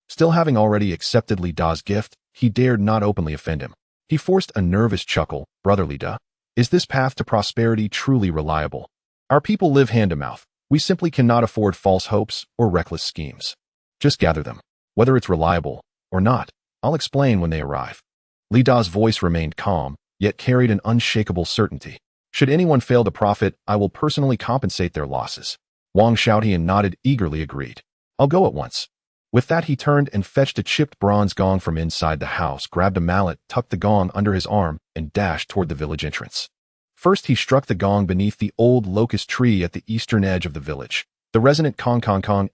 Still, having already accepted Lida's gift, he dared not openly offend him. He forced a nervous chuckle. "Brother Lida, is this path to prosperity truly reliable? Our people live hand to mouth. We simply cannot afford false hopes or reckless schemes. Just gather them. Whether it's reliable or not, I'll explain when they arrive. Li Da's voice remained calm, yet carried an unshakable certainty. Should anyone fail to profit, I will personally compensate their losses. Wang Xiaotian nodded eagerly agreed. I'll go at once. With that he turned and fetched a chipped bronze gong from inside the house, grabbed a mallet, tucked the gong under his arm, and dashed toward the village entrance. First he struck the gong beneath the old locust tree at the eastern edge of the village, the resonant kong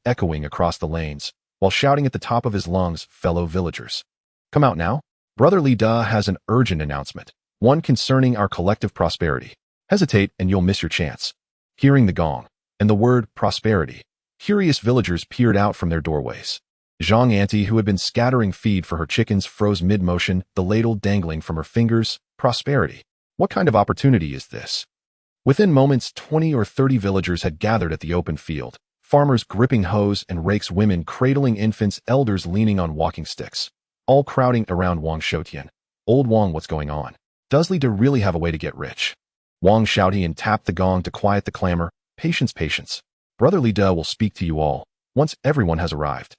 echoing across the lanes, while shouting at the top of his lungs, fellow villagers. Come out now. Brother Li Da has an urgent announcement, one concerning our collective prosperity. Hesitate and you'll miss your chance. Hearing the gong and the word prosperity, curious villagers peered out from their doorways. Zhang Auntie, who had been scattering feed for her chickens, froze mid-motion, the ladle dangling from her fingers. Prosperity. What kind of opportunity is this? Within moments, 20 or 30 villagers had gathered at the open field, farmers gripping hoes and rakes, women cradling infants, elders leaning on walking sticks, all crowding around Wang Xiaotian. Old Wang, what's going on? Does Li Da really have a way to get rich? Wang Xiaotian tapped the gong to quiet the clamor. Patience, patience. Brother Li Da will speak to you all, once everyone has arrived.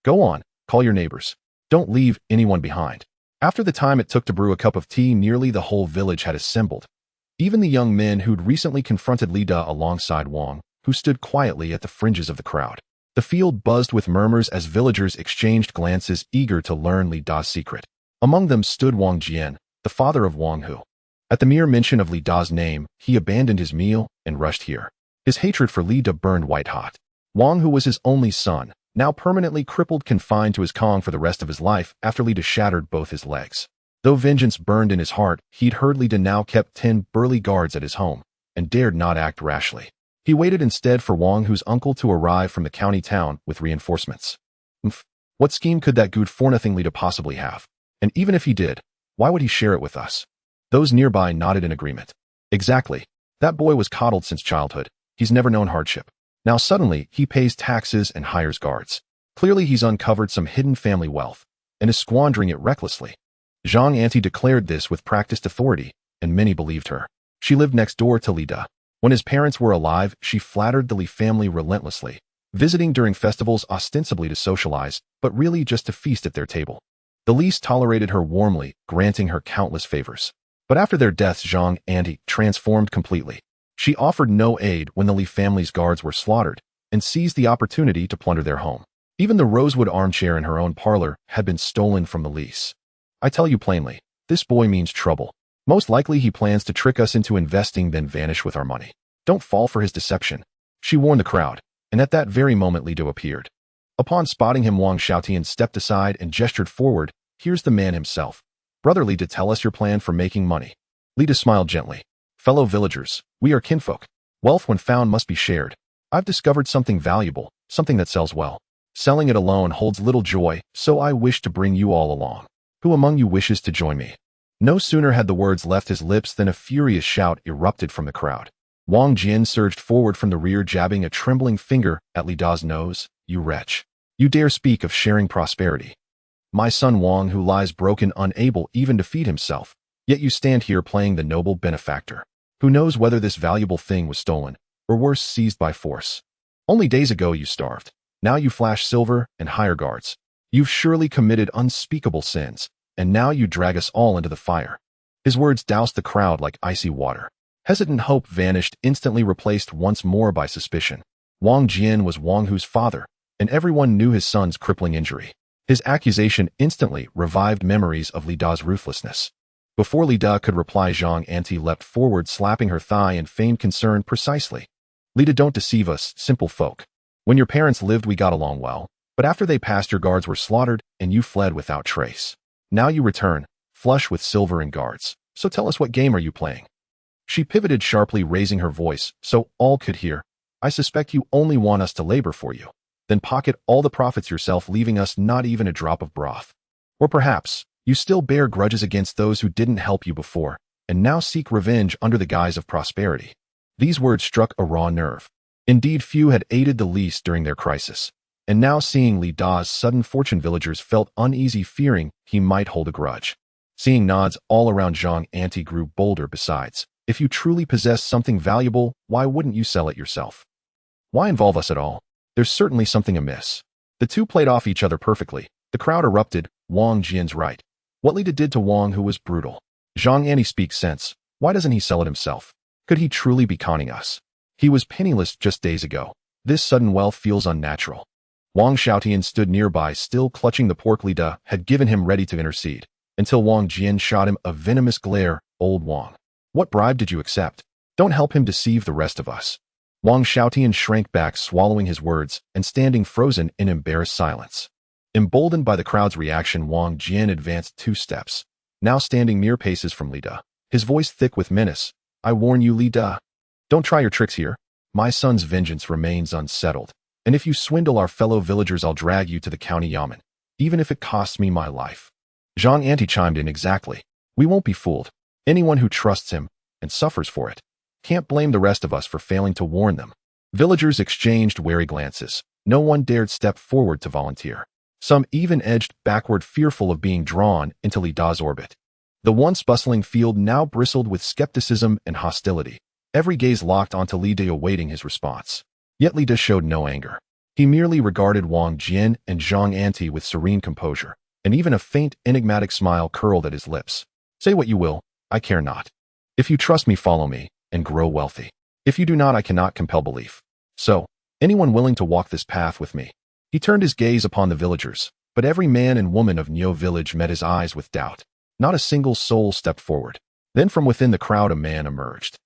Go on, call your neighbors. Don't leave anyone behind. After the time it took to brew a cup of tea, nearly the whole village had assembled. Even the young men who'd recently confronted Li Da alongside Wang, who stood quietly at the fringes of the crowd. The field buzzed with murmurs as villagers exchanged glances, eager to learn Li Da's secret. Among them stood Wang Jian, the father of Wang Hu. At the mere mention of Li Da's name, he abandoned his meal and rushed here. His hatred for Li Da burned white-hot. Wang Hu was his only son, now permanently crippled, confined to his Kong for the rest of his life after Li Da shattered both his legs. Though vengeance burned in his heart, he'd heard Li Da now kept 10 burly guards at his home, and dared not act rashly. He waited instead for Wang Hu's uncle to arrive from the county town with reinforcements. What scheme could that good-for-nothing Li Da possibly have? And even if he did, why would he share it with us? Those nearby nodded in agreement. Exactly. That boy was coddled since childhood. He's never known hardship. Now suddenly, he pays taxes and hires guards. Clearly he's uncovered some hidden family wealth, and is squandering it recklessly. Zhang Auntie declared this with practiced authority, and many believed her. She lived next door to Li Da. When his parents were alive, she flattered the Li family relentlessly, visiting during festivals ostensibly to socialize, but really just to feast at their table. The Lis tolerated her warmly, granting her countless favors. But after their deaths, Zhang Auntie transformed completely. She offered no aid when the Li family's guards were slaughtered, and seized the opportunity to plunder their home. Even the rosewood armchair in her own parlor had been stolen from the Lis. I tell you plainly, this boy means trouble. Most likely he plans to trick us into investing, then vanish with our money. Don't fall for his deception. She warned the crowd, and at that very moment Li Da appeared. Upon spotting him, Wang Xiaotian stepped aside and gestured forward. Here's the man himself. Brother Li Da, tell us your plan for making money. Li Da smiled gently. Fellow villagers, we are kinfolk. Wealth when found must be shared. I've discovered something valuable, something that sells well. Selling it alone holds little joy, so I wish to bring you all along. Who among you wishes to join me? No sooner had the words left his lips than a furious shout erupted from the crowd. Wang Jian surged forward from the rear, jabbing a trembling finger at Li Da's nose. You wretch. You dare speak of sharing prosperity. My son Wang, who lies broken, unable even to feed himself. Yet you stand here playing the noble benefactor. Who knows whether this valuable thing was stolen, or worse, seized by force? Only days ago you starved. Now you flash silver and hire guards. You've surely committed unspeakable sins, and now you drag us all into the fire. His words doused the crowd like icy water. Hesitant hope vanished, instantly replaced once more by suspicion. Wang Jian was Wang Hu's father, and everyone knew his son's crippling injury. His accusation instantly revived memories of Li Da's ruthlessness. Before Li Da could reply, Zhang Auntie leapt forward, slapping her thigh in feigned concern. Precisely. Li Da, don't deceive us, simple folk. When your parents lived, we got along well, but after they passed, your guards were slaughtered, and you fled without trace. Now you return, flush with silver and guards. So tell us, what game are you playing? She pivoted sharply, raising her voice, so all could hear. I suspect you only want us to labor for you. Then pocket all the profits yourself, leaving us not even a drop of broth. Or perhaps, you still bear grudges against those who didn't help you before, and now seek revenge under the guise of prosperity. These words struck a raw nerve. Indeed, few had aided the least during their crisis, and now seeing Li Da's sudden fortune, villagers felt uneasy, fearing he might hold a grudge. Seeing nods all around, Zhang Auntie grew bolder. Besides, if you truly possess something valuable, why wouldn't you sell it yourself? Why involve us at all? There's certainly something amiss. The two played off each other perfectly. The crowd erupted. Wang Jian's right. What Li Da did to Wang, who was brutal. Zhang Anti speaks sense. Why doesn't he sell it himself? Could he truly be conning us? He was penniless just days ago. This sudden wealth feels unnatural. Wang Xiaotian stood nearby, still clutching the pork Li Da had given him, ready to intercede, until Wang Jian shot him a venomous glare. Old Wang, what bribe did you accept? Don't help him deceive the rest of us. Wang Xiaotian shrank back, swallowing his words and standing frozen in embarrassed silence. Emboldened by the crowd's reaction, Wang Jian advanced 2 steps, now standing mere paces from Li Da, his voice thick with menace. I warn you, Li Da. Don't try your tricks here. My son's vengeance remains unsettled, and if you swindle our fellow villagers, I'll drag you to the county yamen, even if it costs me my life. Zhang Anti chimed in. Exactly. We won't be fooled. Anyone who trusts him and suffers for it can't blame the rest of us for failing to warn them. Villagers exchanged wary glances. No one dared step forward to volunteer. Some even edged backward, fearful of being drawn into Li Da's orbit. The once bustling field now bristled with skepticism and hostility. Every gaze locked onto Li Da, awaiting his response. Yet Li Da showed no anger. He merely regarded Wang Jian and Zhang Anti with serene composure, and even a faint, enigmatic smile curled at his lips. Say what you will, I care not. If you trust me, follow me, and grow wealthy. If you do not, I cannot compel belief. So, anyone willing to walk this path with me? He turned his gaze upon the villagers, but every man and woman of Niu village met his eyes with doubt. Not a single soul stepped forward. Then from within the crowd a man emerged.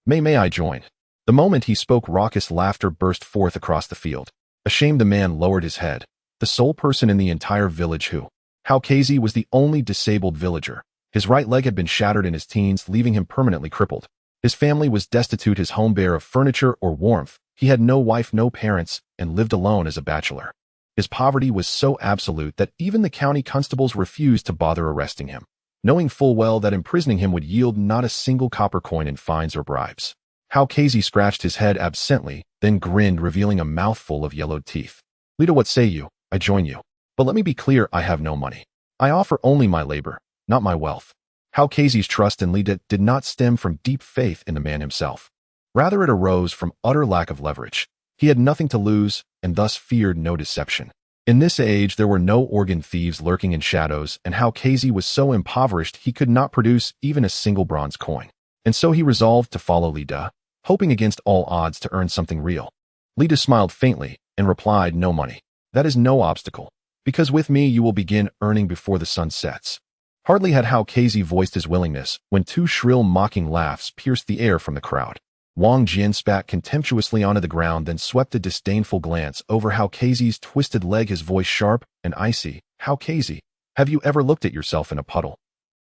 May I join? The moment he spoke, raucous laughter burst forth across the field. Ashamed, the man lowered his head. The sole person in the entire village who. Hao Kazi was the only disabled villager. His right leg had been shattered in his teens, leaving him permanently crippled. His family was destitute, his home bare of furniture or warmth. He had no wife, no parents, and lived alone as a bachelor. His poverty was so absolute that even the county constables refused to bother arresting him, knowing full well that imprisoning him would yield not a single copper coin in fines or bribes. Hao Kazi scratched his head absently, then grinned, revealing a mouthful of yellowed teeth. Li Da, what say you? I join you. But let me be clear, I have no money. I offer only my labor, not my wealth. Hao Kazi's trust in Li Da did not stem from deep faith in the man himself. Rather, it arose from utter lack of leverage. He had nothing to lose, and thus feared no deception. In this age, there were no organ thieves lurking in shadows, and Hao Kazi was so impoverished he could not produce even a single bronze coin. And so he resolved to follow Li Da, hoping against all odds to earn something real. Li Da smiled faintly and replied, no money. That is no obstacle, because with me you will begin earning before the sun sets. Hardly had Hao Kazi voiced his willingness when 2 shrill mocking laughs pierced the air from the crowd. Wang Jian spat contemptuously onto the ground, then swept a disdainful glance over Hao Kazi's twisted leg, his voice sharp and icy. Hao Kazi, have you ever looked at yourself in a puddle?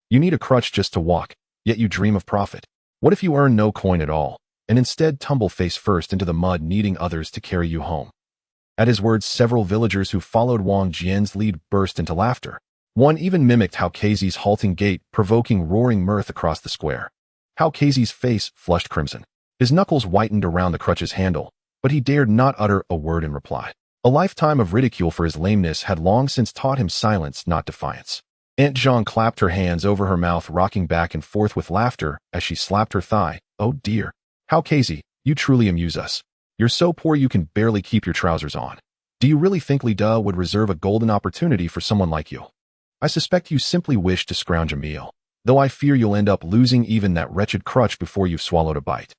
You need a crutch just to walk, yet you dream of profit. What if you earn no coin at all, and instead tumble face first into the mud, needing others to carry you home? At his words, several villagers who followed Wang Jian's lead burst into laughter. One even mimicked Hao Kazi's halting gait, provoking roaring mirth across the square. Hao Kazi's face flushed crimson. His knuckles whitened around the crutch's handle, but he dared not utter a word in reply. A lifetime of ridicule for his lameness had long since taught him silence, not defiance. Aunt Zhang clapped her hands over her mouth, rocking back and forth with laughter as she slapped her thigh. Oh dear. Hao Kazi, you truly amuse us. You're so poor you can barely keep your trousers on. Do you really think Li Da would reserve a golden opportunity for someone like you? I suspect you simply wish to scrounge a meal, though I fear you'll end up losing even that wretched crutch before you've swallowed a bite.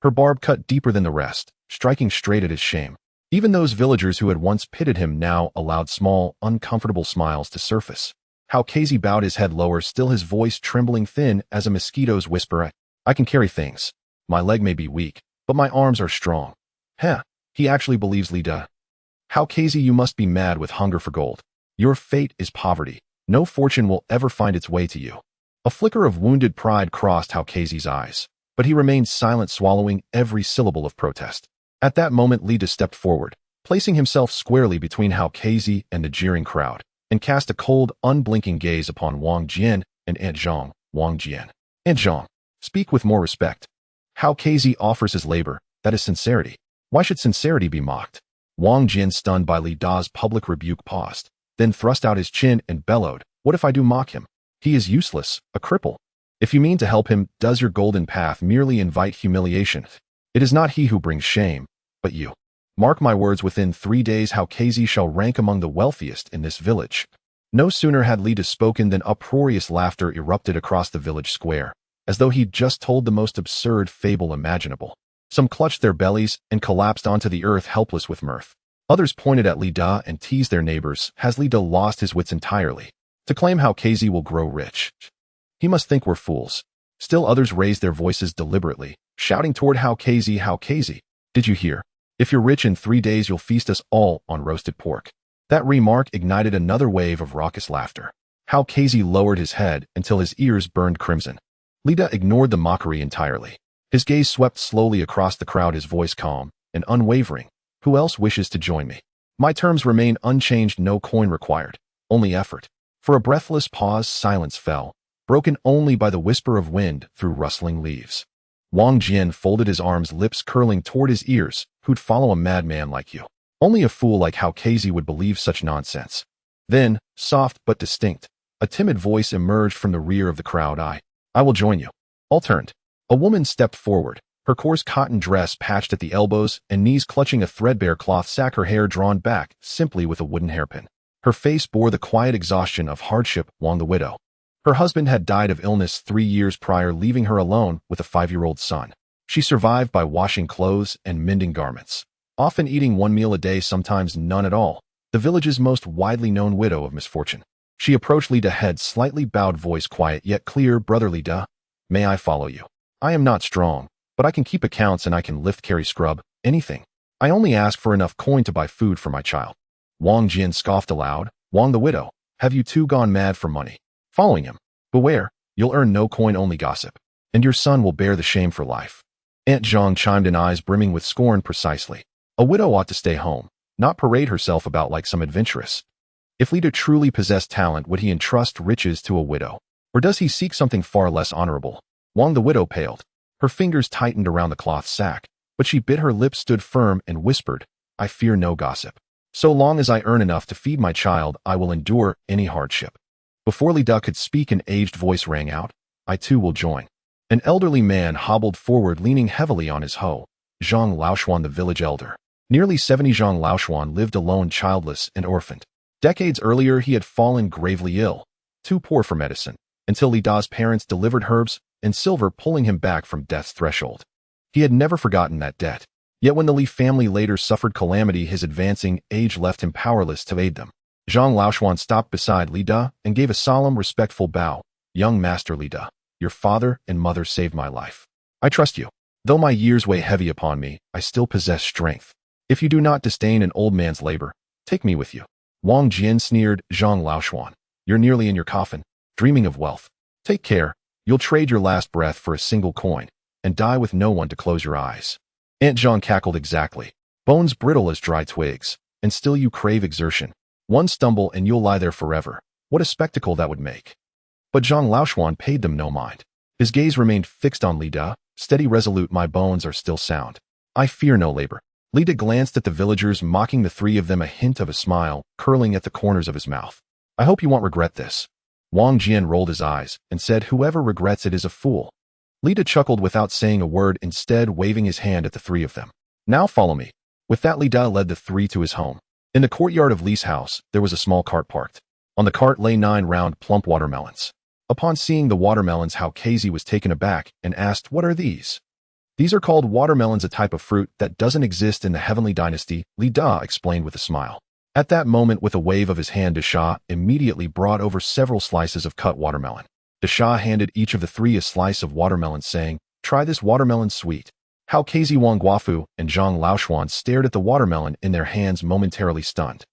Her barb cut deeper than the rest, striking straight at his shame. Even those villagers who had once pitied him now allowed small, uncomfortable smiles to surface. Hao Kazi bowed his head lower, still his voice trembling thin as a mosquito's whisper. I can carry things. My leg may be weak, but my arms are strong. Heh, he actually believes Li Da. Hao Kazi, you must be mad with hunger for gold. Your fate is poverty. No fortune will ever find its way to you. A flicker of wounded pride crossed Hao Kazi's eyes, but he remained silent, swallowing every syllable of protest. At that moment, Li Da stepped forward, placing himself squarely between Hao Kazi and the jeering crowd, and cast a cold, unblinking gaze upon Wang Jian and Aunt Zhang. Wang Jian. Aunt Zhang, speak with more respect. Hao Kazi offers his labor. That is sincerity. Why should sincerity be mocked? Wang Jian, stunned by Li Da's public rebuke, paused, then thrust out his chin and bellowed, what if I do mock him? He is useless, a cripple. If you mean to help him, does your golden path merely invite humiliation? It is not he who brings shame, but you. Mark my words, within 3 days Haukazi shall rank among the wealthiest in this village." No sooner had Lida spoken than uproarious laughter erupted across the village square, as though he'd just told the most absurd fable imaginable. Some clutched their bellies and collapsed onto the earth helpless with mirth. Others pointed at Lida and teased their neighbors. Has Lida lost his wits entirely? To claim Haukazi will grow rich, he must think we're fools. Still others raised their voices deliberately, shouting toward Haukazi, "Haukazi, did you hear? If you're rich in 3 days, you'll feast us all on roasted pork." That remark ignited another wave of raucous laughter. Haukazi lowered his head until his ears burned crimson. Lida ignored the mockery entirely. His gaze swept slowly across the crowd, his voice calm and unwavering. "Who else wishes to join me? My terms remain unchanged, no coin required, only effort." For a breathless pause, silence fell, broken only by the whisper of wind through rustling leaves. Wang Jian folded his arms, lips curling toward his ears. "Who'd follow a madman like you? Only a fool like Haukazi would believe such nonsense." Then, soft but distinct, a timid voice emerged from the rear of the crowd. I will join you." All turned. A woman stepped forward, her coarse cotton dress patched at the elbows and knees, clutching a threadbare cloth sack, her hair drawn back simply with a wooden hairpin. Her face bore the quiet exhaustion of hardship. Wang, the widow. Her husband had died of illness 3 years prior, leaving her alone with a 5-year-old son. She survived by washing clothes and mending garments, often eating 1 meal a day, sometimes none at all. The village's most widely known widow of misfortune. She approached Lida, head slightly bowed, voice quiet yet clear. "Brother Lida, may I follow you? I am not strong, but I can keep accounts and I can lift, carry, scrub, anything. I only ask for enough coin to buy food for my child." Wang Jian scoffed aloud. "Wang, the widow, have you two gone mad for money? Following him? Beware, you'll earn no coin, only gossip, and your son will bear the shame for life." Aunt Zhang chimed in, eyes brimming with scorn. "Precisely. A widow ought to stay home, not parade herself about like some adventuress. If Lida truly possessed talent, would he entrust riches to a widow? Or does he seek something far less honorable?" Wang, the widow, paled. Her fingers tightened around the cloth sack, but she bit her lips, stood firm, and whispered, "I fear no gossip. So long as I earn enough to feed my child, I will endure any hardship." Before Lida could speak, an aged voice rang out, "I too will join." An elderly man hobbled forward, leaning heavily on his hoe. Zhang Laoshuan, the village elder. Nearly 70, Zhang Laoshuan lived alone, childless and orphaned. Decades earlier, he had fallen gravely ill, too poor for medicine, until Lida's parents delivered herbs and silver, pulling him back from death's threshold. He had never forgotten that debt. Yet when the Li family later suffered calamity, his advancing age left him powerless to aid them. Zhang Laoshuan stopped beside Lida and gave a solemn, respectful bow. "Young Master Lida, your father and mother saved my life. I trust you. Though my years weigh heavy upon me, I still possess strength. If you do not disdain an old man's labor, take me with you." Wang Jian sneered. "Zhang Laoshuan, you're nearly in your coffin, dreaming of wealth. Take care, you'll trade your last breath for a single coin, and die with no one to close your eyes." Aunt Zhang cackled. "Exactly. Bones brittle as dry twigs, and still you crave exertion. One stumble and you'll lie there forever. What a spectacle that would make." But Zhang Laoshuan paid them no mind. His gaze remained fixed on Lida, steady, resolute. "My bones are still sound. I fear no labor." Lida glanced at the villagers, mocking the three of them, a hint of a smile curling at the corners of his mouth. "I hope you won't regret this." Wang Jian rolled his eyes and said, "Whoever regrets it is a fool." Lida chuckled without saying a word, instead waving his hand at the three of them. "Now follow me." With that, Lida led the three to his home. In the courtyard of Li's house, there was a small cart parked. On the cart lay 9 round, plump watermelons. Upon seeing the watermelons, Haukazi was taken aback and asked, "What are these?" "These are called watermelons, a type of fruit that doesn't exist in the heavenly dynasty," Lida explained with a smile. At that moment, with a wave of his hand, the Shah immediately brought over several slices of cut watermelon. The Shah handed each of the three a slice of watermelon, saying, "Try this watermelon sweet." Haukazi, Wang Guafu, and Zhang Laoshuan stared at the watermelon in their hands, momentarily stunned.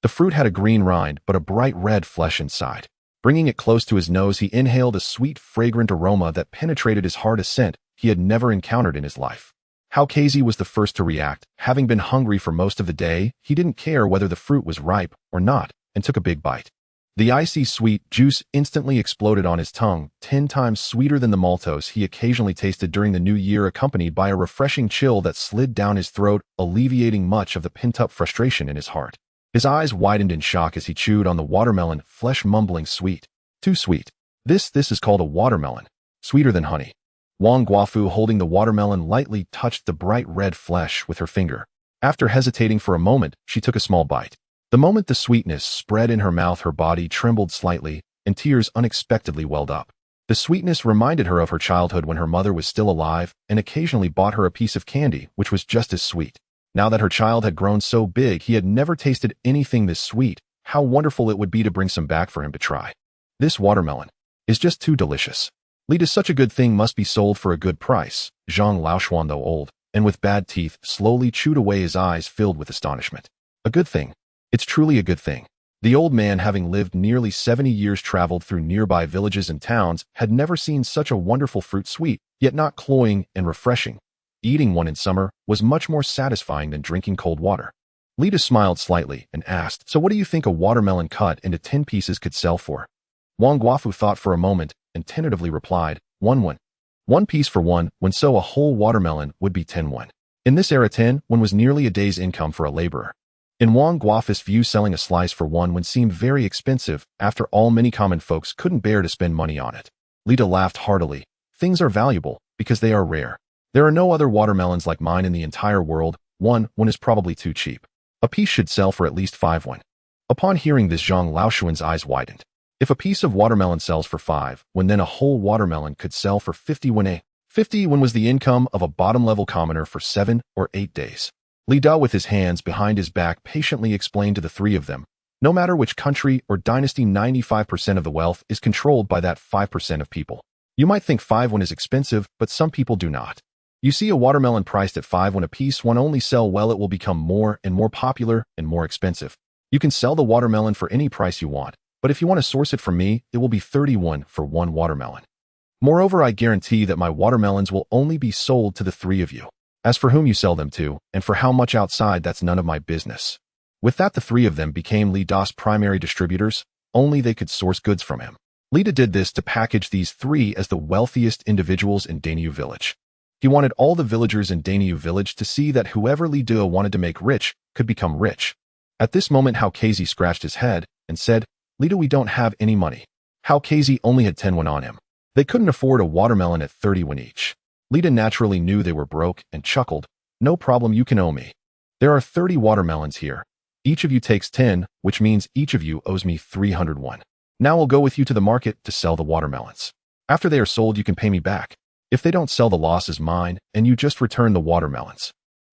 The fruit had a green rind but a bright red flesh inside. Bringing it close to his nose, he inhaled a sweet, fragrant aroma that penetrated his heart, a scent he had never encountered in his life. Haukazi was the first to react. Having been hungry for most of the day, he didn't care whether the fruit was ripe or not, and took a big bite. The icy sweet juice instantly exploded on his tongue, 10 times sweeter than the maltose he occasionally tasted during the new year, accompanied by a refreshing chill that slid down his throat, alleviating much of the pent-up frustration in his heart. His eyes widened in shock as he chewed on the watermelon flesh, mumbling, "Sweet. Too sweet. This is called a watermelon. Sweeter than honey." Wang Guafu, holding the watermelon lightly, touched the bright red flesh with her finger. After hesitating for a moment, she took a small bite. The moment the sweetness spread in her mouth, her body trembled slightly, and tears unexpectedly welled up. The sweetness reminded her of her childhood when her mother was still alive and occasionally bought her a piece of candy, which was just as sweet. Now that her child had grown so big, he had never tasted anything this sweet. How wonderful it would be to bring some back for him to try. This watermelon is just too delicious. Lida, such a good thing must be sold for a good price. Zhang Laoshuan, though old and with bad teeth, slowly chewed away, his eyes filled with astonishment. A good thing. It's truly a good thing. The old man, having lived nearly 70 years, traveled through nearby villages and towns, had never seen such a wonderful fruit, sweet, yet not cloying and refreshing. Eating one in summer was much more satisfying than drinking cold water. Lida smiled slightly and asked, "So what do you think a watermelon cut into 10 pieces could sell for?" Wang Guofu thought for a moment and tentatively replied, "1 yuan. 1 piece for 1 yuan, so a whole watermelon would be 10 yuan. In this era, 10 yuan was nearly a day's income for a laborer. In Wang Guofu's view, selling a slice for 1 yuan seemed very expensive. After all, many common folks couldn't bear to spend money on it. Lida laughed heartily. Things are valuable because they are rare. There are no other watermelons like mine in the entire world. 1 yuan is probably too cheap. A piece should sell for at least 5 yuan. Upon hearing this, Zhang Laoshuan's eyes widened. If a piece of watermelon sells for 5 yuan, then a whole watermelon could sell for 50 yuan. 50 yuan was the income of a bottom-level commoner for 7 or 8 days. Li Da, with his hands behind his back, patiently explained to the three of them, no matter which country or dynasty, 95% of the wealth is controlled by that 5% of people. You might think 5 yuan is expensive, but some people do not. You see, a watermelon priced at 5 yuan a piece won't only sell well, it will become more and more popular and more expensive. You can sell the watermelon for any price you want, but if you want to source it from me, it will be 30 yuan for 1 watermelon. Moreover, I guarantee that my watermelons will only be sold to the three of you. As for whom you sell them to, and for how much outside, that's none of my business." With that, the three of them became Li Da's primary distributors. Only they could source goods from him. Li Da did this to package these three as the wealthiest individuals in Daniu village. He wanted all the villagers in Daniu village to see that whoever Li Da wanted to make rich could become rich. At this moment, Hao Kazi scratched his head and said, "Li Da, we don't have any money." Hao Kazi only had 10 yuan on him. They couldn't afford a watermelon at 30 yuan each. Li Da naturally knew they were broke and chuckled, "No problem, you can owe me. There are 30 watermelons here. Each of you takes 10, which means each of you owes me 300 yuan. Now I'll go with you to the market to sell the watermelons. After they are sold, you can pay me back. If they don't sell, the loss is mine, and you just return the watermelons."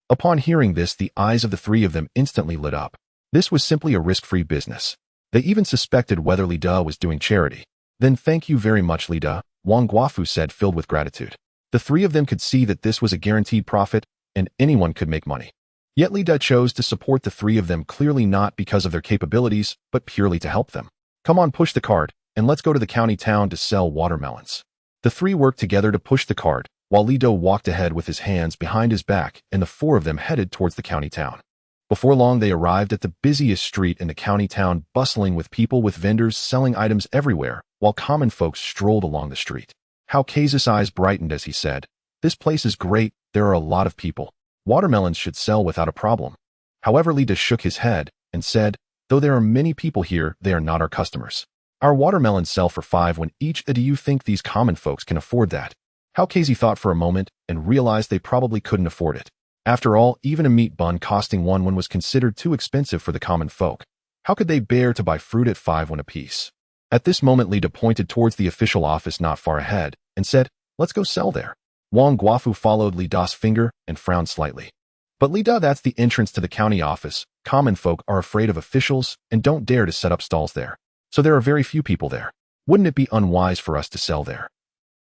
Upon hearing this, the eyes of the three of them instantly lit up. This was simply a risk-free business. They even suspected whether Li Da was doing charity. "Then thank you very much, Li Da," Wang Guofu said, filled with gratitude. The three of them could see that this was a guaranteed profit, and anyone could make money. Yet Li Da chose to support the three of them, clearly not because of their capabilities, but purely to help them. "Come on, push the cart, and let's go to the county town to sell watermelons." The three worked together to push the cart, while Li Da walked ahead with his hands behind his back, and the four of them headed towards the county town. Before long, they arrived at the busiest street in the county town, bustling with people, with vendors selling items everywhere, while common folks strolled along the street. Hao Kazi's eyes brightened as he said, "This place is great. There are a lot of people. Watermelons should sell without a problem." However, Li Da shook his head and said, "Though there are many people here, they are not our customers. Our watermelons sell for 5 yuan each. Do you think these common folks can afford that?" Hao Kazi thought for a moment and realized they probably couldn't afford it. After all, even a meat bun costing 1 yuan was considered too expensive for the common folk. How could they bear to buy fruit at 5 yuan a piece? At this moment, Li Da pointed towards the official office not far ahead and said, "Let's go sell there." Wang Guofu followed Li Da's finger and frowned slightly. "But Li Da, that's the entrance to the county office. Common folk are afraid of officials and don't dare to set up stalls there. So there are very few people there. Wouldn't it be unwise for us to sell there?"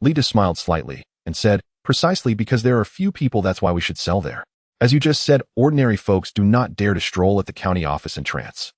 Li Da smiled slightly and said, "Precisely because there are few people, that's why we should sell there. As you just said, ordinary folks do not dare to stroll at the county office in trance.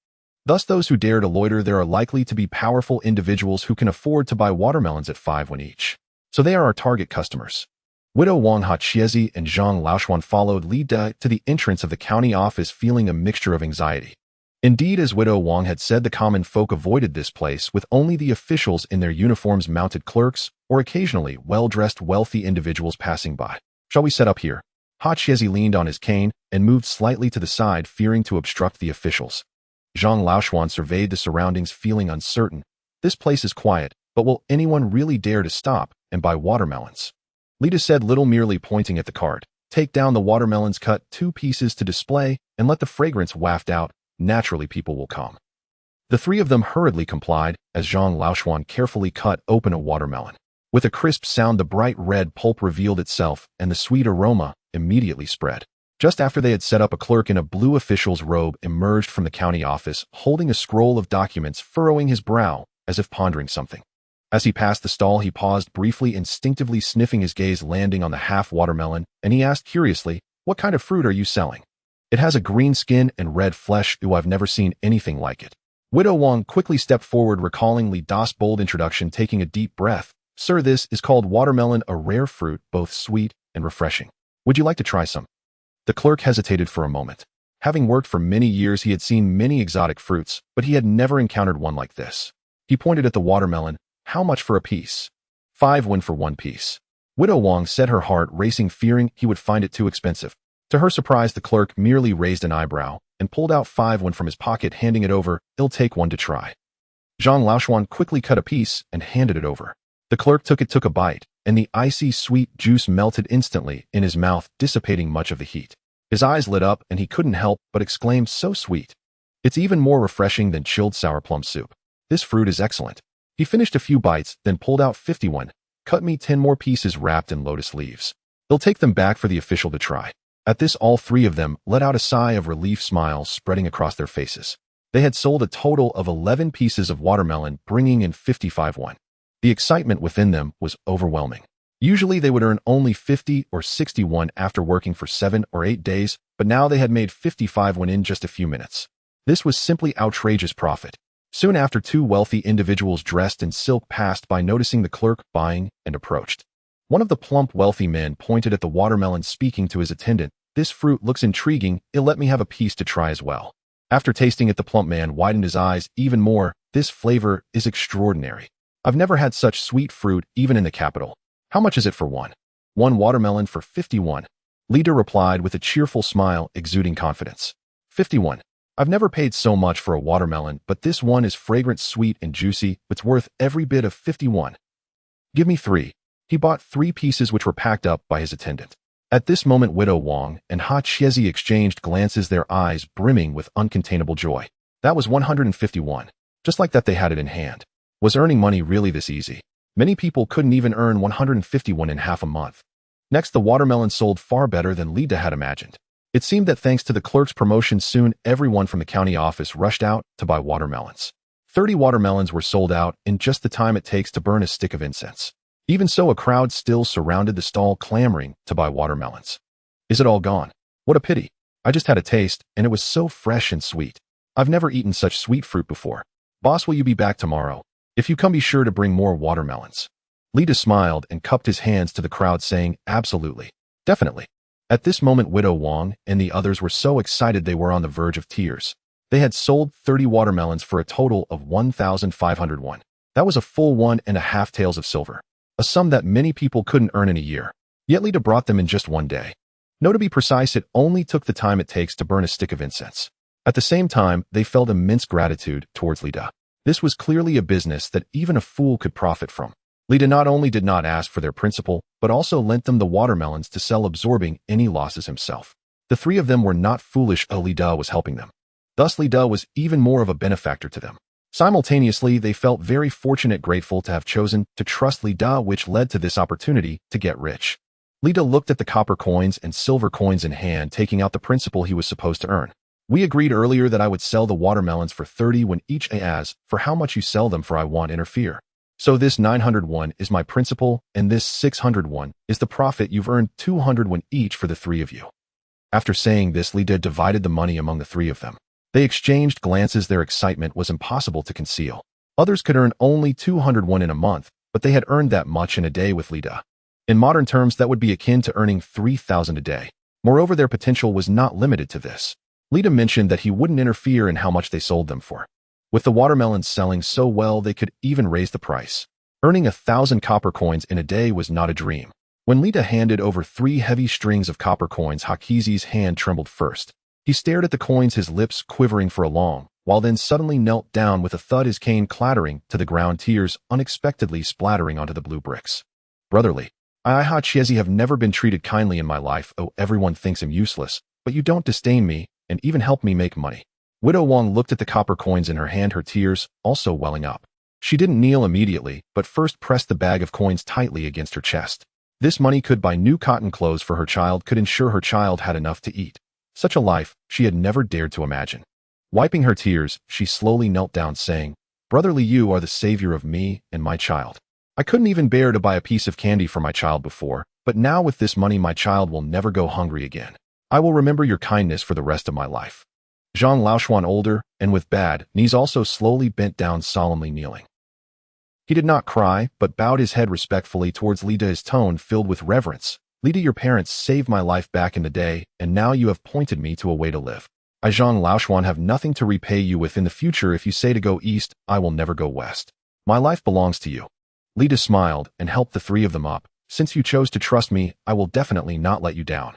Thus, those who dare to loiter there are likely to be powerful individuals who can afford to buy watermelons at 5 yuan each. So they are our target customers." Widow Wang Haqiezi and Zhang Laoshuan followed Li Da to the entrance of the county office, feeling a mixture of anxiety. Indeed, as Widow Wang had said, the common folk avoided this place, with only the officials in their uniforms, mounted clerks, or occasionally well-dressed wealthy individuals passing by. "Shall we set up here?" Haqiezi leaned on his cane and moved slightly to the side, fearing to obstruct the officials. Zhang Laoshuan surveyed the surroundings, feeling uncertain. This place is quiet, but will anyone really dare to stop and buy watermelons? Li Da said little, merely pointing at the cart. Take down the watermelons, cut 2 pieces to display, and let the fragrance waft out. Naturally, people will come. The 3 of them hurriedly complied as Zhang Laoshuan carefully cut open a watermelon. With a crisp sound, the bright red pulp revealed itself, and the sweet aroma immediately spread. Just after they had set up, a clerk in a blue official's robe emerged from the county office, holding a scroll of documents, furrowing his brow as if pondering something. As he passed the stall, he paused briefly, instinctively sniffing, his gaze landing on the half-watermelon, and he asked curiously, "What kind of fruit are you selling?" "It has a green skin and red flesh. Ooh, I've never seen anything like it." Widow Wang quickly stepped forward, recalling Li Da's bold introduction, taking a deep breath. "Sir, this is called watermelon, a rare fruit, both sweet and refreshing. Would you like to try some?" The clerk hesitated for a moment. Having worked for many years, he had seen many exotic fruits, but he had never encountered one like this. He pointed at the watermelon. "How much for a piece?" "5 won for 1 piece." Widow Wang said, her heart racing, fearing he would find it too expensive. To her surprise, the clerk merely raised an eyebrow and pulled out 5 won from his pocket, handing it over. "I'll take 1 to try." Zhang Laoshuan quickly cut a piece and handed it over. The clerk took a bite, and the icy sweet juice melted instantly in his mouth, dissipating much of the heat. His eyes lit up, and he couldn't help but exclaim, "So sweet. It's even more refreshing than chilled sour plum soup. This fruit is excellent." He finished a few bites, then pulled out 51. "Cut me 10 more pieces wrapped in lotus leaves. They'll take them back for the official to try." At this, all 3 of them let out a sigh of relief, smiles spreading across their faces. They had sold a total of 11 pieces of watermelon, bringing in 55 won. The excitement within them was overwhelming. Usually they would earn only 50 or 60 won after working for 7 or 8 days, but now they had made 55 won in just a few minutes. This was simply outrageous profit. Soon after, 2 wealthy individuals dressed in silk passed by, noticing the clerk buying, and approached. One of the plump, wealthy men pointed at the watermelon, speaking to his attendant. "This fruit looks intriguing. Let me have a piece to try as well." After tasting it, the plump man widened his eyes even more. "This flavor is extraordinary. I've never had such sweet fruit, even in the capital. How much is it for 1? 1 watermelon for 51. Lida replied with a cheerful smile, exuding confidence. 51. I've never paid so much for a watermelon, but this one is fragrant, sweet, and juicy. It's worth every bit of 51. Give me 3. He bought 3 pieces, which were packed up by his attendant. At this moment, Widow Wang and Ha Chiezi exchanged glances, their eyes brimming with uncontainable joy. That was 151. Just like that, they had it in hand. Was earning money really this easy? Many people couldn't even earn 151 in half a month. Next, the watermelon sold far better than Lida had imagined. It seemed that thanks to the clerk's promotion, soon everyone from the county office rushed out to buy watermelons. 30 watermelons were sold out in just the time it takes to burn a stick of incense. Even so, a crowd still surrounded the stall, clamoring to buy watermelons. "Is it all gone? What a pity. I just had a taste, and it was so fresh and sweet. I've never eaten such sweet fruit before. Boss, will you be back tomorrow? If you come, be sure to bring more watermelons." Lida smiled and cupped his hands to the crowd, saying, "Absolutely. Definitely." At this moment, Widow Wang and the others were so excited they were on the verge of tears. They had sold 30 watermelons for a total of 1,500 won. That was a full 1.5 taels of silver, a sum that many people couldn't earn in a year. Yet Lida brought them in just 1 day. No, to be precise, it only took the time it takes to burn a stick of incense. At the same time, they felt immense gratitude towards Lida. This was clearly a business that even a fool could profit from. Lida not only did not ask for their principal, but also lent them the watermelons to sell, absorbing any losses himself. The 3 of them were not foolish. Lida was helping them. Thus, Lida was even more of a benefactor to them. Simultaneously, they felt very fortunate, grateful to have chosen to trust Lida, which led to this opportunity to get rich. Lida looked at the copper coins and silver coins in hand, taking out the principal he was supposed to earn. "We agreed earlier that I would sell the watermelons for 30 when each. As for how much you sell them for, I won't interfere. So this 901 is my principal, and this 601 is the profit. You've earned 201 each for the 3 of you." After saying this, Lida divided the money among the 3 of them. They exchanged glances. Their excitement was impossible to conceal. Others could earn only 201 in a month, but they had earned that much in a day with Lida. In modern terms, that would be akin to earning 3,000 a day. Moreover, their potential was not limited to this. Lida mentioned that he wouldn't interfere in how much they sold them for. With the watermelons selling so well, they could even raise the price. Earning 1,000 copper coins in a day was not a dream. When Lida handed over 3 heavy strings of copper coins, Hakizi's hand trembled first. He stared at the coins, his lips quivering for a long while, then suddenly knelt down with a thud, his cane clattering to the ground, tears unexpectedly splattering onto the blue bricks. "Brotherly, I Chiezi have never been treated kindly in my life. Oh, everyone thinks I'm useless, but you don't disdain me and even help me make money. Widow Wang looked at the copper coins in her hand, her tears also welling up. She didn't kneel immediately, but first pressed the bag of coins tightly against her chest. This money could buy new cotton clothes for her child, could ensure her child had enough to eat. Such a life she had never dared to imagine. Wiping her tears, she slowly knelt down, saying, "Brotherly, you are the savior of me and my child. I couldn't even bear to buy a piece of candy for my child before, but now with this money my child will never go hungry again. I will remember your kindness for the rest of my life." Zhang Laoshuan, older and with bad knees, also slowly bent down, solemnly kneeling. He did not cry, but bowed his head respectfully towards Lida, his tone filled with reverence. "Lida, your parents saved my life back in the day, and now you have pointed me to a way to live. I, Zhang Laoshuan, have nothing to repay you with in the future. If you say to go east, I will never go west. My life belongs to you." Lida smiled and helped the three of them up. "Since you chose to trust me, I will definitely not let you down.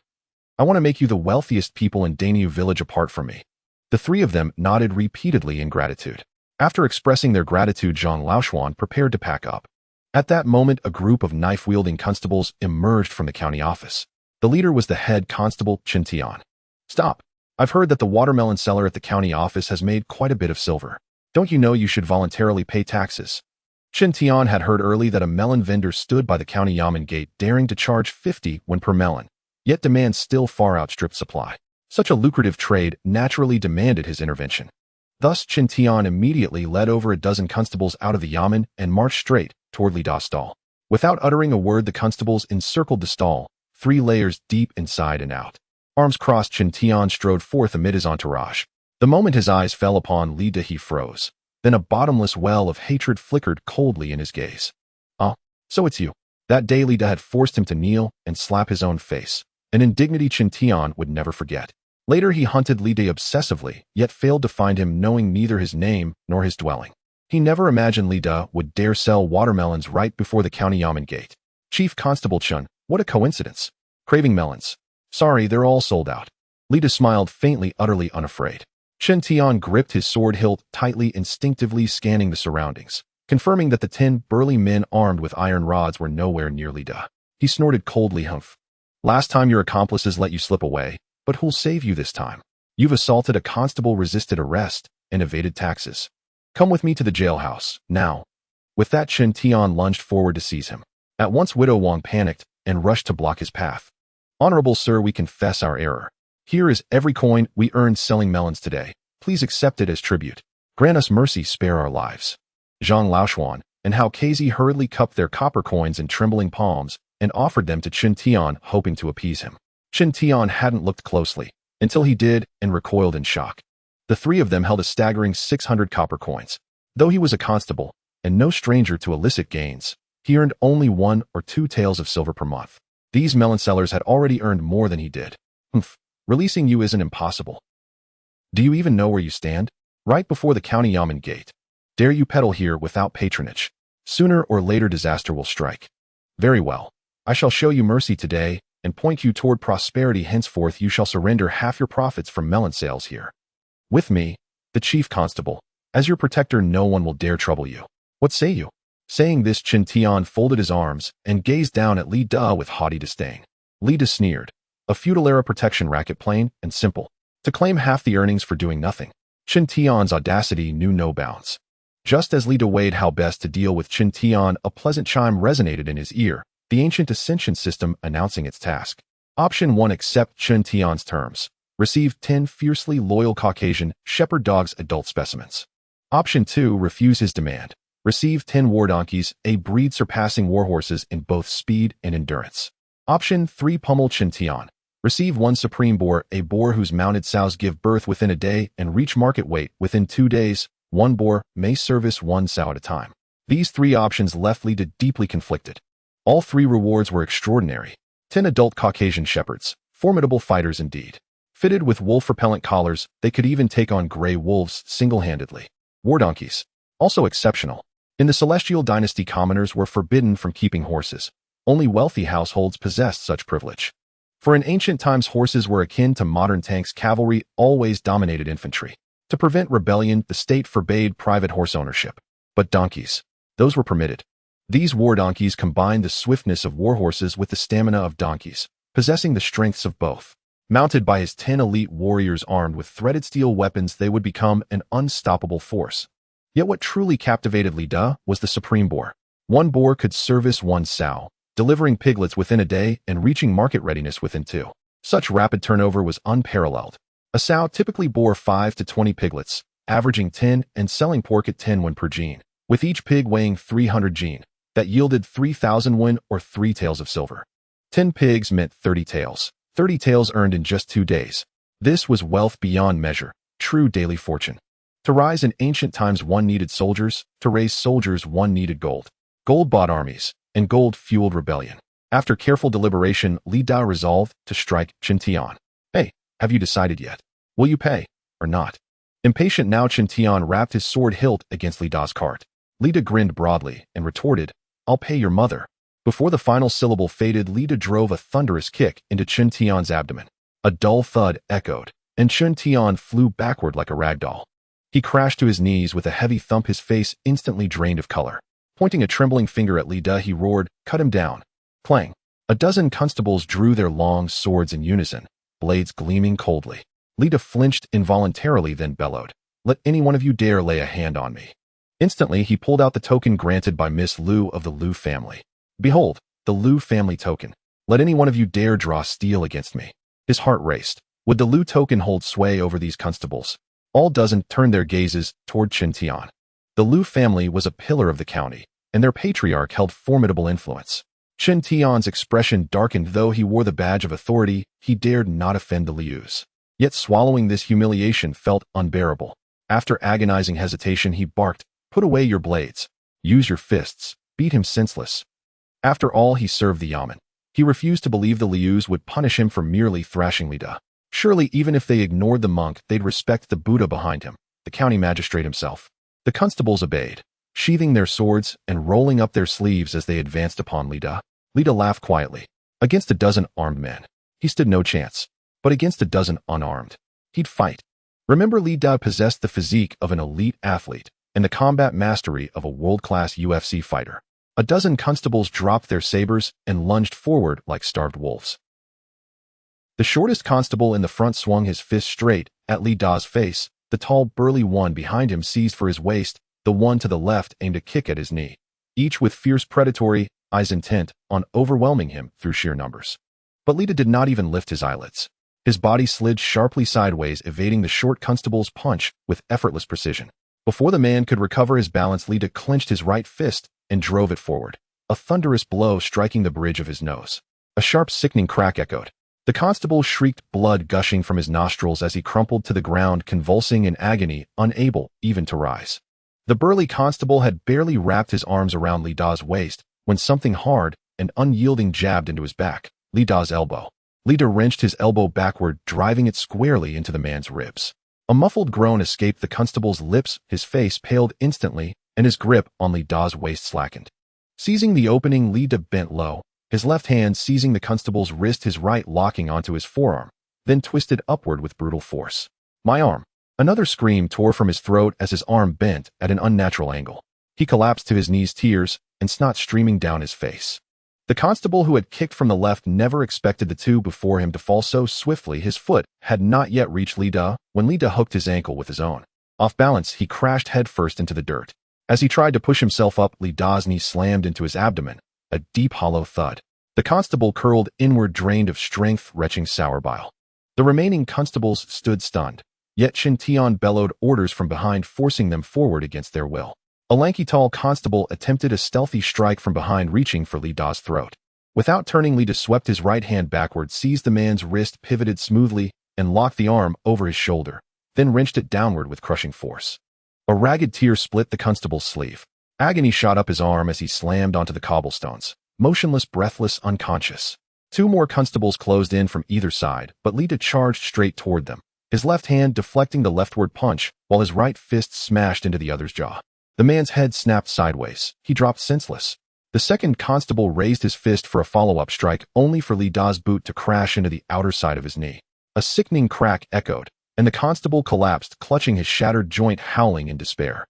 I want to make you the wealthiest people in Danyu village apart from me." The three of them nodded repeatedly in gratitude. After expressing their gratitude, Zhang Laoshuan prepared to pack up. At that moment, a group of knife-wielding constables emerged from the county office. The leader was the head constable, Chen Tian. "Stop. I've heard that the watermelon seller at the county office has made quite a bit of silver. Don't you know you should voluntarily pay taxes?" Chen Tian had heard early that a melon vendor stood by the county yamen gate daring to charge 50 when per melon, yet demand still far outstripped supply. Such a lucrative trade naturally demanded his intervention. Thus, Chen Tian immediately led over a dozen constables out of the yamen and marched straight toward Li Da's stall. Without uttering a word, the constables encircled the stall, 3 layers deep inside and out. Arms crossed, Chen Tian strode forth amid his entourage. The moment his eyes fell upon Li Da, he froze. Then a bottomless well of hatred flickered coldly in his gaze. "Oh, so it's you." That day Li Da had forced him to kneel and slap his own face, an indignity Chen Tian would never forget. Later he hunted Li Da obsessively, yet failed to find him, knowing neither his name nor his dwelling. He never imagined Li Da would dare sell watermelons right before the county yamen gate. "Chief Constable Chen, what a coincidence. Craving melons. Sorry, they're all sold out." Li Da smiled faintly, utterly unafraid. Chen Tian gripped his sword hilt tightly, instinctively scanning the surroundings, confirming that the 10 burly men armed with iron rods were nowhere near Li Da. He snorted coldly, "Humph. Last time your accomplices let you slip away, but who'll save you this time? You've assaulted a constable, resisted arrest, and evaded taxes. Come with me to the jailhouse, now." With that, Chen Tian lunged forward to seize him. At once, Widow Wang panicked and rushed to block his path. "Honorable sir, we confess our error. Here is every coin we earned selling melons today. Please accept it as tribute. Grant us mercy, spare our lives." Zhang Laoshuan and Hao Kazi hurriedly cupped their copper coins in trembling palms and offered them to Chen Tian, hoping to appease him. Chen Tian hadn't looked closely, until he did, and recoiled in shock. The three of them held a staggering 600 copper coins. Though he was a constable, and no stranger to illicit gains, he earned only 1 or 2 taels of silver per month. These melon sellers had already earned more than he did. "Humph. Releasing you isn't impossible. Do you even know where you stand? Right before the county yamen gate. Dare you peddle here without patronage? Sooner or later disaster will strike. Very well. I shall show you mercy today and point you toward prosperity. Henceforth you shall surrender half your profits from melon sales here. With me, the chief constable, as your protector, no one will dare trouble you. What say you?" Saying this, Chen Tian folded his arms and gazed down at Li Da with haughty disdain. Li Da sneered. A feudal-era protection racket, plain and simple. To claim half the earnings for doing nothing. Chen Tian's audacity knew no bounds. Just as Li Da weighed how best to deal with Chen Tian, a pleasant chime resonated in his ear, the ancient ascension system announcing its task. Option 1: accept Chen Tian's terms. Receive 10 fiercely loyal Caucasian shepherd dogs, adult specimens. Option 2: refuse his demand. Receive 10 war donkeys, a breed surpassing warhorses in both speed and endurance. Option 3: pummel Chen Tian. Receive 1 supreme boar, a boar whose mounted sows give birth within a day and reach market weight within 2 days. 1 boar may service 1 sow at a time. These 3 options left Li Da deeply conflicted. All 3 rewards were extraordinary. 10 adult Caucasian shepherds, formidable fighters indeed. Fitted with wolf-repellent collars, they could even take on gray wolves single-handedly. War donkeys, also exceptional. In the Celestial Dynasty, commoners were forbidden from keeping horses. Only wealthy households possessed such privilege. For in ancient times, horses were akin to modern tanks. Cavalry always dominated infantry. To prevent rebellion, the state forbade private horse ownership. But donkeys, those were permitted. These war donkeys combined the swiftness of war horses with the stamina of donkeys, possessing the strengths of both. Mounted by his 10 elite warriors armed with threaded steel weapons, they would become an unstoppable force. Yet what truly captivated Li Da was the supreme boar. One boar could service one sow, delivering piglets within a day and reaching market readiness within 2. Such rapid turnover was unparalleled. A sow typically bore 5 to 20 piglets, averaging 10 and selling pork at 10 won per gene, with each pig weighing 300 gene. That yielded 3,000 won or 3 taels of silver. 10 pigs meant 30 taels. 30 taels earned in just 2 days. This was wealth beyond measure, true daily fortune. To rise in ancient times, one needed soldiers. To raise soldiers, one needed gold. Gold bought armies, and gold fueled rebellion. After careful deliberation, Li Da resolved to strike Chen Tian. Hey, have you decided yet? Will you pay, or not? Impatient now, Chen Tian rapped his sword hilt against Li Da's cart. Li Da grinned broadly and retorted, I'll pay your mother. Before the final syllable faded, Li Da drove a thunderous kick into Chen Tian's abdomen. A dull thud echoed, and Chen Tian flew backward like a rag doll. He crashed to his knees with a heavy thump, his face instantly drained of color. Pointing a trembling finger at Li Da, he roared, cut him down. Clang. A dozen constables drew their long swords in unison, blades gleaming coldly. Li Da flinched involuntarily, then bellowed, let any one of you dare lay a hand on me. Instantly, he pulled out the token granted by Miss Liu of the Liu family. Behold, the Liu family token. Let any one of you dare draw steel against me. His heart raced. Would the Liu token hold sway over these constables? All dozen turned their gazes toward Chen Tian. The Liu family was a pillar of the county, and their patriarch held formidable influence. Chen Tian's expression darkened. Though he wore the badge of authority, he dared not offend the Lius. Yet swallowing this humiliation felt unbearable. After agonizing hesitation, he barked, put away your blades. Use your fists. Beat him senseless. After all, he served the Yamen. He refused to believe the Lius would punish him for merely thrashing Li Da. Surely, even if they ignored the monk, they'd respect the Buddha behind him, the county magistrate himself. The constables obeyed, sheathing their swords and rolling up their sleeves as they advanced upon Li Da. Li Da laughed quietly. Against a dozen armed men, he stood no chance. But against a dozen unarmed, he'd fight. Remember, Li Da possessed the physique of an elite athlete and the combat mastery of a world-class UFC fighter. A dozen constables dropped their sabers and lunged forward like starved wolves. The shortest constable in the front swung his fist straight at Li Da's face. The tall, burly one behind him seized for his waist. The one to the left aimed a kick at his knee, each with fierce predatory eyes intent on overwhelming him through sheer numbers. But Li Da did not even lift his eyelids. His body slid sharply sideways, evading the short constable's punch with effortless precision. Before the man could recover his balance, Li Da clenched his right fist and drove it forward, a thunderous blow striking the bridge of his nose. A sharp, sickening crack echoed. The constable shrieked, blood gushing from his nostrils as he crumpled to the ground, convulsing in agony, unable even to rise. The burly constable had barely wrapped his arms around Li Da's waist when something hard and unyielding jabbed into his back, Li Da's elbow. Li Da wrenched his elbow backward, driving it squarely into the man's ribs. A muffled groan escaped the constable's lips, his face paled instantly, and his grip on Li Da's waist slackened. Seizing the opening, Li Da bent low, his left hand seizing the constable's wrist, his right locking onto his forearm, then twisted upward with brutal force. My arm. Another scream tore from his throat as his arm bent at an unnatural angle. He collapsed to his knees, tears and snot streaming down his face. The constable who had kicked from the left never expected the two before him to fall so swiftly. His foot had not yet reached Li Da when Li Da hooked his ankle with his own. Off balance, he crashed headfirst into the dirt. As he tried to push himself up, Li Da's knee slammed into his abdomen, a deep hollow thud. The constable curled inward, drained of strength, retching sour bile. The remaining constables stood stunned, yet Chen Tian bellowed orders from behind, forcing them forward against their will. A lanky tall constable attempted a stealthy strike from behind, reaching for Li Da's throat. Without turning, Li Da swept his right hand backward, seized the man's wrist, pivoted smoothly, and locked the arm over his shoulder, then wrenched it downward with crushing force. A ragged tear split the constable's sleeve. Agony shot up his arm as he slammed onto the cobblestones, motionless, breathless, unconscious. Two more constables closed in from either side, but Li Da charged straight toward them, his left hand deflecting the leftward punch, while his right fist smashed into the other's jaw. The man's head snapped sideways. He dropped senseless. The second constable raised his fist for a follow-up strike, only for Li Da's boot to crash into the outer side of his knee. A sickening crack echoed, and the constable collapsed, clutching his shattered joint, howling in despair.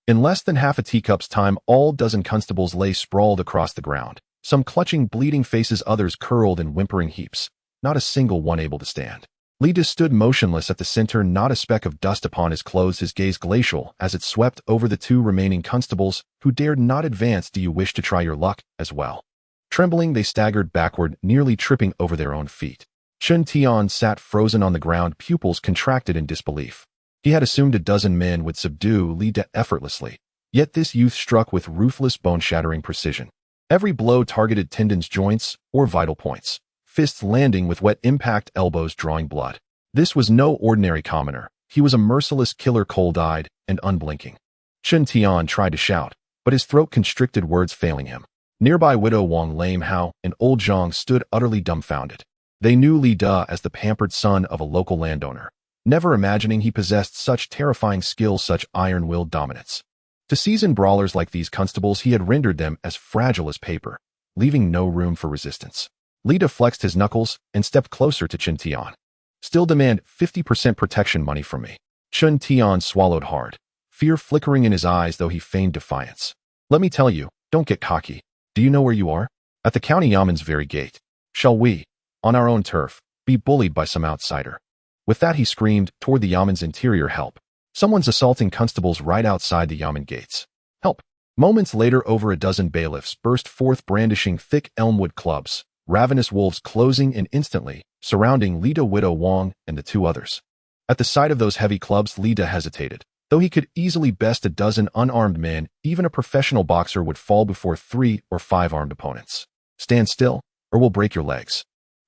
In less than half a teacup's time, all dozen constables lay sprawled across the ground, some clutching bleeding faces, others curled in whimpering heaps, not a single one able to stand. Lida stood motionless at the center, not a speck of dust upon his clothes, his gaze glacial as it swept over the two remaining constables who dared not advance. Do you wish to try your luck as well? Trembling, they staggered backward, nearly tripping over their own feet. Chen Tian sat frozen on the ground, pupils contracted in disbelief. He had assumed a dozen men would subdue Lida effortlessly, yet this youth struck with ruthless, bone-shattering precision. Every blow targeted tendons, joints, or vital points, fists landing with wet impact, elbows drawing blood. This was no ordinary commoner. He was a merciless killer, cold-eyed and unblinking. Chen Tian tried to shout, but his throat constricted, words failing him. Nearby, Widow Wang, Lame Hao, and Old Zhang stood utterly dumbfounded. They knew Li Da as the pampered son of a local landowner, never imagining he possessed such terrifying skill, such iron-willed dominance. To seasoned brawlers like these constables, he had rendered them as fragile as paper, leaving no room for resistance. Li Da flexed his knuckles and stepped closer to Chen Tian. Still demand 50% protection money from me. Chen Tian swallowed hard, fear flickering in his eyes, though he feigned defiance. Let me tell you, don't get cocky. Do you know where you are? At the county Yaman's very gate. Shall we, on our own turf, be bullied by some outsider? With that, he screamed toward the Yaman's interior. Help! Someone's assaulting constables right outside the Yaman gates. Help! Moments later, over a dozen bailiffs burst forth, brandishing thick elmwood clubs, ravenous wolves closing in instantly, surrounding Lida, Widow Wang, and the two others. At the sight of those heavy clubs, Lida hesitated. Though he could easily best a dozen unarmed men, even a professional boxer would fall before 3 or 5 armed opponents. Stand still, or we'll break your legs.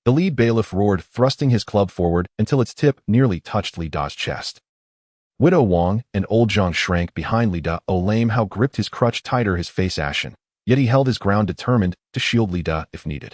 The lead bailiff roared, thrusting his club forward until its tip nearly touched Li Da's chest. Widow Wang and Old Zhang shrank behind Li Da. Lame Hao gripped his crutch tighter, his face ashen, yet he held his ground, determined to shield Li Da if needed.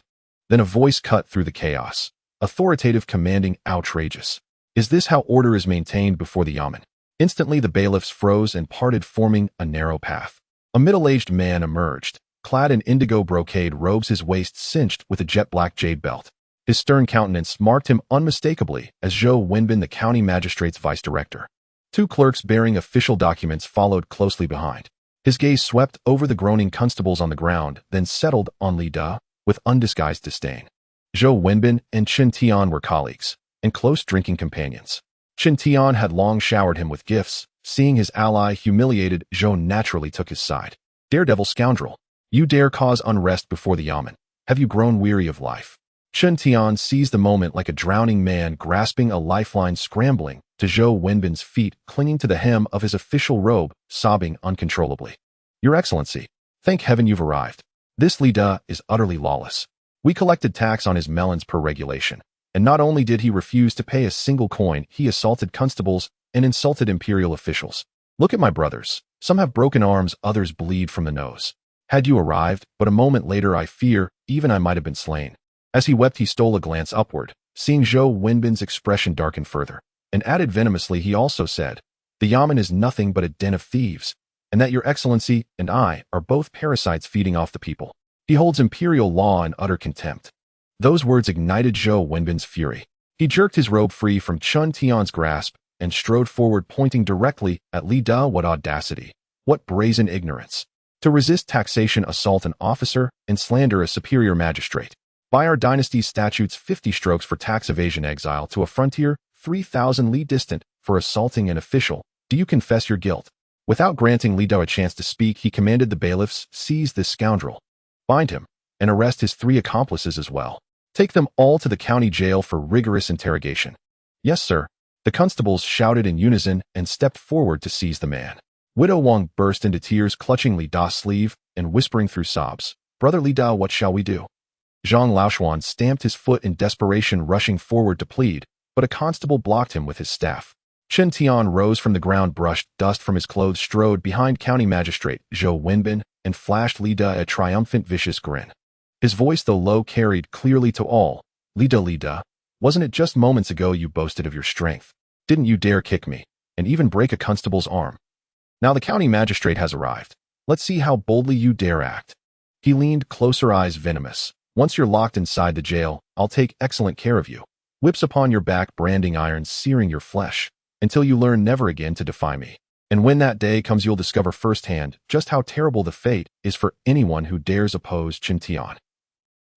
Then a voice cut through the chaos, authoritative, commanding, outrageous. Is this how order is maintained before the Yaman? Instantly the bailiffs froze and parted, forming a narrow path. A middle-aged man emerged, clad in indigo brocade robes, his waist cinched with a jet-black jade belt. His stern countenance marked him unmistakably as Zhou Wenbin, the county magistrate's vice-director. 2 clerks bearing official documents followed closely behind. His gaze swept over the groaning constables on the ground, then settled on Li Da with undisguised disdain. Zhou Wenbin and Chen Tian were colleagues and close drinking companions. Chen Tian had long showered him with gifts. Seeing his ally humiliated, Zhou naturally took his side. Daredevil scoundrel! You dare cause unrest before the Yaman. Have you grown weary of life? Chen Tian seized the moment like a drowning man grasping a lifeline, scrambling to Zhou Wenbin's feet, clinging to the hem of his official robe, sobbing uncontrollably. Your Excellency, thank heaven you've arrived. This Li Da is utterly lawless. We collected tax on his melons per regulation. And not only did he refuse to pay a single coin, he assaulted constables and insulted imperial officials. Look at my brothers. Some have broken arms, others bleed from the nose. Had you arrived but a moment later, I fear even I might have been slain. As he wept, he stole a glance upward, seeing Zhou Wenbin's expression darken further, and added venomously, he also said, the Yaman is nothing but a den of thieves, and that your Excellency and I are both parasites feeding off the people. He holds imperial law in utter contempt. Those words ignited Zhou Wenbin's fury. He jerked his robe free from Chen Tian's grasp and strode forward, pointing directly at Li Da. What audacity! What brazen ignorance! To resist taxation, assault an officer, and slander a superior magistrate. By our dynasty's statutes, 50 strokes for tax evasion, exile to a frontier, 3,000 li distant for assaulting an official. Do you confess your guilt? Without granting Li Da a chance to speak, he commanded the bailiffs, seize this scoundrel, bind him, and arrest his 3 accomplices as well. Take them all to the county jail for rigorous interrogation. Yes, sir. The constables shouted in unison and stepped forward to seize the man. Widow Wang burst into tears, clutching Li Da's sleeve and whispering through sobs, Brother Li Da, what shall we do? Zhang Laoshuan stamped his foot in desperation, rushing forward to plead, but a constable blocked him with his staff. Chen Tian rose from the ground, brushed dust from his clothes, strode behind County Magistrate Zhou Wenbin, and flashed Li Da a triumphant, vicious grin. His voice, though low, carried clearly to all. Li Da, wasn't it just moments ago you boasted of your strength? Didn't you dare kick me, and even break a constable's arm? Now the county magistrate has arrived. Let's see how boldly you dare act. He leaned closer, eyes venomous. Once you're locked inside the jail, I'll take excellent care of you. Whips upon your back, branding irons searing your flesh, until you learn never again to defy me. And when that day comes, you'll discover firsthand just how terrible the fate is for anyone who dares oppose Chen Tian.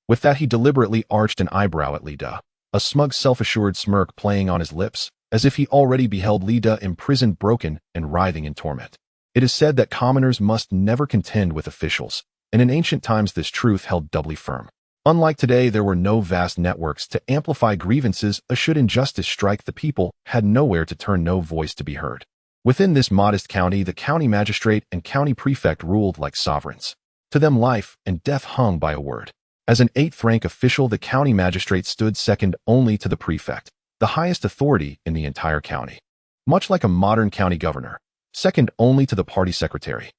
With that, he deliberately arched an eyebrow at Li De, a smug, self-assured smirk playing on his lips, as if he already beheld Li De imprisoned, broken, and writhing in torment. It is said that commoners must never contend with officials, and in ancient times this truth held doubly firm. Unlike today, there were no vast networks to amplify grievances. Should injustice strike, the people had nowhere to turn, no voice to be heard. Within this modest county, the county magistrate and county prefect ruled like sovereigns. To them, life and death hung by a word. As an eighth-rank official, the county magistrate stood second only to the prefect, the highest authority in the entire county. Much like a modern county governor, second only to the party secretary.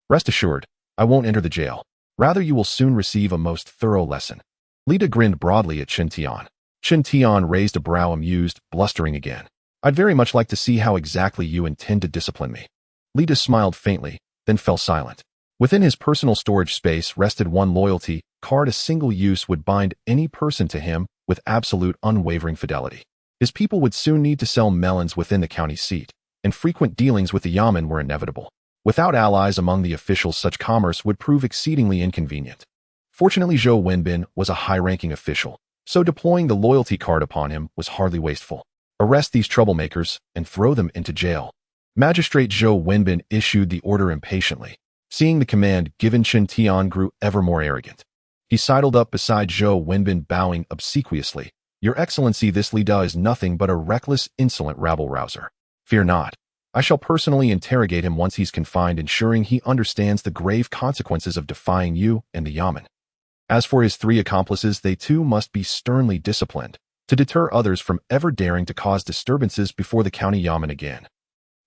Rest assured, I won't enter the jail. Rather, you will soon receive a most thorough lesson. Li De grinned broadly at Chen Tian. Chen Tian raised a brow, amused, blustering again. I'd very much like to see how exactly you intend to discipline me. Li De smiled faintly, then fell silent. Within his personal storage space rested one loyalty card. A single use would bind any person to him with absolute, unwavering fidelity. His people would soon need to sell melons within the county seat, and frequent dealings with the yamen were inevitable. Without allies among the officials, such commerce would prove exceedingly inconvenient. Fortunately, Zhou Wenbin was a high-ranking official, so deploying the loyalty card upon him was hardly wasteful. Arrest these troublemakers and throw them into jail. Magistrate Zhou Wenbin issued the order impatiently. Seeing the command given, Chen Tian grew ever more arrogant. He sidled up beside Zhou Wenbin, bowing obsequiously. Your Excellency, this Li De is nothing but a reckless, insolent rabble-rouser. Fear not. I shall personally interrogate him once he's confined, ensuring he understands the grave consequences of defying you and the yamen. As for his three accomplices, they too must be sternly disciplined, to deter others from ever daring to cause disturbances before the county yamen again.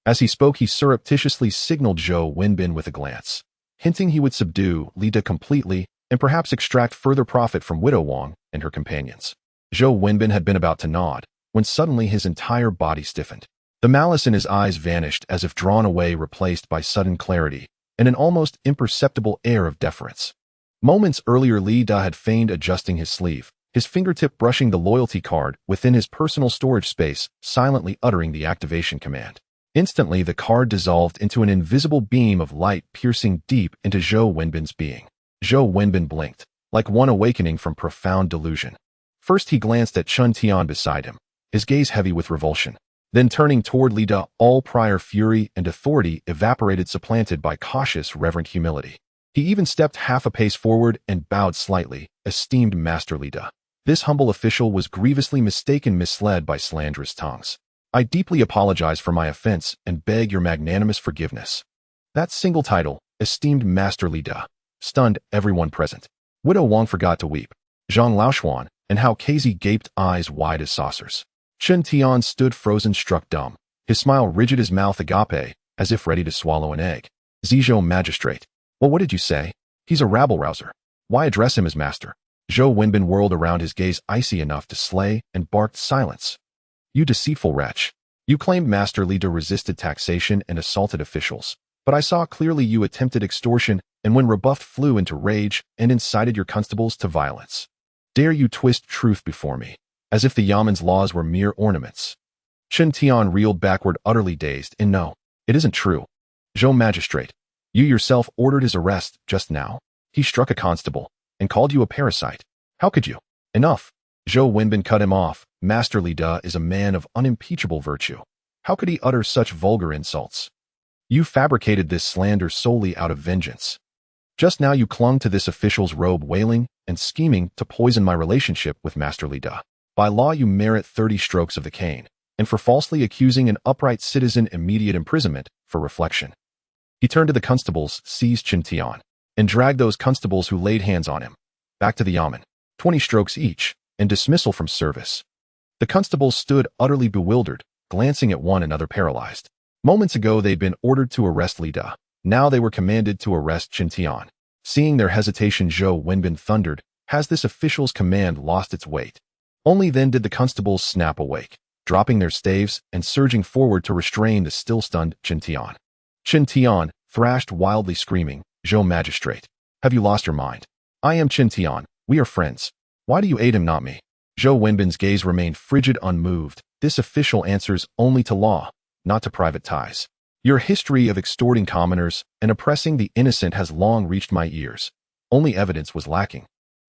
As he spoke, he surreptitiously signaled Zhou Wenbin with a glance, hinting he would subdue Li De completely and perhaps extract further profit from Widow Wang and her companions. Zhou Wenbin had been about to nod, when suddenly his entire body stiffened. The malice in his eyes vanished as if drawn away, replaced by sudden clarity and an almost imperceptible air of deference. Moments earlier, Li De had feigned adjusting his sleeve, his fingertip brushing the loyalty card within his personal storage space, silently uttering the activation command. Instantly, the card dissolved into an invisible beam of light, piercing deep into Zhou Wenbin's being. Zhou Wenbin blinked, like one awakening from profound delusion. First, he glanced at Chen Tian beside him, his gaze heavy with revulsion. Then, turning toward Li De, all prior fury and authority evaporated, supplanted by cautious, reverent humility. He even stepped half a pace forward and bowed slightly. Esteemed Master Li De. This humble official was grievously misled by slanderous tongues. I deeply apologize for my offense and beg your magnanimous forgiveness. That single title, Esteemed Master Li De, stunned everyone present. Widow Wang forgot to weep. Zhang Laoshuan and Hao Kezi gaped, eyes wide as saucers. Chen Tian stood frozen, struck dumb, his smile rigid, his mouth agape, as if ready to swallow an egg. Zizhou Magistrate. Well, what did you say? He's a rabble-rouser. Why address him as master? Zhou Wenbin whirled around, his gaze icy enough to slay, and barked, silence. You deceitful wretch. You claimed Master Li De resisted taxation and assaulted officials, but I saw clearly you attempted extortion and when rebuffed flew into rage and incited your constables to violence. Dare you twist truth before me, as if the Yamen's laws were mere ornaments. Chen Tian reeled backward, utterly dazed, and no, it isn't true. Zhou Magistrate, you yourself ordered his arrest just now. He struck a constable and called you a parasite. How could you? Enough. Zhou Wenbin cut him off. Master Li De is a man of unimpeachable virtue. How could he utter such vulgar insults? You fabricated this slander solely out of vengeance. Just now you clung to this official's robe, wailing and scheming to poison my relationship with Master Li De. By law you merit 30 strokes of the cane, and for falsely accusing an upright citizen, immediate imprisonment for reflection. He turned to the constables, seized Chen Tian, and dragged those constables who laid hands on him back to the yamen, 20 strokes each, and dismissal from service. The constables stood utterly bewildered, glancing at one another, paralyzed. Moments ago they'd been ordered to arrest Li De. Now they were commanded to arrest Chen Tian. Seeing their hesitation, Zhou Wenbin thundered, has this official's command lost its weight? Only then did the constables snap awake, dropping their staves and surging forward to restrain the still-stunned Chen Tian. Chen Tian thrashed wildly, screaming, Zhou Magistrate, have you lost your mind? I am Chen Tian. We are friends. Why do you aid him, not me? Zhou Wenbin's gaze remained frigid, unmoved. This official answers only to law, not to private ties. Your history of extorting commoners and oppressing the innocent has long reached my ears. Only evidence was lacking.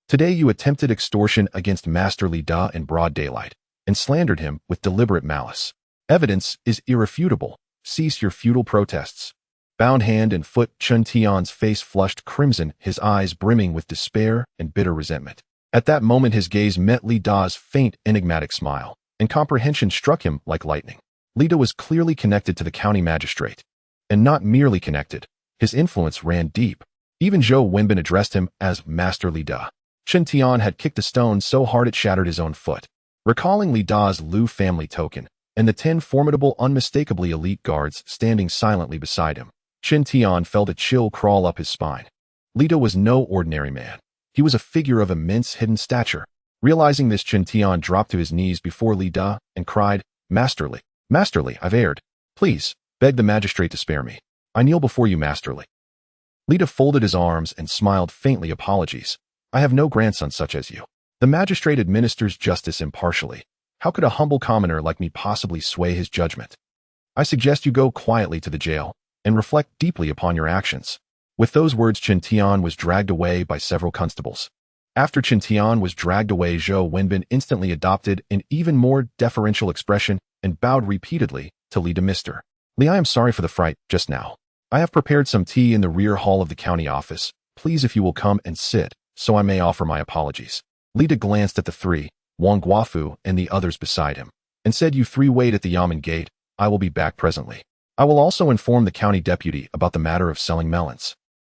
Today you attempted extortion against Master Li Da in broad daylight and slandered him with deliberate malice. Evidence is irrefutable. Cease your futile protests. Bound hand and foot, Chun Tian's face flushed crimson, his eyes brimming with despair and bitter resentment. At that moment his gaze met Li Da's faint, enigmatic smile, and comprehension struck him like lightning. Li Da was clearly connected to the county magistrate. And not merely connected. His influence ran deep. Even Zhou Wenbin addressed him as Master Li Da. Chun Tian had kicked a stone so hard it shattered his own foot. Recalling Li Da's Liu family token, and the 10 formidable, unmistakably elite guards standing silently beside him, Chun Tian felt a chill crawl up his spine. Li Da was no ordinary man. He was a figure of immense hidden stature. Realizing this, Chun Tian dropped to his knees before Li Da and cried, Master Li, I've erred. Please, beg the magistrate to spare me. I kneel before you, Master Li. Li Da folded his arms and smiled faintly. Apologies. I have no grandson such as you. The magistrate administers justice impartially. How could a humble commoner like me possibly sway his judgment? I suggest you go quietly to the jail and reflect deeply upon your actions. With those words, Chun Tian was dragged away by several constables. After Chun Tian was dragged away, Zhou Wenbin instantly adopted an even more deferential expression and bowed repeatedly to Li Da. Mr. Li, I am sorry for the fright just now. I have prepared some tea in the rear hall of the county office. Please, if you will come and sit, so I may offer my apologies. Li Da glanced at the three, Wang Guofu and the others beside him, and said, You three wait at the Yamen gate. I will be back presently. I will also inform the county deputy about the matter of selling melons.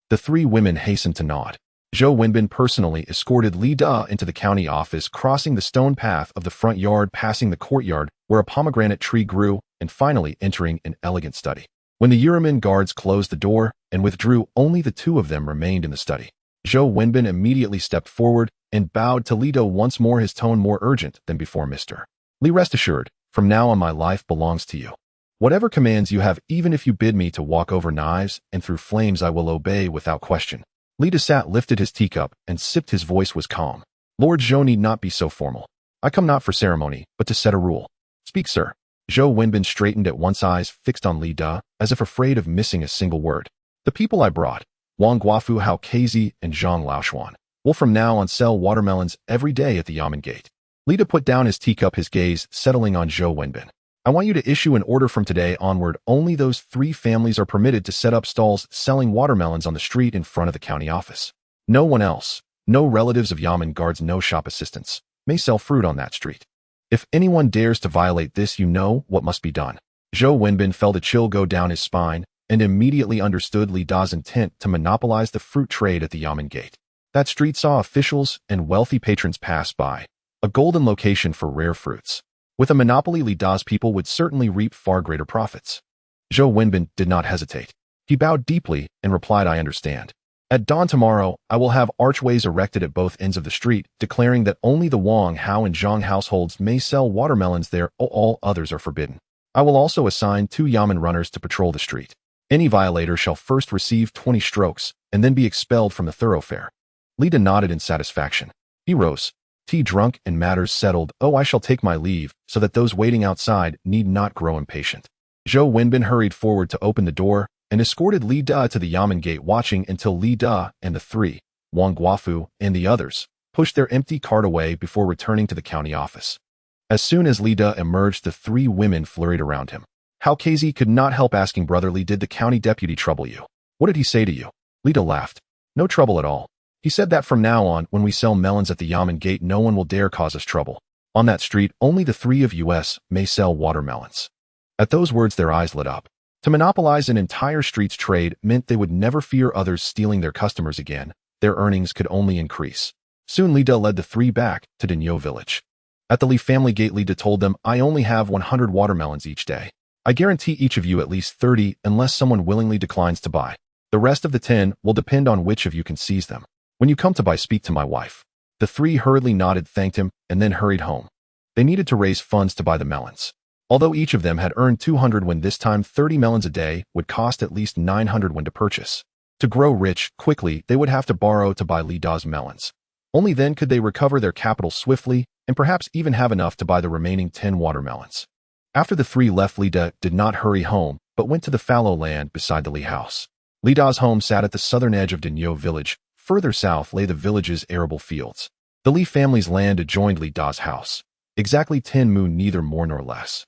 The three women hastened to nod. Zhou Wenbin personally escorted Li Da into the county office, crossing the stone path of the front yard, passing the courtyard where a pomegranate tree grew, and finally entering an elegant study. When the Yuriman guards closed the door and withdrew, only the two of them remained in the study. Zhou Wenbin immediately stepped forward and bowed to Li Da once more, his tone more urgent than before. Mr. Li, rest assured, from now on my life belongs to you. Whatever commands you have, even if you bid me to walk over knives and through flames, I will obey without question. Li Da sat, lifted his teacup, and sipped. His voice was calm. Lord Zhou need not be so formal. I come not for ceremony, but to set a rule. Speak, sir. Zhou Wenbin straightened at once, eyes fixed on Li Da, as if afraid of missing a single word. The people I brought, Wang Guofu, Hao Kezi, and Zhang Laoshuan, will from now on sell watermelons every day at the Yamen gate. Li Da put down his teacup, his gaze settling on Zhou Wenbin. I want you to issue an order from today onward. Only those three families are permitted to set up stalls selling watermelons on the street in front of the county office. No one else, no relatives of Yamen guards, no shop assistants, may sell fruit on that street. If anyone dares to violate this, you know what must be done. Zhou Wenbin felt a chill go down his spine and immediately understood Li Da's intent to monopolize the fruit trade at the Yamen gate. That street saw officials and wealthy patrons pass by, a golden location for rare fruits. With a monopoly, Li Da's people would certainly reap far greater profits. Zhou Wenbin did not hesitate. He bowed deeply and replied, I understand. At dawn tomorrow, I will have archways erected at both ends of the street, declaring that only the Wang, Hao, and Zhang households may sell watermelons there. All others are forbidden. I will also assign 2 Yamen runners to patrol the street. Any violator shall first receive 20 strokes and then be expelled from the thoroughfare. Li Da nodded in satisfaction. He rose. Tea drunk and matters settled. I shall take my leave, so that those waiting outside need not grow impatient. Zhou Wenbin hurried forward to open the door and escorted Li Da to the Yamen gate, watching until Li Da and the three, Wang Guofu and the others, pushed their empty cart away before returning to the county office. As soon as Li Da emerged, the 3 women flurried around him. Hao Kezi could not help asking, Brother Li, did the county deputy trouble you? What did he say to you? Li Da laughed. No trouble at all. He said that from now on, when we sell melons at the Yamen gate, no one will dare cause us trouble. On that street, only the 3 of us may sell watermelons. At those words, their eyes lit up. To monopolize an entire street's trade meant they would never fear others stealing their customers again. Their earnings could only increase. Soon Li Da led the 3 back to Dinyo village. At the Li family gate, Li Da told them, I only have 100 watermelons each day. I guarantee each of you at least 30 unless someone willingly declines to buy. The rest of the 10 will depend on which of you can seize them. When you come to buy, speak to my wife. The 3 hurriedly nodded, thanked him, and then hurried home. They needed to raise funds to buy the melons. Although each of them had earned 200 when, this time 30 melons a day would cost at least 900 when to purchase. To grow rich quickly, they would have to borrow to buy Li Da's melons. Only then could they recover their capital swiftly and perhaps even have enough to buy the remaining 10 watermelons. After the three left, Lida did not hurry home, but went to the fallow land beside the Lee house. Lida's home sat at the southern edge of Dinyo village. Further south lay the village's arable fields. The Lee family's land adjoined Lida's house. Exactly 10 mu, neither more nor less.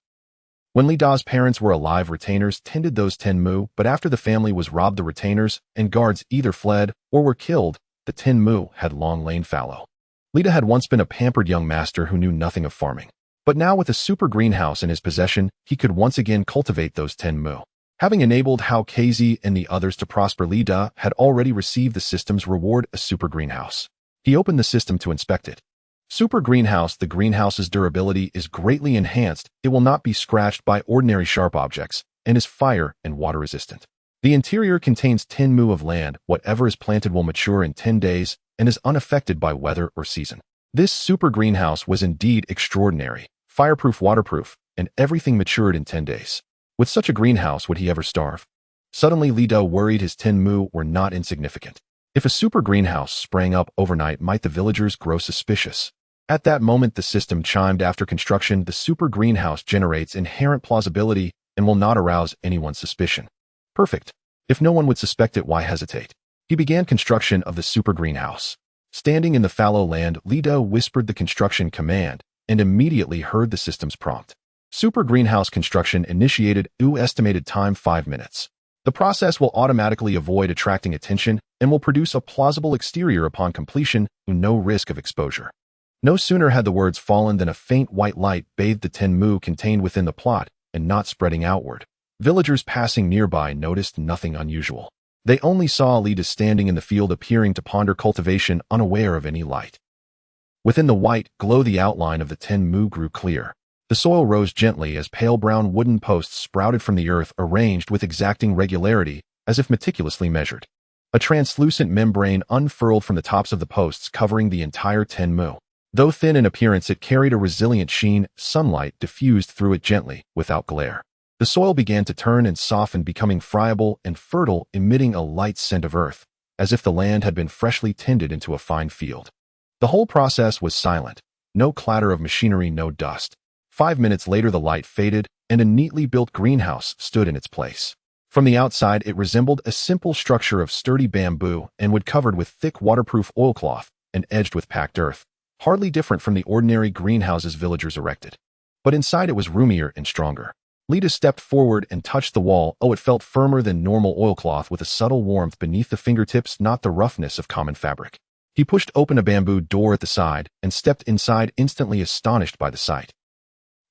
When Lida's parents were alive, retainers tended those 10 mu, but after the family was robbed, the retainers and guards either fled or were killed. The 10 mu had long lain fallow. Lida had once been a pampered young master who knew nothing of farming. But now, with a super greenhouse in his possession, he could once again cultivate those 10 mu. Having enabled Hao Kazi and the others to prosper, Lida had already received the system's reward, a super greenhouse. He opened the system to inspect it. Super greenhouse. The greenhouse's durability is greatly enhanced. It will not be scratched by ordinary sharp objects and is fire and water resistant. The interior contains 10 mu of land. Whatever is planted will mature in 10 days and is unaffected by weather or season. This super greenhouse was indeed extraordinary, fireproof, waterproof, and everything matured in 10 days. With such a greenhouse, would he ever starve? Suddenly, Lida worried his 10 mu were not insignificant. If a super greenhouse sprang up overnight, might the villagers grow suspicious? At that moment, the system chimed. After construction, the super greenhouse generates inherent plausibility and will not arouse anyone's suspicion. Perfect. If no one would suspect it, why hesitate? He began construction of the super greenhouse. Standing in the fallow land, Lida whispered the construction command and immediately heard the system's prompt. Super greenhouse construction initiated. Estimated time 5 minutes. The process will automatically avoid attracting attention and will produce a plausible exterior upon completion, no risk of exposure. No sooner had the words fallen than a faint white light bathed the 10 mu contained within the plot and not spreading outward. Villagers passing nearby noticed nothing unusual. They only saw Lida standing in the field, appearing to ponder cultivation, unaware of any light. Within the white glow, the outline of the 10 mu grew clear. The soil rose gently as pale brown wooden posts sprouted from the earth, arranged with exacting regularity, as if meticulously measured. A translucent membrane unfurled from the tops of the posts, covering the entire 10 mu. Though thin in appearance, it carried a resilient sheen. Sunlight diffused through it gently, without glare. The soil began to turn and soften, becoming friable and fertile, emitting a light scent of earth, as if the land had been freshly tended into a fine field. The whole process was silent. No clatter of machinery, no dust. 5 minutes later, the light faded, and a neatly built greenhouse stood in its place. From the outside, it resembled a simple structure of sturdy bamboo and wood covered with thick waterproof oilcloth and edged with packed earth, hardly different from the ordinary greenhouses villagers erected. But inside, it was roomier and stronger. Lida stepped forward and touched the wall. It felt firmer than normal oilcloth, with a subtle warmth beneath the fingertips, not the roughness of common fabric. He pushed open a bamboo door at the side and stepped inside, instantly astonished by the sight.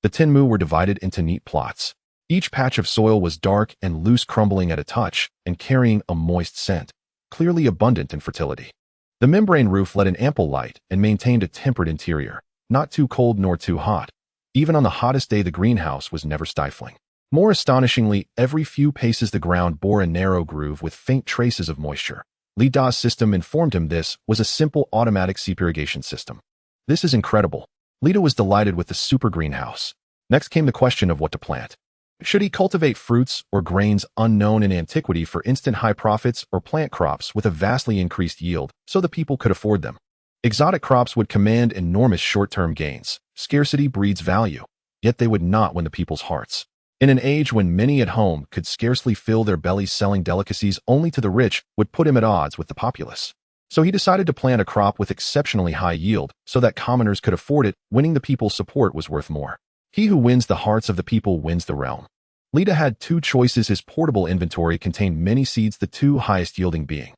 The 10 mu were divided into neat plots. Each patch of soil was dark and loose, crumbling at a touch and carrying a moist scent, clearly abundant in fertility. The membrane roof let in ample light and maintained a tempered interior, not too cold nor too hot. Even on the hottest day, the greenhouse was never stifling. More astonishingly, every few paces the ground bore a narrow groove with faint traces of moisture. Lida's system informed him this was a simple automatic seep irrigation system. This is incredible. Lida was delighted with the super greenhouse. Next came the question of what to plant. Should he cultivate fruits or grains unknown in antiquity for instant high profits, or plant crops with a vastly increased yield so the people could afford them? Exotic crops would command enormous short-term gains. Scarcity breeds value, yet they would not win the people's hearts. In an age when many at home could scarcely fill their bellies, selling delicacies only to the rich would put him at odds with the populace. So he decided to plant a crop with exceptionally high yield so that commoners could afford it. Winning the people's support was worth more. He who wins the hearts of the people wins the realm. Lida had two choices. His portable inventory contained many seeds, the two highest yielding being.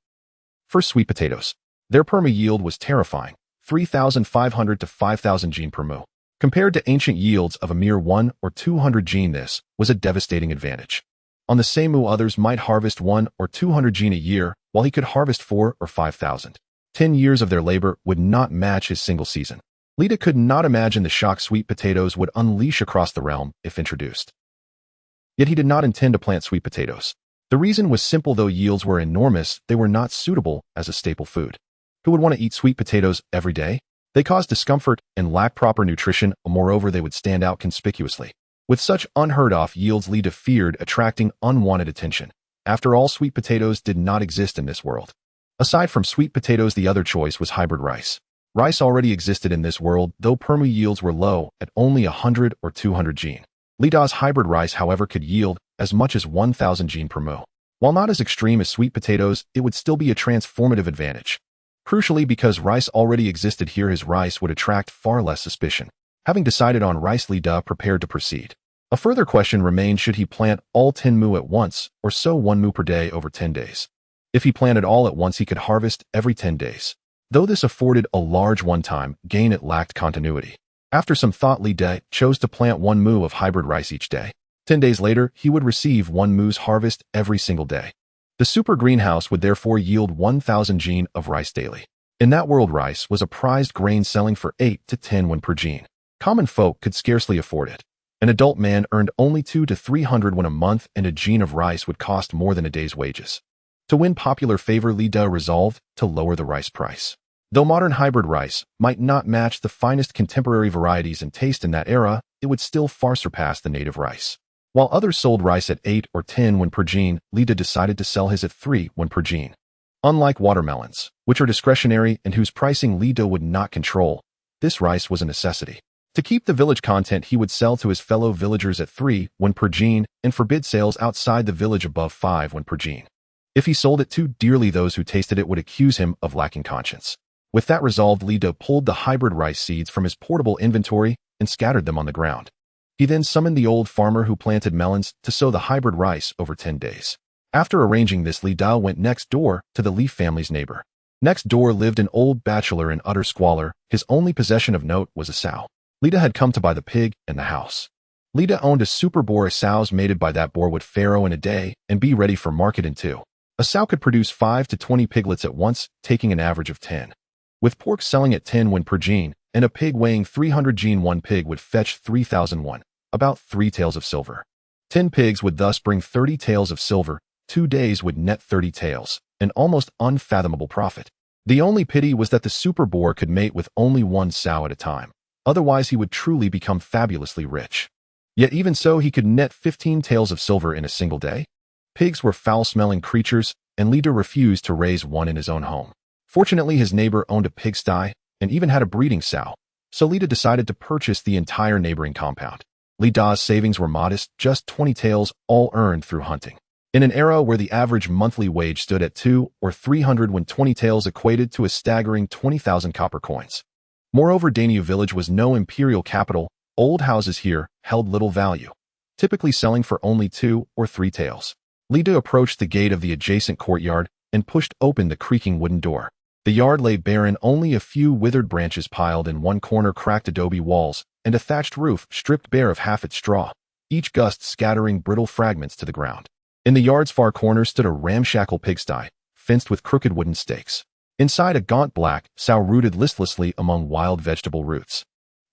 First, sweet potatoes. Their perma yield was terrifying, 3,500 to 5,000 gene per mu. Compared to ancient yields of a mere 1 or 200 gene, this was a devastating advantage. On the same mu, others might harvest 1 or 200 gene a year, while he could harvest 4 or 5,000. 10 years of their labor would not match his single season. Lida could not imagine the shock sweet potatoes would unleash across the realm if introduced. Yet he did not intend to plant sweet potatoes. The reason was simple. Though yields were enormous, they were not suitable as a staple food. Who would want to eat sweet potatoes every day? They caused discomfort and lacked proper nutrition. Moreover, they would stand out conspicuously. With such unheard-of yields, Lida feared attracting unwanted attention. After all, sweet potatoes did not exist in this world. Aside from sweet potatoes, the other choice was hybrid rice. Rice already existed in this world, though permu yields were low, at only 100 or 200 gene. Li Da's hybrid rice, however, could yield as much as 1,000 jin per mu. While not as extreme as sweet potatoes, it would still be a transformative advantage. Crucially, because rice already existed here, his rice would attract far less suspicion. Having decided on rice, Li Da prepared to proceed. A further question remained: should he plant all 10 mu at once, or sow 1 mu per day over 10 days? If he planted all at once, he could harvest every 10 days. Though this afforded a large one-time gain, it lacked continuity. After some thought, Li Da chose to plant 1 mu of hybrid rice each day. 10 days later, he would receive 1 mu's harvest every single day. The super greenhouse would therefore yield 1,000 jin of rice daily. In that world, rice was a prized grain, selling for 8 to 10 won per jin. Common folk could scarcely afford it. An adult man earned only 200 to 300 won a month, and a jin of rice would cost more than a day's wages. To win popular favor, Li Da resolved to lower the rice price. Though modern hybrid rice might not match the finest contemporary varieties in taste in that era, it would still far surpass the native rice. While others sold rice at 8 or 10 won per jin, Li Da decided to sell his at 3 won per jin. Unlike watermelons, which are discretionary and whose pricing Li Da would not control, this rice was a necessity. To keep the village content, he would sell to his fellow villagers at 3 won per jin and forbid sales outside the village above 5 won per jin. If he sold it too dearly, those who tasted it would accuse him of lacking conscience. With that resolved, Li Da pulled the hybrid rice seeds from his portable inventory and scattered them on the ground. He then summoned the old farmer who planted melons to sow the hybrid rice over 10 days. After arranging this, Li Da went next door to the Li family's neighbor. Next door lived an old bachelor in utter squalor. His only possession of note was a sow. Li Da had come to buy the pig and the house. Li Da owned a super boar. Sows mated by that boar would farrow in a day and be ready for market in 2. A sow could produce 5 to 20 piglets at once, taking an average of 10. With pork selling at 10 won per jin, and a pig weighing 300 jin, one pig would fetch 3,000 won, about 3 taels of silver. 10 pigs would thus bring 30 taels of silver. 2 days would net 30 taels, an almost unfathomable profit. The only pity was that the super boar could mate with only 1 sow at a time. Otherwise, he would truly become fabulously rich. Yet even so, he could net 15 taels of silver in a single day. Pigs were foul-smelling creatures, and Li Da refused to raise one in his own home. Fortunately, his neighbor owned a pigsty and even had a breeding sow, so Li Da decided to purchase the entire neighboring compound. Li Da's savings were modest, just 20 taels, all earned through hunting. In an era where the average monthly wage stood at 200 or 300, when 20 taels equated to a staggering 20,000 copper coins. Moreover, Daniu village was no imperial capital. Old houses here held little value, typically selling for only 2 or 3 taels. Li Da approached the gate of the adjacent courtyard and pushed open the creaking wooden door. The yard lay barren, only a few withered branches piled in one corner, cracked adobe walls, and a thatched roof stripped bare of half its straw, each gust scattering brittle fragments to the ground. In the yard's far corner stood a ramshackle pigsty, fenced with crooked wooden stakes. Inside, a gaunt black sow rooted listlessly among wild vegetable roots.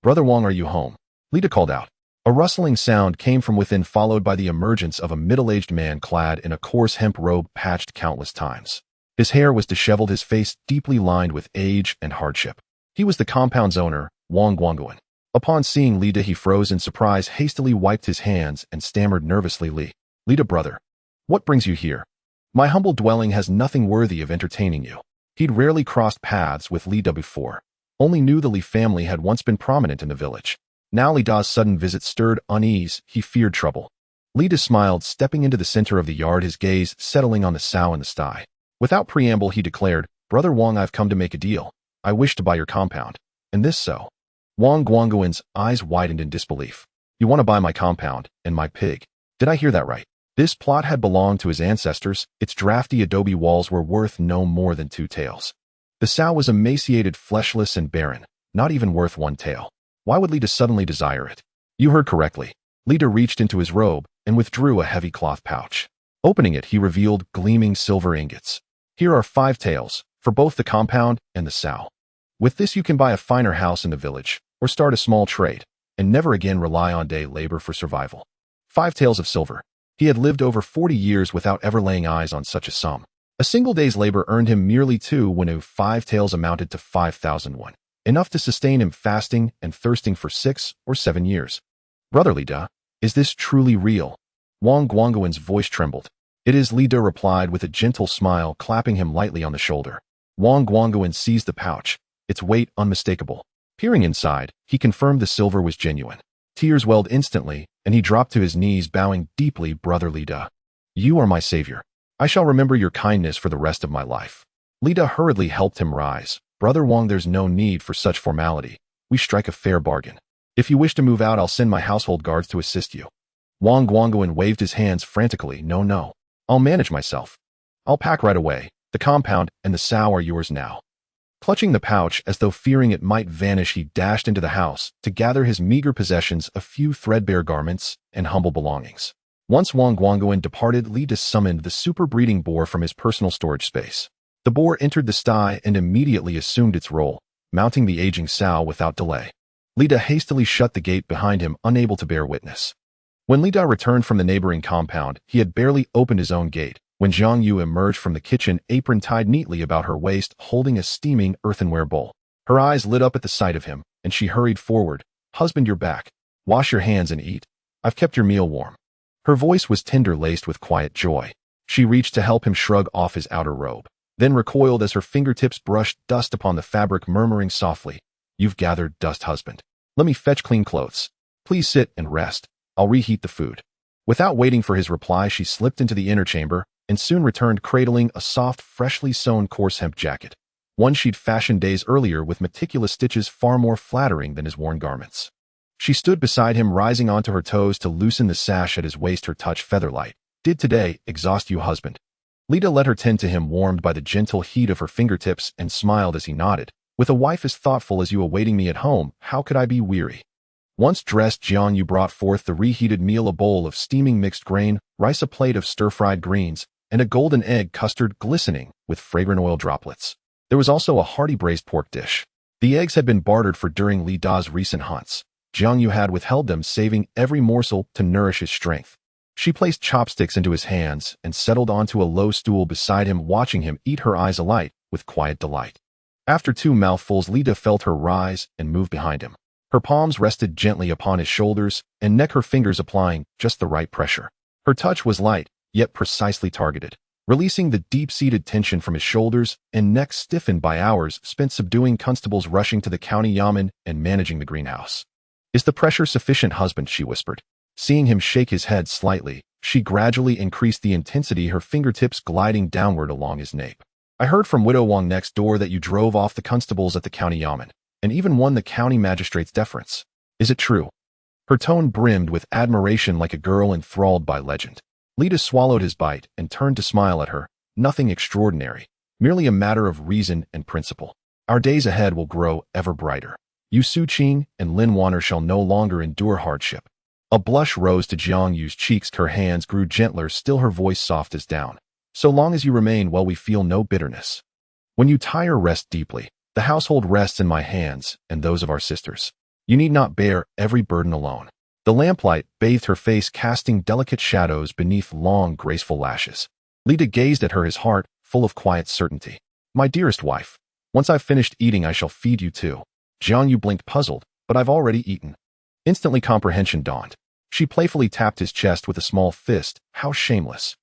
"Brother Wong, are you home?" Li Da called out. A rustling sound came from within, followed by the emergence of a middle-aged man clad in a coarse hemp robe patched countless times. His hair was disheveled, his face deeply lined with age and hardship. He was the compound's owner, Wong Guangguan. Upon seeing Li Da, he froze in surprise, hastily wiped his hands, and stammered nervously, Li Da, brother, what brings you here? My humble dwelling has nothing worthy of entertaining you." He'd rarely crossed paths with Li Da before, only knew the Li family had once been prominent in the village. Now Li Da's sudden visit stirred unease. He feared trouble. Li Da smiled, stepping into the center of the yard, his gaze settling on the sow and the sty. Without preamble, he declared, "Brother Wong, I've come to make a deal. I wish to buy your compound." "And this so?" Wong Guangguan's eyes widened in disbelief. "You want to buy my compound and my pig? Did I hear that right?" This plot had belonged to his ancestors. Its drafty adobe walls were worth no more than 2 taels. The sow was emaciated, fleshless, and barren, not even worth 1 tael. Why would Li Da suddenly desire it? "You heard correctly." Li Da reached into his robe and withdrew a heavy cloth pouch. Opening it, he revealed gleaming silver ingots. "Here are 5 taels, for both the compound and the sow. With this you can buy a finer house in the village, or start a small trade, and never again rely on day labor for survival." 5 taels of silver. He had lived over 40 years without ever laying eyes on such a sum. A single day's labor earned him merely 2 when 5 taels amounted to 5,000 won, enough to sustain him fasting and thirsting for 6 or 7 years. "Brother Li Da, is this truly real?" Wong Guangguan's voice trembled. "It is," Li Da replied with a gentle smile, clapping him lightly on the shoulder. Wong Guangguan seized the pouch, its weight unmistakable. Peering inside, he confirmed the silver was genuine. Tears welled instantly, and he dropped to his knees, bowing deeply. Brother Lida, you are my savior. I shall remember your kindness for the rest of my life. Lida hurriedly helped him rise. Brother Wang, there's no need for such formality. We strike a fair bargain. If you wish to move out, I'll send my household guards to assist you. Wang Guangguan waved his hands frantically. No. I'll manage myself. I'll pack right away. The compound and the sow are yours now. Clutching the pouch as though fearing it might vanish, he dashed into the house to gather his meager possessions, a few threadbare garments and humble belongings. Once Wang Guangguan departed, Lida summoned the super breeding boar from his personal storage space. The boar entered the sty and immediately assumed its role, mounting the aging sow without delay. Lida hastily shut the gate behind him, unable to bear witness. When Lida returned from the neighboring compound, he had barely opened his own gate when Zhang Yu emerged from the kitchen, apron tied neatly about her waist, holding a steaming earthenware bowl. Her eyes lit up at the sight of him, and she hurried forward. Husband, you're back. Wash your hands and eat. I've kept your meal warm. Her voice was tender, laced with quiet joy. She reached to help him shrug off his outer robe, then recoiled as her fingertips brushed dust upon the fabric, murmuring softly, You've gathered dust, husband. Let me fetch clean clothes. Please sit and rest. I'll reheat the food. Without waiting for his reply, she slipped into the inner chamber and soon returned cradling a soft, freshly sewn coarse hemp jacket, one she'd fashioned days earlier with meticulous stitches far more flattering than his worn garments. She stood beside him, rising onto her toes to loosen the sash at his waist, her touch feather-light. Did today exhaust you, husband? Lida let her tend to him, warmed by the gentle heat of her fingertips, and smiled as he nodded. With a wife as thoughtful as you awaiting me at home, how could I be weary? Once dressed, Jiang Yu brought forth the reheated meal, a bowl of steaming mixed grain, rice, a plate of stir-fried greens, and a golden egg custard glistening with fragrant oil droplets. There was also a hearty braised pork dish. The eggs had been bartered for during Li Da's recent hunts. Jiang Yu had withheld them, saving every morsel to nourish his strength. She placed chopsticks into his hands and settled onto a low stool beside him, watching him eat, her eyes alight with quiet delight. After 2 mouthfuls, Lida felt her rise and move behind him. Her palms rested gently upon his shoulders and neck, her fingers applying just the right pressure. Her touch was light, yet precisely targeted, releasing the deep-seated tension from his shoulders and neck stiffened by hours spent subduing constables rushing to the county yamen and managing the greenhouse. Is the pressure sufficient, husband? She whispered. Seeing him shake his head slightly, she gradually increased the intensity, her fingertips gliding downward along his nape. I heard from Widow Wang next door that you drove off the constables at the county yamen, and even won the county magistrate's deference. Is it true? Her tone brimmed with admiration, like a girl enthralled by legend. Lida swallowed his bite and turned to smile at her. Nothing extraordinary, merely a matter of reason and principle. Our days ahead will grow ever brighter. You Su Qing and Lin Wanner shall no longer endure hardship. A blush rose to Jiang Yu's cheeks. Her hands grew gentler, still her voice soft as down. So long as you remain, well, we feel no bitterness. When you tire, rest deeply. The household rests in my hands and those of our sisters. You need not bear every burden alone. The lamplight bathed her face, casting delicate shadows beneath long, graceful lashes. Lida gazed at her, his heart full of quiet certainty. My dearest wife, once I've finished eating, I shall feed you too. Jiang Yu blinked, puzzled, but I've already eaten. Instantly comprehension dawned. She playfully tapped his chest with a small fist. How shameless.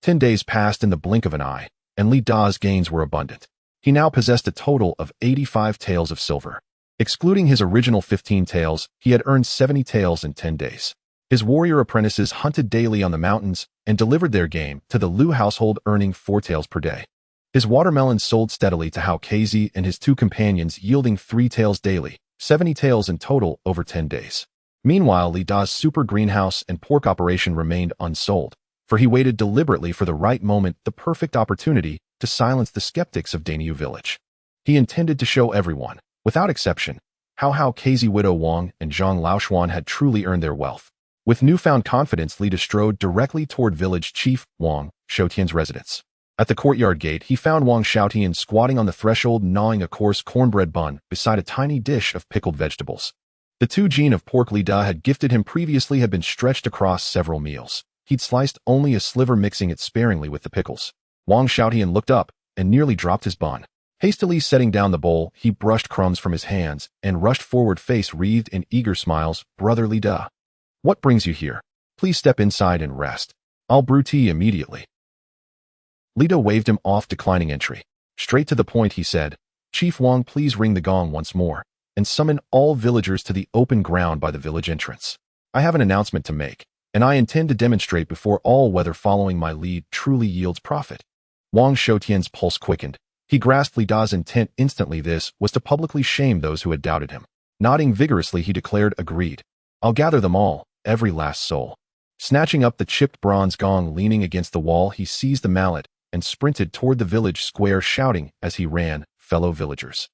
10 days passed in the blink of an eye, and Li Da's gains were abundant. He now possessed a total of 85 taels of silver. Excluding his original 15 taels, he had earned 70 taels in 10 days. His warrior apprentices hunted daily on the mountains and delivered their game to the Liu household, earning 4 taels per day. His watermelons sold steadily to Hao Kezi and his 2 companions, yielding 3 taels daily, 70 taels in total over 10 days. Meanwhile, Li Da's super greenhouse and pork operation remained unsold, for he waited deliberately for the right moment, the perfect opportunity to silence the skeptics of Daniu village. He intended to show everyone, without exception, how Hao Kezi, Widow Wang, and Zhang Laoshuan had truly earned their wealth. With newfound confidence, Lida strode directly toward village chief Wang Xiaotian's residence. At the courtyard gate, he found Wang Xiaotian squatting on the threshold, gnawing a coarse cornbread bun beside a tiny dish of pickled vegetables. The 2 gene of pork Lida had gifted him previously had been stretched across several meals. He'd sliced only a sliver, mixing it sparingly with the pickles. Wang Xiaotian looked up and nearly dropped his bun. Hastily setting down the bowl, he brushed crumbs from his hands and rushed forward, face wreathed in eager smiles. Brother Lida, what brings you here? Please step inside and rest. I'll brew tea immediately. Lida waved him off, declining entry. Straight to the point, he said, Chief Wang, please ring the gong once more, and summon all villagers to the open ground by the village entrance. I have an announcement to make, and I intend to demonstrate before all whether following my lead truly yields profit. Wang Xiaotian's pulse quickened. He grasped Li Da's intent instantly. This was to publicly shame those who had doubted him. Nodding vigorously, he declared, "Agreed. I'll gather them all, every last soul." Snatching up the chipped bronze gong leaning against the wall, he seized the mallet and sprinted toward the village square, shouting as he ran, "Fellow villagers,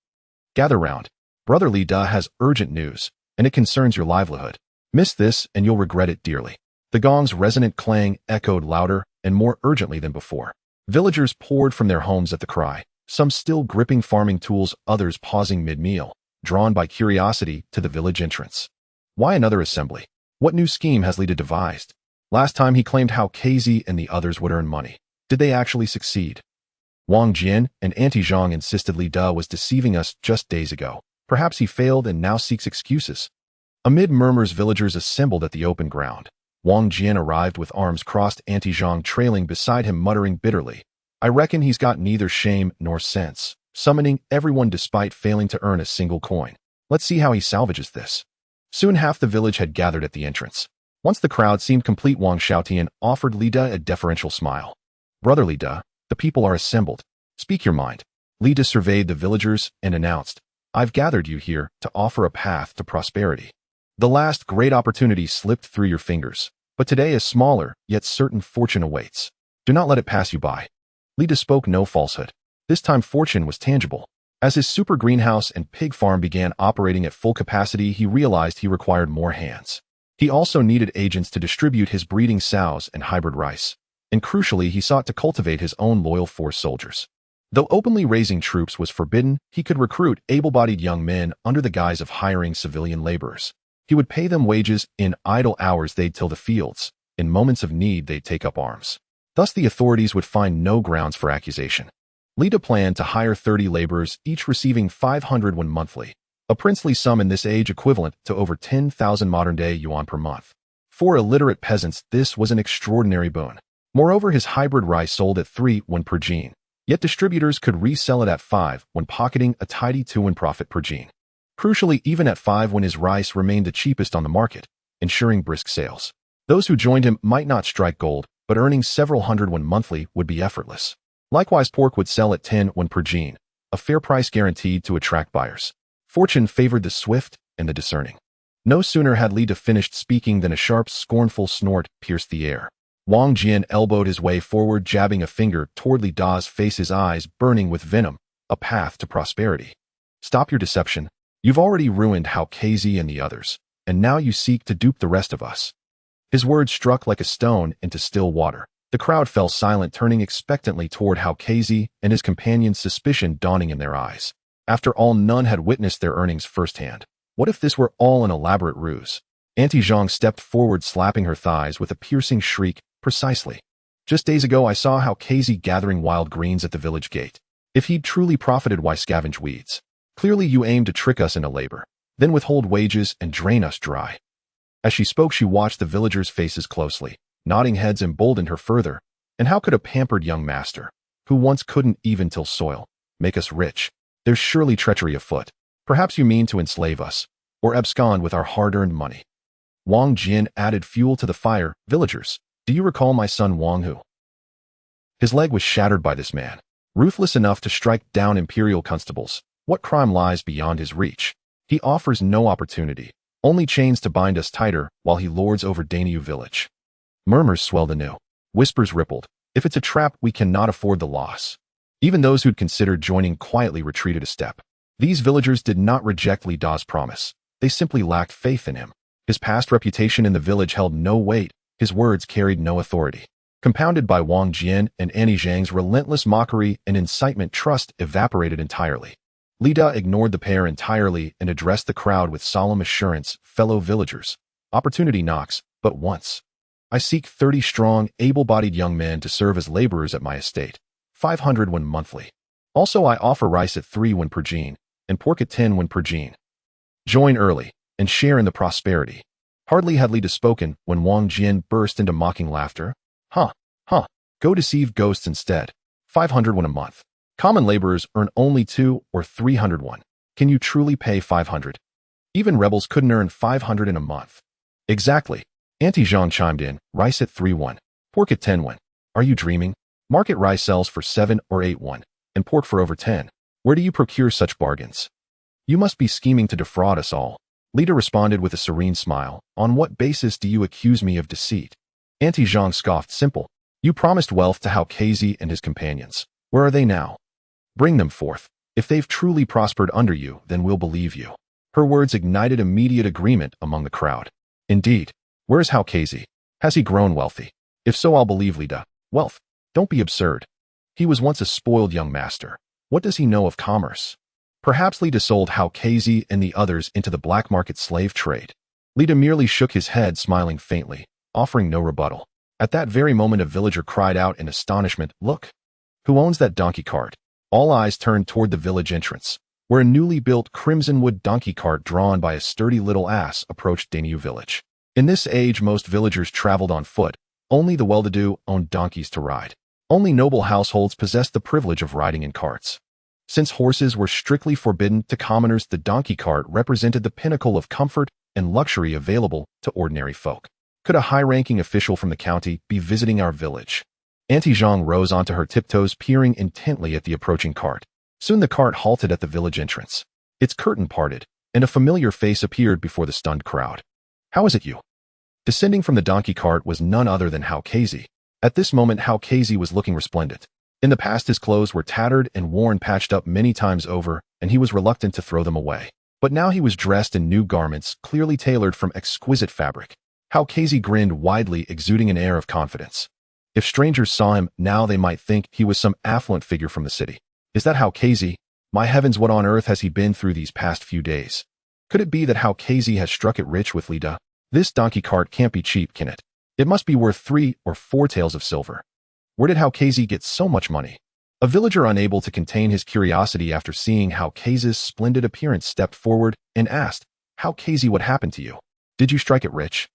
gather round. Brother Li Da has urgent news, and it concerns your livelihood. Miss this, and you'll regret it dearly." The gong's resonant clang echoed louder and more urgently than before. Villagers poured from their homes at the cry, some still gripping farming tools, others pausing mid-meal, drawn by curiosity to the village entrance. Why another assembly? What new scheme has Li Da devised? Last time he claimed how KZ and the others would earn money. Did they actually succeed? Wang Jian and Auntie Zhang insisted Li Da was deceiving us just days ago. Perhaps he failed and now seeks excuses. Amid murmurs, villagers assembled at the open ground. Wang Jian arrived with arms crossed, Auntie Zhang trailing beside him, muttering bitterly, "I reckon he's got neither shame nor sense, summoning everyone despite failing to earn a single coin. Let's see how he salvages this." Soon half the village had gathered at the entrance. Once the crowd seemed complete, Wang Xiaotian offered Li Da a deferential smile. "Brother Li Da, the people are assembled. Speak your mind." Li Da surveyed the villagers and announced, "I've gathered you here to offer a path to prosperity. The last great opportunity slipped through your fingers, but today a smaller, yet certain fortune awaits. Do not let it pass you by." Li Da spoke no falsehood. This time fortune was tangible. As his super greenhouse and pig farm began operating at full capacity, he realized he required more hands. He also needed agents to distribute his breeding sows and hybrid rice. And crucially, he sought to cultivate his own loyal force soldiers. Though openly raising troops was forbidden, he could recruit able-bodied young men under the guise of hiring civilian laborers. He would pay them wages. In idle hours they'd till the fields. In moments of need they'd take up arms. Thus the authorities would find no grounds for accusation. Li Da planned to hire 30 laborers, each receiving 500 won monthly, a princely sum in this age equivalent to over 10,000 modern-day yuan per month. For illiterate peasants, this was an extraordinary boon. Moreover, his hybrid rice sold at 3 won per gene, yet distributors could resell it at 5 when pocketing a tidy 2 won profit per gene. Crucially, even at 5 won, his rice remained the cheapest on the market, ensuring brisk sales. Those who joined him might not strike gold, but earning several hundred won monthly would be effortless. Likewise, pork would sell at 10 won per gene, a fair price guaranteed to attract buyers. Fortune favored the swift and the discerning. No sooner had Li Da finished speaking than a sharp, scornful snort pierced the air. Wang Jian elbowed his way forward, jabbing a finger toward Li Da's face, his eyes burning with venom. "A path to prosperity. Stop your deception. You've already ruined Hao KZ and the others, and now you seek to dupe the rest of us." His words struck like a stone into still water. The crowd fell silent, turning expectantly toward Hao KZ and his companions, suspicion dawning in their eyes. After all, none had witnessed their earnings firsthand. What if this were all an elaborate ruse? Auntie Zhang stepped forward, slapping her thighs with a piercing shriek. "Precisely. Just days ago I saw Hao KZ gathering wild greens at the village gate. If he'd truly profited, why scavenge weeds? Clearly you aim to trick us into labor, then withhold wages and drain us dry." As she spoke, she watched the villagers' faces closely. Nodding heads emboldened her further. And how could a pampered young master, who once couldn't even till soil, make us rich? There's surely treachery afoot. Perhaps you mean to enslave us, or abscond with our hard-earned money. Wang Jian added fuel to the fire. "Villagers, do you recall my son Wang Hu?" His leg was shattered by this man, ruthless enough to strike down imperial constables. What crime lies beyond his reach? He offers no opportunity, only chains to bind us tighter while he lords over Danyu village. Murmurs swelled anew. Whispers rippled. If it's a trap, we cannot afford the loss. Even those who'd considered joining quietly retreated a step. These villagers did not reject Li Da's promise. They simply lacked faith in him. His past reputation in the village held no weight. His words carried no authority. Compounded by Wang Jian and Auntie Zhang's relentless mockery and incitement, trust evaporated entirely. Li Da ignored the pair entirely and addressed the crowd with solemn assurance. "Fellow villagers, opportunity knocks but once. I seek 30 strong, able-bodied young men to serve as laborers at my estate. 500 won monthly. Also, I offer rice at 3 won per gene, and pork at 10 won per gene. Join early, and share in the prosperity." Hardly had Li Da spoken when Wang Jian burst into mocking laughter. Huh. Go deceive ghosts instead. 500 won a month. Common laborers earn only 2 or 300 won. Can you truly pay 500? Even rebels couldn't earn 500 in a month. Exactly. Auntie Zhang chimed in, rice at 3 won, pork at 10 won. Are you dreaming? Market rice sells for 7 or 8 won, and pork for over 10. Where do you procure such bargains? You must be scheming to defraud us all. Lita responded with a serene smile. On what basis do you accuse me of deceit? Auntie Zhang scoffed. Simple. You promised wealth to Hao Kezi and his companions. Where are they now? Bring them forth. If they've truly prospered under you, then we'll believe you. Her words ignited immediate agreement among the crowd. Indeed. Where is Hao Kezi? Has he grown wealthy? If so, I'll believe Lita. Wealth? Don't be absurd. He was once a spoiled young master. What does he know of commerce? Perhaps Lita sold Hao Kezi and the others into the black market slave trade. Lita merely shook his head, smiling faintly, offering no rebuttal. At that very moment, a villager cried out in astonishment, Look! Who owns that donkey cart? All eyes turned toward the village entrance, where a newly built crimson wood donkey cart drawn by a sturdy little ass approached Danyue village. In this age, most villagers traveled on foot. Only the well-to-do owned donkeys to ride. Only noble households possessed the privilege of riding in carts. Since horses were strictly forbidden to commoners, the donkey cart represented the pinnacle of comfort and luxury available to ordinary folk. Could a high-ranking official from the county be visiting our village? Auntie Zhang rose onto her tiptoes, peering intently at the approaching cart. Soon the cart halted at the village entrance. Its curtain parted, and a familiar face appeared before the stunned crowd. How is it you? Descending from the donkey cart was none other than Hao Kezi. At this moment, Hao Kezi was looking resplendent. In the past, his clothes were tattered and worn, patched up many times over, and he was reluctant to throw them away. But now he was dressed in new garments, clearly tailored from exquisite fabric. Hao Kezi grinned widely, exuding an air of confidence. If strangers saw him now, they might think he was some affluent figure from the city. Is that Hao Kezi? My heavens, what on earth has he been through these past few days? Could it be that Hao Kezi has struck it rich with Lita? This donkey cart can't be cheap, can it? It must be worth 3 or 4 taels of silver. Where did Hao Kezi get so much money? A villager, unable to contain his curiosity after seeing Hao Kezi's splendid appearance, stepped forward and asked, Hao Kezi, what happened to you? Did you strike it rich?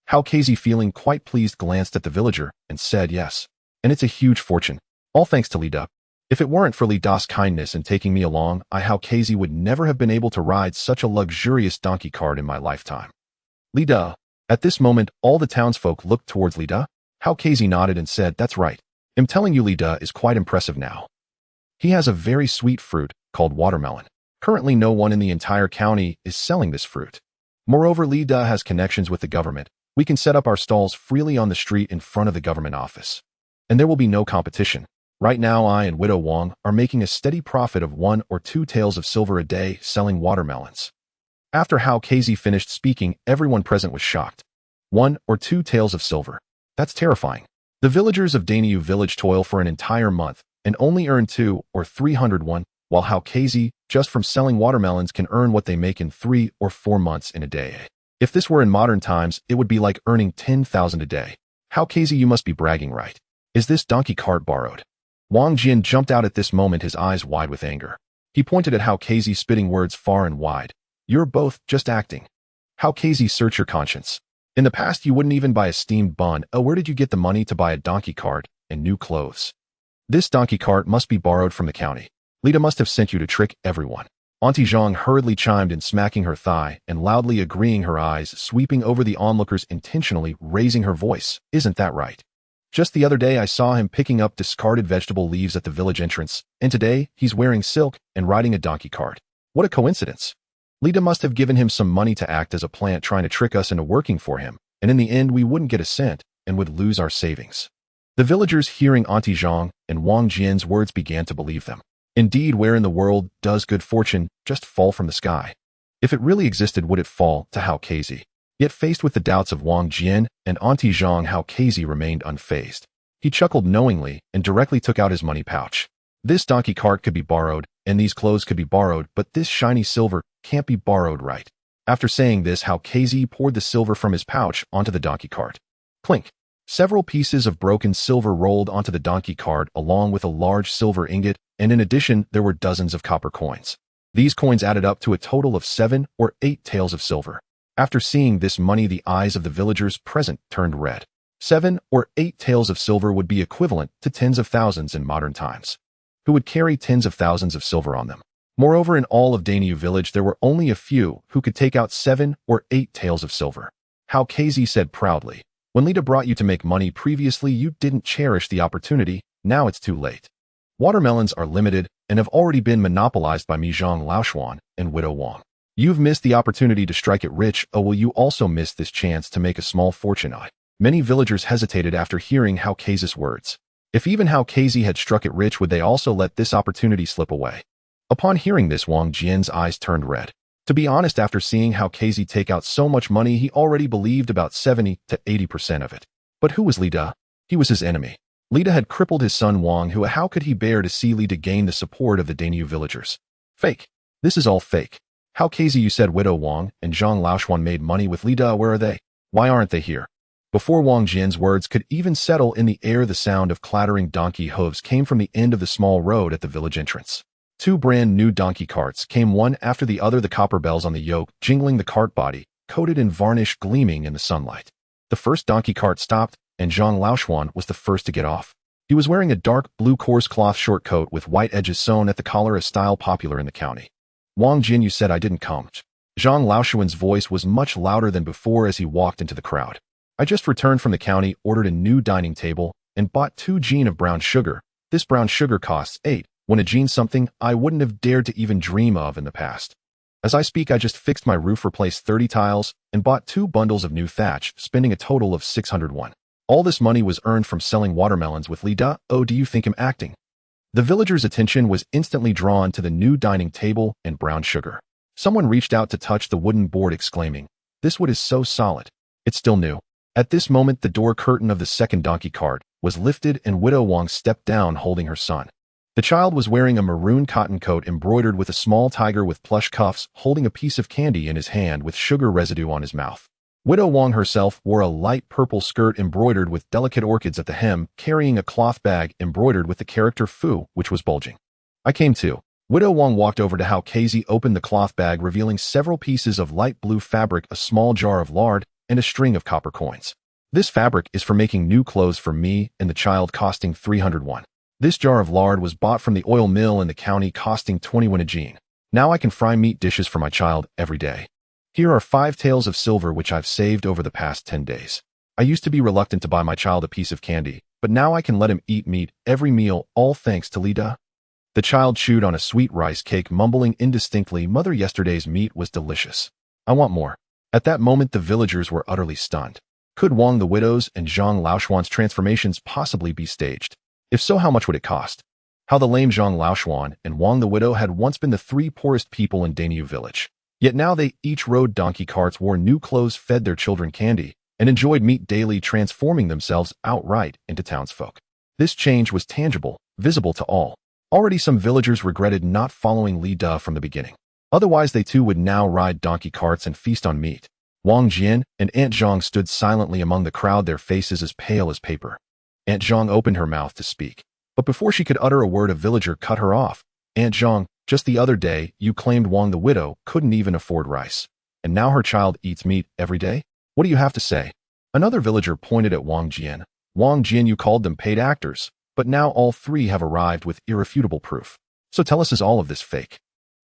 Hao Kezi, feeling quite pleased, glanced at the villager and said, Yes. And it's a huge fortune. All thanks to Lita. If it weren't for Lita's kindness in taking me along, I, Hao Kezi, would never have been able to ride such a luxurious donkey cart in my lifetime. Lita. At this moment, all the townsfolk looked towards Lita. Hao Kezi nodded and said, That's right. I'm telling you, Lita is quite impressive now. He has a very sweet fruit called watermelon. Currently, no one in the entire county is selling this fruit. Moreover, Lita has connections with the government. We can set up our stalls freely on the street in front of the government office. And there will be no competition. Right now, I and Widow Wang are making a steady profit of 1 or 2 taels of silver a day selling watermelons. After Hao Kezi finished speaking, everyone present was shocked. 1 or 2 taels of silver. That's terrifying. The villagers of Danyue village toil for an entire month and only earn 2 or 300 won, while Hao Kezi, just from selling watermelons, can earn what they make in 3 or 4 months in a day. If this were in modern times, it would be like earning 10,000 a day. Hao Kezi, you must be bragging, right? Is this donkey cart borrowed? Wang Jian jumped out at this moment, his eyes wide with anger. He pointed at Hao Kezi, spitting words far and wide. You're both just acting. Hao Kezi, search your conscience. In the past, you wouldn't even buy a steamed bun. Where did you get the money to buy a donkey cart and new clothes? This donkey cart must be borrowed from the county. Lita must have sent you to trick everyone. Auntie Zhang hurriedly chimed in, smacking her thigh and loudly agreeing, her eyes sweeping over the onlookers, intentionally raising her voice. Isn't that right? Just the other day, I saw him picking up discarded vegetable leaves at the village entrance, and today he's wearing silk and riding a donkey cart. What a coincidence. Lita must have given him some money to act as a plant, trying to trick us into working for him, and in the end we wouldn't get a cent and would lose our savings. The villagers, hearing Auntie Zhang and Wang Jian's words, began to believe them. Indeed, where in the world does good fortune just fall from the sky? If it really existed, would it fall to Hao Kezi? Yet faced with the doubts of Wang Jian and Auntie Zhang, Hao Kezi remained unfazed. He chuckled knowingly and directly took out his money pouch. This donkey cart could be borrowed, and these clothes could be borrowed, but this shiny silver can't be borrowed, right? After saying this, Hao Kezi poured the silver from his pouch onto the donkey cart. Clink! Several pieces of broken silver rolled onto the donkey cart, along with a large silver ingot, and in addition, there were dozens of copper coins. These coins added up to a total of 7 or 8 taels of silver. After seeing this money, the eyes of the villagers present turned red. 7 or 8 taels of silver would be equivalent to tens of thousands in modern times. Who would carry tens of thousands of silver on them? Moreover, in all of Dainu village, there were only a few who could take out 7 or 8 taels of silver. How Casey said proudly, "When Lita brought you to make money previously, you didn't cherish the opportunity. Now it's too late. Watermelons are limited and have already been monopolized by Mijong Laoshuan and Widow Wang. You've missed the opportunity to strike it rich. Oh, will you also miss this chance to make a small fortune?" Many villagers hesitated after hearing How Casey's words. If even How Casey had struck it rich, would they also let this opportunity slip away? Upon hearing this, Wang Jian's eyes turned red. To be honest, after seeing How Casey take out so much money, he already believed about 70 to 80% of it. But who was Li Da? He was his enemy. Li Da had crippled his son Wang, who how could he bear to see Li Da gain the support of the Dainu villagers? Fake. This is all fake. How Casey, you said Widow Wang and Zhang Laoshuan made money with Li Da. Where are they? Why aren't they here? Before Wang Jian's words could even settle in the air, the sound of clattering donkey hooves came from the end of the small road at the village entrance. 2 brand new donkey carts came one after the other, the copper bells on the yoke jingling, the cart body coated in varnish gleaming in the sunlight. The first donkey cart stopped, and Zhang Laoshuan was the first to get off. He was wearing a dark blue coarse cloth short coat with white edges sewn at the collar, a style popular in the county. "Wang Jin, you said I didn't come." Zhang Laoshuan's voice was much louder than before as he walked into the crowd. "I just returned from the county, ordered a new dining table, and bought 2 jean of brown sugar. This brown sugar costs 8. When a jean, something I wouldn't have dared to even dream of in the past. As I speak, I just fixed my roof, replaced 30 tiles, and bought 2 bundles of new thatch, spending a total of 601. All this money was earned from selling watermelons with Li Da. Oh, do you think I'm acting?" The villagers' attention was instantly drawn to the new dining table and brown sugar. Someone reached out to touch the wooden board, exclaiming, "This wood is so solid. It's still new." At this moment, the door curtain of the second donkey cart was lifted and Widow Wang stepped down holding her son. The child was wearing a maroon cotton coat embroidered with a small tiger with plush cuffs, holding a piece of candy in his hand with sugar residue on his mouth. Widow Wang herself wore a light purple skirt embroidered with delicate orchids at the hem, carrying a cloth bag embroidered with the character Fu, which was bulging. "I came too." Widow Wang walked over to How Casey, opened the cloth bag, revealing several pieces of light blue fabric, a small jar of lard, and a string of copper coins. "This fabric is for making new clothes for me and the child, costing 301. This jar of lard was bought from the oil mill in the county, costing 21 a jean. Now I can fry meat dishes for my child every day. Here are 5 taels of silver which I've saved over the past 10 days. I used to be reluctant to buy my child a piece of candy, but now I can let him eat meat every meal, all thanks to Li Da." The child chewed on a sweet rice cake, mumbling indistinctly, "Mother, yesterday's meat was delicious. I want more." At that moment, the villagers were utterly stunned. Could Wang the widow's and Zhang Laoshuan's transformations possibly be staged? If so, how much would it cost? How the lame Zhang Laoshuan and Wang the widow had once been the 3 poorest people in Dainu village. Yet now they each rode donkey carts, wore new clothes, fed their children candy, and enjoyed meat daily, transforming themselves outright into townsfolk. This change was tangible, visible to all. Already some villagers regretted not following Li Da from the beginning. Otherwise they too would now ride donkey carts and feast on meat. Wang Jian and Aunt Zhang stood silently among the crowd, their faces as pale as paper. Aunt Zhang opened her mouth to speak, but before she could utter a word, a villager cut her off. "Aunt Zhang, just the other day, you claimed Wang the widow couldn't even afford rice, and now her child eats meat every day? What do you have to say?" Another villager pointed at Wang Jian. "Wang Jian, you called them paid actors, but now all 3 have arrived with irrefutable proof. So tell us, is all of this fake?"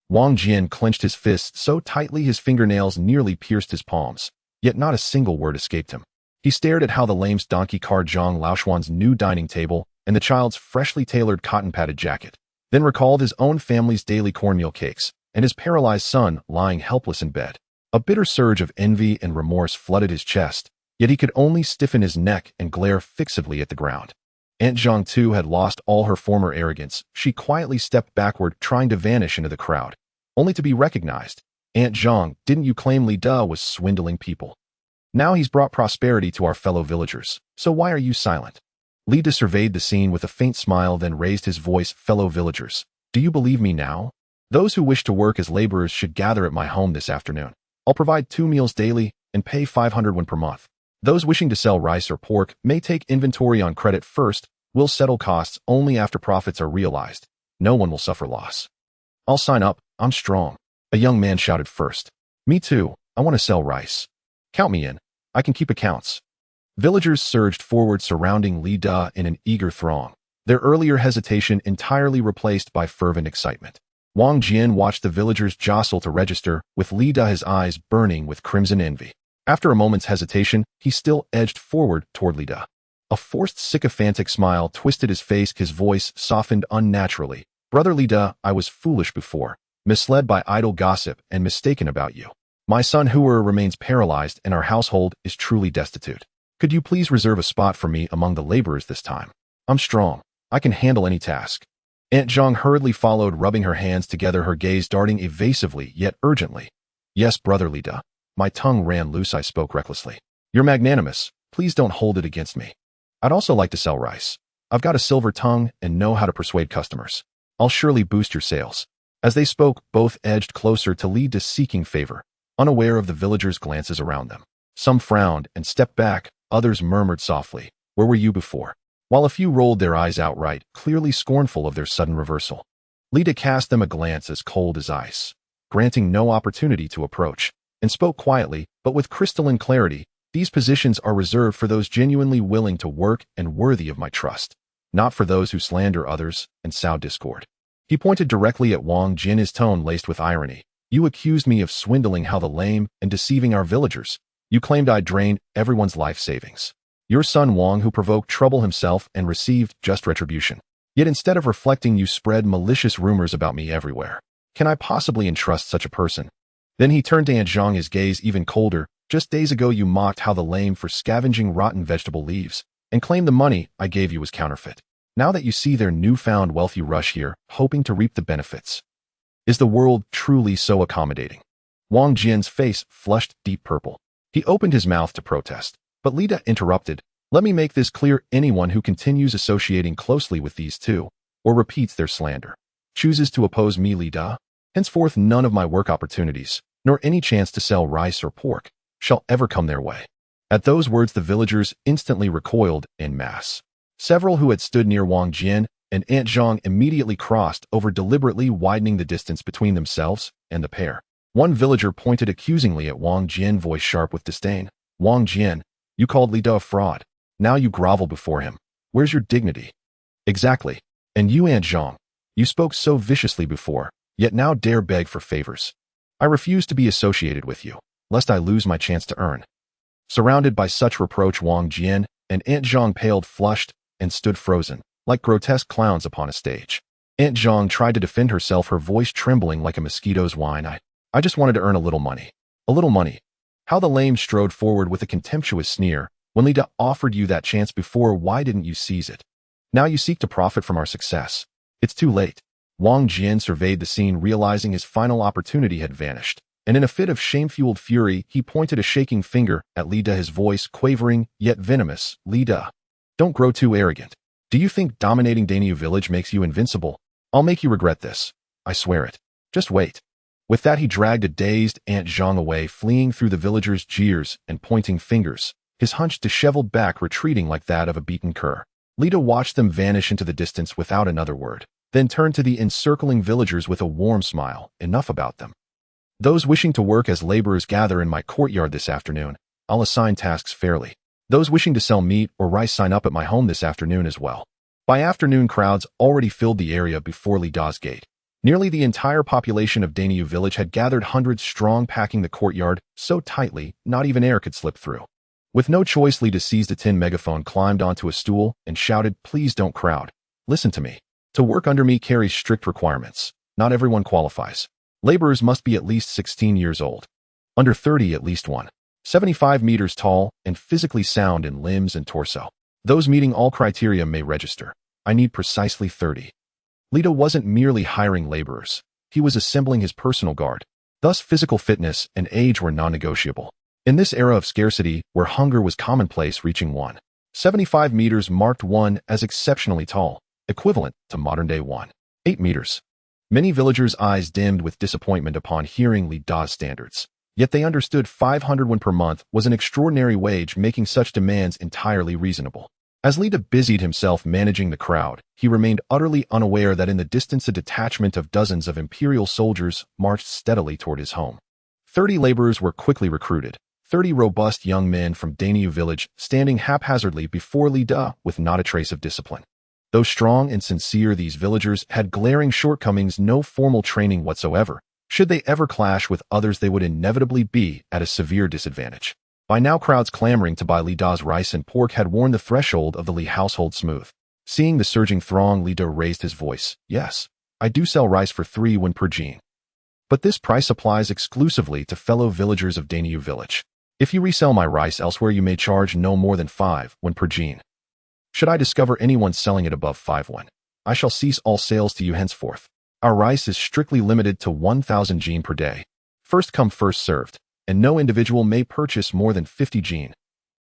Wang Jian clenched his fists so tightly his fingernails nearly pierced his palms, yet not a single word escaped him. He stared at how the lame's donkey cart, Zhang Laoshuan's new dining table, and the child's freshly tailored cotton-padded jacket, then recalled his own family's daily cornmeal cakes and his paralyzed son lying helpless in bed. A bitter surge of envy and remorse flooded his chest, yet he could only stiffen his neck and glare fixedly at the ground. Aunt Zhang too had lost all her former arrogance. She quietly stepped backward, trying to vanish into the crowd, only to be recognized. "Aunt Zhang, didn't you claim Li Da was swindling people? Now he's brought prosperity to our fellow villagers, so why are you silent?" Li Da surveyed the scene with a faint smile, then raised his voice. "Fellow villagers, do you believe me now? Those who wish to work as laborers should gather at my home this afternoon. I'll provide 2 meals daily and pay 500 won per month. Those wishing to sell rice or pork may take inventory on credit first. We'll settle costs only after profits are realized. No one will suffer loss." "I'll sign up. I'm strong," a young man shouted first. "Me too. I want to sell rice. Count me in. I can keep accounts." Villagers surged forward, surrounding Li Da in an eager throng, their earlier hesitation entirely replaced by fervent excitement. Wang Jian watched the villagers jostle to register, with Li Da his eyes burning with crimson envy. After a moment's hesitation, he still edged forward toward Li Da. A forced sycophantic smile twisted his face, his voice softened unnaturally. Brother Li Da, I was foolish before, misled by idle gossip and mistaken about you. My son Huer remains paralyzed and our household is truly destitute. Could you please reserve a spot for me among the laborers this time? I'm strong. I can handle any task. Aunt Zhang hurriedly followed, rubbing her hands together, her gaze darting evasively yet urgently. Yes, Brother Li Da. My tongue ran loose, I spoke recklessly. You're magnanimous. Please don't hold it against me. I'd also like to sell rice. I've got a silver tongue and know how to persuade customers. I'll surely boost your sales. As they spoke, both edged closer to Li Da, seeking favor, unaware of the villagers' glances around them. Some frowned and stepped back, others murmured softly, Where were you before? While a few rolled their eyes outright, clearly scornful of their sudden reversal. Li Da cast them a glance as cold as ice, granting no opportunity to approach, and spoke quietly, but with crystalline clarity. These positions are reserved for those genuinely willing to work and worthy of my trust, not for those who slander others and sow discord. He pointed directly at Wang Jin, his tone laced with irony. You accused me of swindling how the lame and deceiving our villagers. You claimed I drained everyone's life savings. Your son Wang, who provoked trouble himself and received just retribution. Yet instead of reflecting, you spread malicious rumors about me everywhere. Can I possibly entrust such a person? Then he turned to Aunt Zhang, his gaze even colder. Just days ago you mocked how the lame for scavenging rotten vegetable leaves, and claimed the money I gave you was counterfeit. Now that you see their newfound wealthy rush here, hoping to reap the benefits. Is the world truly so accommodating? Wang Jian's face flushed deep purple. He opened his mouth to protest, but Li Da interrupted. Let me make this clear. Anyone who continues associating closely with these two, or repeats their slander, chooses to oppose me, Li Da. Henceforth none of my work opportunities, nor any chance to sell rice or pork, shall ever come their way. At those words the villagers instantly recoiled en masse. Several who had stood near Wang Jian and Aunt Zhang immediately crossed over, deliberately widening the distance between themselves and the pair. One villager pointed accusingly at Wang Jian, voice sharp with disdain. Wang Jian, you called Li Da a fraud. Now you grovel before him. Where's your dignity? Exactly. And you, Aunt Zhang, you spoke so viciously before, yet now dare beg for favors. I refuse to be associated with you, lest I lose my chance to earn. Surrounded by such reproach, Wang Jian and Aunt Zhang paled, flushed, and stood frozen, like grotesque clowns upon a stage. Aunt Zhang tried to defend herself, her voice trembling like a mosquito's whine. I just wanted to earn a little money. A little money. How the lame strode forward with a contemptuous sneer. When Li Da offered you that chance before, why didn't you seize it? Now you seek to profit from our success. It's too late. Wang Jian surveyed the scene, realizing his final opportunity had vanished, and in a fit of shame-fueled fury, he pointed a shaking finger at Li Da, his voice quavering yet venomous. Li Da, don't grow too arrogant. Do you think dominating Daniu village makes you invincible? I'll make you regret this. I swear it. Just wait. With that he dragged a dazed Aunt Zhang away, fleeing through the villagers' jeers and pointing fingers, his hunched, disheveled back retreating like that of a beaten cur. Li Da watched them vanish into the distance without another word, then turned to the encircling villagers with a warm smile. Enough about them. Those wishing to work as laborers gather in my courtyard this afternoon. I'll assign tasks fairly. Those wishing to sell meat or rice sign up at my home this afternoon as well. By afternoon, crowds already filled the area before Li Da's gate. Nearly the entire population of Daniu village had gathered, hundreds strong, packing the courtyard so tightly not even air could slip through. With no choice, Li Da seized a tin megaphone, climbed onto a stool, and shouted, Please don't crowd. Listen to me. To work under me carries strict requirements. Not everyone qualifies. Laborers must be at least 16 years old. Under 30, at least one. 75 meters tall and physically sound in limbs and torso. Those meeting all criteria may register. I need precisely 30. Li Da wasn't merely hiring laborers. He was assembling his personal guard. Thus, physical fitness and age were non-negotiable. In this era of scarcity, where hunger was commonplace, reaching 1.75 meters marked one as exceptionally tall, equivalent to modern-day 1.8 meters. Many villagers' eyes dimmed with disappointment upon hearing Li Da's standards. Yet they understood 500 won per month was an extraordinary wage, making such demands entirely reasonable. As Li Da busied himself managing the crowd, he remained utterly unaware that in the distance a detachment of dozens of imperial soldiers marched steadily toward his home. 30 laborers were quickly recruited, 30 robust young men from Daniu village standing haphazardly before Li Da with not a trace of discipline. Though strong and sincere, these villagers had glaring shortcomings, no formal training whatsoever. Should they ever clash with others, they would inevitably be at a severe disadvantage. By now, crowds clamoring to buy Li Da's rice and pork had worn the threshold of the Li household smooth. Seeing the surging throng, Li Da raised his voice. Yes, I do sell rice for 3 won per jin. But this price applies exclusively to fellow villagers of Danyu village. If you resell my rice elsewhere, you may charge no more than 5 won per jin. Should I discover anyone selling it above 5 won, I shall cease all sales to you henceforth. Our rice is strictly limited to 1,000 jin per day. First come, first served, and no individual may purchase more than 50 jin.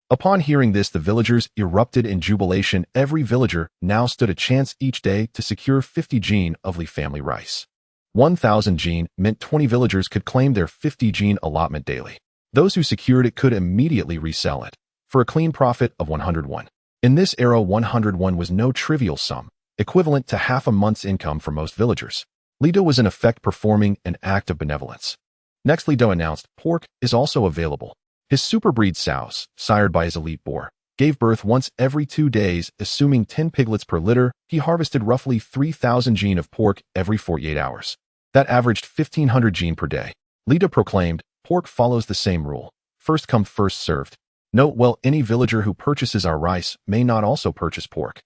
Upon hearing this, the villagers erupted in jubilation. Every villager now stood a chance each day to secure 50 jin of Li family rice. 1,000 jin meant 20 villagers could claim their 50 jin allotment daily. Those who secured it could immediately resell it for a clean profit of 100 won. In this era, 100 won was no trivial sum, equivalent to half a month's income for most villagers. Li Da was in effect performing an act of benevolence. Next, Li Da announced pork is also available. His superbreed sows, sired by his elite boar, gave birth once every 2 days, assuming 10 piglets per litter. He harvested roughly 3,000 jin of pork every 48 hours. That averaged 1,500 jin per day. Li Da proclaimed, pork follows the same rule. First come, first served. Note well, any villager who purchases our rice may not also purchase pork.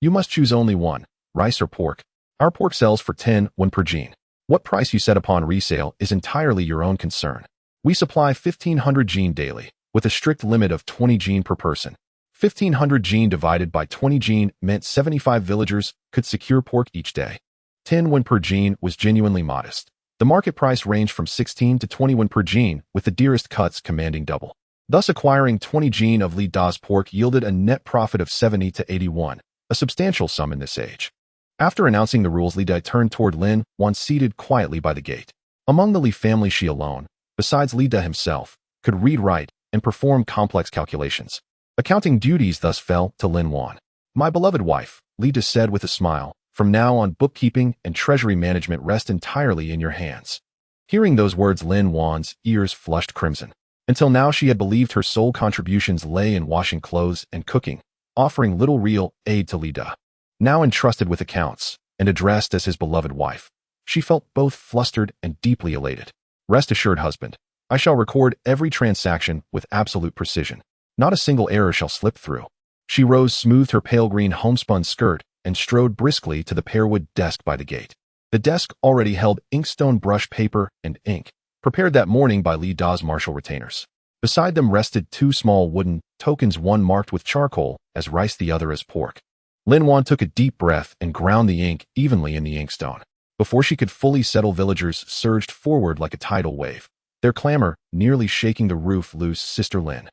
You must choose only one, rice or pork. Our pork sells for 10 won per jin. What price you set upon resale is entirely your own concern. We supply 1,500 jin daily, with a strict limit of 20 jin per person. 1,500 jin divided by 20 jin meant 75 villagers could secure pork each day. 10 won per jin was genuinely modest. The market price ranged from 16 to 20 won per jin, with the dearest cuts commanding double. Thus, acquiring 20 jin of Li Da's pork yielded a net profit of 70 to 81, a substantial sum in this age. After announcing the rules, Li Da turned toward Lin Wan, seated quietly by the gate. Among the Li family, she alone, besides Li Da himself, could read, write, and perform complex calculations. Accounting duties thus fell to Lin Wan. My beloved wife, Li Da said with a smile, from now on bookkeeping and treasury management rest entirely in your hands. Hearing those words, Lin Wan's ears flushed crimson. Until now, she had believed her sole contributions lay in washing clothes and cooking, offering little real aid to Li Da. Now entrusted with accounts and addressed as his beloved wife, she felt both flustered and deeply elated. Rest assured, husband, I shall record every transaction with absolute precision. Not a single error shall slip through. She rose, smoothed her pale green homespun skirt, and strode briskly to the pearwood desk by the gate. The desk already held inkstone, brush, paper, and ink, prepared that morning by Li Da's martial retainers. Beside them rested 2 small wooden tokens, one marked with charcoal as rice, the other as pork. Lin Wan took a deep breath and ground the ink evenly in the inkstone. Before she could fully settle, villagers surged forward like a tidal wave, their clamor nearly shaking the roof loose. Sister Lin,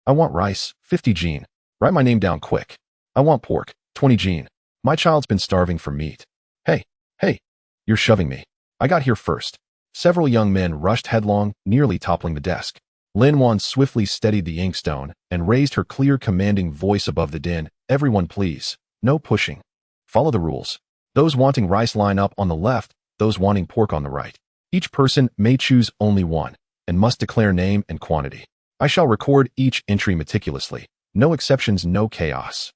I want rice, 50 jin. Write my name down quick. I want pork, 20 jin. My child's been starving for meat. Hey, you're shoving me. I got here first. Several young men rushed headlong, nearly toppling the desk. Lin Wan swiftly steadied the inkstone and raised her clear, commanding voice above the din. Everyone please, no pushing. Follow the rules. Those wanting rice line up on the left, those wanting pork on the right. Each person may choose only one, and must declare name and quantity. I shall record each entry meticulously. No exceptions, no chaos.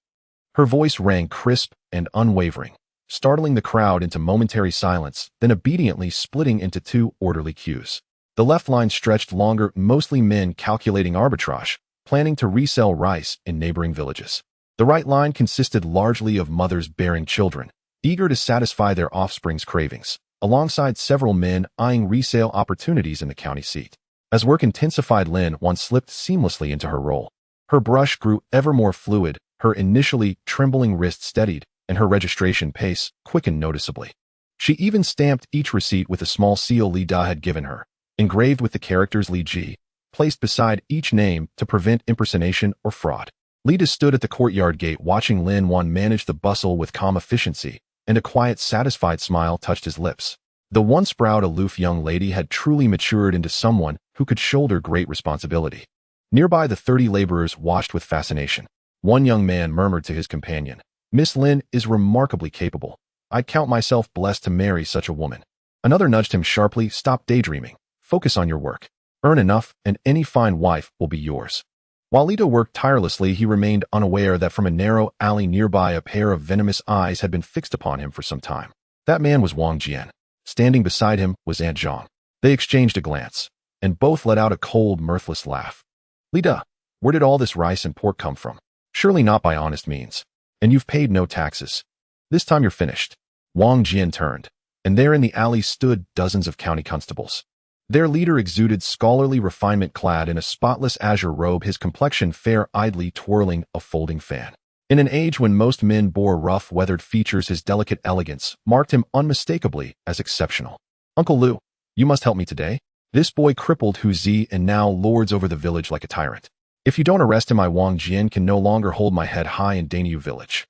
Her voice rang crisp and unwavering, startling the crowd into momentary silence, then obediently splitting into 2 orderly queues. The left line stretched longer, mostly men calculating arbitrage, planning to resell rice in neighboring villages. The right line consisted largely of mothers bearing children, eager to satisfy their offspring's cravings, alongside several men eyeing resale opportunities in the county seat. As work intensified, Lin Wan slipped seamlessly into her role. Her brush grew ever more fluid, her initially trembling wrist steadied, and her registration pace quickened noticeably. She even stamped each receipt with a small seal Li Da had given her, engraved with the characters Li Ji, placed beside each name to prevent impersonation or fraud. Li Da stood at the courtyard gate watching Lin Wan manage the bustle with calm efficiency, and a quiet, satisfied smile touched his lips. The once proud, aloof young lady had truly matured into someone who could shoulder great responsibility. Nearby, the 30 laborers watched with fascination. One young man murmured to his companion, Miss Lin is remarkably capable. I count myself blessed to marry such a woman. Another nudged him sharply, stop daydreaming. Focus on your work. Earn enough, and any fine wife will be yours. While Lida worked tirelessly, he remained unaware that from a narrow alley nearby a pair of venomous eyes had been fixed upon him for some time. That man was Wang Jian. Standing beside him was Aunt Zhang. They exchanged a glance, and both let out a cold, mirthless laugh. Lida, where did all this rice and pork come from? Surely not by honest means. And you've paid no taxes. This time you're finished. Wang Jian turned, and there in the alley stood dozens of county constables. Their leader exuded scholarly refinement, clad in a spotless azure robe, his complexion fair, idly twirling a folding fan. In an age when most men bore rough, weathered features, his delicate elegance marked him unmistakably as exceptional. Uncle Lu, you must help me today. This boy crippled Hu Zi and now lords over the village like a tyrant. If you don't arrest him, I, Wang Jian, can no longer hold my head high in Danyue village.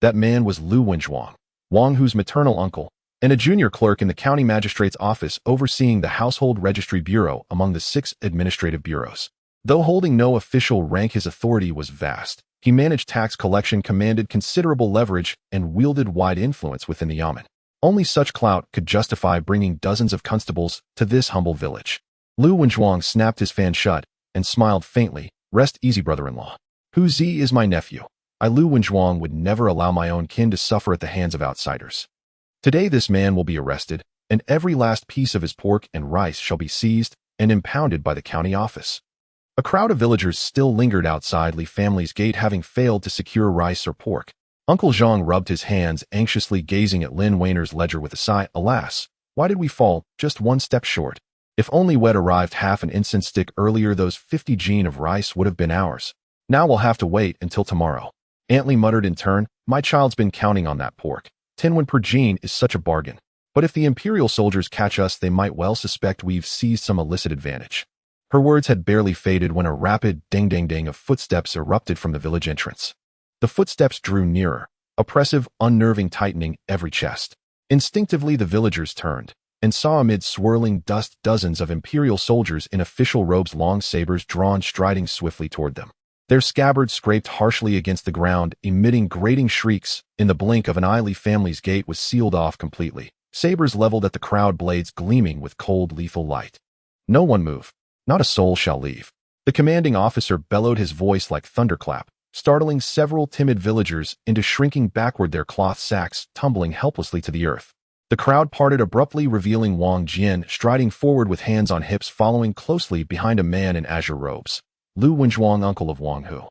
That man was Lu Wenjuang, Wang Hu's maternal uncle, and a junior clerk in the county magistrate's office overseeing the household registry bureau among the 6 administrative bureaus. Though holding no official rank, his authority was vast. He managed tax collection, commanded considerable leverage, and wielded wide influence within the yamen. Only such clout could justify bringing dozens of constables to this humble village. Lu Wenjuang snapped his fan shut and smiled faintly. Rest easy, brother-in-law. Hu Zi is my nephew. I, Lu Wenjuang, would never allow my own kin to suffer at the hands of outsiders. Today this man will be arrested, and every last piece of his pork and rice shall be seized and impounded by the county office. A crowd of villagers still lingered outside Li family's gate, having failed to secure rice or pork. Uncle Zhang rubbed his hands, anxiously gazing at Lin Weiner's ledger with a sigh. Alas, why did we fall just one step short? If only we'd arrived half an incense stick earlier, those 50 jin of rice would have been ours. Now we'll have to wait until tomorrow. Aunt Li muttered in turn. My child's been counting on that pork. 10 won per jin is such a bargain. But if the imperial soldiers catch us, they might well suspect we've seized some illicit advantage. Her words had barely faded when a rapid ding-ding-ding of footsteps erupted from the village entrance. The footsteps drew nearer, oppressive, unnerving, tightening every chest. Instinctively the villagers turned, and saw amid swirling dust dozens of imperial soldiers in official robes, long sabers drawn, striding swiftly toward them. Their scabbards scraped harshly against the ground, emitting grating shrieks. In the blink of an eye, Li family's gate was sealed off completely, sabers leveled at the crowd, blades gleaming with cold, lethal light. No one move. Not a soul shall leave. The commanding officer bellowed, his voice like thunderclap, startling several timid villagers into shrinking backward, their cloth sacks tumbling helplessly to the earth. The crowd parted abruptly, revealing Wang Jian striding forward with hands on hips, following closely behind a man in azure robes. Lu Wenjuang, uncle of Wang Hu.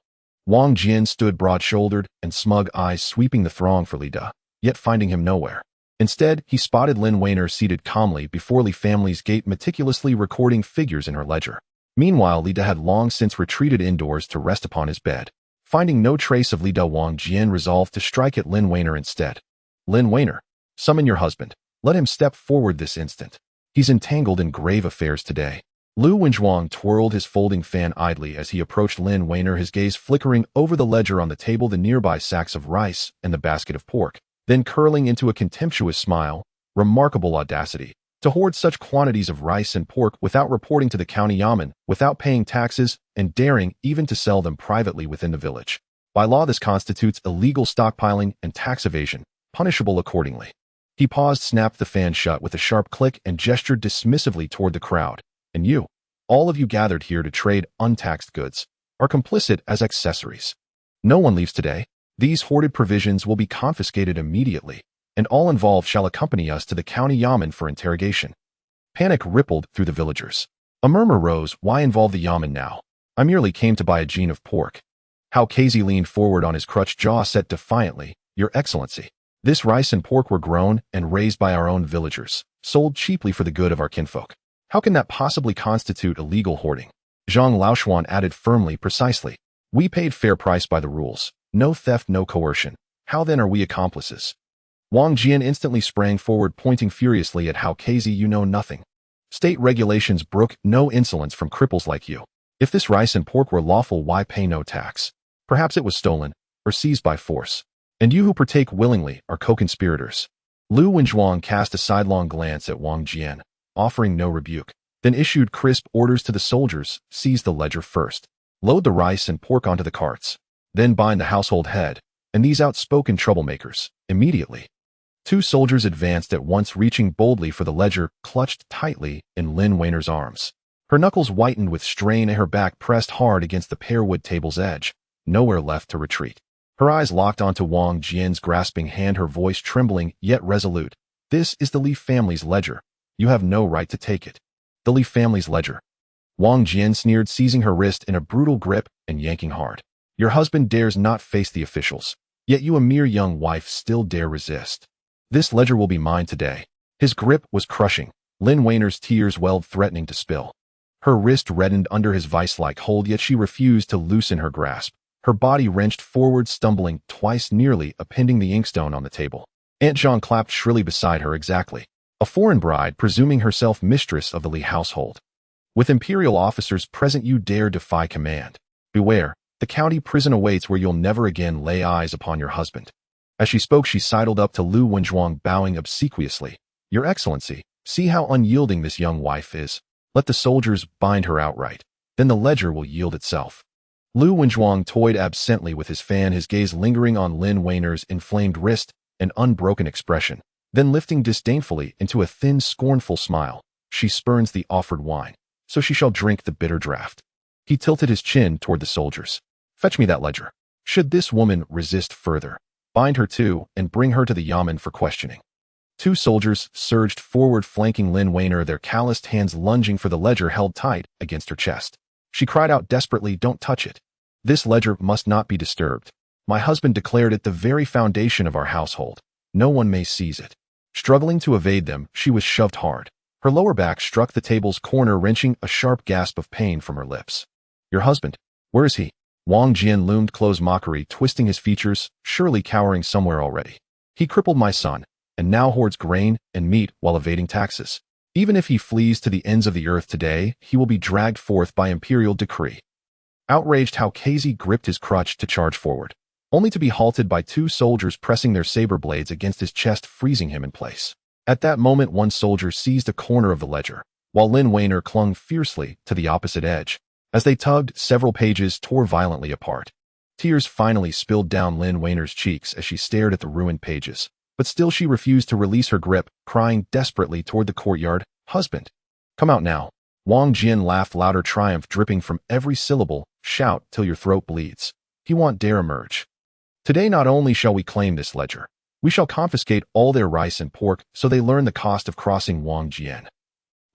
Wang Jian stood broad-shouldered and smug, eyes sweeping the throng for Lida, yet finding him nowhere. Instead, he spotted Lin Weiner seated calmly before Li family's gate, meticulously recording figures in her ledger. Meanwhile, Lida had long since retreated indoors to rest upon his bed. Finding no trace of Lida, Wang Jian resolved to strike at Lin Weiner instead. Lin Weiner, summon your husband. Let him step forward this instant. He's entangled in grave affairs today. Lu Wenjuang twirled his folding fan idly as he approached Lin Weiner, his gaze flickering over the ledger on the table, the nearby sacks of rice, and the basket of pork, then curling into a contemptuous smile. Remarkable audacity, to hoard such quantities of rice and pork without reporting to the county yamen, without paying taxes, and daring even to sell them privately within the village. By law, this constitutes illegal stockpiling and tax evasion, punishable accordingly. He paused, snapped the fan shut with a sharp click, and gestured dismissively toward the crowd. And you, all of you gathered here to trade untaxed goods, are complicit as accessories. No one leaves today. These hoarded provisions will be confiscated immediately, and all involved shall accompany us to the county yamen for interrogation. Panic rippled through the villagers. A murmur rose. Why involve the yamen now? I merely came to buy a jin of pork. How Casey leaned forward on his crutch, jaw set defiantly. Your Excellency, this rice and pork were grown and raised by our own villagers, sold cheaply for the good of our kinfolk. How can that possibly constitute illegal hoarding? Zhang Laoshuan added firmly. Precisely. We paid fair price by the rules. No theft, no coercion. How then are we accomplices? Wang Jian instantly sprang forward, pointing furiously at Hao Casey. You know nothing. State regulations brook no insolence from cripples like you. If this rice and pork were lawful, why pay no tax? Perhaps it was stolen, or seized by force. And you who partake willingly are co-conspirators. Lu Wenjuang cast a sidelong glance at Wang Jian, offering no rebuke, then issued crisp orders to the soldiers. Seize the ledger first. Load the rice and pork onto the carts. Then bind the household head, and these outspoken troublemakers, immediately. 2 soldiers advanced at once, reaching boldly for the ledger, clutched tightly in Lin Weiner's arms. Her knuckles whitened with strain and her back pressed hard against the pearwood table's edge, nowhere left to retreat. Her eyes locked onto Wang Jian's grasping hand, her voice trembling yet resolute. "This is the Li family's ledger. You have no right to take it." "The Li family's ledger?" Wang Jian sneered, seizing her wrist in a brutal grip and yanking hard. "Your husband dares not face the officials, yet you, a mere young wife, still dare resist. This ledger will be mine today." His grip was crushing. Lin Weiner's tears welled, threatening to spill. Her wrist reddened under his vice-like hold, yet she refused to loosen her grasp. Her body wrenched forward, stumbling twice, nearly appending the inkstone on the table. Aunt Jean clapped shrilly beside her. "Exactly. A foreign bride, presuming herself mistress of the Li household. With imperial officers present, you dare defy command. Beware, the county prison awaits where you'll never again lay eyes upon your husband." As she spoke, she sidled up to Lu Wenzhuang, bowing obsequiously. "Your Excellency, see how unyielding this young wife is. Let the soldiers bind her outright. Then the ledger will yield itself." Lu Wenzhuang toyed absently with his fan, his gaze lingering on Lin Weiner's inflamed wrist, an unbroken expression, then lifting disdainfully into a thin, scornful smile. "She spurns the offered wine, so she shall drink the bitter draught." He tilted his chin toward the soldiers. "Fetch me that ledger. Should this woman resist further, bind her too and bring her to the yamen for questioning." Two soldiers surged forward, flanking Lin Weiner, their calloused hands lunging for the ledger held tight against her chest. She cried out desperately, "Don't touch it. This ledger must not be disturbed. My husband declared it the very foundation of our household. No one may seize it." Struggling to evade them, she was shoved hard. Her lower back struck the table's corner, wrenching a sharp gasp of pain from her lips. "Your husband? Where is he?" Wang Jian loomed close, mockery twisting his features, surely cowering somewhere already. "He crippled my son, and now hoards grain and meat while evading taxes. Even if he flees to the ends of the earth today, he will be dragged forth by imperial decree." Outraged, Hao Kezi gripped his crutch to charge forward, only to be halted by two soldiers pressing their saber blades against his chest, freezing him in place. At that moment, one soldier seized a corner of the ledger, while Lin Weiner clung fiercely to the opposite edge. As they tugged, several pages tore violently apart. Tears finally spilled down Lin Weiner's cheeks as she stared at the ruined pages, but still she refused to release her grip, crying desperately toward the courtyard, "Husband, come out now." Wang Jian laughed louder, triumph dripping from every syllable. "Shout till your throat bleeds. He won't dare emerge. Today not only shall we claim this ledger, we shall confiscate all their rice and pork so they learn the cost of crossing Wang Jian."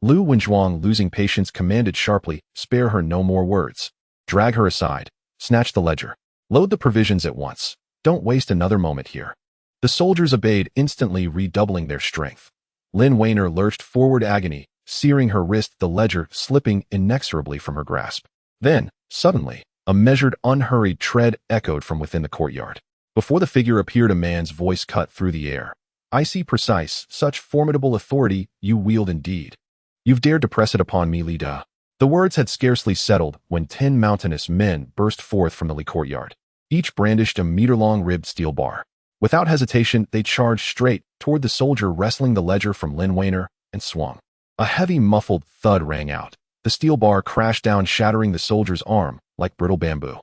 Lu Wenzhuang, losing patience, commanded sharply, "Spare her no more words. Drag her aside. Snatch the ledger. Load the provisions at once. Don't waste another moment here." The soldiers obeyed, instantly redoubling their strength. Lin Weiner lurched forward, agony searing her wrist, the ledger slipping inexorably from her grasp. Then, suddenly, a measured, unhurried tread echoed from within the courtyard. Before the figure appeared, a man's voice cut through the air. "I see precise, such formidable authority you wield indeed. You've dared to press it upon me, Li Da." The words had scarcely settled when 10 mountainous men burst forth from the Li courtyard. Each brandished a meter-long ribbed steel bar. Without hesitation, they charged straight toward the soldier wresting the ledger from Lin Weiner and swung. A heavy, muffled thud rang out. The steel bar crashed down, shattering the soldier's arm like brittle bamboo.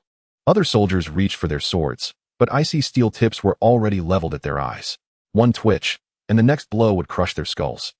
Other soldiers reached for their swords, but icy steel tips were already leveled at their eyes. One twitch, and the next blow would crush their skulls.